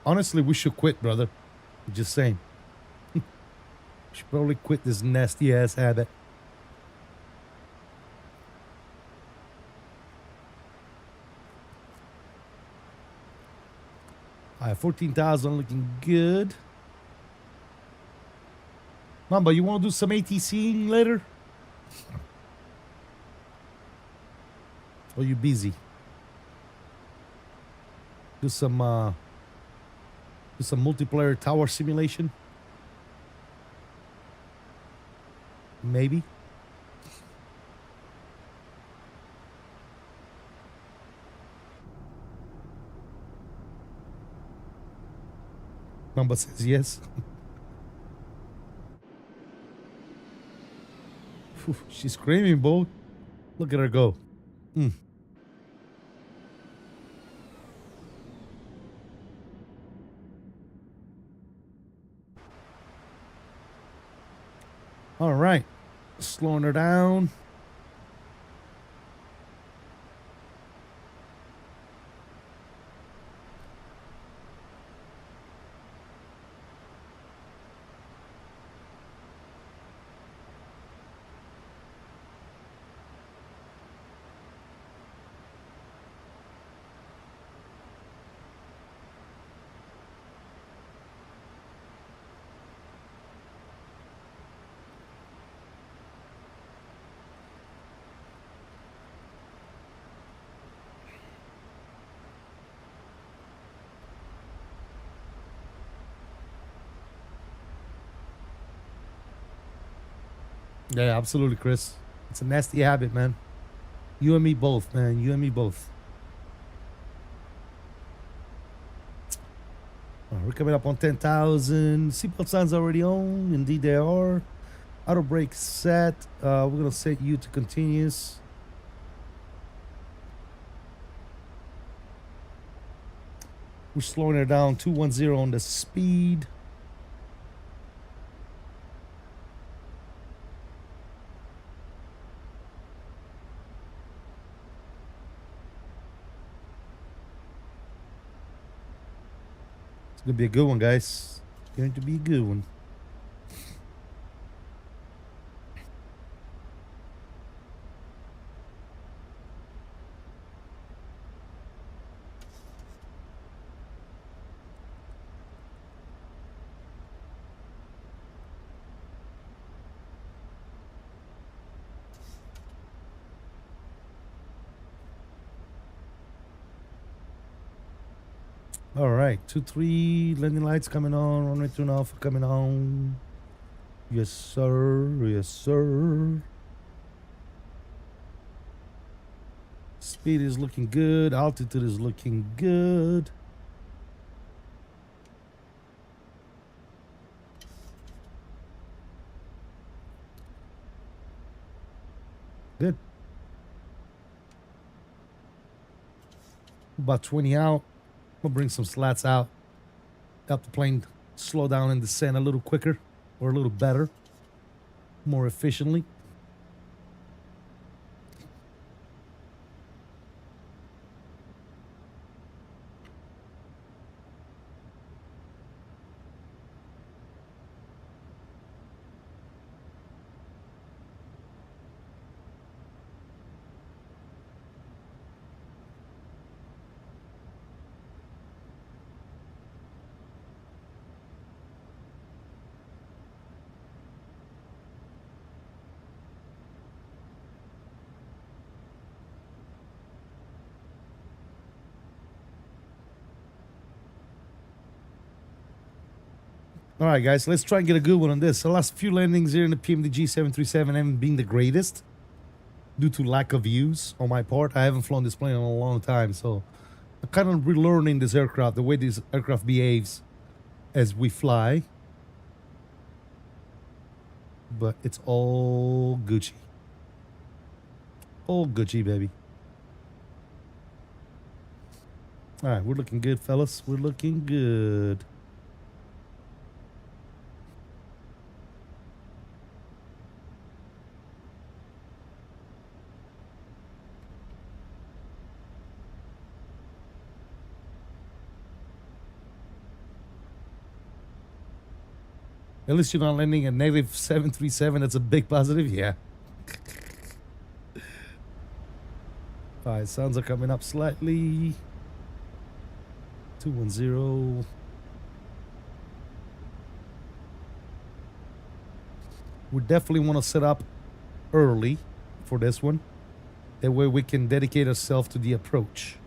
Honestly, we should quit, brother. Just saying. We should probably quit this nasty ass habit. All right, 14,000 looking good. Mamba, you want to do some ATC later? Or you busy? Do some multiplayer tower simulation? Maybe. Mamba says yes. Phew, she's screaming, boy. Look at her go. All right, slowing her down. Yeah, absolutely, Chris. It's a nasty habit, man. You and me both, man. You and me both. We're coming up on 10,000. Seatbelt signs already on. Indeed, they are. Auto brake set. We're going to set you to continuous. We're slowing her down. 210 on the speed. It's going to be a good one, guys. It's going to be a good one. All right, 2-3 landing lights coming on, runway 2 alpha coming on. Yes, sir. Yes, sir. Speed is looking good. Altitude is looking good. Good. About 20 out. We'll bring some slats out. Help the plane slow down and descend a little quicker or a little better, more efficiently. All right, guys, let's try and get a good one on this. The last few landings here in the PMDG 737 haven't been the greatest due to lack of use on my part. I haven't flown this plane in a long time, so I'm kind of relearning this aircraft, the way this aircraft behaves as we fly. But it's all Gucci. All Gucci, baby. All right, we're looking good, fellas. We're looking good. At least you're not landing a negative 737. That's a big positive. Yeah. All right, sounds are coming up slightly. 210. We definitely want to set up early for this one. That way we can dedicate ourselves to the approach.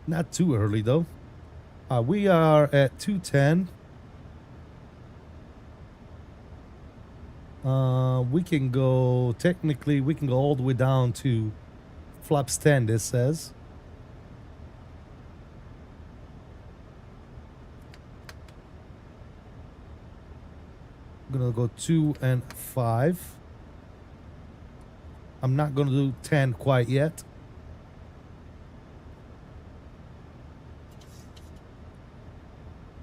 Not too early though. We are at 210. We can go, technically we can go all the way down to flaps 10, this says. I'm gonna go 2 and 5. I'm not gonna do 10 quite yet.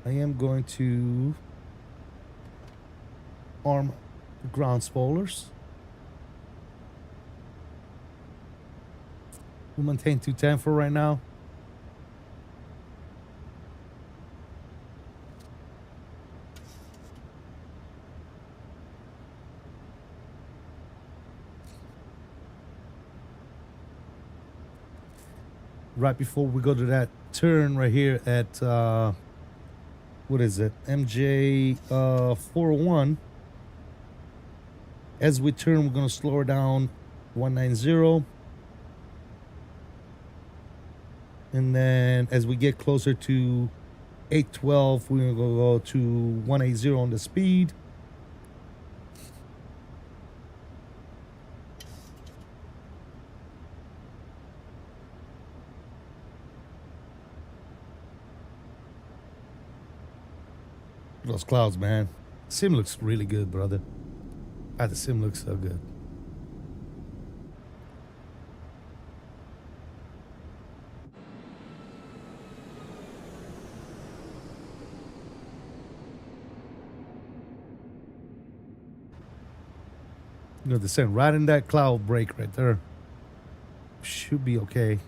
I am going to arm the ground spoilers. We'll maintain 210 for right now. Right before we go to that turn right here at what is it? MJ 401. As we turn, we're going to slow her down 190. And then as we get closer to 812, we're going to go to 180 on the speed. Those clouds, man. Sim looks really good, brother. The sim looks so good. You know, descend right in that cloud break right there. Should be okay.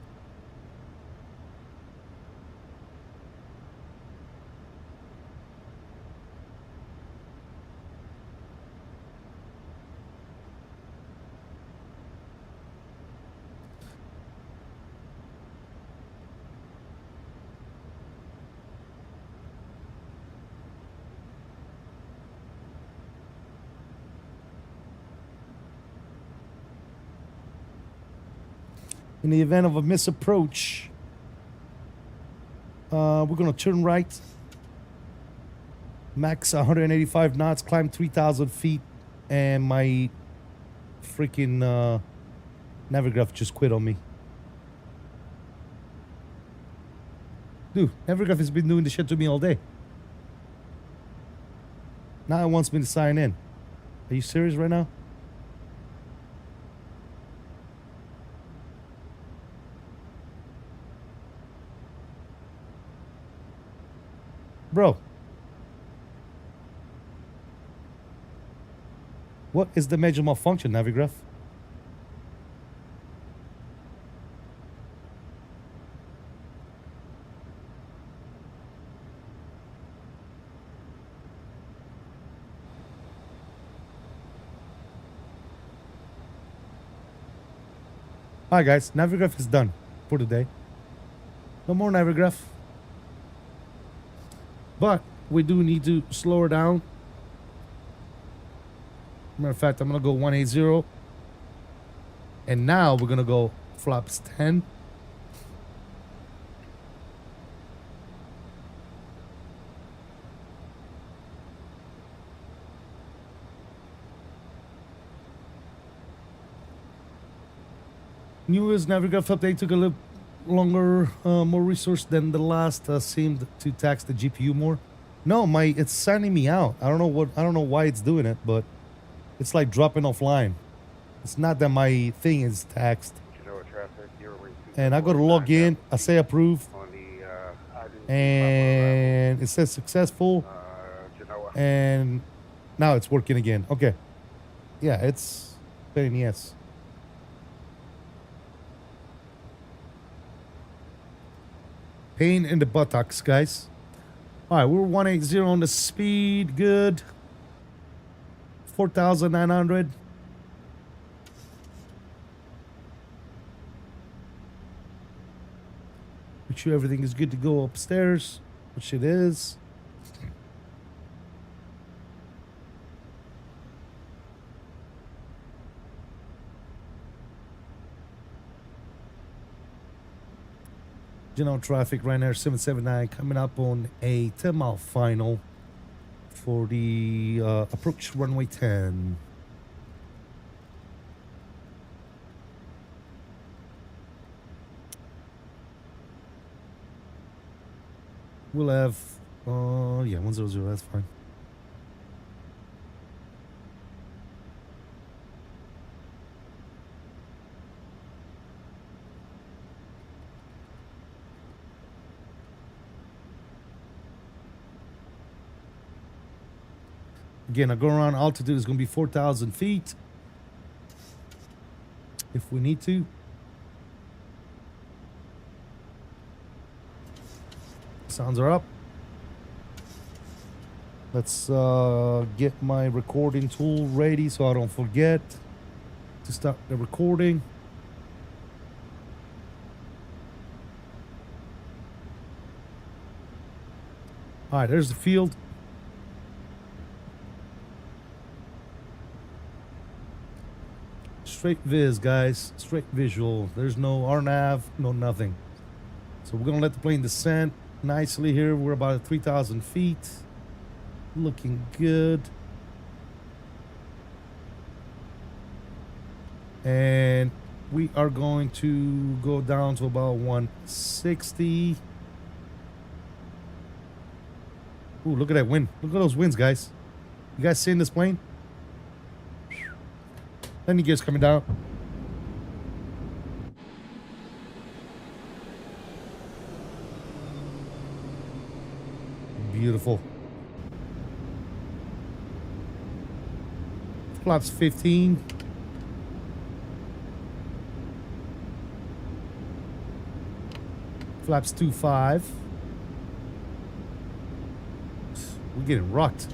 In the event of a misapproach, we're going to turn right, max 185 knots, climb 3,000 feet, and my freaking Navigraph just quit on me. Dude, Navigraph has been doing this shit to me all day. Now it wants me to sign in. Are you serious right now? Bro, what is the major malfunction, Navigraph? Alright guys, Navigraph is done for today. No more Navigraph. But we do need to slow her down. Matter of fact, I'm going to go 180. And now we're gonna go flaps 10. Newest Navigraph update took a little longer, more resource than the last. Seemed to tax the GPU more. No, it's signing me out. I don't know why it's doing it, but it's like dropping offline. It's not that my thing is taxed. Genoa traffic, And I go to log in, I say approve, and it says successful, and now it's working again. Okay. Yeah, it's pain in the ass. Pain in the buttocks, guys. All right, we're 180 on the speed. Good. 4,900. Make sure everything is good to go upstairs, which it is. Genoa traffic, Ryanair 779 coming up on a 10-mile final for the approach runway 10. We'll have, yeah, 100, that's fine. Again, our go-around altitude is going to be 4,000 feet. If we need to. Sounds are up. Let's get my recording tool ready so I don't forget to start the recording. All right, there's the field. Straight viz, guys. Straight visual. There's no RNAV, no nothing. So we're going to let the plane descend nicely here. We're about at 3,000 feet. Looking good. And we are going to go down to about 160. Ooh, look at that wind. Look at those winds, guys. You guys seeing this plane? Landing gears coming down. Beautiful. Flaps 15. Flaps 25. We're getting rocked.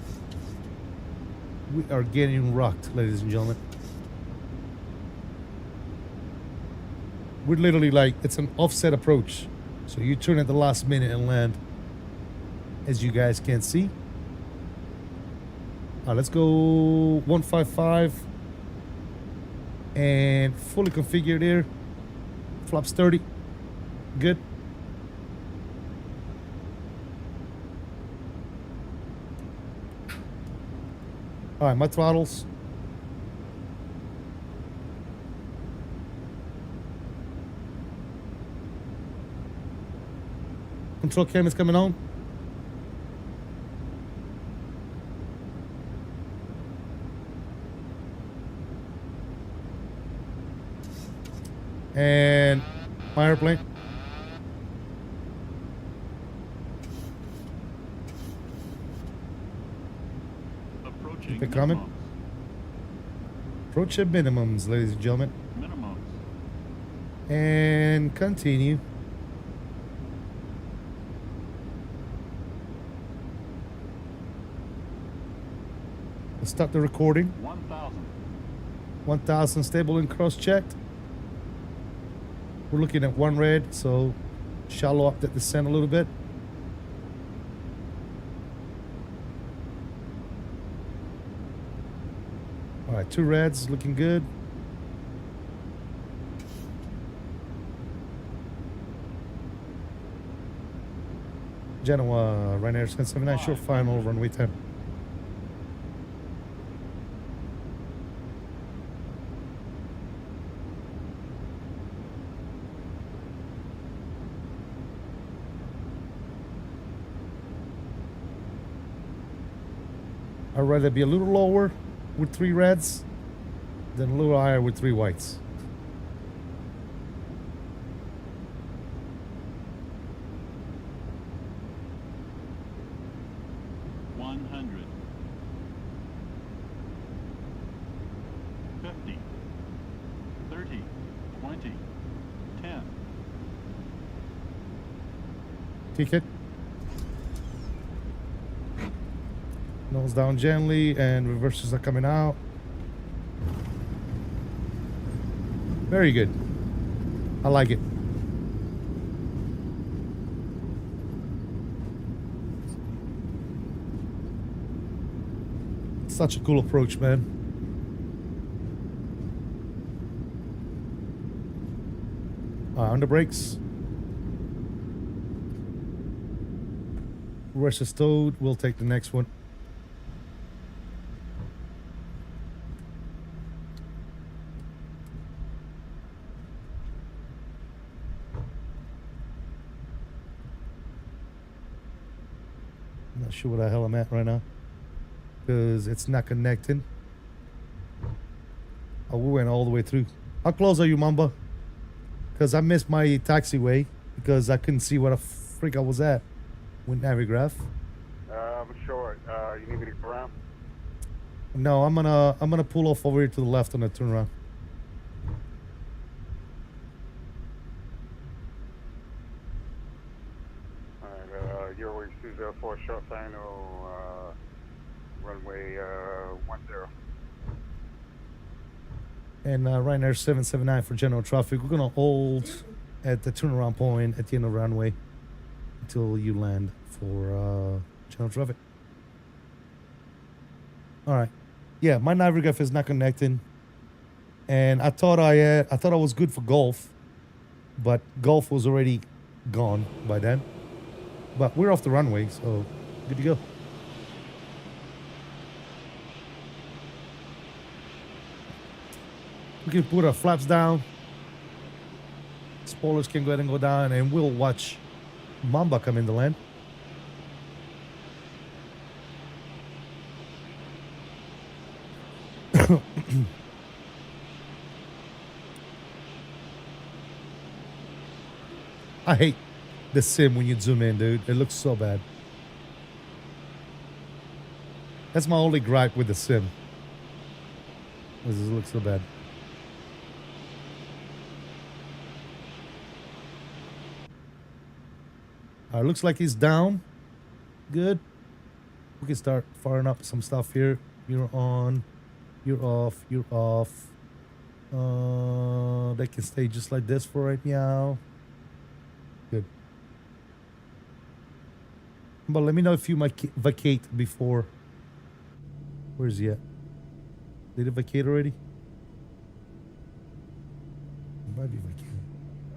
We are getting rocked, ladies and gentlemen. We're literally like, it's an offset approach. So you turn at the last minute and land, as you guys can see. All right, let's go 155. And fully configured here. Flaps 30. Good. All right, my throttles. Control cam is coming on. And my airplane. Approaching Keep it coming. minimums. Approach at minimums, ladies and gentlemen. Minimums. And continue. Let's start the recording. 1,000. 1,000 stable and cross-checked. We're looking at one red, so shallow up that descent a little bit. All right, two reds, looking good. Genoa, Ryanair 779, short final, runway 10. I'd rather be a little lower with 3 reds than a little higher with 3 whites. Ticket. Nose down gently and reverses are coming out. Very good. I like it. Such a cool approach, man. On the brakes. Rest is stowed. We'll take the next one. I'm not sure where the hell I'm at right now because it's not connecting. Oh, we went all the way through. How close are you, Mamba? Because I missed my taxiway because I couldn't see where the freak I was at with Navigraph. I'm short. You need me to go around? No, I'm gonna pull off over here to the left on the turnaround. Alright, Eurowings 204 short final, runway 10. And Ryanair 779 for general traffic. We're gonna hold at the turnaround point at the end of the runway until you land for general traffic. All right. Yeah, my Navigraph is not connecting, and I thought I was good for golf, but golf was already gone by then. But we're off the runway, so good to go. We can put our flaps down. Spoilers can go ahead and go down, and we'll watch Mamba come in the land. I hate the sim when you zoom in, dude. It looks so bad. That's my only gripe with the sim. It looks so bad. All right, looks like he's down. Good. We can start firing up some stuff here. You're on. You're off. You're off. They can stay just like this for right now. Good. But let me know if you might vacate before. Where's he at? Did he vacate already? Might be vacated.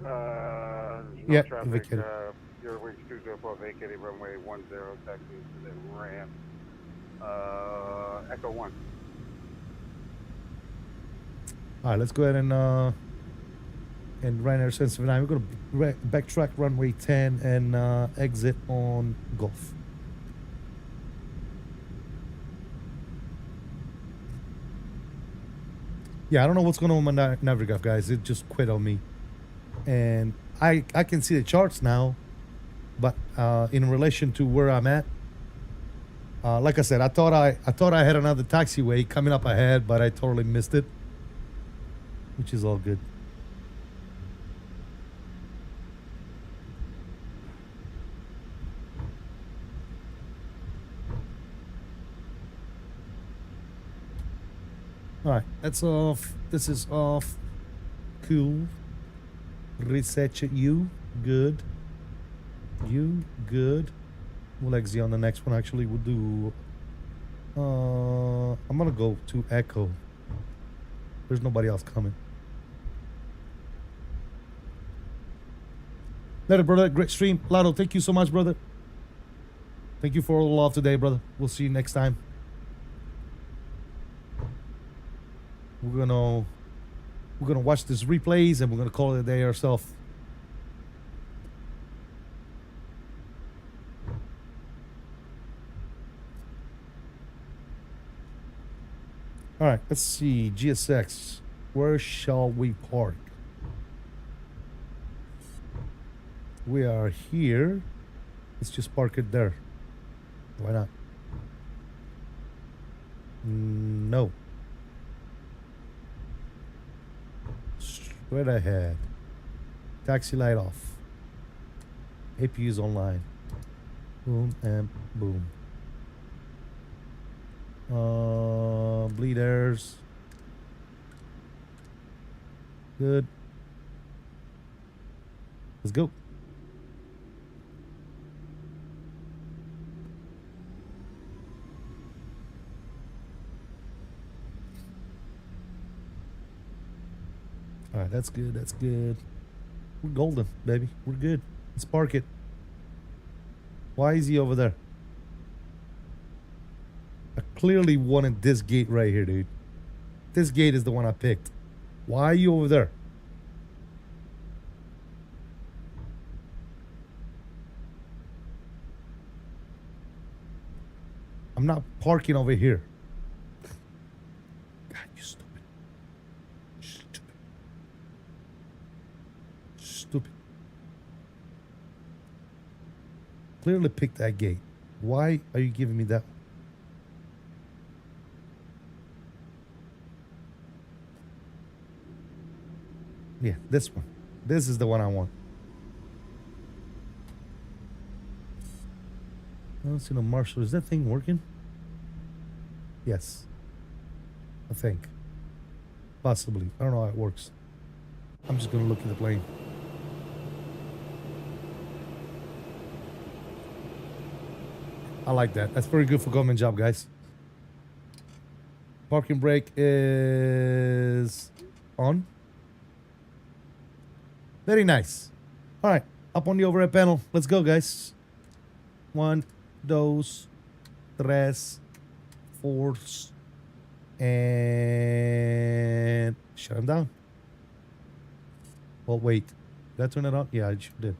No yeah, traffic, vacated. Eurowings 204 vacated runway 10, taxi to the ramp. Echo 1. All right, let's go ahead and Ryanair 779. We're gonna backtrack runway 10 and exit on Golf. Yeah, I don't know what's going on with my Navigraph, guys. It just quit on me, and I can see the charts now, but in relation to where I'm at, like I said, I thought I had another taxiway coming up ahead, but I totally missed it, which is all good. All right, that's off. This is off. Cool. Reset you. Good. You. Good. We'll exit on the next one. Actually, we'll do... I'm going to go to Echo. There's nobody else coming. Later, brother. Great stream. Lado, thank you so much, brother. Thank you for all the love today, brother. We'll see you next time. We're gonna watch this replays and we're gonna call it a day ourselves. All right, let's see. GSX, where shall we park? We are here. Let's just park it there. Why not? No. Straight ahead. Taxi light off. APU's online. Boom and boom. Bleeders. Good. Let's go. All right, that's good. That's good. We're golden, baby. We're good. Let's park it. Why is he over there? I clearly wanted this gate right here, dude. This gate is the one I picked. Why are you over there? I'm not parking over here. God, you stupid. Stupid. Stupid. Clearly picked that gate. Why are you giving me that? Yeah, this one. This is the one I want. I don't see no marshal. Is that thing working? Yes. I think. Possibly. I don't know how it works. I'm just going to look at the plane. I like that. That's very good for government job, guys. Parking brake is on. Very nice. All right. Up on the overhead panel. Let's go, guys. 1, 2, 3, 4. And shut him down. Well, wait. Did I turn it on? Yeah, I sure did.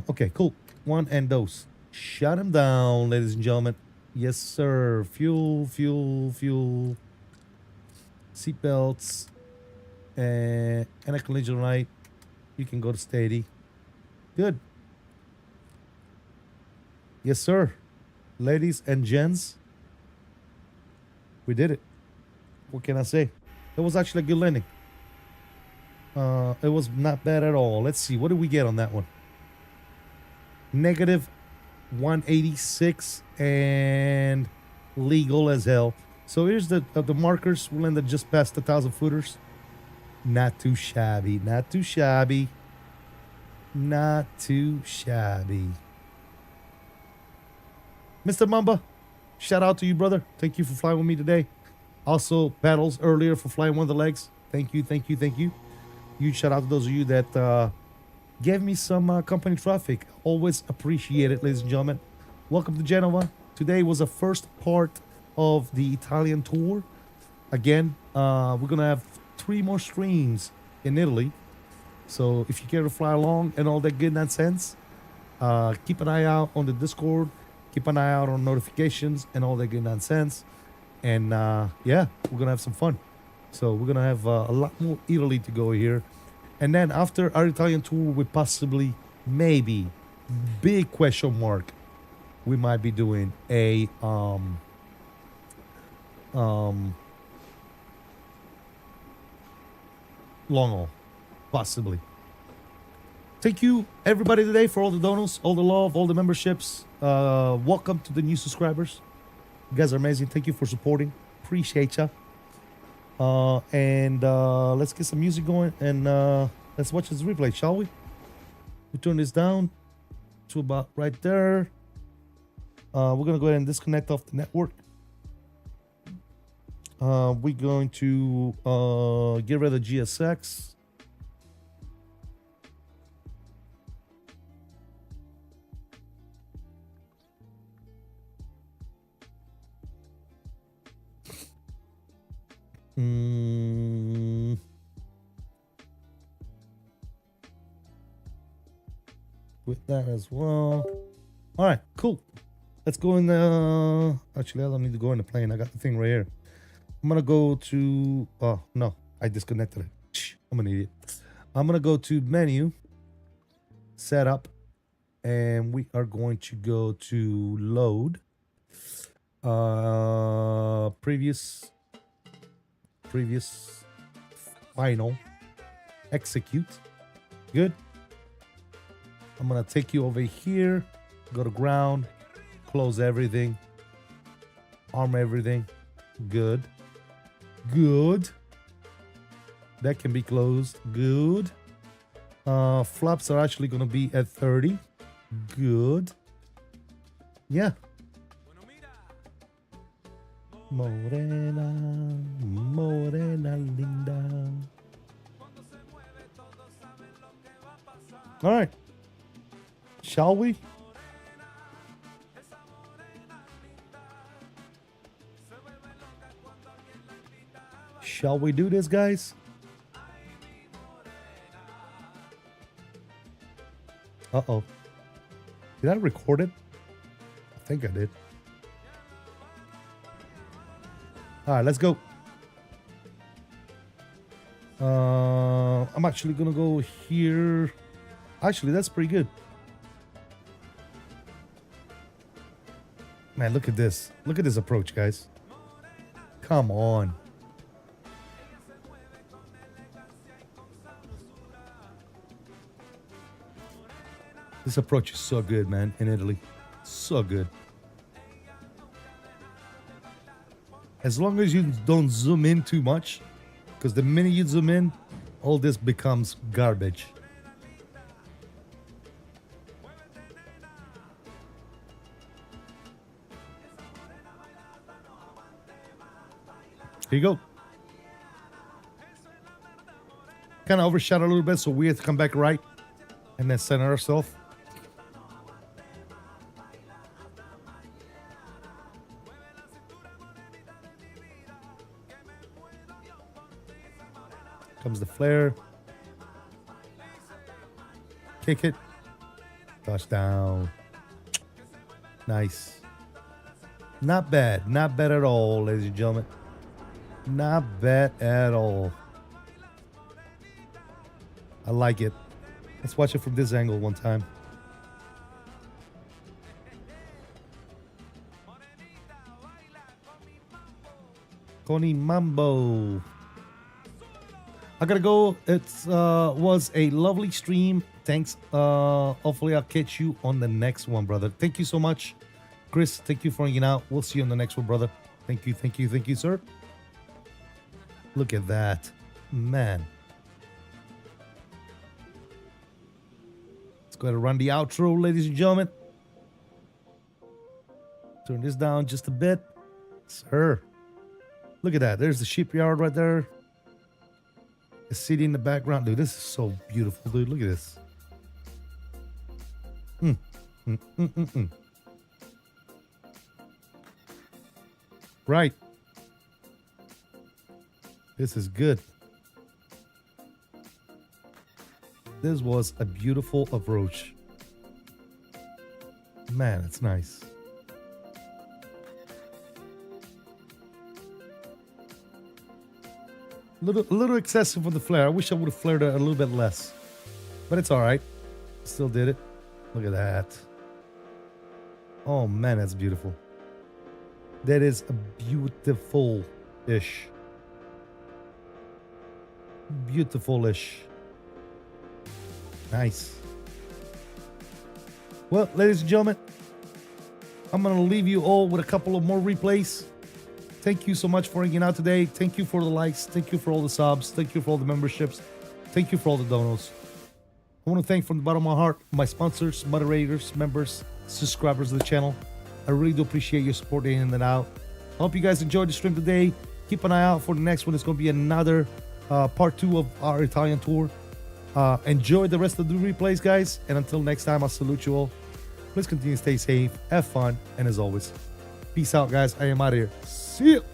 Okay, cool. 1 and 2. Shut him down, ladies and gentlemen. Yes, sir. Fuel, fuel, fuel. Seatbelts. And a collision light. You can go to steady. Good. Yes, sir. Ladies and gents. We did it. What can I say? It was actually a good landing. It was not bad at all. Let's see. What did we get on that one? Negative 186 and legal as hell. So here's the markers. We landed just past 1,000 footers. Not too shabby. Not too shabby. Not too shabby. Mr. Mamba, shout out to you, brother. Thank you for flying with me today. Also, Paddles earlier for flying one of the legs. Thank you, thank you, thank you. Huge shout out to those of you that gave me some company traffic. Always appreciate it, ladies and gentlemen. Welcome to Genoa. Today was the first part of the Italian tour. Again, we're going to have 3 more streams in Italy. So if you care to fly along and all that good nonsense, keep an eye out on the Discord. Keep an eye out on notifications and all that good nonsense. And yeah, we're going to have some fun. So we're going to have a lot more Italy to go here. And then after our Italian tour, we possibly, maybe, big question mark, we might be doing a long haul, possibly. Thank you, everybody, today for all the donos, all the love, all the memberships. Welcome to the new subscribers. You guys are amazing. Thank you for supporting. Appreciate ya. And let's get some music going and let's watch this replay, shall we? We turn this down to about right there. We're gonna go ahead and disconnect off the network. We're going to get rid of GSX. With that as well. All right, cool. Let's go in actually, I don't need to go in the plane. I got the thing right here. I'm gonna go to, oh no, I disconnected it. I'm an idiot. I'm gonna go to menu, setup, and we are going to go to load. Previous, final, execute. Good. I'm gonna take you over here, go to ground, close everything, arm everything. Good. Good. That can be closed. Good. Flaps are actually gonna be at 30. Good. Yeah. Morena, morena linda. All right. Shall we? Shall we do this, guys? Uh-oh. Did I record it? I think I did. All right, let's go. I'm actually gonna go here. Actually, that's pretty good. Man, look at this. Look at this approach, guys. Come on. This approach is so good, man, in Italy. So good. As long as you don't zoom in too much, because the minute you zoom in, all this becomes garbage. Here you go. Kind of overshot a little bit, so we have to come back right and then center ourselves. Comes the flare. Kick it. Touchdown. Nice. Not bad. Not bad at all, ladies and gentlemen. Not bad at all. I like it. Let's watch it from this angle one time. Connie Mambo. I gotta go. It was a lovely stream. Thanks. Hopefully I'll catch you on the next one, brother. Thank you so much. Chris, thank you for hanging out. We'll see you on the next one, brother. Thank you, thank you, thank you, sir. Look at that. Man. Let's go ahead and run the outro, ladies and gentlemen. Turn this down just a bit. Sir. Look at that. There's the shipyard right there. The city in the background. Dude, this is so beautiful, dude. Look at this. Right. This is good. This was a beautiful approach. Man, it's nice. A little excessive with the flare. I wish I would have flared it a little bit less. But it's all right. Still did it. Look at that. Oh, man, that's beautiful. That is a beautiful-ish. Beautiful-ish. Nice. Well, ladies and gentlemen, I'm going to leave you all with a couple of more replays. Thank you so much for hanging out today. Thank you for the likes. Thank you for all the subs. Thank you for all the memberships. Thank you for all the donos. I want to thank from the bottom of my heart my sponsors, moderators, members, subscribers of the channel. I really do appreciate your support day in and out. I hope you guys enjoyed the stream today. Keep an eye out for the next one. It's going to be another part 2 of our Italian tour. Enjoy the rest of the replays, guys. And until next time, I salute you all. Please continue to stay safe, have fun, and as always, peace out, guys. I am out of here. See you.